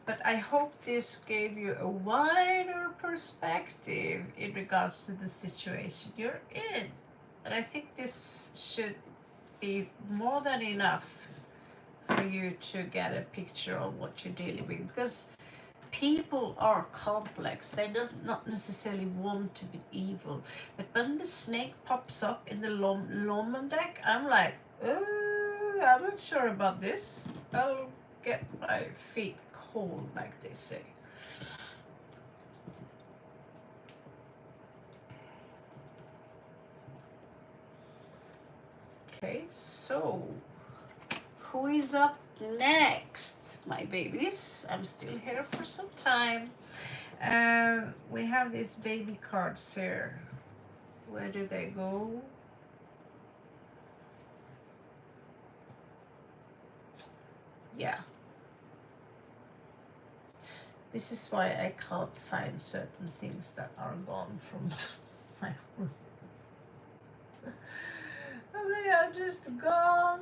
But I hope this gave you a wider perspective in regards to the situation you're in. And I think this should be more than enough for you to get a picture of what you're dealing with. Because people are complex. They not necessarily want to be evil. But when the snake pops up in the Lomond deck, I'm like, I'm not sure about this. I'll get my feet cold, like they say. Okay, so who is up next, my babies? I'm still here for some time. We have these baby cards here. Where do they go? Yeah. This is why I can't find certain things that are gone from my room. They are just gone.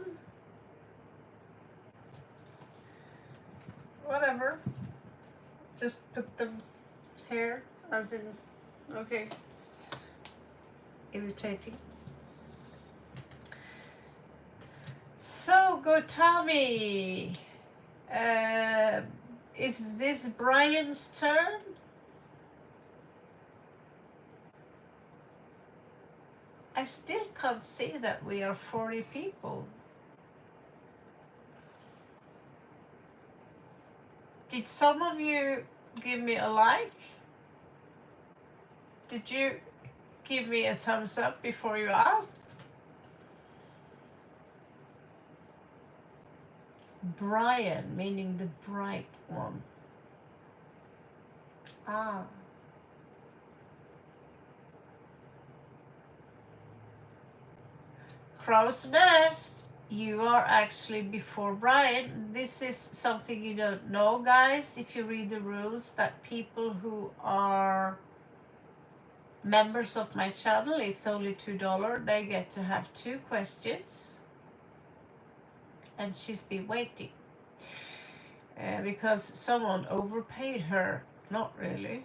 Whatever. Just put them here, as in, okay. Irritating. So, go tell me, is this Brian's turn? I still can't see that we are 40 people. Did some of you give me a like? Did you give me a thumbs up before you asked? Brian, meaning the bright one. Ah. Crow's Nest, you are actually before Brian. This is something you don't know, guys. If you read the rules, that people who are members of my channel, it's only $2. They get to have 2 questions. And she's been waiting. Because someone overpaid her. Not really.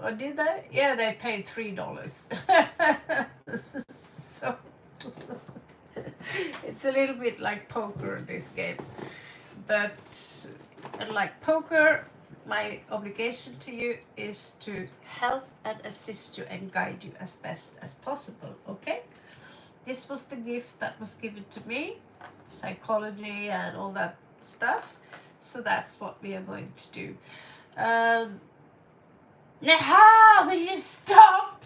Or did they? Yeah, they paid $3. So it's a little bit like poker, this game. But like poker, my obligation to you is to help and assist you and guide you as best as possible, okay? This was the gift that was given to me, psychology and all that stuff. So that's what we are going to do. Neha, will you stop?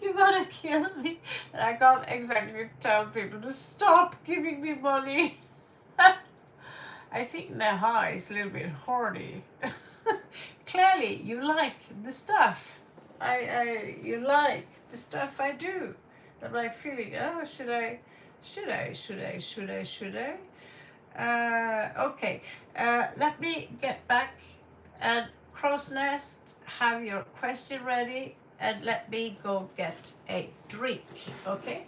You're gonna kill me. And I can't exactly tell people to stop giving me money. I think Neha is a little bit horny. Clearly, you like the stuff. You like the stuff I do. I'm like feeling, oh, should I? Okay, let me get back and Crow's Nest, have your question ready, and let me go get a drink, okay?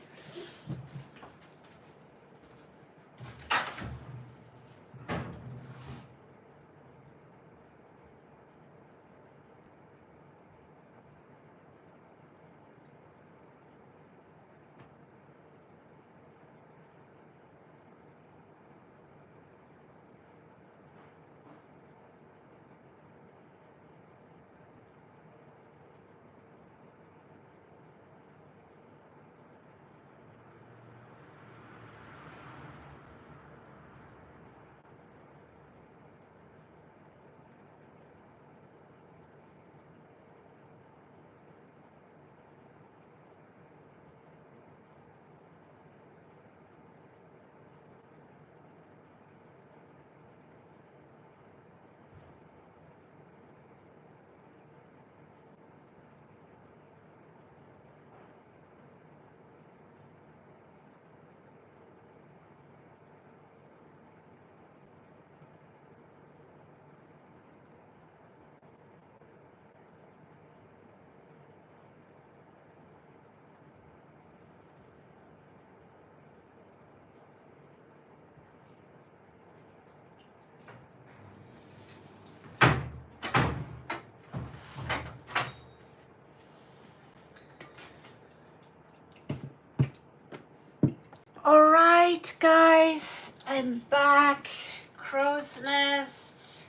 Alright guys, I'm back. Crow's Nest.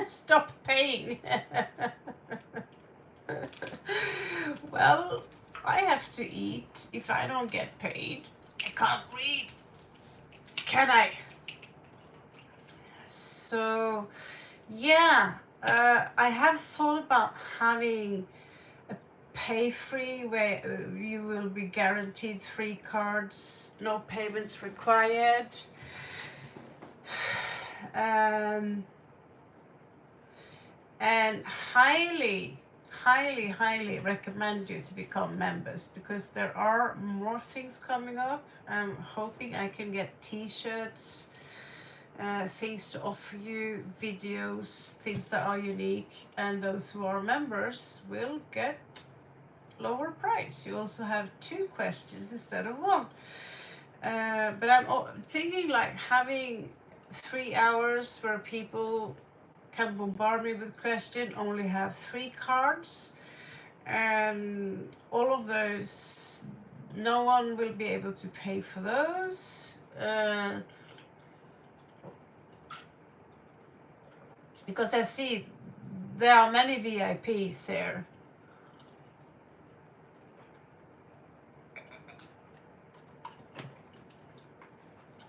Stop paying. Well, I have to eat. If I don't get paid, I can't read. Can I? So, yeah, I have thought about having a pay-free where you will be guaranteed 3 cards, no payments required. And highly recommend you to become members, because there are more things coming up. I'm hoping I can get t-shirts, things to offer you, videos, things that are unique, and those who are members will get lower price. You also have 2 questions instead of 1. But I'm thinking like having 3 hours where people can bombard me with questions, only have 3 cards, and all of those, no one will be able to pay for those. Because I see there are many VIPs here.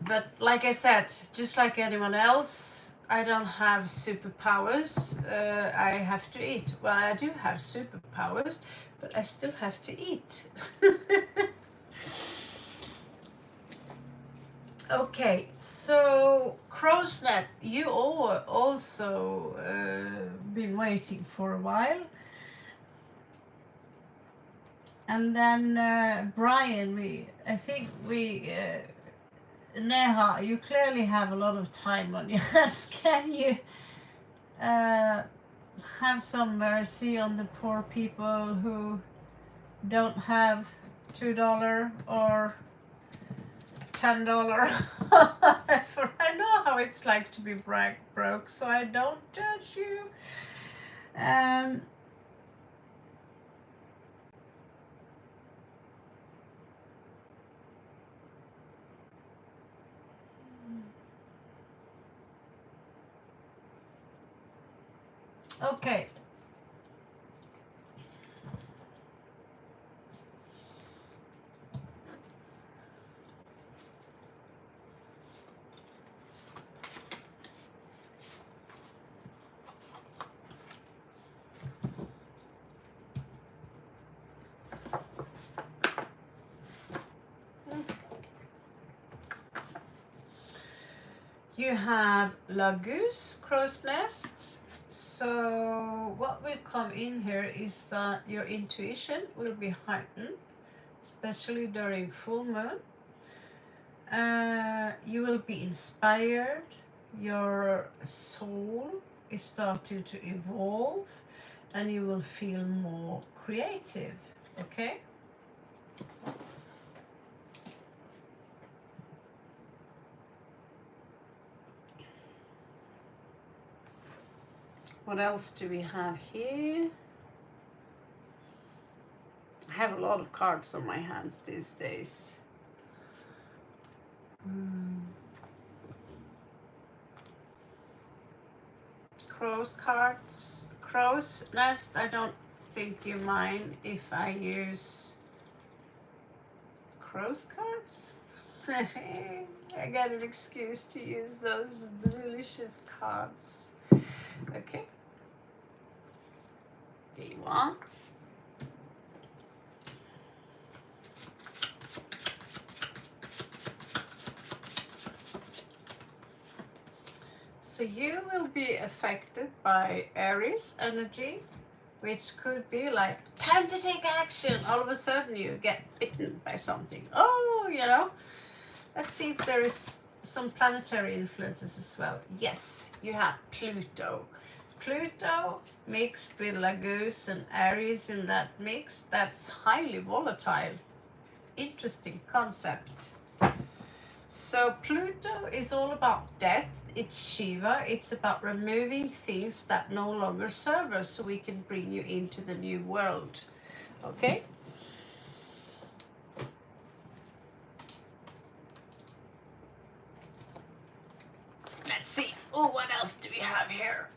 But like I said, just like anyone else, I don't have superpowers. I have to eat. Well, I do have superpowers, but I still have to eat. Okay, so crow's net, you all also been waiting for a while. And then Brian, I think Neha, you clearly have a lot of time on your hands. Can you have some mercy on the poor people who don't have $2 or $10? For I know how it's like to be broke, so I don't judge you. Okay. You have Lagoose, crow's nest. So what will come in here is that your intuition will be heightened, especially during full moon. You will be inspired. Your soul is starting to evolve, and you will feel more creative. Okay. What else do we have here? I have a lot of cards on my hands these days. Crow's cards. Crow's nest, I don't think you mind if I use crow's cards. I got an excuse to use those delicious cards. Okay. D1. So you will be affected by Aries energy, which could be like, time to take action. All of a sudden you get bitten by something. Oh, you know. Let's see if there is some planetary influences as well. Yes, you have Pluto. Pluto mixed with Lagoose and Aries in that mix, that's highly volatile. Interesting concept. So Pluto is all about death. It's Shiva. It's about removing things that no longer serve us so we can bring you into the new world. Okay? Let's see. Oh, what else do we have here?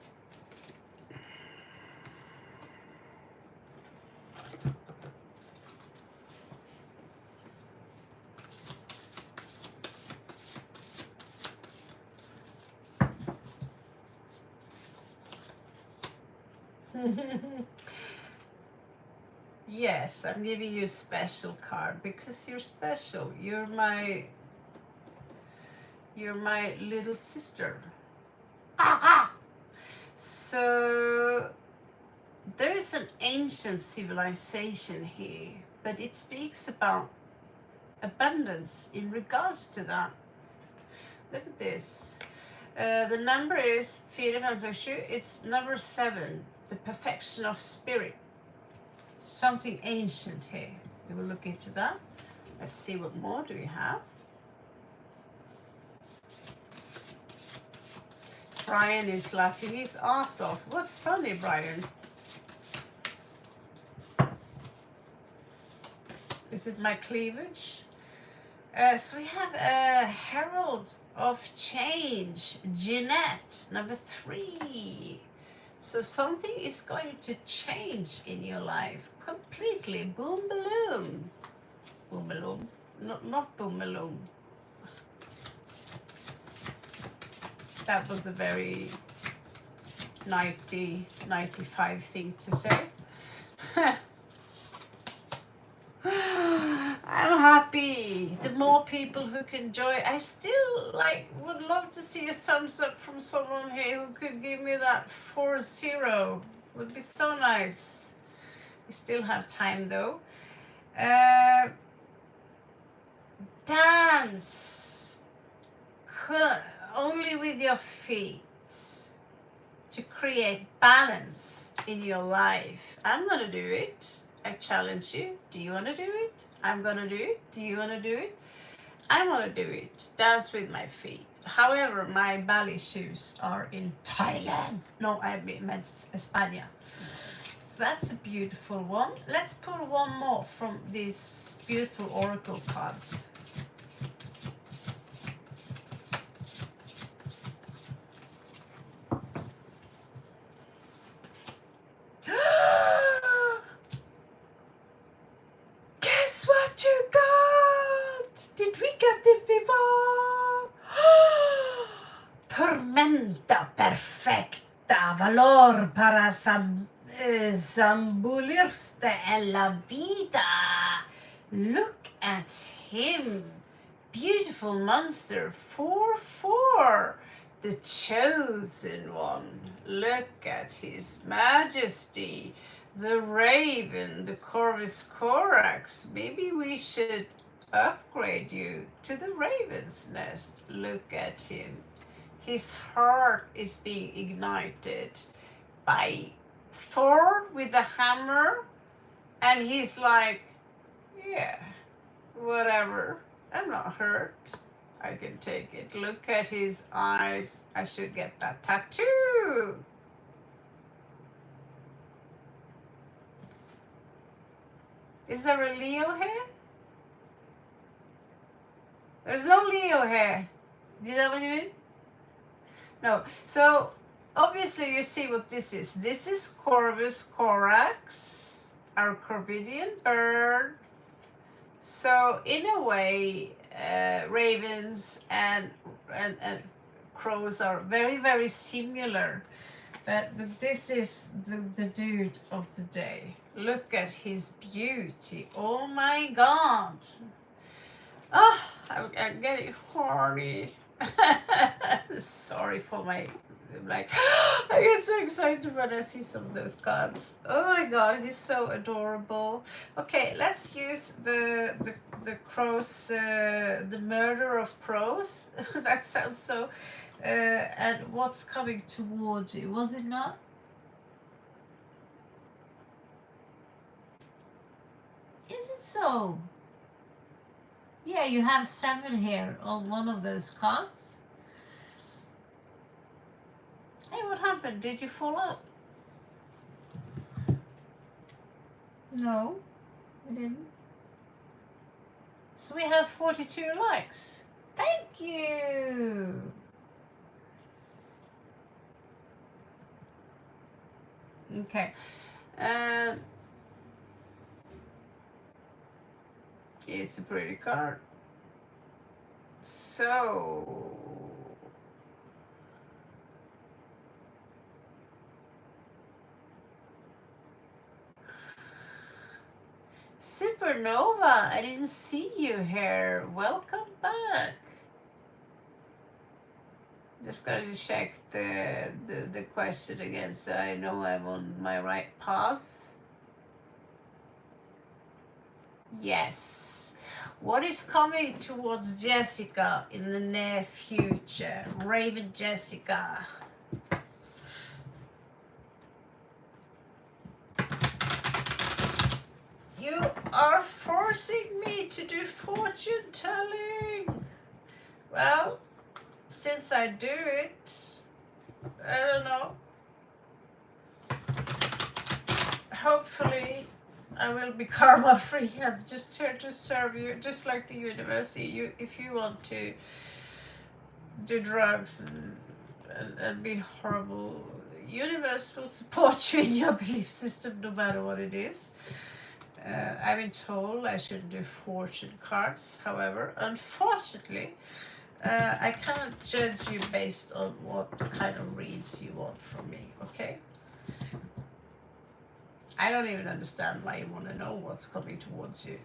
Yes, I'm giving you a special card because you're special. You're my little sister. So there is an ancient civilization here, but it speaks about abundance in regards to that. Look at this. The number is 457. It's number 7, the perfection of spirit. Something ancient here. We will look into that. Let's see what more do we have. Brian is laughing his ass off. What's funny, Brian? Is it my cleavage? So we have Herald of Change, Jeanette, number 3. So something is going to change in your life completely. Boom balloon. Boom balloon. Not boom balloon. That was a very 95 thing to say. I'm happy. The more people who can join. I still would love to see a thumbs up from someone here who could give me that 4-0. Would be so nice. We still have time though. Dance only with your feet to create balance in your life. I'm gonna do it. I challenge you. Do you want to do it? I'm gonna do it. Do you want to do it? I want to do it. Dance with my feet. However, my ballet shoes are in Thailand. No, I meant España. So that's a beautiful one. Let's pull one more from these beautiful oracle cards. Guess what you got? Did we get this before? Tormenta perfecta, valor para zambulirse en la vida. Look at him. Beautiful monster, 4/4. The chosen one. Look at his majesty. The raven, the Corvus Corax. Maybe we should upgrade you to the raven's nest. Look at him. His heart is being ignited by Thor with the hammer, and he's like, yeah, whatever, I'm not hurt, I can take it. Look at his eyes. I should get that tattoo. Is there a Leo here? There's no Leo here. Do you know what I mean? No. So obviously you see what this is. This is Corvus Corax, our Corvidian bird. So in a way, ravens and crows are very, very similar. But this is the dude of the day. Look at his beauty. Oh my God. Oh, I'm getting horny. Sorry for my, I get so excited when I see some of those cards. Oh my God, he's so adorable. Okay, let's use the crows, the murder of crows. That sounds so. And what's coming towards you? Was it not? Is it so? Yeah, you have 7 here on one of those cards. Hey, what happened? Did you fall out? No, I didn't. So we have 42 likes. Thank you. Okay. It's a pretty card. So Supernova, I didn't see you here. Welcome back. Just gotta check the question again so I know I'm on my right path. Yes. What is coming towards Jessica in the near future? Raven Jessica. You are forcing me to do fortune telling. Well, since I do it, I don't know. Hopefully I will be karma free. I'm just here to serve you, just like the universe. If you want to do drugs and be horrible, universe will support you in your belief system no matter what it is. I've been told I shouldn't do fortune cards. However, unfortunately, I cannot judge you based on what kind of reads you want from me, okay? I don't even understand why you want to know what's coming towards you.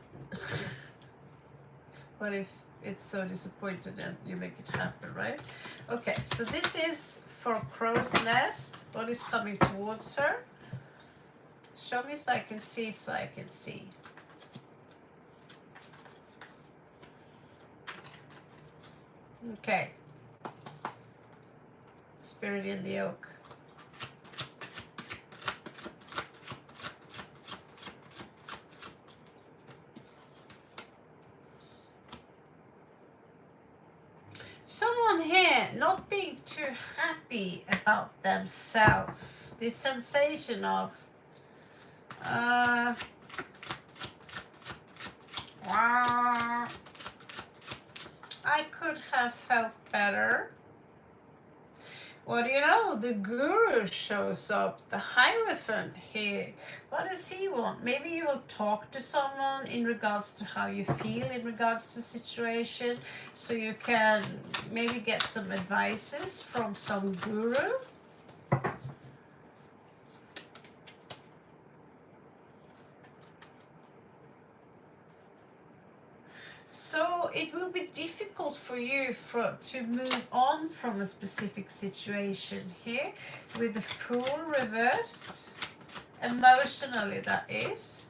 But if it's so disappointed, then you make it happen, right? Okay, so this is for Crow's Nest. What is coming towards her? Show me so I can see, so I can see. Okay. Spirit in the Oak. Someone here not being too happy about themselves. This sensation of I could have felt better. What do you know? The Guru shows up, the Hierophant here. What does he want? Maybe you will talk to someone in regards to how you feel, in regards to the situation, so you can maybe get some advices from some Guru. So it will be difficult for you to move on from a specific situation here with the Fool reversed, emotionally that is.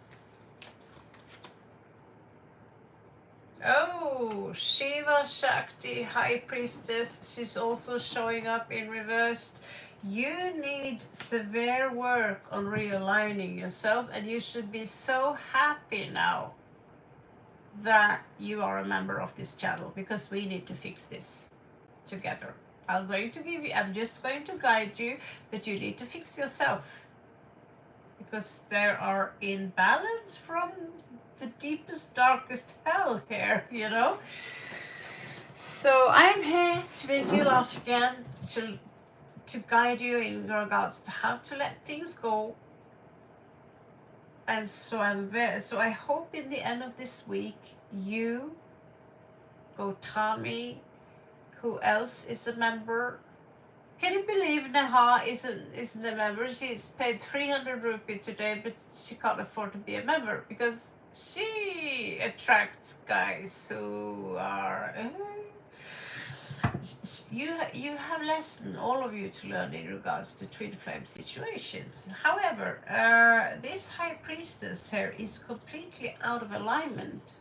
Oh, Shiva Shakti, High Priestess, she's also showing up in reversed. You need severe work on realigning yourself, and you should be so happy now that you are a member of this channel, because we need to fix this together. I'm just going to guide you, but you need to fix yourself, because there are imbalance from the deepest, darkest hell here, you know. So I'm here to make you laugh again, to guide you in regards to how to let things go. And so I hope in the end of this week you, Gotami, who else is a member? Can you believe Neha isn't a member? She's paid 300 rupees today, but she can't afford to be a member because she attracts guys who are. You have lesson, all of you, to learn in regards to twin flame situations. However, this High Priestess here is completely out of alignment,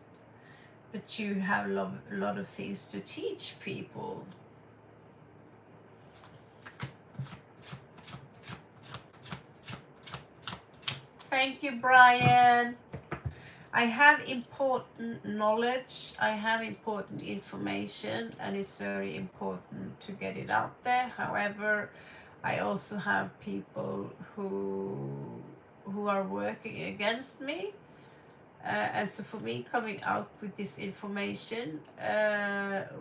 but you have a lot of things to teach people. Thank you, Brian. I have important knowledge, I have important information, and it's very important to get it out there. However, I also have people who are working against me. And so for me, coming out with this information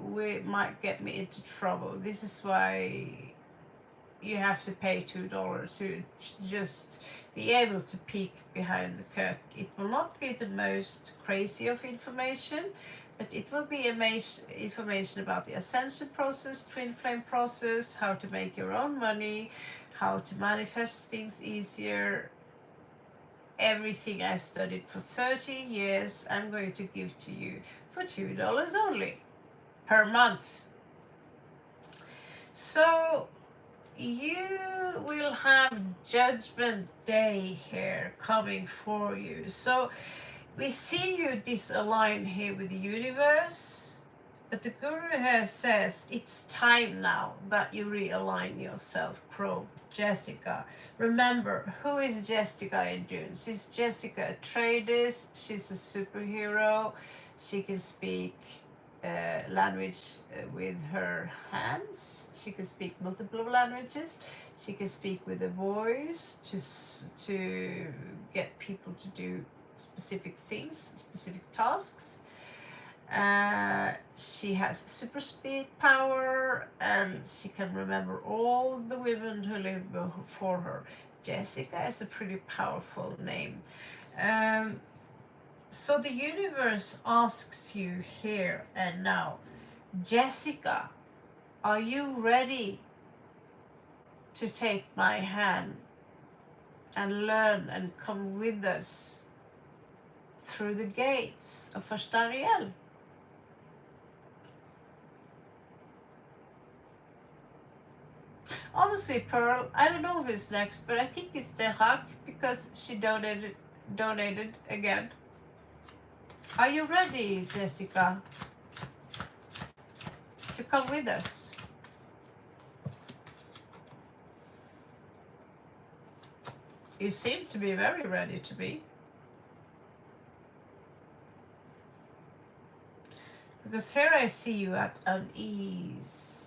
we might get me into trouble. This is why you have to pay $2 to just be able to peek behind the curtain. It will not be the most crazy of information, but it will be information about the ascension process, twin flame process, how to make your own money, how to manifest things easier. Everything I studied for 30 years, I'm going to give to you for $2 only per month. So you will have Judgment Day here coming for you. So we see you disalign here with the universe, but the Guru here says it's time now that you realign yourself, Crow. Jessica, remember, who is Jessica in June? She's Jessica Atreides. She's a superhero. She can speak language with her hands. She can speak multiple languages. She can speak with a voice to get people to do specific things, specific tasks. She has super speed power, and she can remember all the women who lived before her. Jessica is a pretty powerful name. So the universe asks you here and now, Jessica, are you ready to take my hand and learn and come with us through the gates of Första Ariel? Honestly, Pearl, I don't know who's next, but I think it's Derak because she donated again. Are you ready, Jessica, to come with us? You seem to be very ready to be. Because here I see you at unease.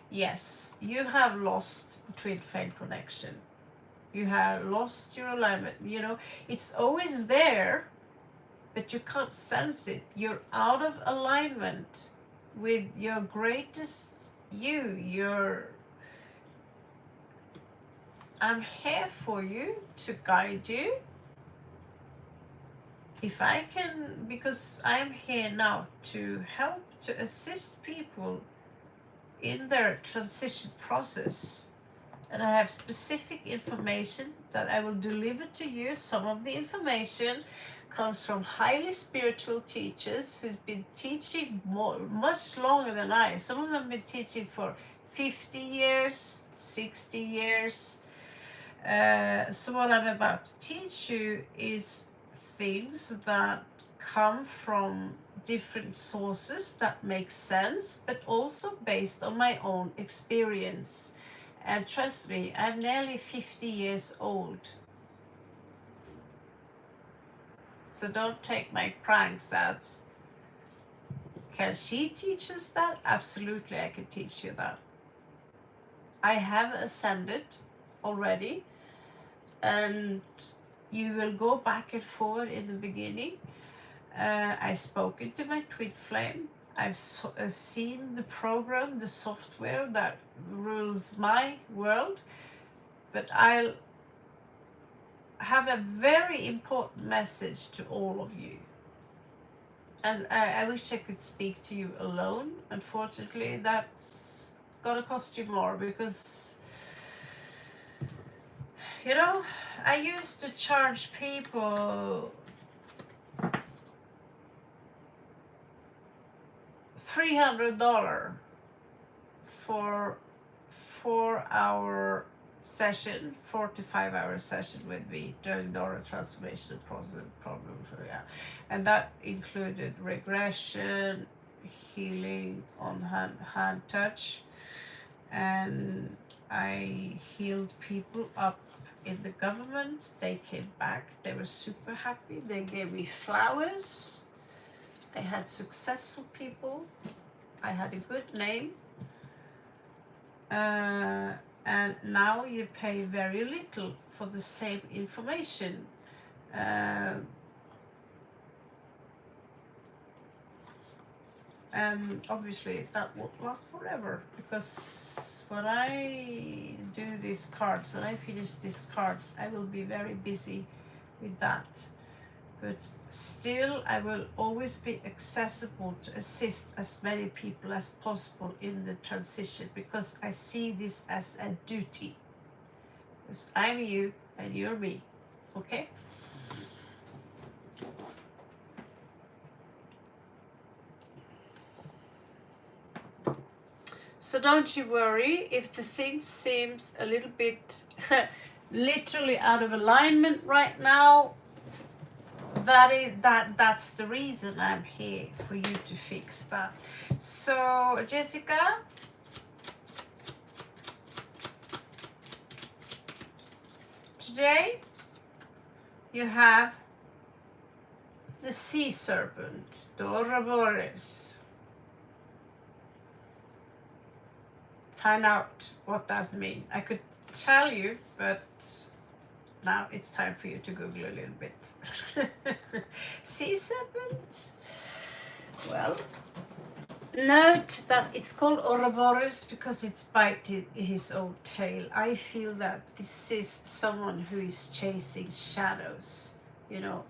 Yes, you have lost the twin flame connection. You have lost your alignment. You know, it's always there, but you can't sense it. You're out of alignment with your greatest you. I'm here for you, to guide you. If I can, because I'm here now to help, to assist people in their transition process, and I have specific information that I will deliver to you. Some of the information comes from highly spiritual teachers who's been teaching much longer than I. Some of them have been teaching for 50 years, 60 years. So what I'm about to teach you is things that come from different sources that make sense, but also based on my own experience. And trust me, I'm nearly 50 years old. So don't take my pranks as, can she teach us that? Absolutely, I can teach you that. I have ascended already, and you will go back and forward in the beginning. I've spoken to my twin flame. I've seen the program, the software that rules my world, but I'll have a very important message to all of you. And I wish I could speak to you alone. Unfortunately, that's gonna cost you more, because, you know, I used to charge people $300 for 4-hour session, 4 to 5 hour session with me during the aura transformation process problem. Yeah. And that included regression, healing on hand touch, and I healed people up in the government. They came back, they were super happy, they gave me flowers. I had successful people, I had a good name, and now you pay very little for the same information. And obviously that won't last forever, because when I do these cards, when I finish these cards, I will be very busy with that. But still, I will always be accessible to assist as many people as possible in the transition, because I see this as a duty. Because I'm you and you're me, okay? So don't you worry if the thing seems a little bit literally out of alignment right now. That's the reason I'm here, for you to fix that. So Jessica, today you have the sea serpent, the Ouroboros. Find out what that means. I could tell you, but now it's time for you to Google a little bit. Sea serpent. Well, Note that it's called Ouroboros because it's biting his own tail. I feel that this is someone who is chasing shadows. You know,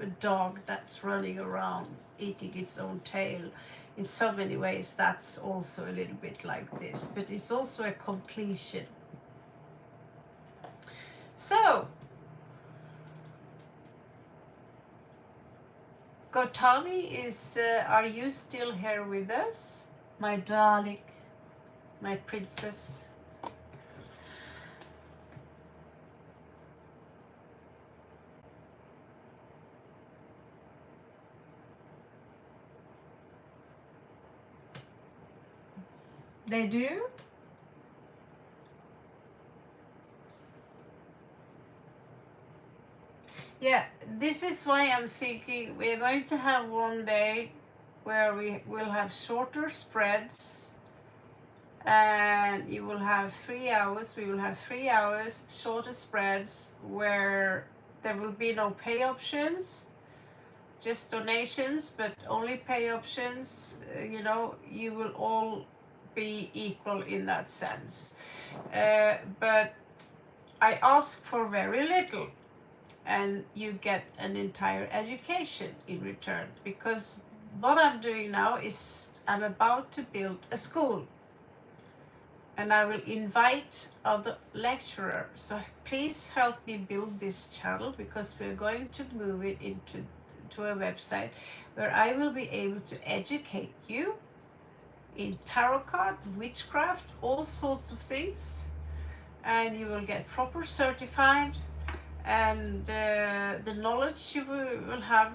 a dog that's running around eating its own tail. In so many ways, that's also a little bit like this, but it's also a completion. So, Gotami is, are you still here with us? My darling, my princess. They do? Yeah, this is why I'm thinking we're going to have one day where we will have shorter spreads and you will have 3 hours. We will have 3 hours, shorter spreads where there will be no pay options, just donations, but only pay options. You know, you will all be equal in that sense. But I ask for very little and you get an entire education in return, because what I'm doing now is I'm about to build a school and I will invite other lecturers. So please help me build this channel, because we're going to move it into a website where I will be able to educate you in tarot card, witchcraft, all sorts of things, and you will get proper certified, and the knowledge you will have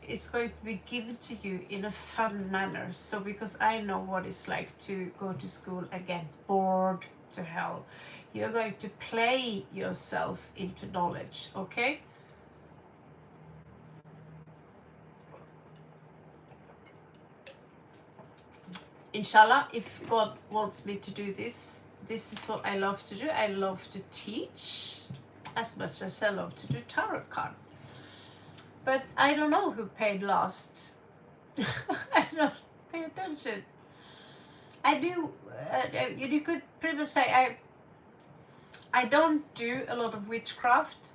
is going to be given to you in a fun manner. So because I know what it's like to go to school and get bored to hell, you're going to play yourself into knowledge, okay? Inshallah, if God wants me to do this, this is what I love to do. I love to teach as much as I love to do tarot card. But I don't know who paid last. I don't pay attention. I do, you could pretty much say I don't do a lot of witchcraft.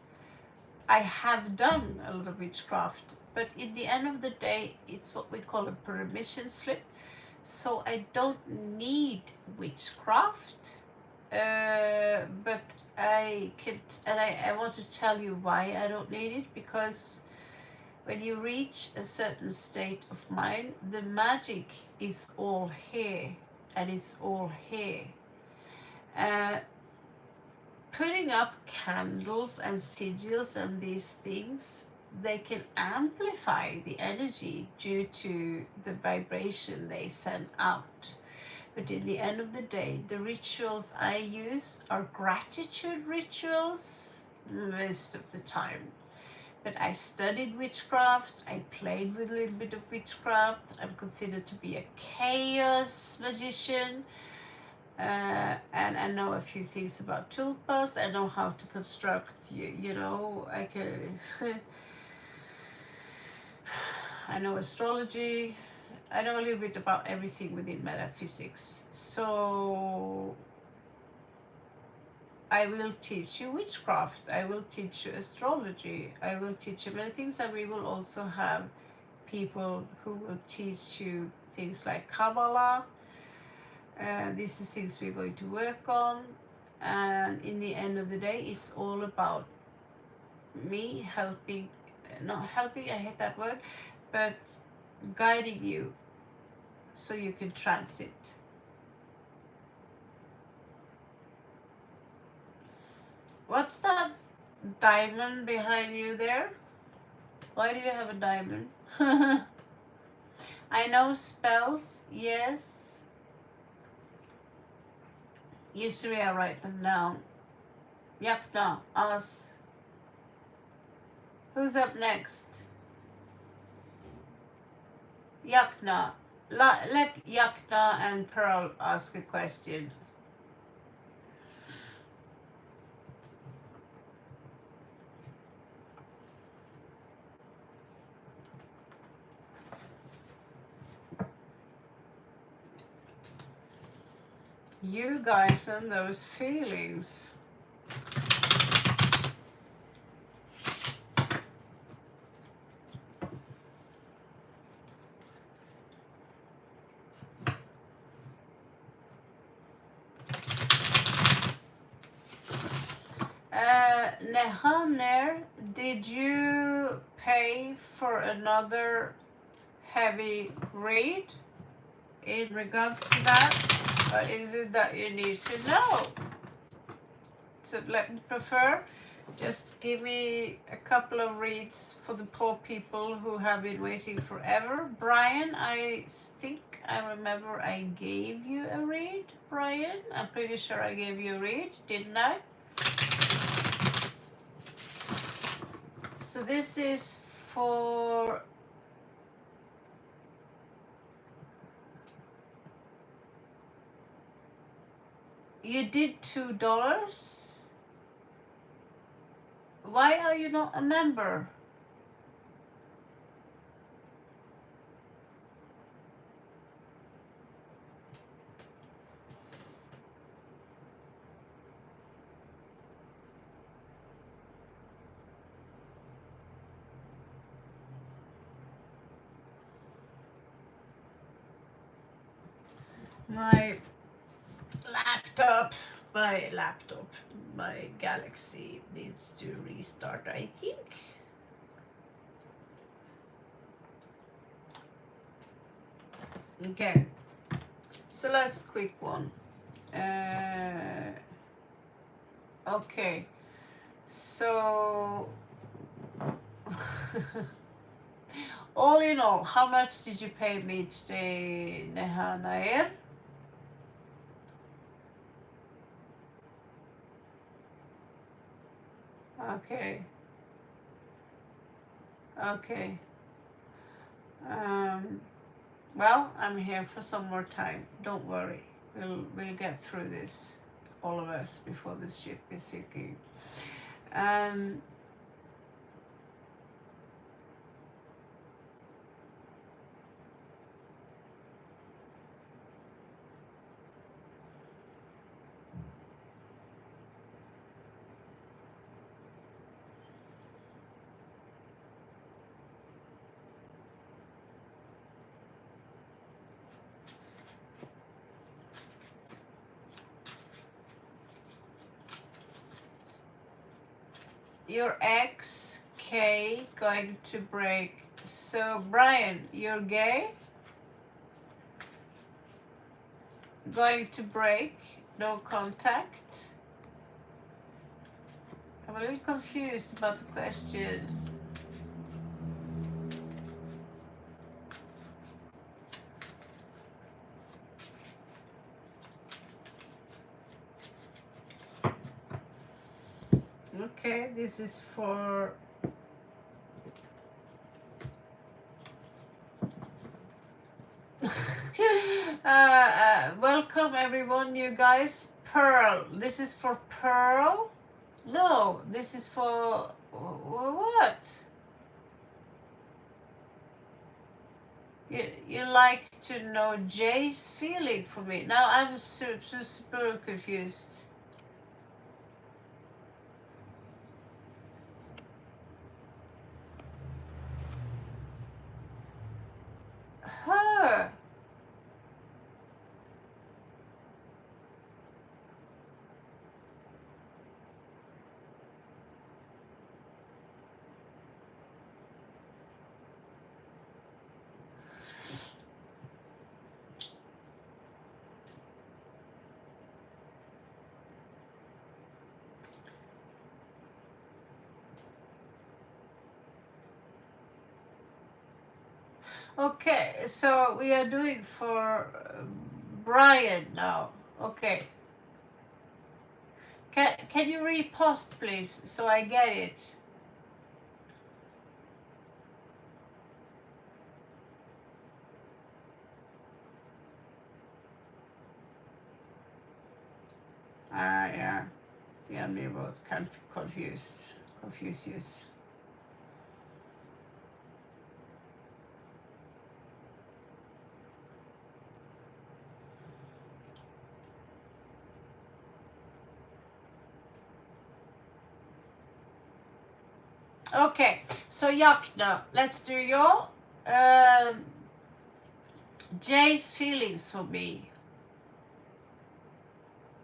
I have done a lot of witchcraft, but in the end of the day, it's what we call a permission slip. So I don't need witchcraft, but I can, and I want to tell you why I don't need it, because when you reach a certain state of mind, the magic is all here, and it's all here. Putting up candles and sigils and these things, they can amplify the energy due to the vibration they send out. But in the end of the day, the rituals I use are gratitude rituals most of the time. But I studied witchcraft, I played with a little bit of witchcraft, I'm considered to be a chaos magician, and I know a few things about tulpas. I know how to construct, you know, I can, I know astrology, I know a little bit about everything within metaphysics. So I will teach you witchcraft, I will teach you astrology, I will teach you many things, and we will also have people who will teach you things like Kabbalah. This is things we're going to work on, and in the end of the day, it's all about me helping, not helping, I hate that word, but guiding you so you can transit. What's that diamond behind you there? Why do you have a diamond? I know spells, yes. Usually I write them down. Yakna, us. Who's up next? Yakna. Let Yakna and Pearl ask a question. you guys and those feelings. Nehaner, did you pay for another heavy read in regards to that? Or is it that you need to know? So let me prefer, just give me a couple of reads for the poor people who have been waiting forever. Brian, I think I remember I gave you a read, Brian. I'm pretty sure I gave you a read, didn't I? So this is for you did $2. Why are you not a member? My Galaxy needs to restart, I think. Okay, so last quick one. Okay, so all in all, how much did you pay me today, Neha Nair? Okay. Okay. Well, I'm here for some more time. Don't worry. We'll get through this, all of us, before this ship is sinking. Your ex, K, going to break. So, Brian, you're gay? Going to break, no contact? I'm a little confused about the question. Okay, this is for welcome everyone, you guys. Pearl, this is for Pearl? No, this is for what? You like to know Jay's feeling for me. Now I'm super confused. Her. Okay, so we are doing for Brian now. Okay. Can you repost, please, so I get it? Yeah. Yeah, me both Confucius. Okay, so Yakna, let's do your um, Jay's feelings for me.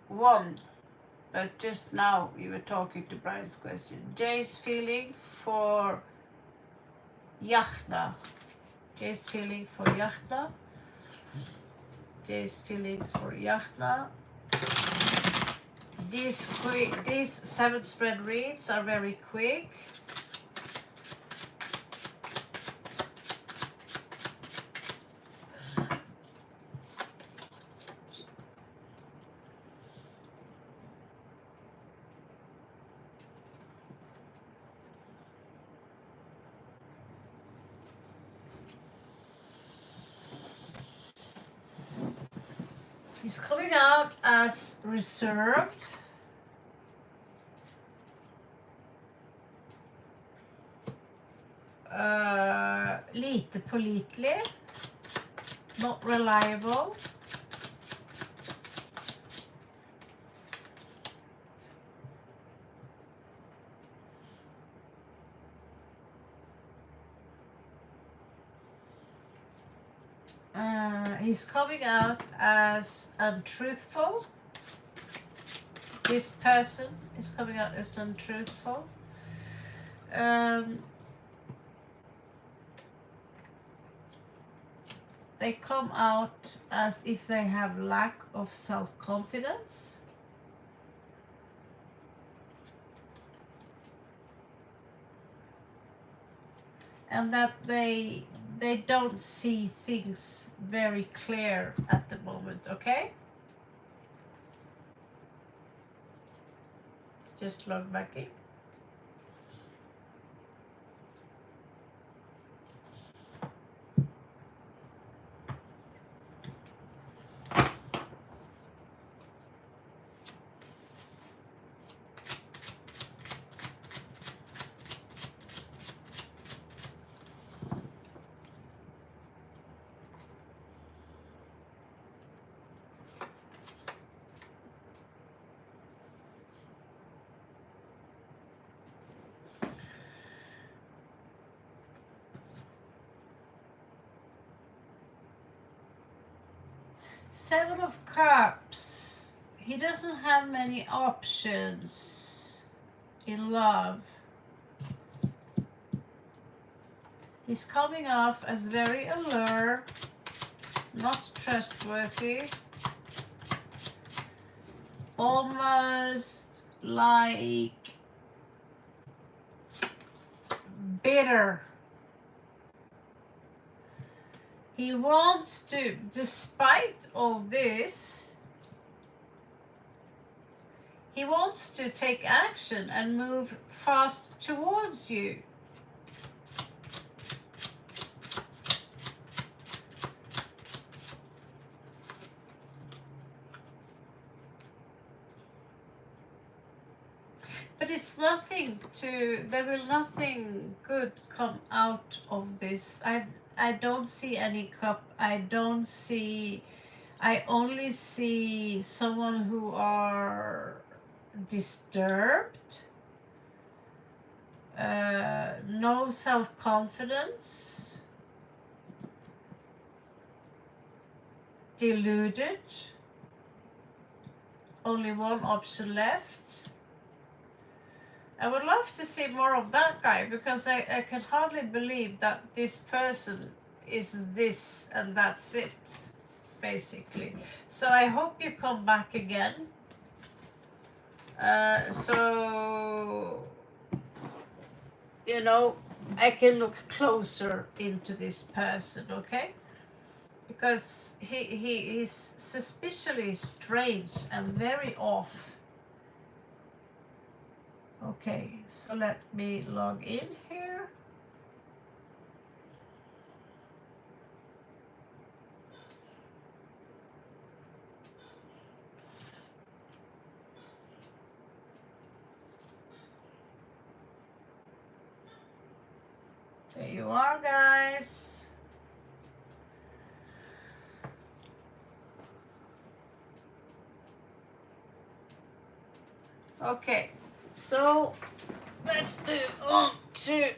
1, but just now you were talking to Brian's question. Jay's feeling for Yakna. Jay's feeling for Yakna. Jay's feelings for Yakna. These 7 spread reads are very quick. He's coming out as reserved. Lite pålitelig. Not reliable. He's coming out as untruthful. This person is coming out as untruthful. They come out as if they have lack of self-confidence. And that they don't see things very clear at the moment, okay? Just log back in. Seven of Cups. He doesn't have many options in love. He's coming off as very alert, not trustworthy, almost like bitter. He wants to, despite all this, he wants to take action and move fast towards you. But it's nothing to, there will nothing good come out of this. I don't see any cup. I only see someone who are disturbed, no self-confidence, deluded, only one option left. I would love to see more of that guy, because I can hardly believe that this person is this and that's it, basically. So I hope you come back again. So, you know, I can look closer into this person, okay? Because he's suspiciously strange and very off. Okay, so let me log in here. There you are, guys. Okay, so let's move on to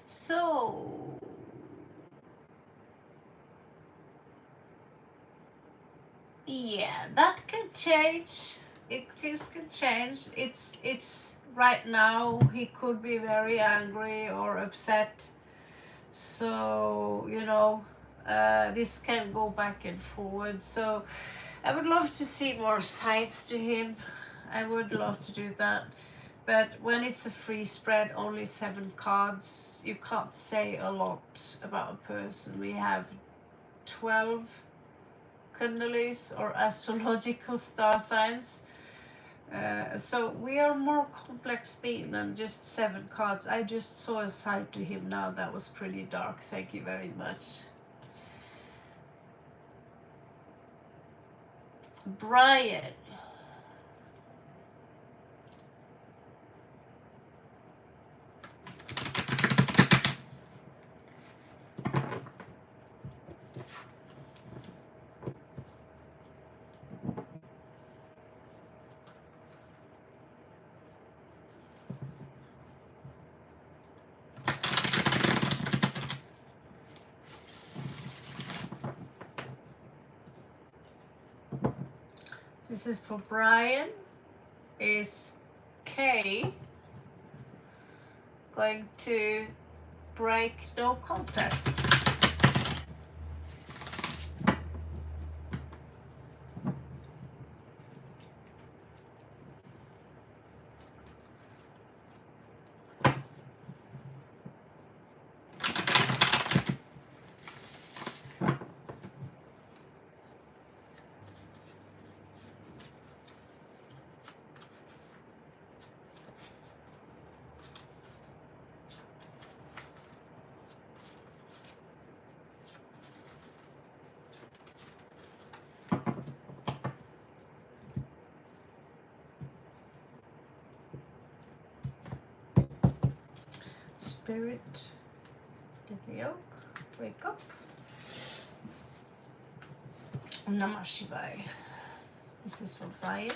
so yeah, that can change. Things can change. It's right now he could be very angry or upset. So this can go back and forward. So I would love to see more sides to him. I would love to do that. But when it's a free spread, only 7 cards, you can't say a lot about a person. We have 12 Kundalis or astrological star signs. So we are more complex being than just 7 cards. I just saw a side to him now that was pretty dark. Thank you very much. Brian. This is for Brian. Is K going to break no contact? Spirit in the yoke, wake up. Namah Shivaya. This is for Brian.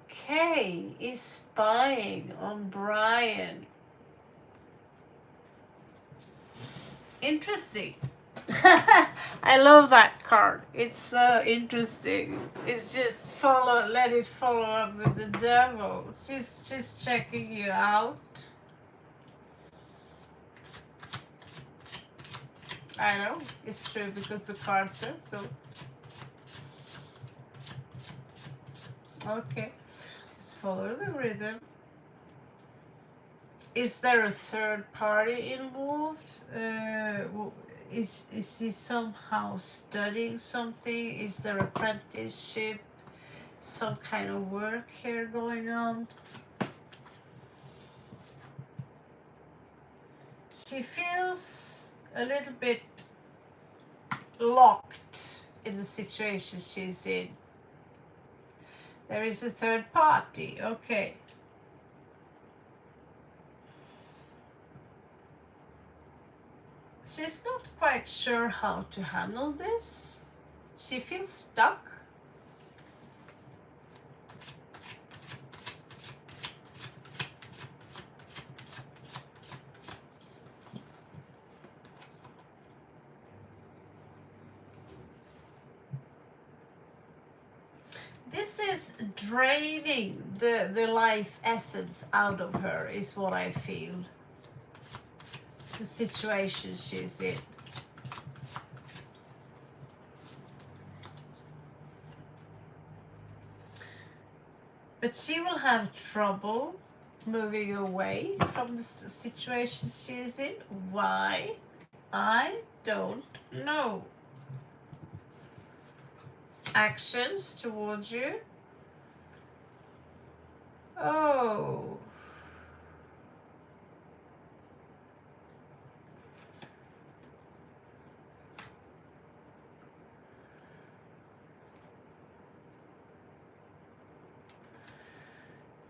Kay is spying on Brian. Interesting. I love that card. It's so interesting. It's just let it follow up with the devil. She's just checking you out. I know, it's true because the card says so. Okay, let's follow the rhythm. Is there a third party involved? Is he somehow studying something? Is there apprenticeship? Some kind of work here going on? She feels a little bit locked in the situation she's in. There is a third party, okay. She's not quite sure how to handle this. She feels stuck. This is draining the life essence out of her, is what I feel. The situation she's in. But she will have trouble moving away from the situation she's in. Why? I don't know. Actions towards you. Oh.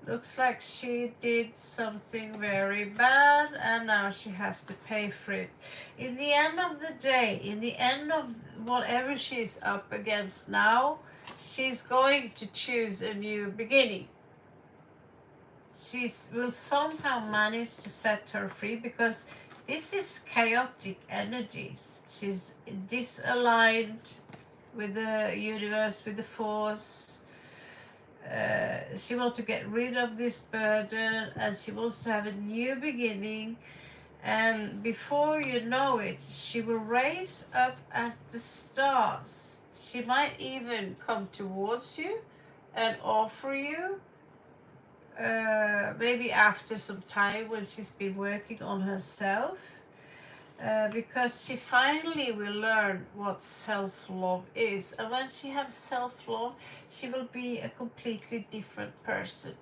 Looks like she did something very bad and now she has to pay for it. In the end of the day, in the end of whatever she's up against now, she's going to choose a new beginning. She will somehow manage to set her free because this is chaotic energies. She's disaligned with the universe, with the force. She wants to get rid of this burden and she wants to have a new beginning, and before you know it she will raise up as the stars. She might even come towards you and offer you, maybe after some time when she's been working on herself, because she finally will learn what self-love is, and when she has self-love she will be a completely different person.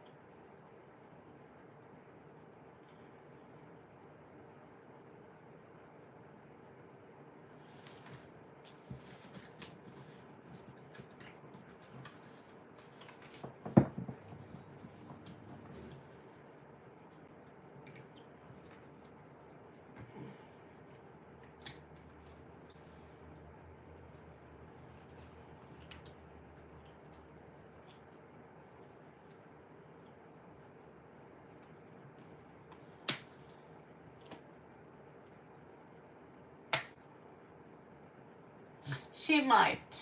She might.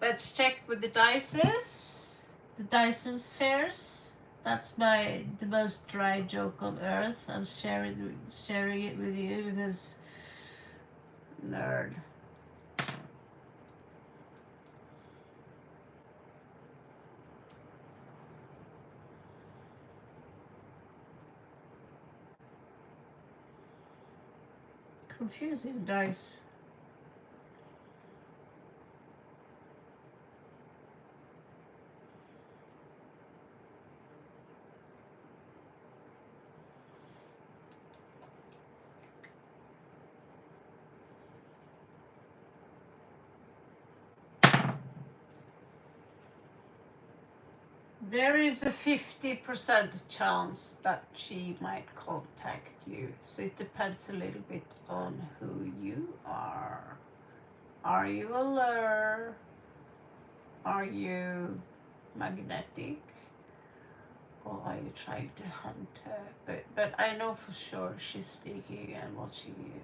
Let's check with the dices. The dices fairs. That's the most dry joke on earth. I'm sharing it with you because nerd. Confusing dice. There is a 50% chance that she might contact you, so it depends a little bit on who you are. Are you a lure? Are you magnetic? Or are you trying to hunt her? But I know for sure she's sneaking and watching you.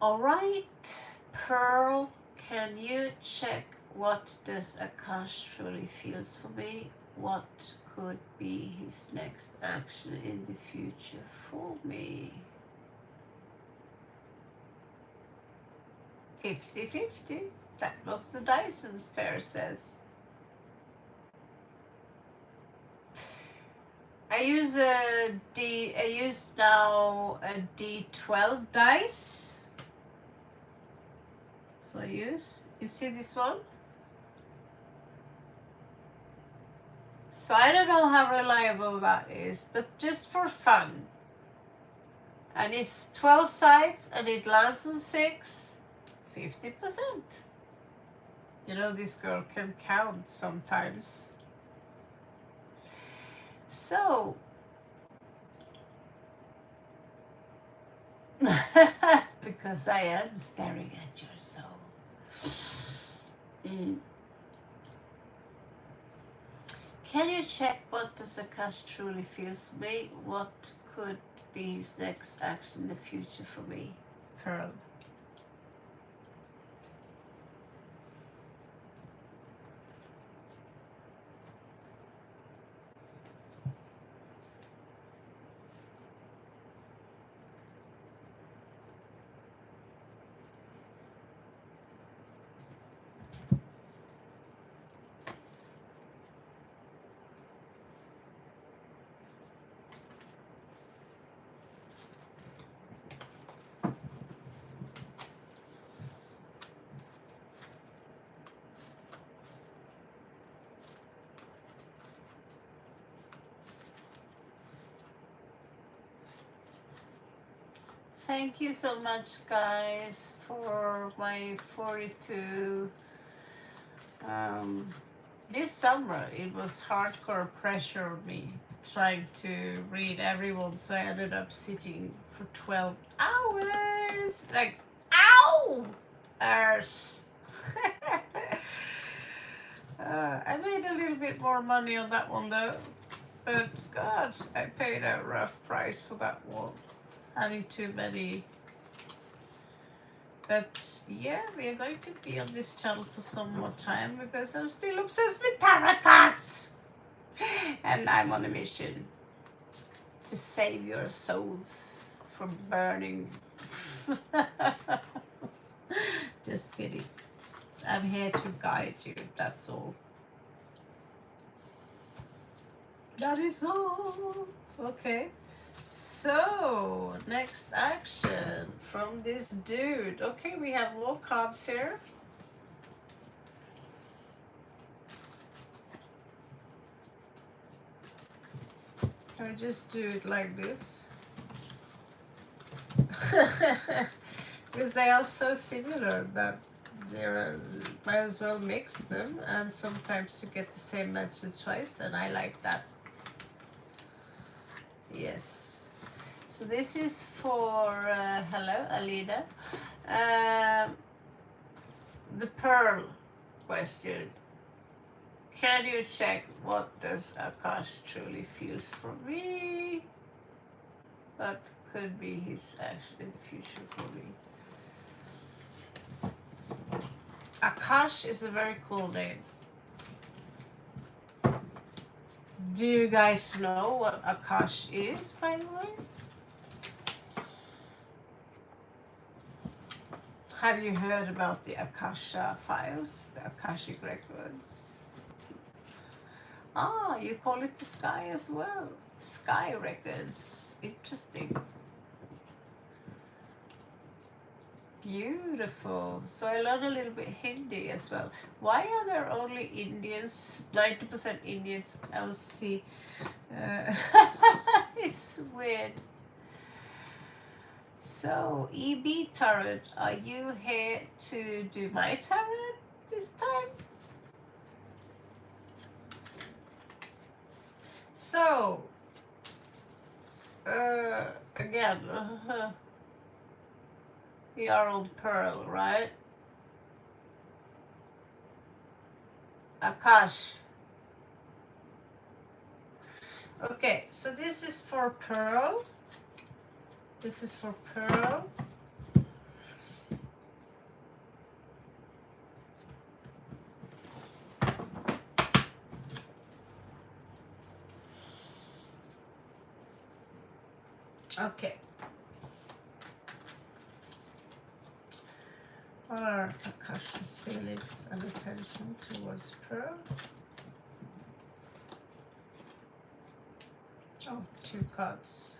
Alright, Pearl, can you check what does Akash truly feels for me? What could be his next action in the future for me? 50-50. That was the Dyson's pair says. I use now a D12 dice. That's what I use. You see this one? So I don't know how reliable that is, but just for fun. And it's 12 sides and it lands on 6, 50%. You know, this girl can count sometimes. So, because I am staring at your soul. Can you check what the Akash truly feels for me? What could be his next action in the future for me? Pearl. Thank you so much, guys, for my 42. This summer, it was hardcore pressure on me trying to read everyone, so I ended up sitting for 12 hours. Like, ow! Hours. I made a little bit more money on that one though. But God, I paid a rough price for that one. Having too many. But yeah, we are going to be on this channel for some more time because I'm still obsessed with tarot cards. And I'm on a mission to save your souls from burning. Just kidding. I'm here to guide you, that's all. That is all. Okay. So, next action from this dude. Okay, we have more cards here. I just do it like this. Because they are so similar that they're, might as well mix them, and sometimes you get the same message twice, and I like that. Yes. So this is for, hello, Alida. The pearl question. Can you check what does Akash truly feels for me? What could be his action in the future for me? Akash is a very cool name. Do you guys know what Akash is, by the way? Have you heard about the Akasha files, the Akashic records? Ah, you call it the sky as well. Sky records. Interesting. Beautiful. So I learned a little bit Hindi as well. Why are there only Indians, 90% Indians? I'll see. It's weird. So, EB Tarot, are you here to do my tarot this time? So, again, we are on Pearl, right? Akash. Okay, so this is for Pearl. This is for Pearl. Okay. What are Akash's feelings and attention towards Pearl? Oh, 2 cards.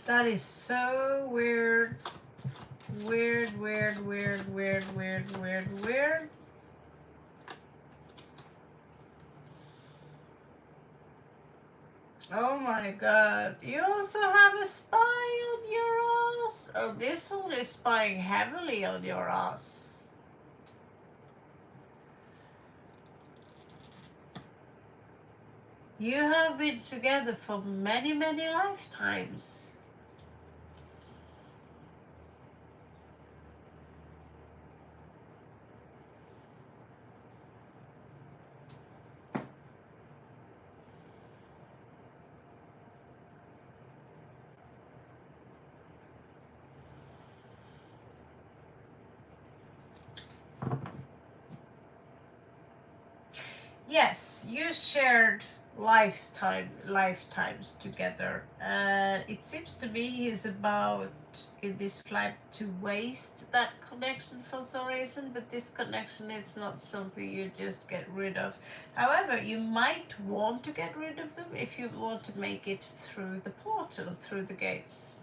That is so weird. Weird, weird, weird, weird, weird, weird, weird. Oh my god. You also have a spy on your ass. Oh, this one is spying heavily on your ass. You have been together for many, many lifetimes. Yes, you shared lifetimes together. It seems to me he's about in this life to waste that connection for some reason, but this connection is not something you just get rid of. However, you might want to get rid of them if you want to make it through the portal, through the gates.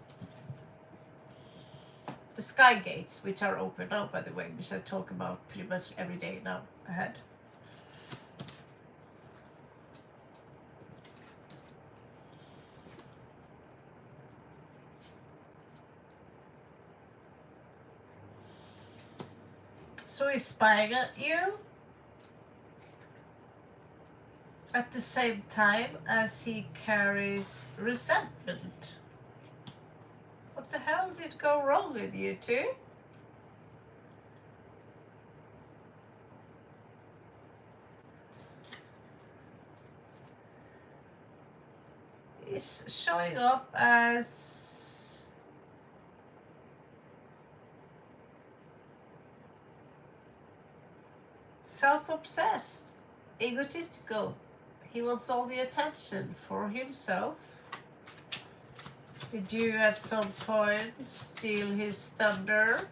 The sky gates, which are open now, by the way, which I talk about pretty much every day now ahead. So he's spying at you at the same time as he carries resentment. What the hell did go wrong with you two? He's showing up as self-obsessed, egotistical. He wants all the attention for himself. Did you at some point steal his thunder?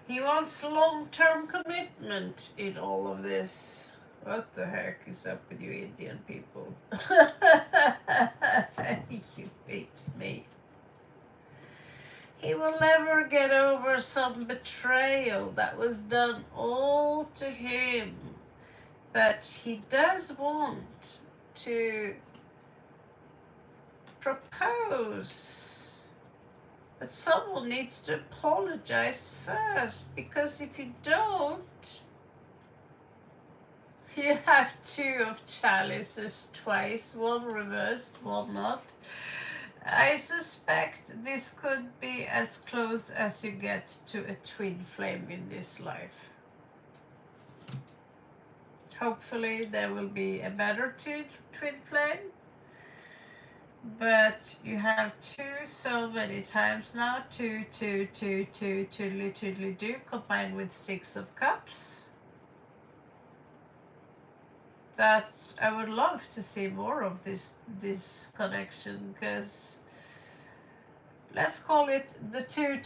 He wants long-term commitment in all of this. What the heck is up with you Indian people? He beats me. He will never get over some betrayal that was done all to him. But he does want to propose. But someone needs to apologize first, because if you don't, you have two of chalices twice, one reversed, one not. I suspect this could be as close as you get to a twin flame in this life. Hopefully there will be a better twin flame. But you have two so many times now. Two, toodly do, combined with 6 of cups. That I would love to see more of this connection, because let's call it the 2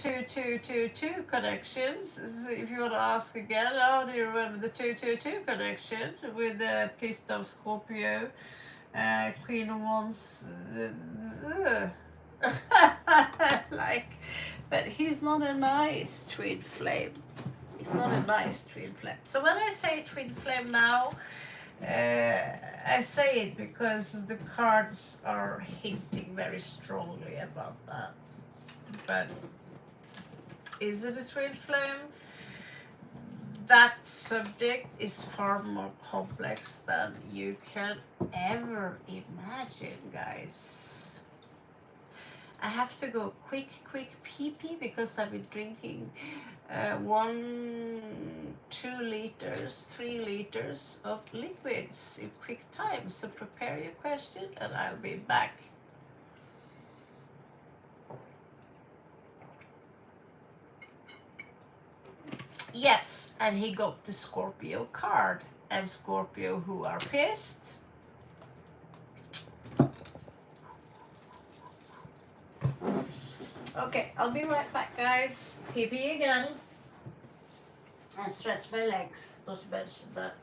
connections. If you want to ask again, how do you remember the 2 connection with the Priest of Scorpio, Queen of Wands? Like, but he's not a nice twin flame. He's not a nice twin flame. So when I say twin flame now, I say it because the cards are hinting very strongly about that. But is it a twin flame? That subject is far more complex than you can ever imagine, guys. I have to go quick pee because I've been drinking 1, 2 liters, 3 liters of liquids in quick time. So prepare your question and I'll be back. Yes, and he got the Scorpio card. And Scorpio who are pissed. Okay, I'll be right back, guys. PP again. and stretch my legs. Just mentioned that.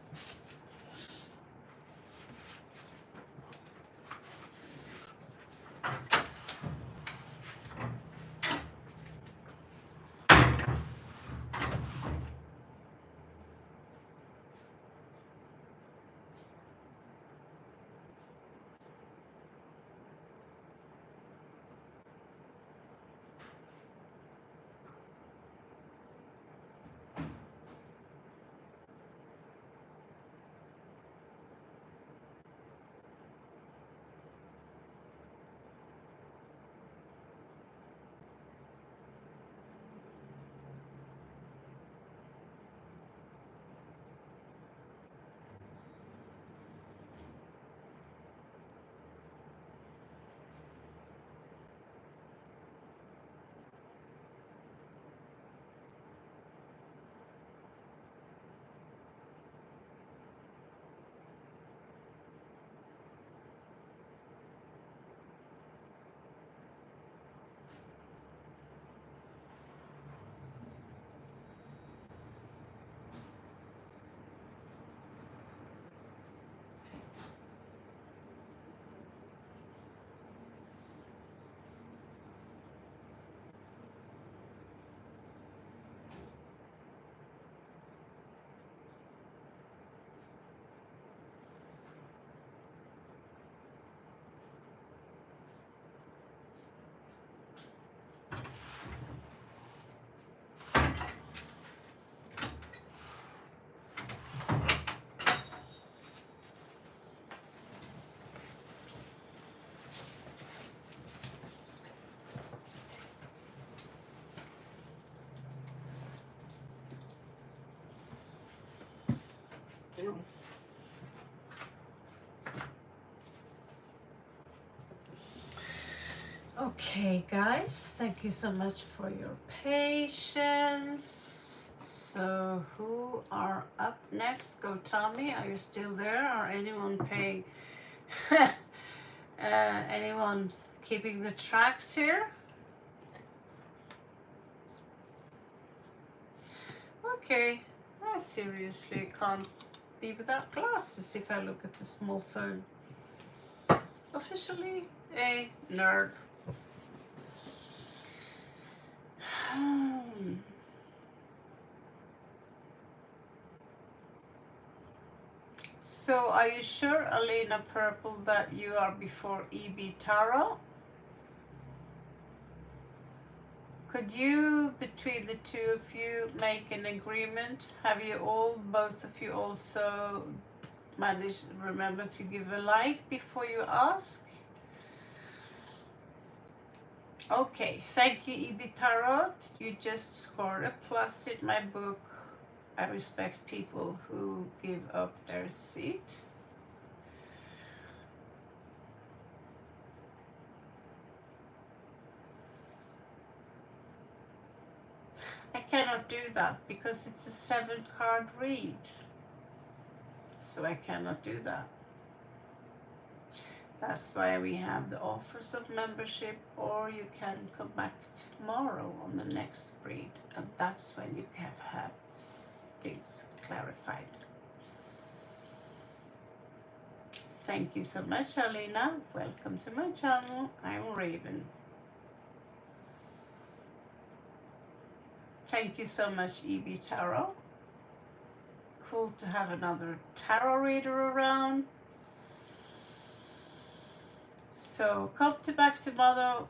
Okay, guys, thank you so much for your patience. So, who are up next? Go, Tommy. Are you still there? Or anyone paying? Anyone keeping the tracks here? Okay, I seriously can't be without glasses if I look at the small phone. Officially a nerd. So, are you sure, Alina Purple, that you are before EB Tarot? Could you, between the two of you, make an agreement? Have you all, both of you, also managed, remember to give a like before you ask? Okay, thank you, EB Tarot. You just scored a plus in my book. I respect people who give up their seat. I cannot do that because it's a 7-card read. So I cannot do that. That's why we have the offers of membership, or you can come back tomorrow on the next spread, and that's when you can have things clarified. Thank you so much, Alina. Welcome to my channel. I'm Raven. Thank you so much, EB Tarot. Cool to have another tarot reader around. So come back tomorrow,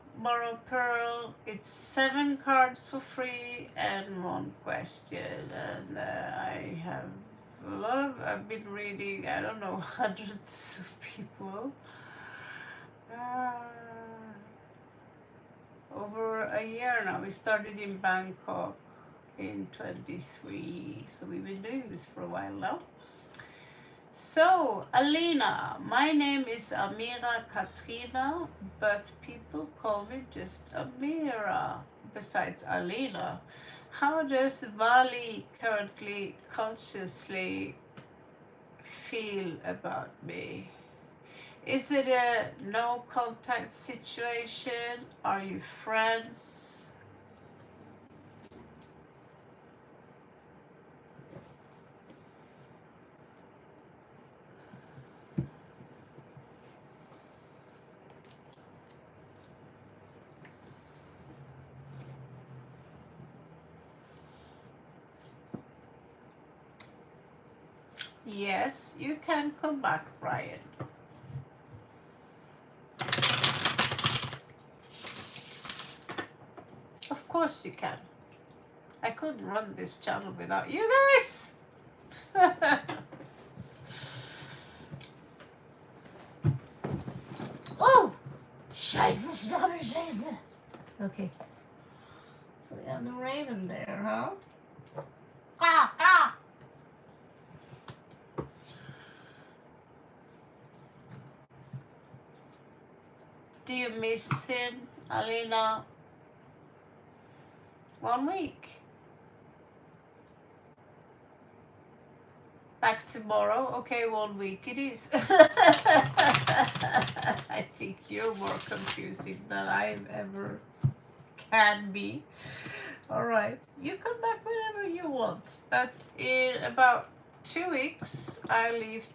Pearl. It's 7 cards for free and 1 question. And I have a lot of, I've been reading, I don't know, hundreds of people. Over a year now. We started in Bangkok in 23. So we've been doing this for a while now. So, Alina, my name is Amira Katrina, but people call me just Amira, besides Alina. How does Vali currently consciously feel about me? Is it a no contact situation? Are you friends? Yes, you can come back, Brian. Of course you can. I couldn't run this channel without you guys. Oh! Scheiße, Schnabbel, Scheiße. Okay. So we have the raven there, huh? Ah, ah! Do you miss him, Alina? 1 week. Back tomorrow. Okay, 1 week it is. I think you're more confusing than I ever can be. Alright, you come back whenever you want. But in about 2 weeks, I leave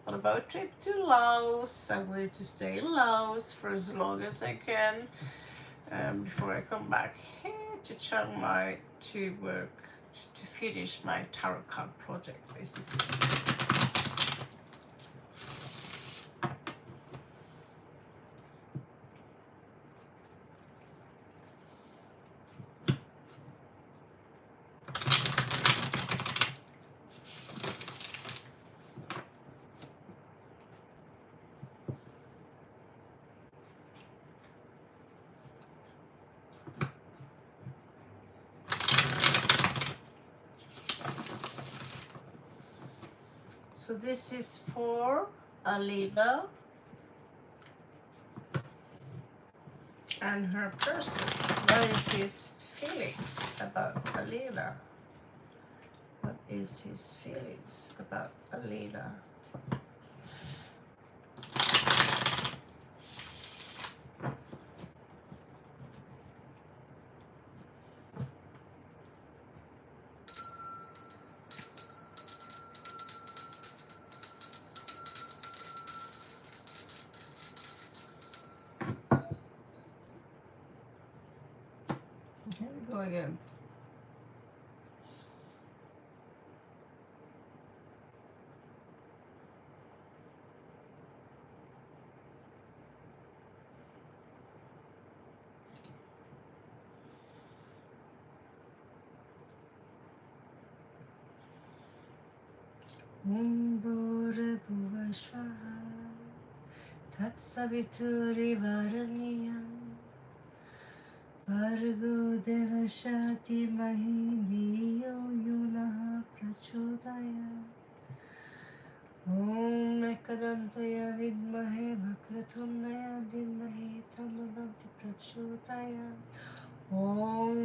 on a boat trip to Laos. I'm going to stay in Laos for as long as I can before I come back here to Chiang Mai to work, to finish my tarot card project, basically. So this is for Alina and her person. What is his feelings about Alina? What is his feelings about Alina? Here we go again. Bore Bhuvashvaha Tatsaviturivaraniyam Vargo Devashati Mahidiyo Yunaha Prachodaya Om Ekadantaya Vidmahe Vakratundaya Dimmahe Tanudanti Prachodaya Om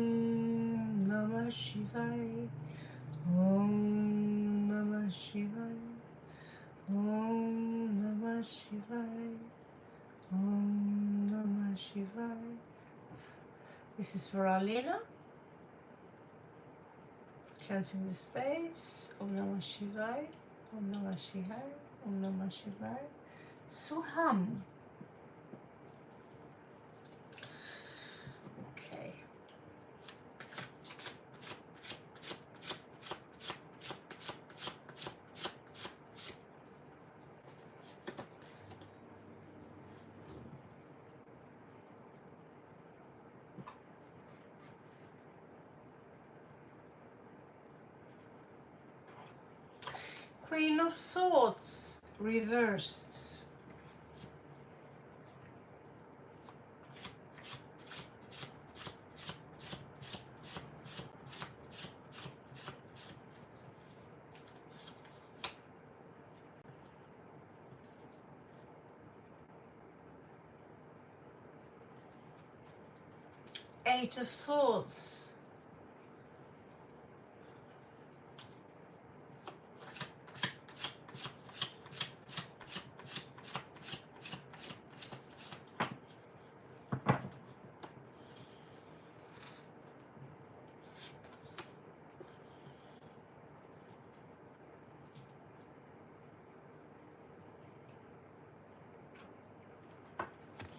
Namah Shivaya Om Namah Shivaya Om Namah Shivaya Om Namah Shivaya. This is for Alina. Cleansing the space. Om Namah Shivaya. Om Namah Shivaya. Om Namah Shivaya. Suham. Okay. Queen of Swords, reversed. Eight of Swords.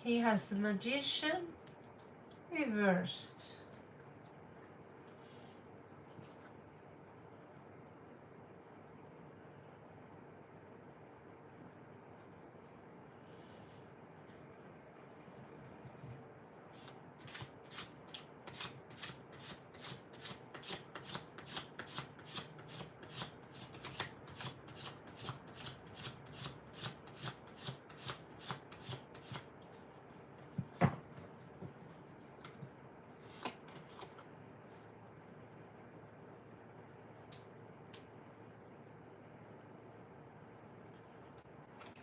He has the Magician reversed.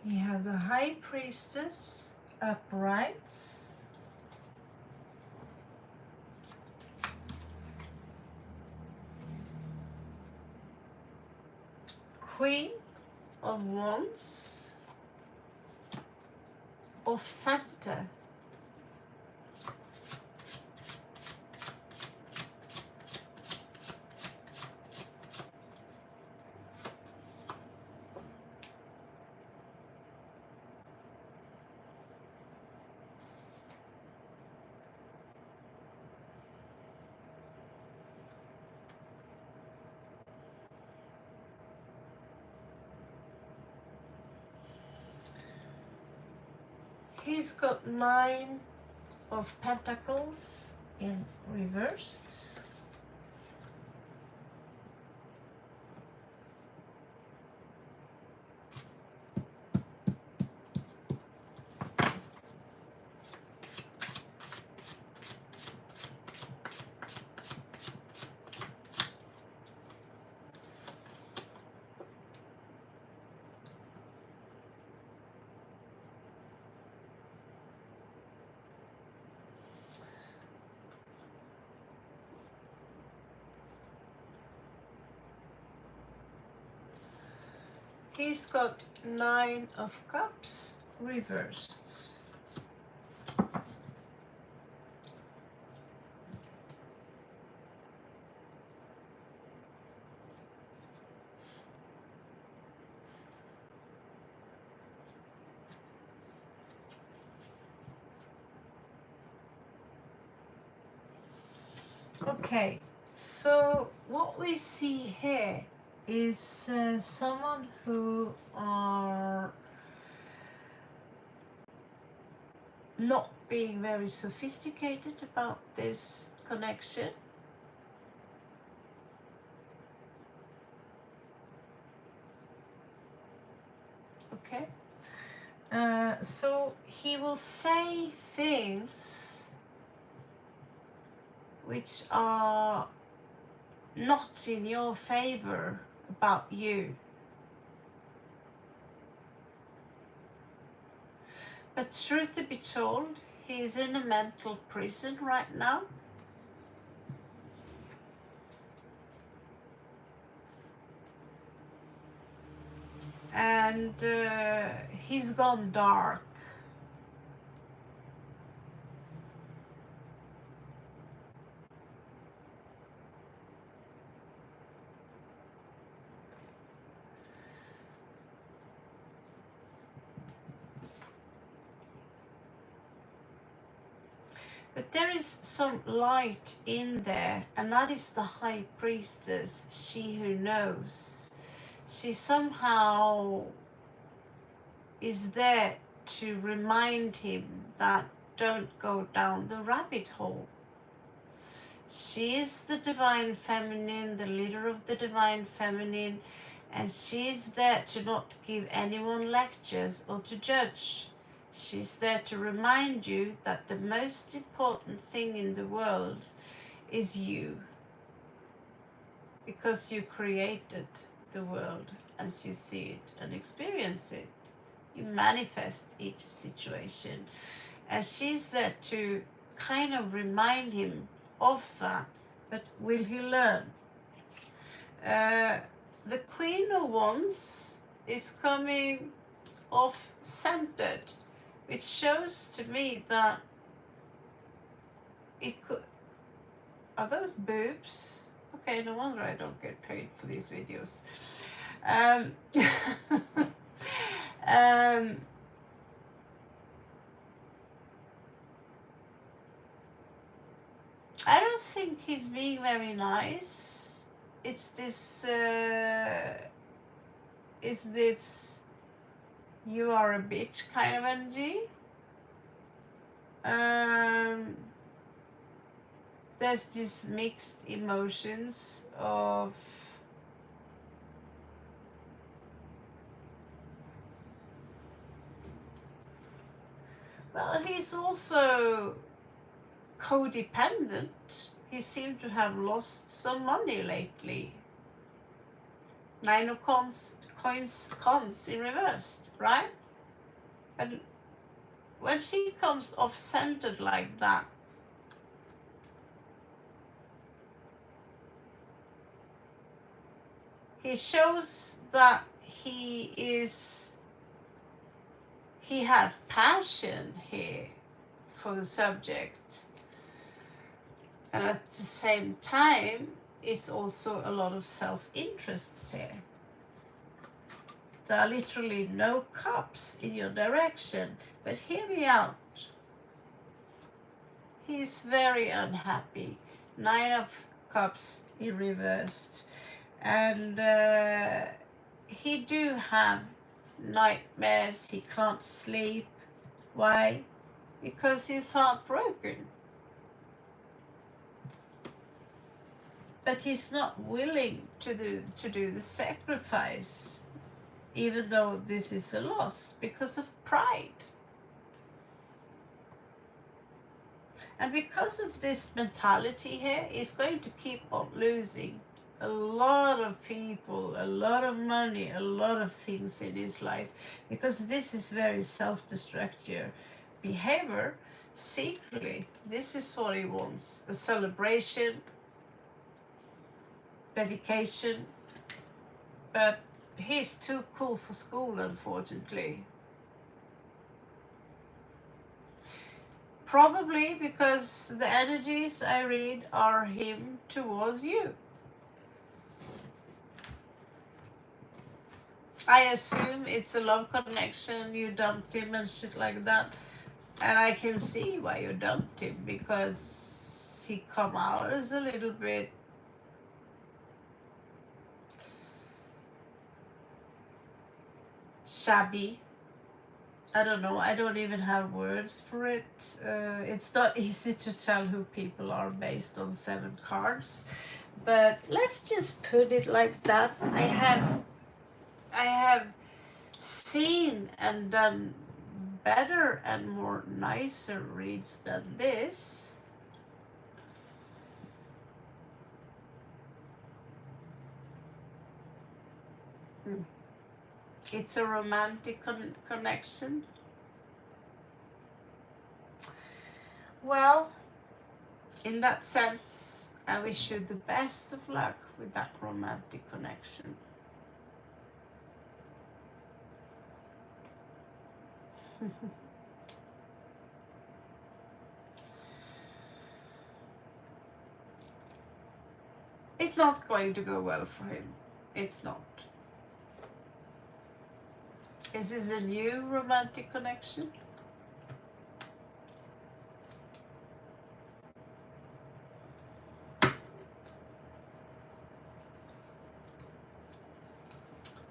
You have the High Priestess, uprights, Queen of Wands, off center, he's got 9 of Pentacles in reversed. He's got 9 of Cups reversed. Okay, so what we see here is someone who are not being very sophisticated about this connection. Okay, so he will say things which are not in your favor about you. But truth to be told, he's in a mental prison right now. And he's gone dark. But there is some light in there, and that is the High Priestess, she who knows. She somehow is there to remind him that don't go down the rabbit hole. She is the Divine Feminine, the leader of the Divine Feminine, and she is there to not give anyone lectures or to judge. She's there to remind you that the most important thing in the world is you. Because you created the world as you see it and experience it. You manifest each situation. And she's there to kind of remind him of that. But will he learn? The Queen of Wands is coming off-centered, which shows to me that it could... Are those boobs? Okay, no wonder I don't get paid for these videos. I don't think he's being very nice. It's this... is this you are a bitch kind of energy. There's this mixed emotions of well, he's also codependent. He seemed to have lost some money lately. 9 of coins in reversed, right? And when she comes off-centered like that, he shows that he has passion here for the subject, and at the same time it's also a lot of self-interests here. There are literally no cups in your direction, but hear me out. He's very unhappy. 9 of Cups in reversed, and he do have nightmares. He can't sleep. Why? Because he's heartbroken. But he's not willing to do the sacrifice, even though this is a loss, because of pride. And because of this mentality here, he's going to keep on losing a lot of people, a lot of money, a lot of things in his life, because this is very self-destructive behavior. Secretly, this is what he wants: a celebration, dedication, but he's too cool for school, unfortunately. Probably because the energies I read are him towards you. I assume it's a love connection, you dumped him and shit like that. And I can see why you dumped him, because he come out as a little bit shabby. I don't know, I don't even have words for it. It's not easy to tell who people are based on 7 cards. But let's just put it like that. I have seen and done better and more nicer reads than this. It's a romantic connection. Well, in that sense, I wish you the best of luck with that romantic connection. It's not going to go well for him. It's not. Is this a new romantic connection?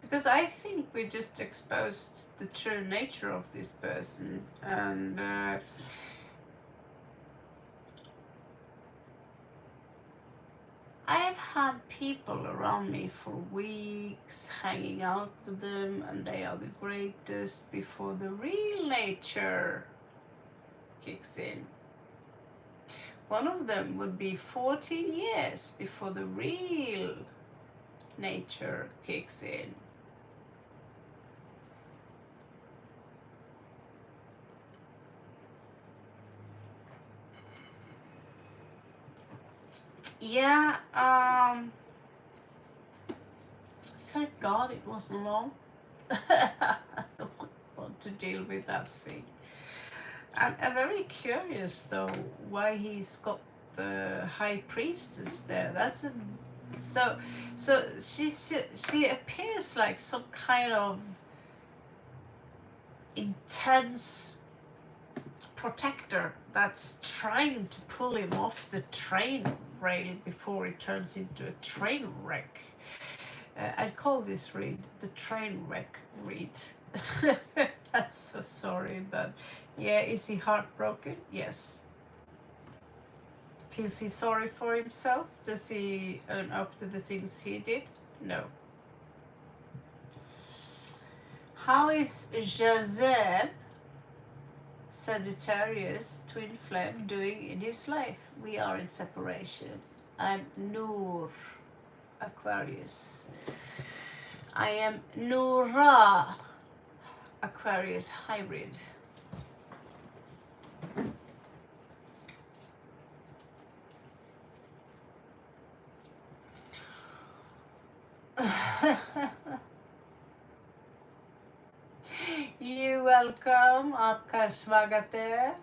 Because I think we just exposed the true nature of this person, and I have had people around me for weeks, hanging out with them, and they are the greatest before the real nature kicks in. One of them would be 14 years before the real nature kicks in. Yeah, thank God it wasn't long. I don't want to deal with that thing. I'm very curious though why he's got the High Priestess there. That's a so she appears like some kind of intense protector that's trying to pull him off the train rail before it turns into a train wreck. I'd call this read the train wreck read. I'm so sorry, but yeah, is he heartbroken? Yes. Feels he sorry for himself? Does he own up to the things he did? No. How is Jazeb, Sagittarius, twin flame, doing in his life? We are in separation. I'm Noor, Aquarius. I am Noora, Aquarius hybrid. You welcome, आपका स्वागत है.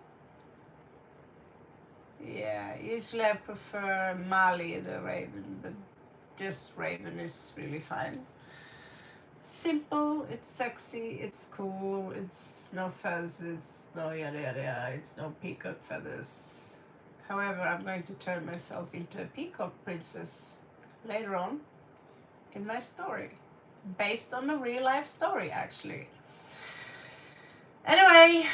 Yeah, usually I prefer Mali the raven, but just raven is really fine. It's simple, it's sexy, it's cool, it's no fuzz, it's no yada yada yada, it's no peacock feathers. However, I'm going to turn myself into a peacock princess later on in my story, based on a real life story actually. Anyway,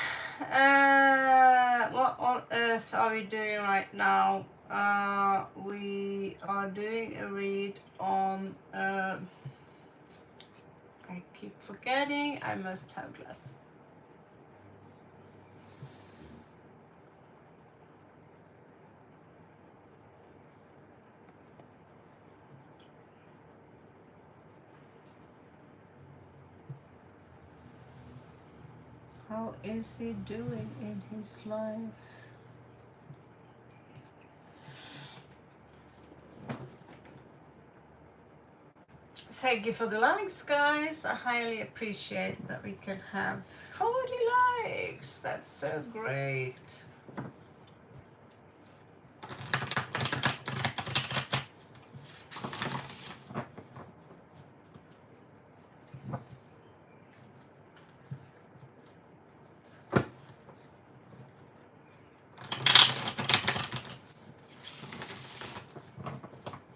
what on earth are we doing right now? We are doing a read on, I keep forgetting, I must have glasses. How is he doing in his life? Thank you for the likes, guys. I highly appreciate that we can have 40 likes. That's so great.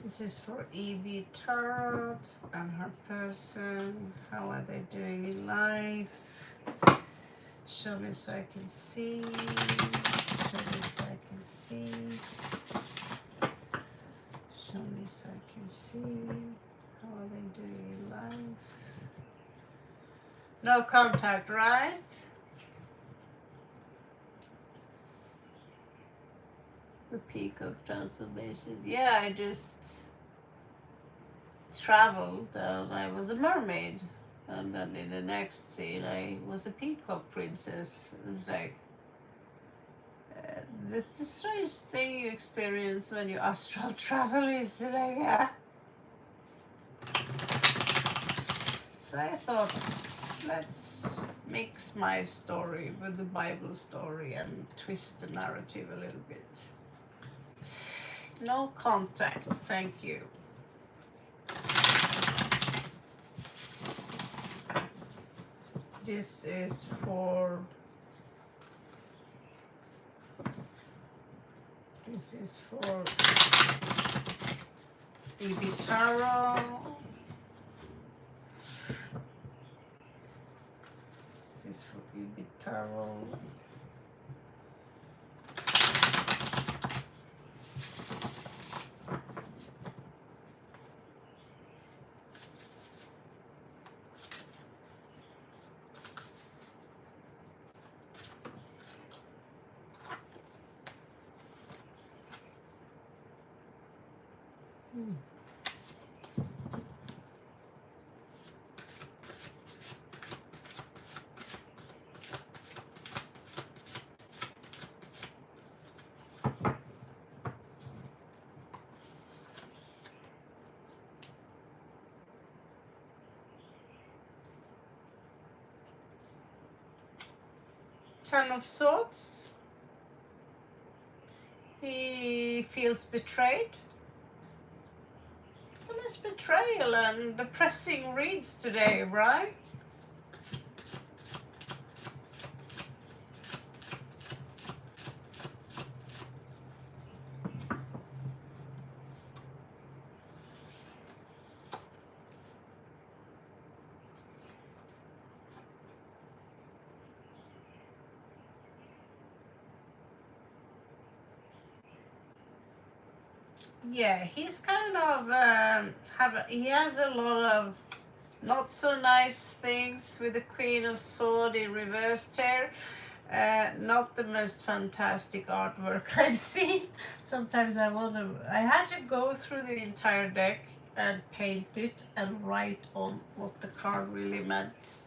This is for Evie Tarot and her person. How are they doing in life? Show me so I can see. Show me so I can see. Show me so I can see. How are they doing in life? No contact, right? The peacock transformation. Yeah, I just traveled and I was a mermaid. And then in the next scene, I was a peacock princess. It was like, that's the strange thing you experience when you astral travel is like, So I thought, let's mix my story with the Bible story and twist the narrative a little bit. No contact, thank you. This is for Evie Tarot. This is for Evie Tarot. Ten of Swords. He feels betrayed. So much betrayal and depressing reads today, right? Yeah, he's kind of he has a lot of not so nice things with the Queen of Swords in reversed here. Not the most fantastic artwork I've seen. Sometimes I had to go through the entire deck and paint it and write on what the card really meant.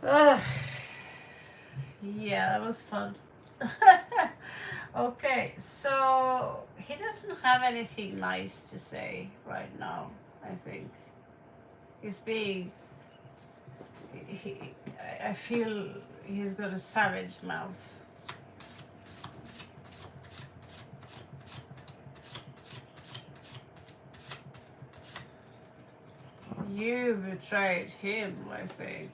Ugh. Yeah, that was fun. Okay, so he doesn't have anything nice to say right now, I think. He's being. I feel he's got a savage mouth. You betrayed him, I think.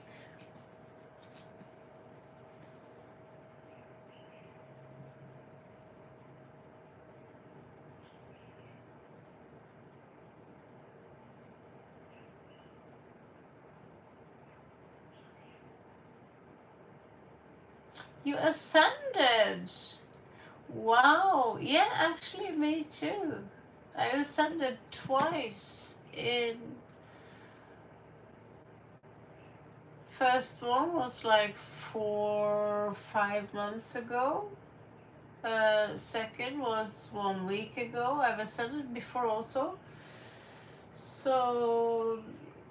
You ascended. Wow. Yeah, actually, me too. I ascended twice. In first one was like 4 or 5 months ago. Second was 1 week ago. I've ascended before also. So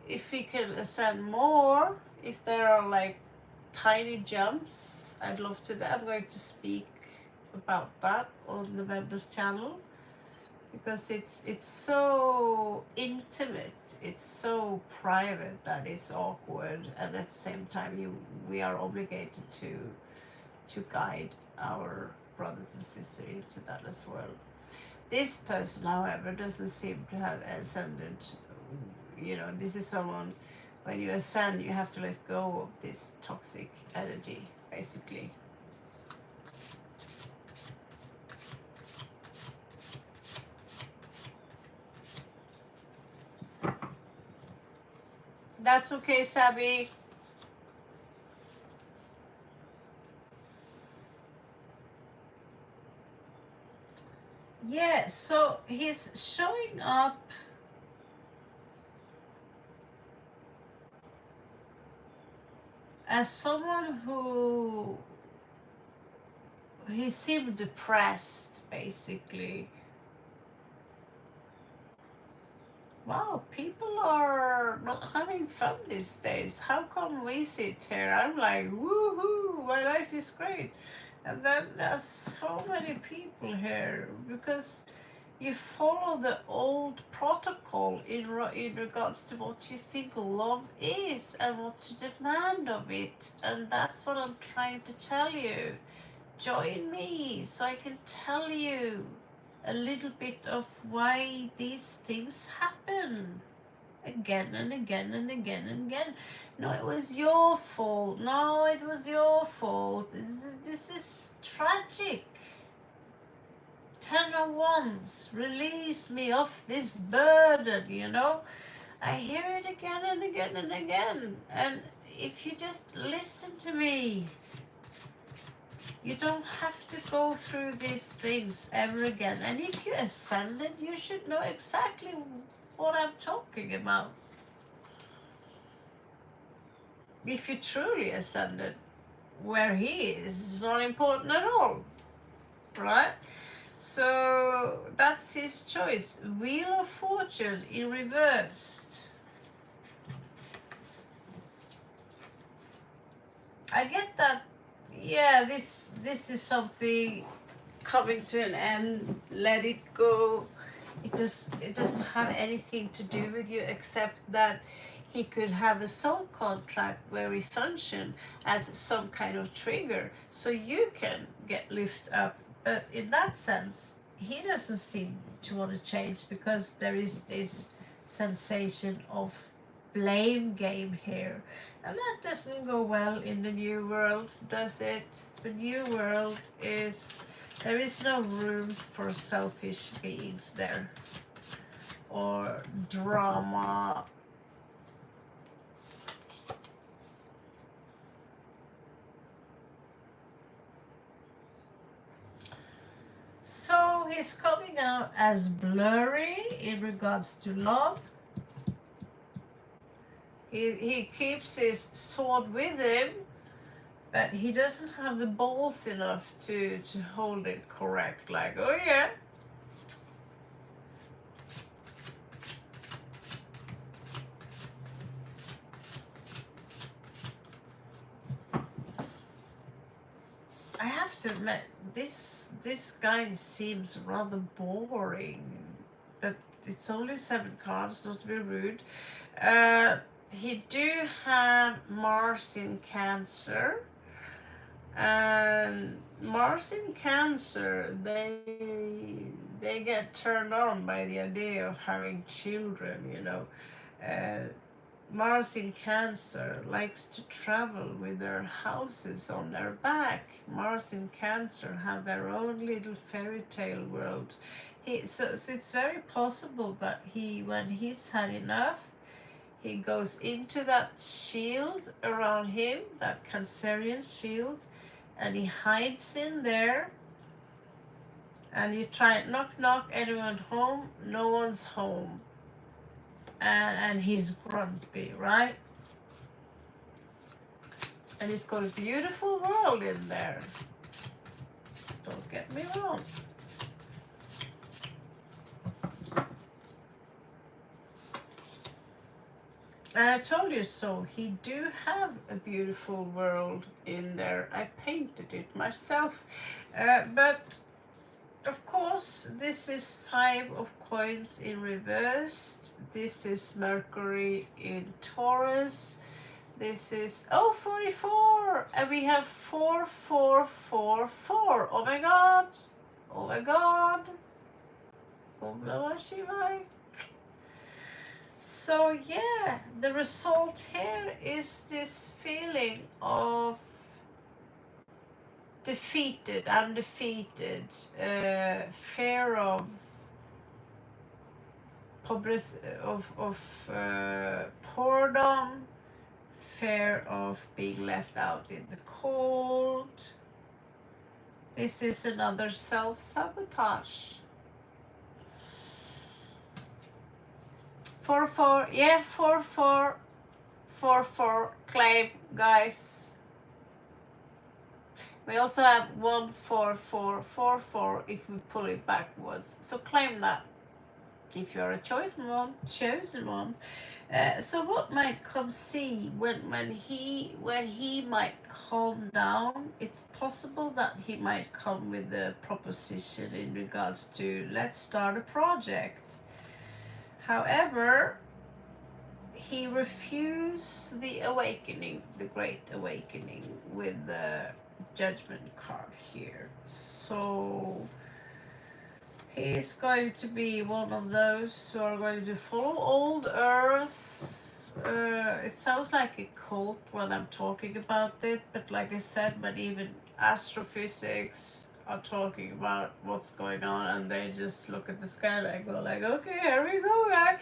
if we can ascend more, if there are like tiny jumps, I'd love to. I'm going to speak about that on the members channel, because it's so intimate, it's so private that it's awkward, and at the same time we are obligated to guide our brothers and sisters into that as well. This person, however, doesn't seem to have ascended. This is someone, when you ascend, you have to let go of this toxic energy, basically. That's okay, Sabi. Yeah, so he's showing up as someone who he seemed depressed, basically. Wow, people are not having fun these days. How come we sit here? I'm like, woohoo, my life is great. And then there's so many people here because you follow the old protocol in regards to what you think love is and what to demand of it. And that's what I'm trying to tell you. Join me so I can tell you a little bit of why these things happen again and again and again and again. No, it was your fault. No, it was your fault. This is tragic. 10 of Wands, release me of this burden, I hear it again and again and again. And if you just listen to me, you don't have to go through these things ever again. And if you ascended, you should know exactly what I'm talking about. If you truly ascended, where he is not important at all, right? So that's his choice. Wheel of Fortune in reversed. I get that. Yeah, this is something coming to an end. Let it go. It doesn't have anything to do with you, except that he could have a soul contract where he function as some kind of trigger, so you can get lifted up. But in that sense, he doesn't seem to want to change, because there is this sensation of blame game here. And that doesn't go well in the new world, does it? The new world is, there is no room for selfish beings there, or drama. So he's coming out as blurry in regards to love. He keeps his sword with him, but he doesn't have the balls enough to hold it correct. Like, oh yeah. this guy seems rather boring, but it's only 7 cards, not to be rude. He do have Mars in Cancer, and Mars in Cancer, they get turned on by the idea of having children, you know. Mars in Cancer likes to travel with their houses on their back. Mars in Cancer have their own little fairy tale world. So it's very possible that when he's had enough, he goes into that shield around him, that Cancerian shield, and he hides in there. And you try knock, anyone home? No one's home. And he's grumpy, right? And he's got a beautiful world in there. Don't get me wrong. And I told you so. He do have a beautiful world in there. I painted it myself. But of course, this is 5 of coins in reversed. This is Mercury in Taurus. This is 44, and we have 4, 4, 4, 4. Oh my god! Oh my god! Om Namah Shivaya. So yeah, the result here is this feeling of defeated, undefeated, fear of boredom, fear of being left out in the cold. This is another self-sabotage. 4, 4, yeah, 4, 4, 4, 4, claim, guys. We also have 1, 4, 4, 4, 4 if we pull it backwards. So claim that if you're a chosen one. So what might come see when he might calm down? It's possible that he might come with a proposition in regards to let's start a project. However, he refused the awakening, the great awakening, with the Judgment card here. So he's going to be one of those who are going to follow old earth. It sounds like a cult when I'm talking about it, but like I said, when even astrophysics are talking about what's going on, and they just look at the sky and go like, okay, here we go, guys.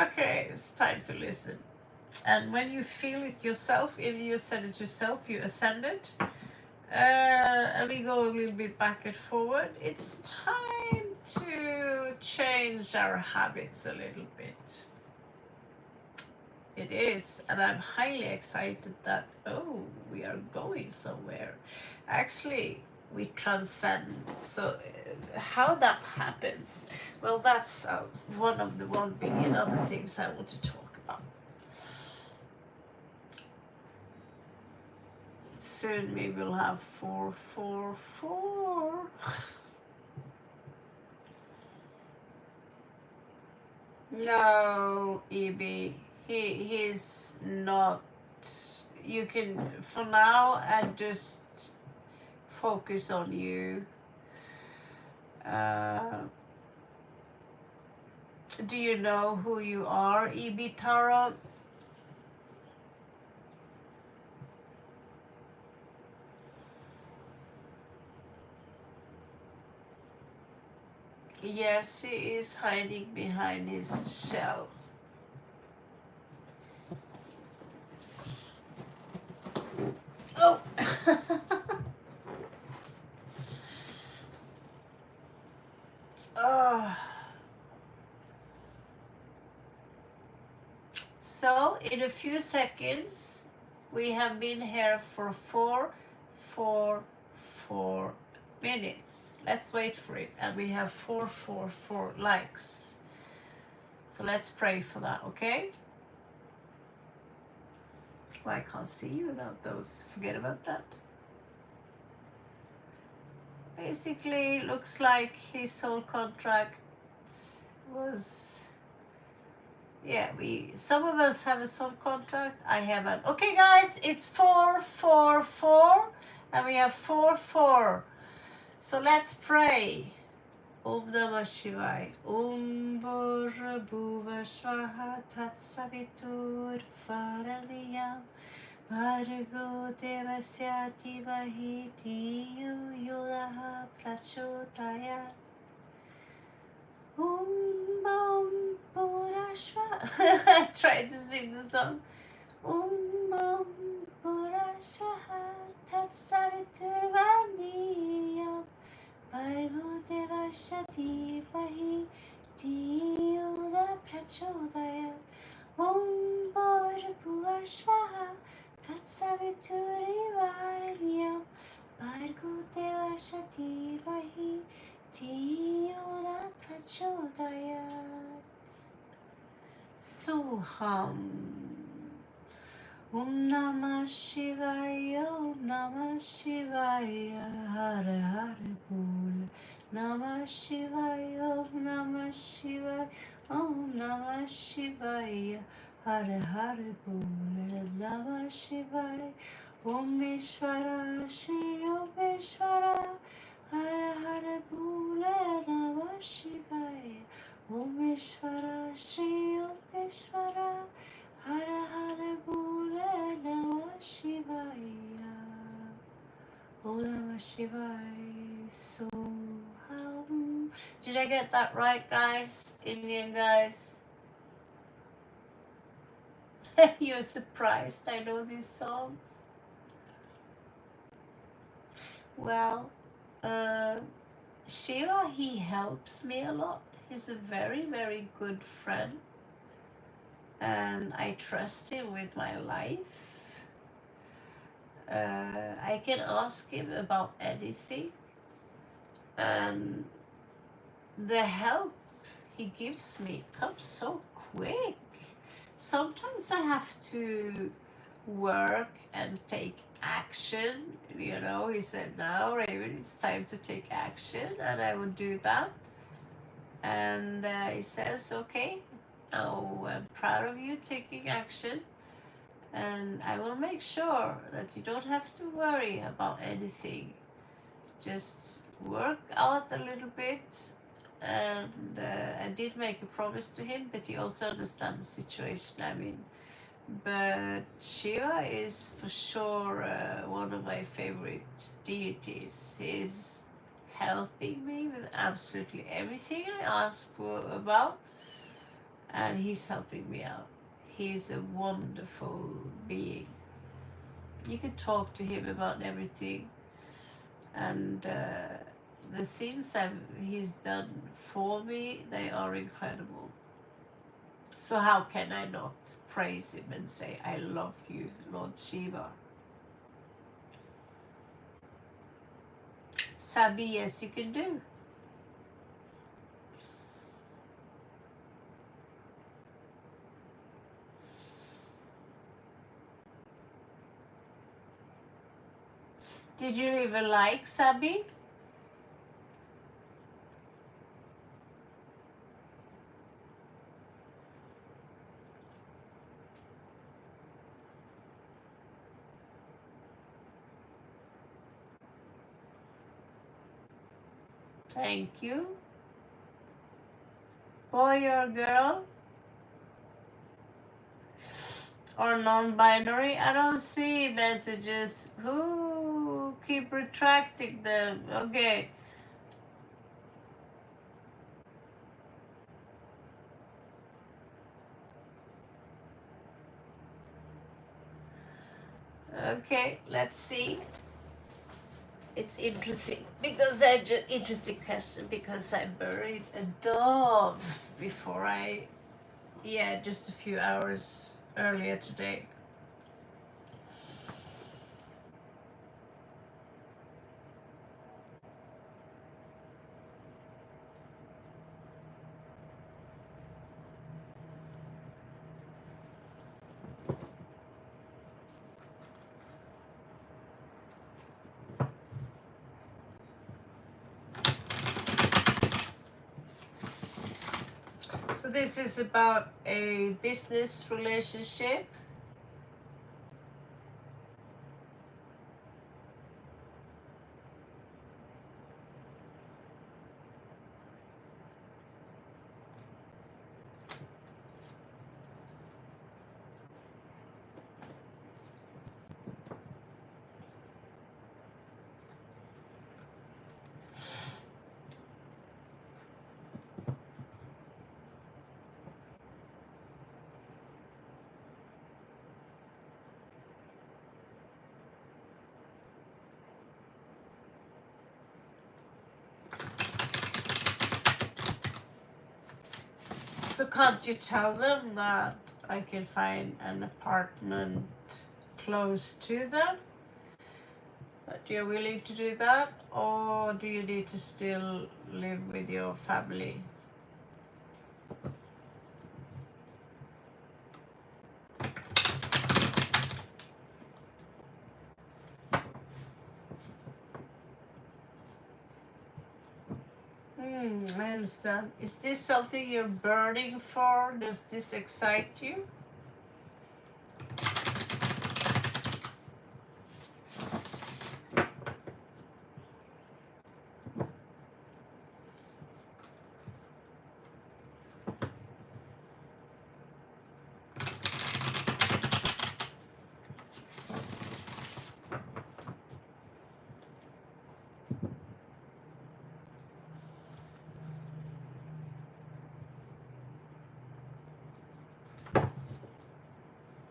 Okay, it's time to listen. And when you feel it yourself, if you said it yourself, you ascend it. And we go a little bit back and forward. It's time to change our habits a little bit. It is, and I'm highly excited that, oh, we are going somewhere. Actually, we transcend. So how that happens, well, that's 1 billion other things I want to talk about. Soon we will have 4, 4, 4. No, EB, he's not. You can, for now, and just focus on you. Do you know who you are, EB Tarot? Yes, he is hiding behind his shell. Oh! Oh. So, in a few seconds, we have been here for 4 minutes. Let's wait for it. And we have 4 likes. So let's pray for that, okay? Well, I can't see you without those. Forget about that. basically looks like his soul contract was, yeah, some of us have a soul contract. I haven't. Okay guys, it's 444 and we have 44. So let's pray. Om Namah Shivaya. Om Bhurra Bhuva Swaha Tat Savitur Varaniyam Bhargo Devasya Dhimahi Dhiyo Yonaha Prachodayat. Om Bhurra Swaha. I tried to sing the song. Om Bhurra Swaha Tat Savitur Varaniyam Bhargo Devasya Dhimahi Dhiyo Yonaha Prachodayat. Om Bhurra Bhuva Swaha Tat Savitur Bhargo Devasya Dhimahi Dhiyo Yonaha Prachodayat. Soham. Om Namah Shivaya, Om Namah Shivaya, Hare Hare Bol. Namah Shivaya, Om Namah Shivaya, Om Namah Shivaya, Hare Hare Bol. Namah Shivaya, Om Ishvara, Shri Om Ishvara, Hare Hare Bol. Namah Shivaya, Om Ishvara, Shri Om Ishvara, Hare Hare Bole Namah Shivaya. Om Namah Shivaya. So did I get that right, guys? Indian guys? You're surprised I know these songs? Well, Shiva, he helps me a lot. He's a very, very good friend. And I trust him with my life. I can ask him about anything, and the help he gives me comes so quick. Sometimes I have to work and take action. You know, he said, now Raven, it's time to take action, and I will do that. And he says, okay, now I'm proud of you taking action. And I will make sure that you don't have to worry about anything. Just work out a little bit. And I did make a promise to him, but he also understands the situation I'm in. But Shiva is for sure one of my favorite deities. He's helping me with absolutely everything I ask about, and he's helping me out. He's a wonderful being. You can talk to him about everything, and the things he's done for me, they are incredible. So how can I not praise him and say, I love you, Lord Shiva? Sabi, yes, you can do. Did you leave a like, Sabi? Thank you. Boy or girl? Or non-binary? I don't see messages. Who keep retracting them? Okay. Okay, let's see. It's interesting because interesting question because I buried a dove before just a few hours earlier today. this is about a business relationship. So can't you tell them that I can find an apartment close to them? That you're willing to do that? Or do you need to still live with your family? I understand. Is this something you're burning for? Does this excite you?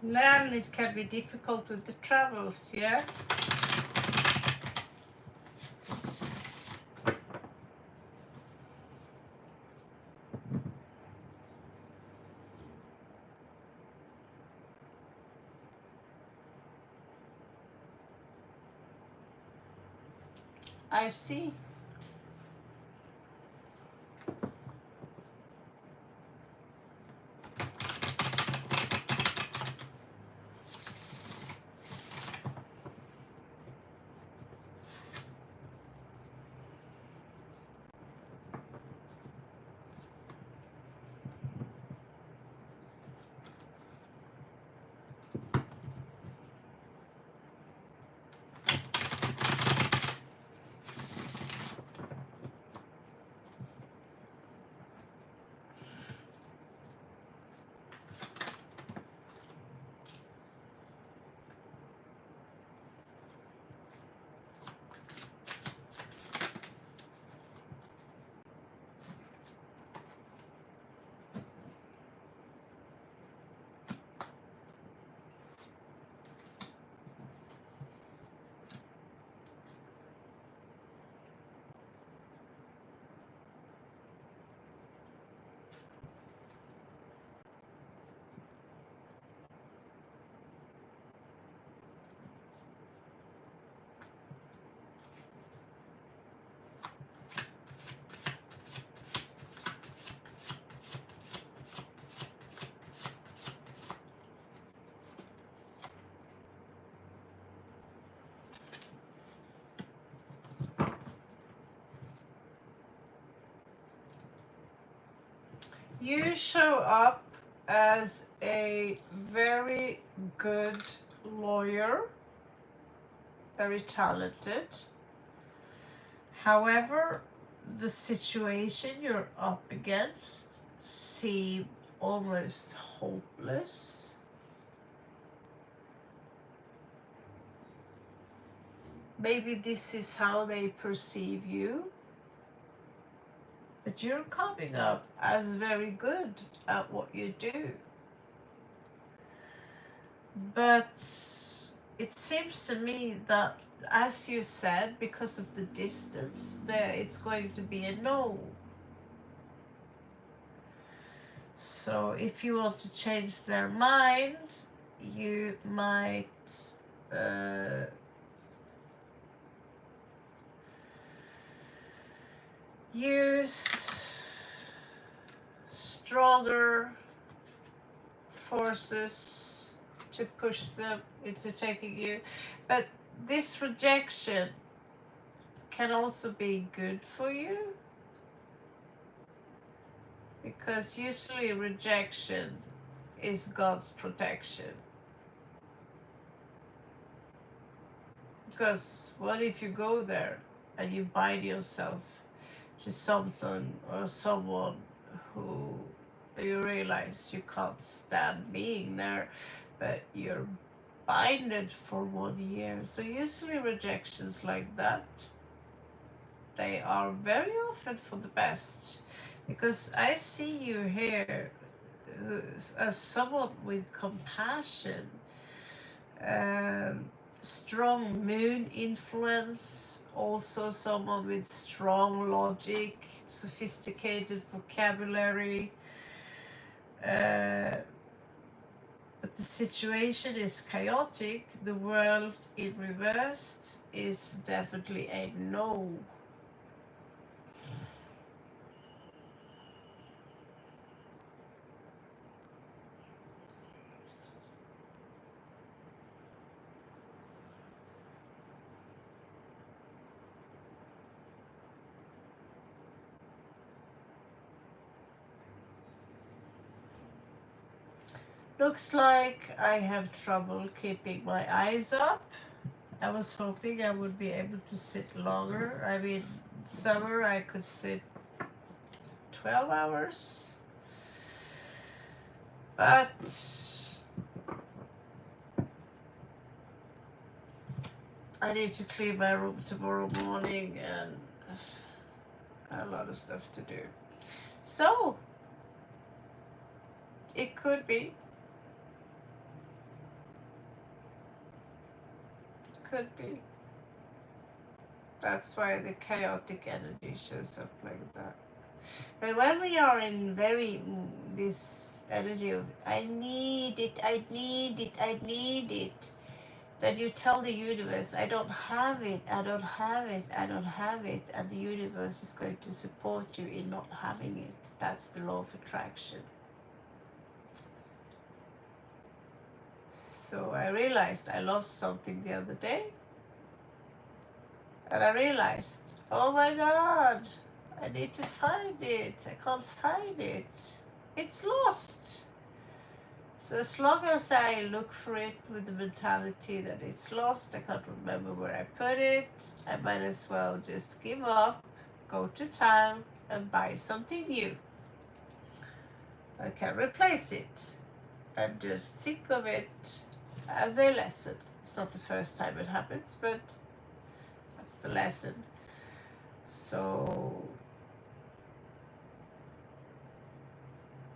Then it can be difficult with the travels, yeah? I see. You show up as a very good lawyer, very talented. However, the situation you're up against seems almost hopeless. Maybe this is how they perceive you. But you're coming up as very good at what you do. But it seems to me that, as you said, because of the distance, there it's going to be a no. So if you want to change their mind, you might use stronger forces to push them into taking you. But this rejection can also be good for you, because usually rejection is God's protection. Because what if you go there and you bind yourself to something or someone who you realize you can't stand being there, but you're binded for 1 year. So usually rejections like that, they are very often for the best, because I see you here as someone with compassion, strong moon influence, also someone with strong logic, sophisticated vocabulary, but the situation is chaotic. The world in reverse is definitely a no. Looks like I have trouble keeping my eyes up. I was hoping I would be able to sit longer. I mean, summer I could sit 12 hours. But I need to clean my room tomorrow morning and a lot of stuff to do. So, it could be. Could be. That's why the chaotic energy shows up like that. But when we are in this energy of I need it, I need it, I need it, then you tell the universe, I don't have it, I don't have it, I don't have it, and the universe is going to support you in not having it. That's the law of attraction. So I realized I lost something the other day, and I realized, oh my God, I need to find it. I can't find it. It's lost. So as long as I look for it with the mentality that it's lost, I can't remember where I put it, I might as well just give up, go to town and buy something new. I can replace it and just think of it as a lesson. It's not the first time it happens, but that's the lesson. So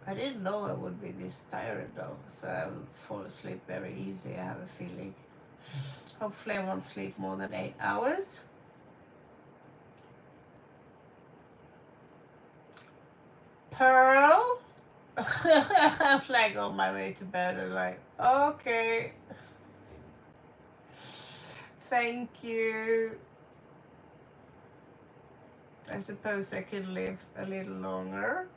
I didn't know I would be this tired though, so I'll fall asleep very easy, I have a feeling. Hopefully I won't sleep more than 8 hours. Pearl? I'm like on my way to bed and like, okay. Thank you. I suppose I can live a little longer.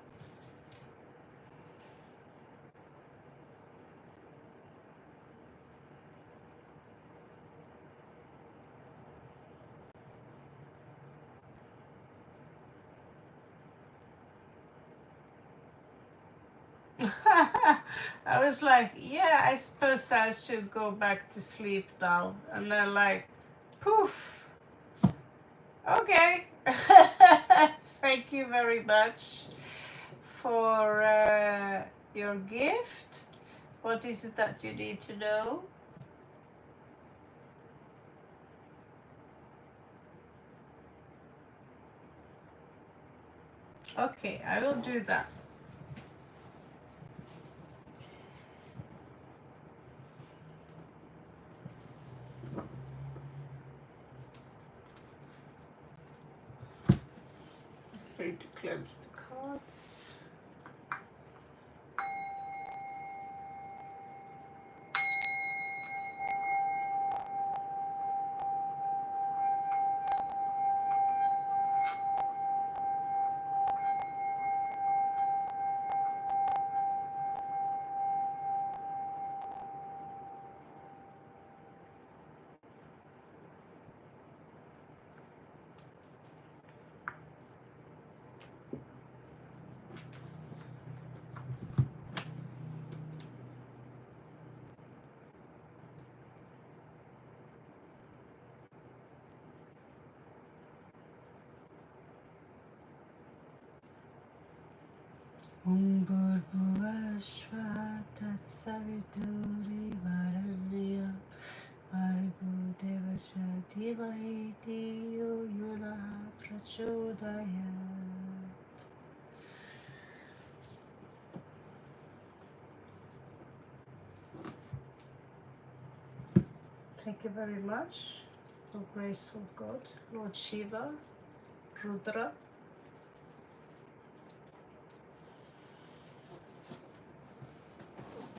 I was like, yeah, I suppose I should go back to sleep now. And then like, poof. Okay. Thank you very much for your gift. What is it that you need to know? Okay, I will do that. Just going to close the cards. Om Bhurбhuvः Svah Tatsavituri Varennyam Bhargo Devasya Dhimahi Dhiyo Yunah Prachodayat. Thank you very much, O graceful God, Lord Shiva, Rudra,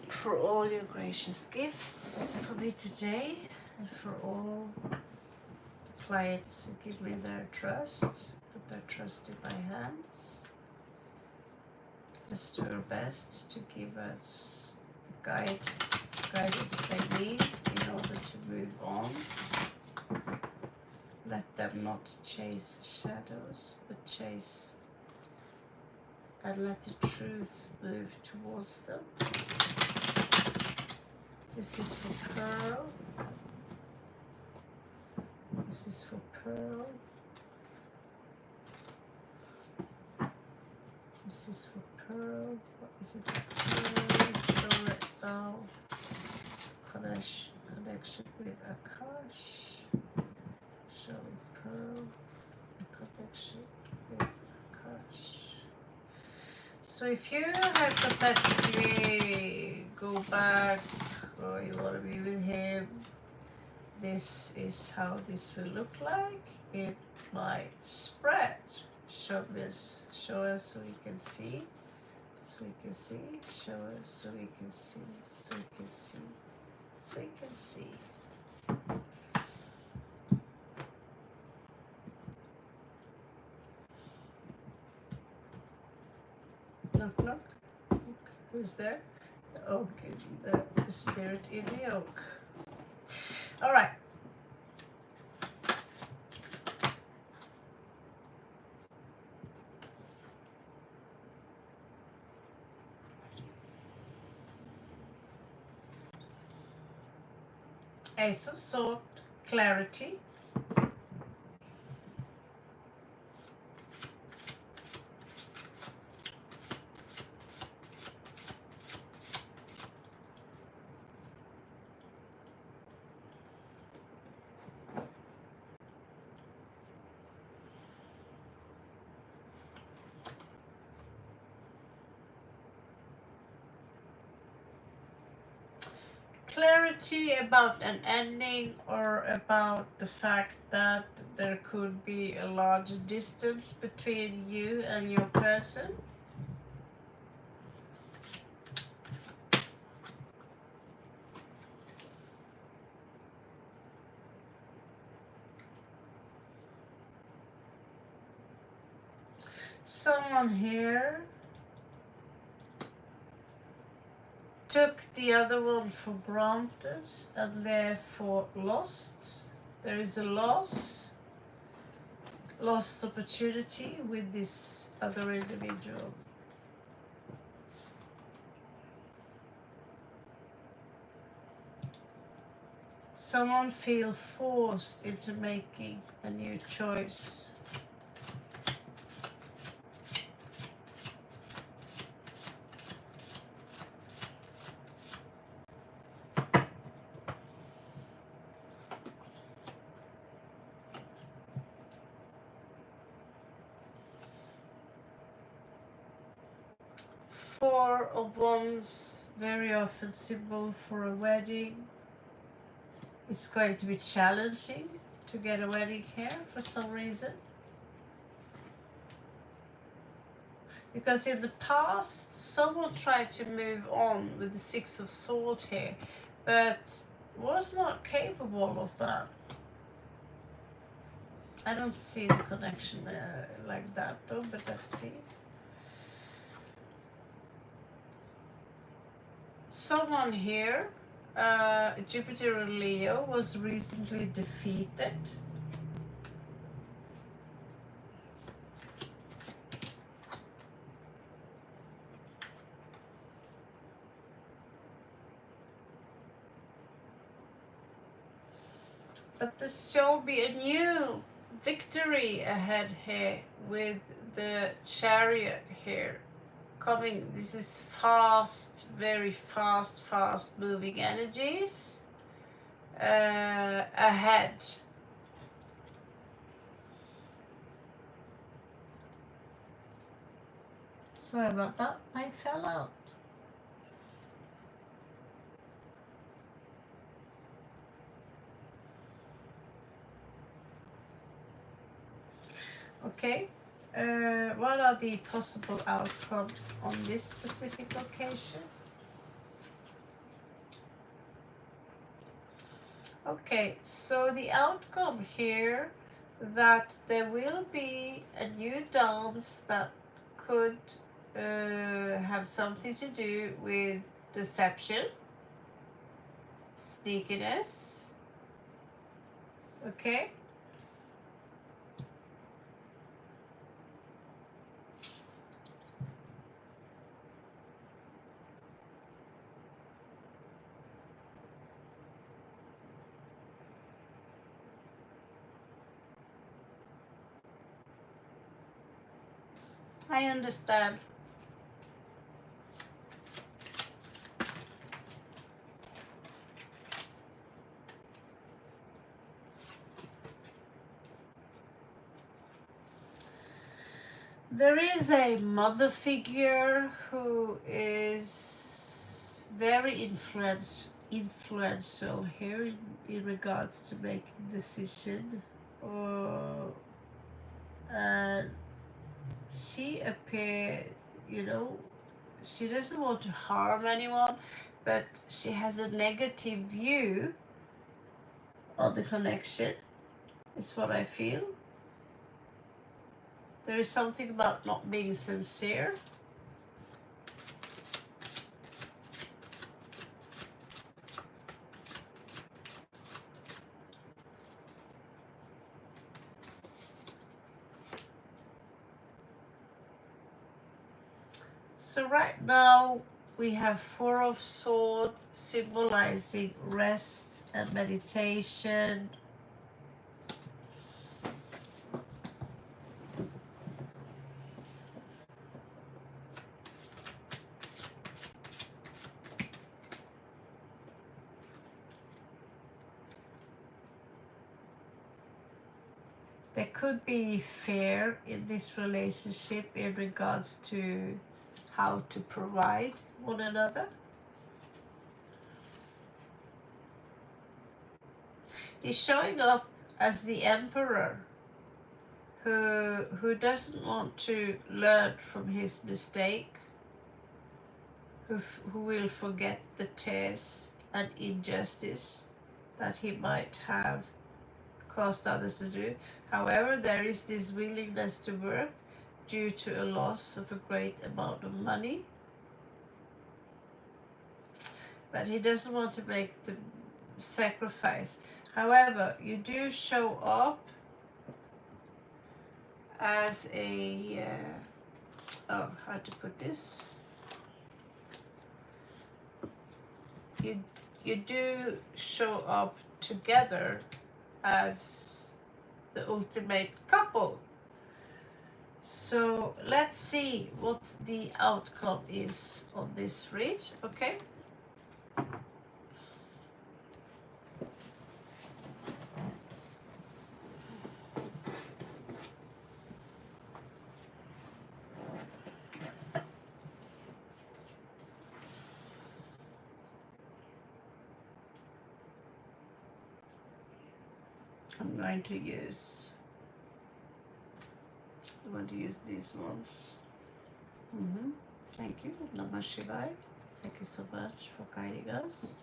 for all your gracious gifts for me today, and for all the clients who give me their trust, put their trust in my hands. Let's do our best to give us the guidance they need in order to move on. Let them not chase shadows, but chase and let the truth move towards them. This is for Pearl. This is for Pearl. This is for Pearl. What is it for Pearl? Show it now. Connection with Akash. Show it Pearl. Connection with Akash. So if you hypothetically go back or you want to be with him, this is how this will look like. It might spread. Show us so we can see. So we can see. Show us so we can see. So we can see. So we can see. Knock knock. Okay. Who's there? The oak, the spirit in the oak. All right. Ace of Swords, clarity. Clarity about an ending or about the fact that there could be a large distance between you and your person. Someone here took the other one for granted and therefore lost. There is a lost opportunity with this other individual. Someone feels forced into making a new choice. Four of Wands, very often symbol for a wedding. It's going to be challenging to get a wedding here for some reason. Because in the past, someone tried to move on with the Six of Swords here, but was not capable of that. I don't see the connection like that though, but let's see. Someone here, Jupiter and Leo, was recently defeated. But there shall be a new victory ahead here with the Chariot here. coming. This is fast, very fast moving energies ahead. Sorry about that, I fell out. Okay, what are the possible outcomes on this specific occasion? Okay, so the outcome here, that there will be a new dance that could have something to do with deception, sneakiness, okay? I understand. There is a mother figure who is very influential here in regards to making decision, and she appear, you know, she doesn't want to harm anyone, but she has a negative view on the connection, is what I feel. There is something about not being sincere. So right now we have Four of Swords symbolizing rest and meditation. There could be fear in this relationship in regards to how to provide one another. He's showing up as the emperor who doesn't want to learn from his mistake, who will forget the tears and injustice that he might have caused others to do. However, there is this willingness to work due to a loss of a great amount of money. But he doesn't want to make the sacrifice. However, you do show up as a, how to put this? You do show up together as the ultimate couple. So let's see what the outcome is on this read, okay? I'm going to use, I want to use these ones. Thank you, Namah Shivaya. Thank you so much for guiding us.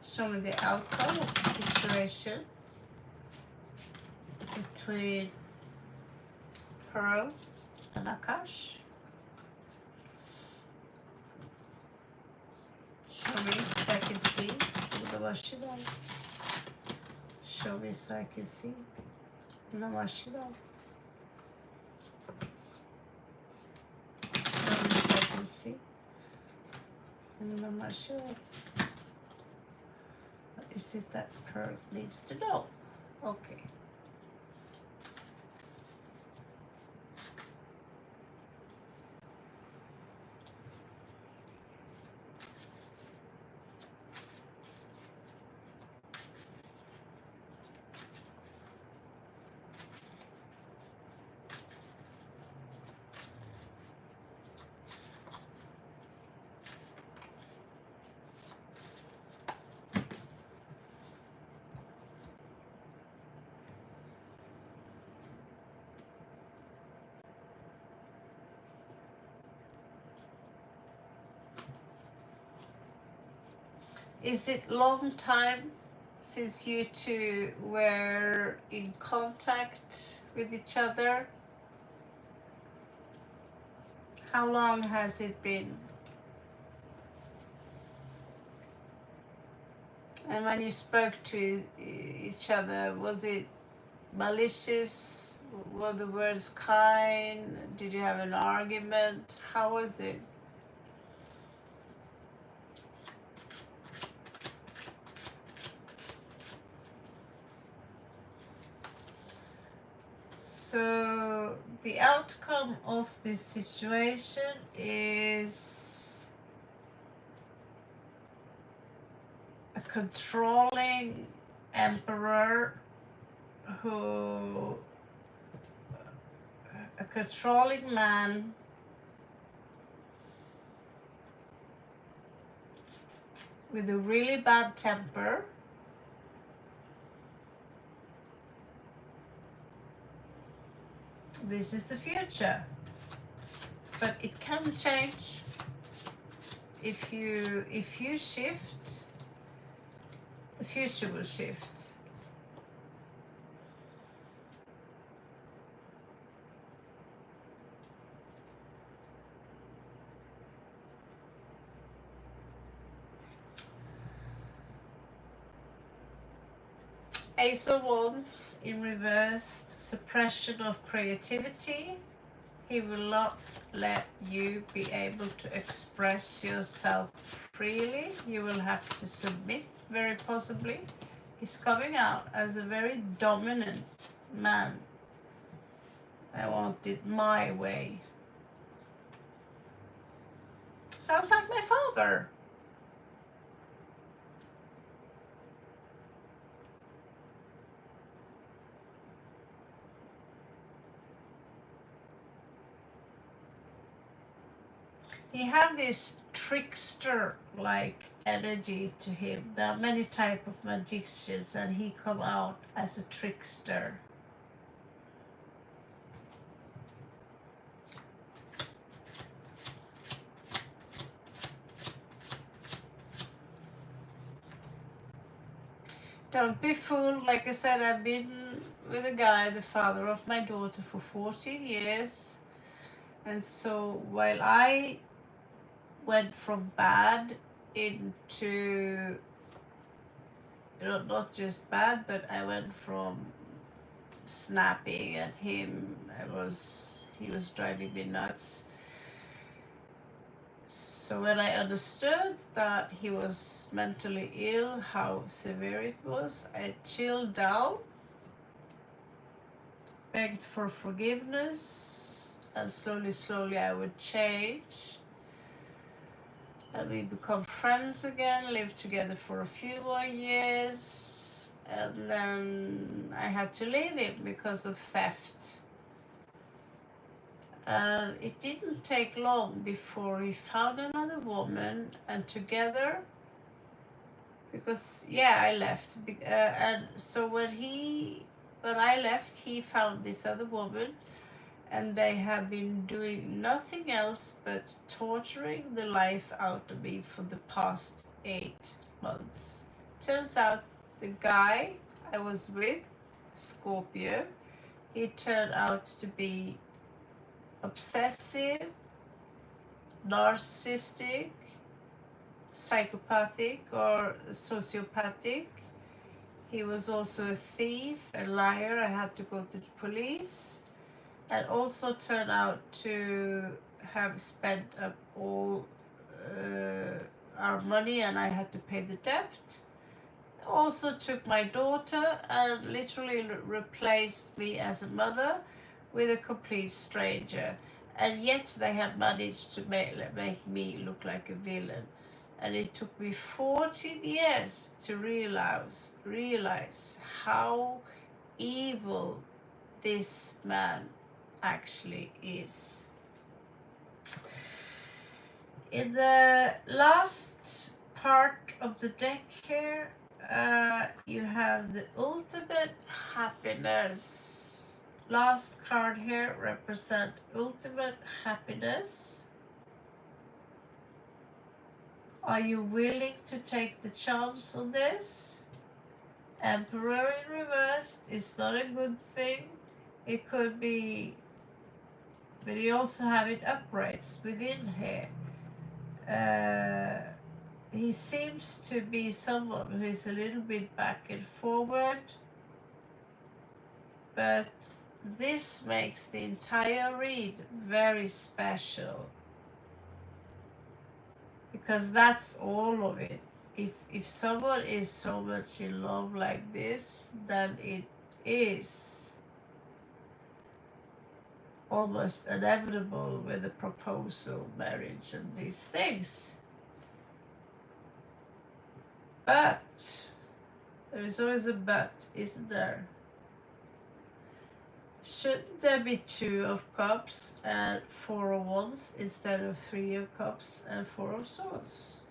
Show me the outcome of the situation between Pearl and Akash. varsågod. Show me so I can see. Varsågod. Show me so I can see. Varsågod. What is it that Pearl needs to know? Okay. Is it long time since you two were in contact with each other? How long has it been? And when you spoke to each other, was it malicious? Were the words kind? Did you have an argument? How was it? So the outcome of this situation is a controlling emperor a controlling man with a really bad temper, this is the future, but it can change if you shift. The future will shift. Ace of Wands in reversed, suppression of creativity. He will not let you be able to express yourself freely. You will have to submit, very possibly. He's coming out as a very dominant man. I want it my way. Sounds like my father. He have this trickster-like energy to him. There are many types of magicians, and he come out as a trickster. Don't be fooled. Like I said, I've been with a guy, the father of my daughter, for 14 years. And so while I went from bad into, not just bad, but I went from snapping at him. He was driving me nuts. So when I understood that he was mentally ill, how severe it was, I chilled down, begged for forgiveness, and slowly I would change. And we become friends again, lived together for a few more years, and then I had to leave him because of theft. And it didn't take long before he found another woman, and together, because I left, and so when I left, he found this other woman, and they have been doing nothing else but torturing the life out of me for the past 8 months. Turns out the guy I was with, Scorpio, he turned out to be obsessive, narcissistic, psychopathic or sociopathic. He was also a thief, a liar. I had to go to the police, and also turned out to have spent up all our money, and I had to pay the debt. Also took my daughter and literally replaced me as a mother with a complete stranger. And yet they have managed to make me look like a villain. And it took me 14 years to realize how evil this man actually is. In the last part of the deck here, you have the ultimate happiness. Last card here represent ultimate happiness. Are you willing to take the chance on this? Emperor in reversed is not a good thing. It could be, but you also have it uprights within here. He seems to be someone who is a little bit back and forward, but this makes the entire read very special, because that's all of it. If someone is so much in love like this, then it is almost inevitable with a proposal, marriage, and these things. But there is always a but, isn't there? Shouldn't there be 2 of cups and 4 of wands instead of 3 of cups and 4 of swords?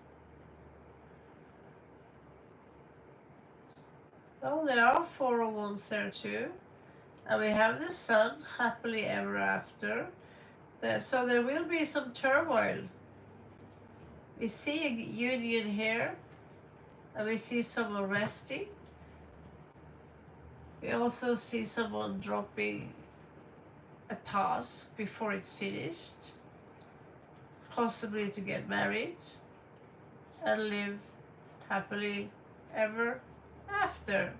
Well, there are 4 of wands there too. And we have the sun, happily ever after. So there will be some turmoil. We see a union here, and we see someone resting. We also see someone dropping a task before it's finished, possibly to get married and live happily ever after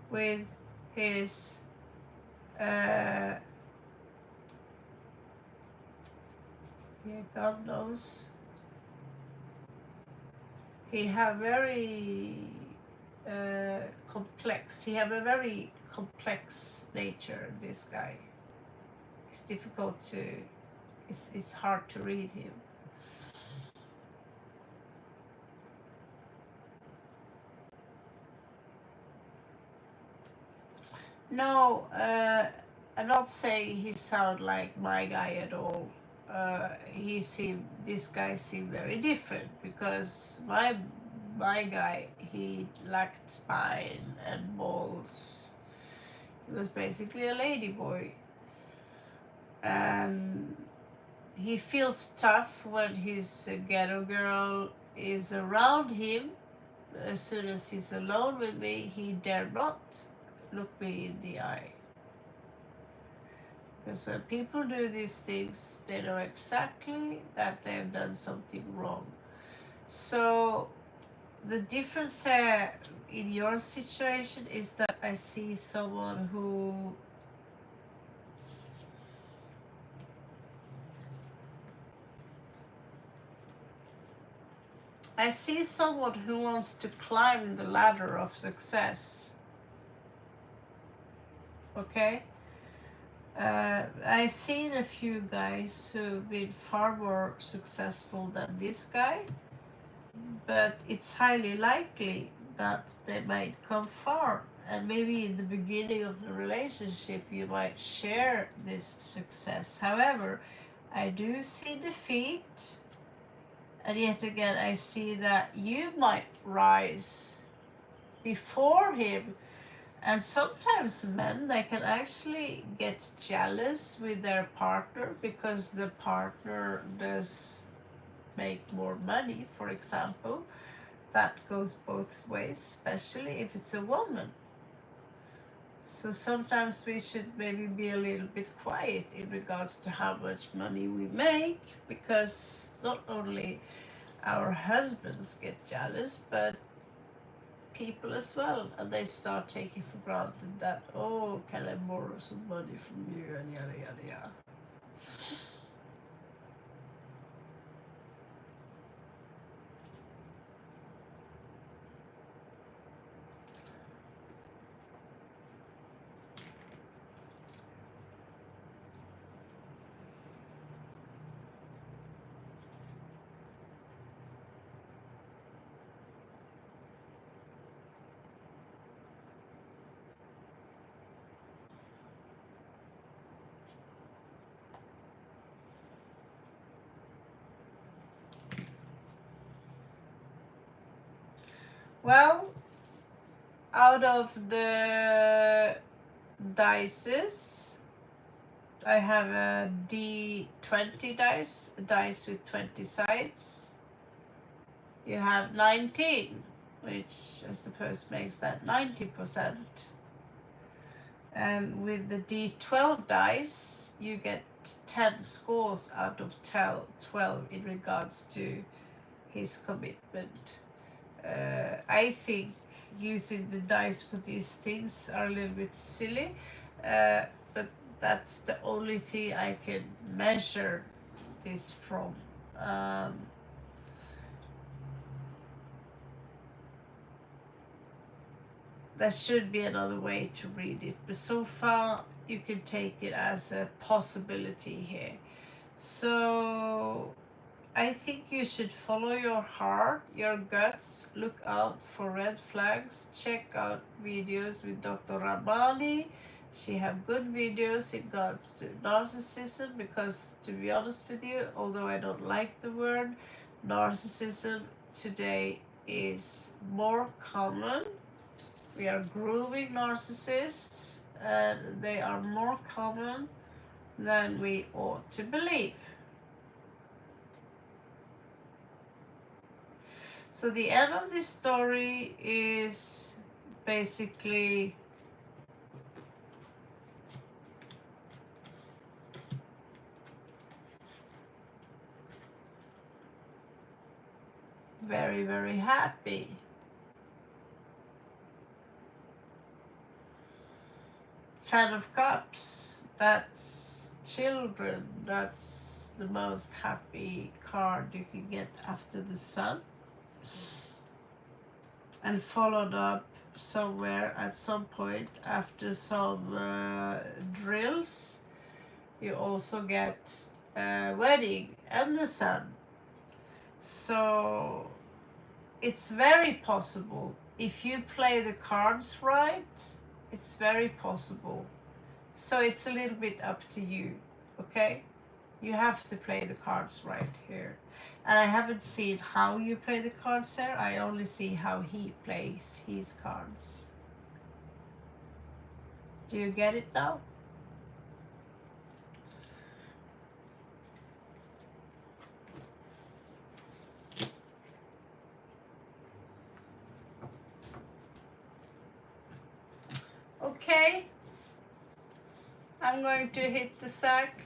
with his God knows. He have very complex. He have a very complex nature. This guy. It's difficult to. It's hard to read him. No, I'm not saying he sound like my guy at all. This guy seemed very different, because my guy, he lacked spine and balls. He was basically a ladyboy, and he feels tough when his ghetto girl is around him. As soon as he's alone with me, he dare not look me in the eye. Because when people do these things, they know exactly that they've done something wrong. So the difference here in your situation is that I see someone who wants to climb the ladder of success. Okay? I've seen a few guys who've been far more successful than this guy, but it's highly likely that they might come far, and maybe in the beginning of the relationship you might share this success. However, I do see defeat, and yet again I see that you might rise before him. And sometimes men, they can actually get jealous with their partner because the partner does make more money, for example. That goes both ways, especially if it's a woman. So sometimes we should maybe be a little bit quiet in regards to how much money we make, because not only our husbands get jealous, but people as well, and they start taking for granted that, oh, can I borrow some money from you, and yada yada yada. Well, out of the dices, I have a D20 dice, a dice with 20 sides. You have 19, which I suppose makes that 90%. And with the D12 dice, you get 10 scores out of 12 in regards to his commitment. I think using the dice for these things are a little bit silly, but that's the only thing I can measure this from. There should be another way to read it, but so far you can take it as a possibility here. So I think you should follow your heart, your guts, look out for red flags, check out videos with Dr. Ramani. She have good videos in regards to narcissism, because to be honest with you, although I don't like the word, narcissism today is more common. We are grooming narcissists, and they are more common than we ought to believe. So the end of this story is basically very, very happy. Ten of Cups, that's children, that's the most happy card you can get after the Sun. And followed up somewhere at some point after some drills, you also get a wedding and the Sun. So it's very possible, if you play the cards right, it's very possible. So it's a little bit up to you, okay? You have to play the cards right here. And I haven't seen how you play the cards there. I only see how he plays his cards. Do you get it now? Okay. I'm going to hit the sack.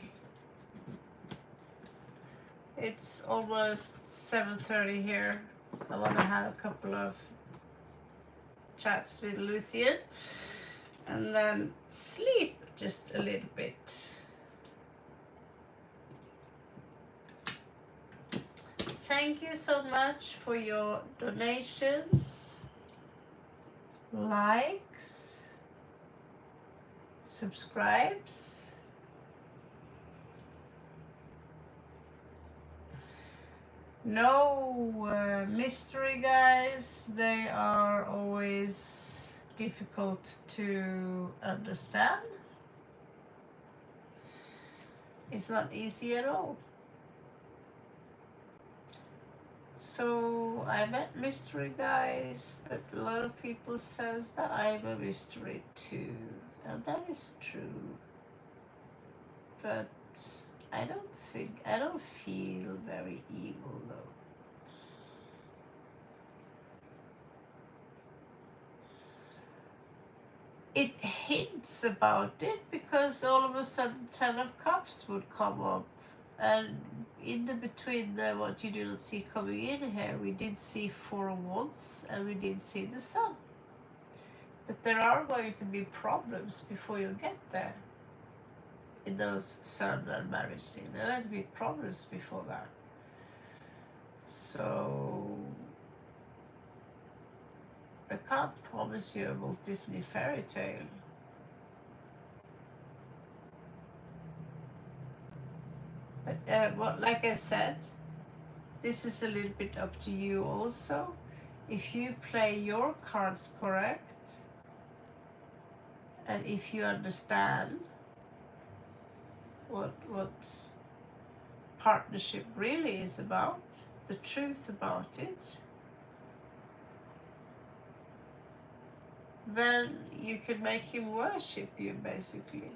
It's almost 7:30 here. I want to have a couple of chats with Lucian and then sleep just a little bit. Thank you so much for your donations, likes, subscribes. No mystery, guys. They are always difficult to understand. It's not easy at all. So I met mystery guys, but a lot of people says that I'm a mystery too, and that is true. But I don't feel very evil though. It hints about it, because all of a sudden 10 of Cups would come up And in the between what you didn't see coming in here, we did see 4 of Wands and we did see the Sun. But there are going to be problems before you get there. In those Sun and marriage things, there are going to be problems before that. So I can't promise you a Walt Disney fairy tale. But like I said, this is a little bit up to you also. If you play your cards correct, and if you understand what partnership really is about, the truth about it, then you can make him worship you, basically.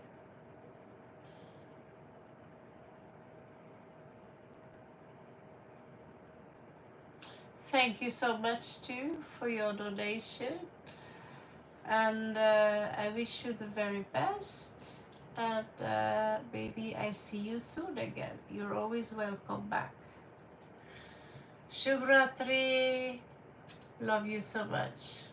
Thank you so much too for your donation, and I wish you the very best, and maybe I see you soon again. You're always welcome back. Shubhratri, love you so much.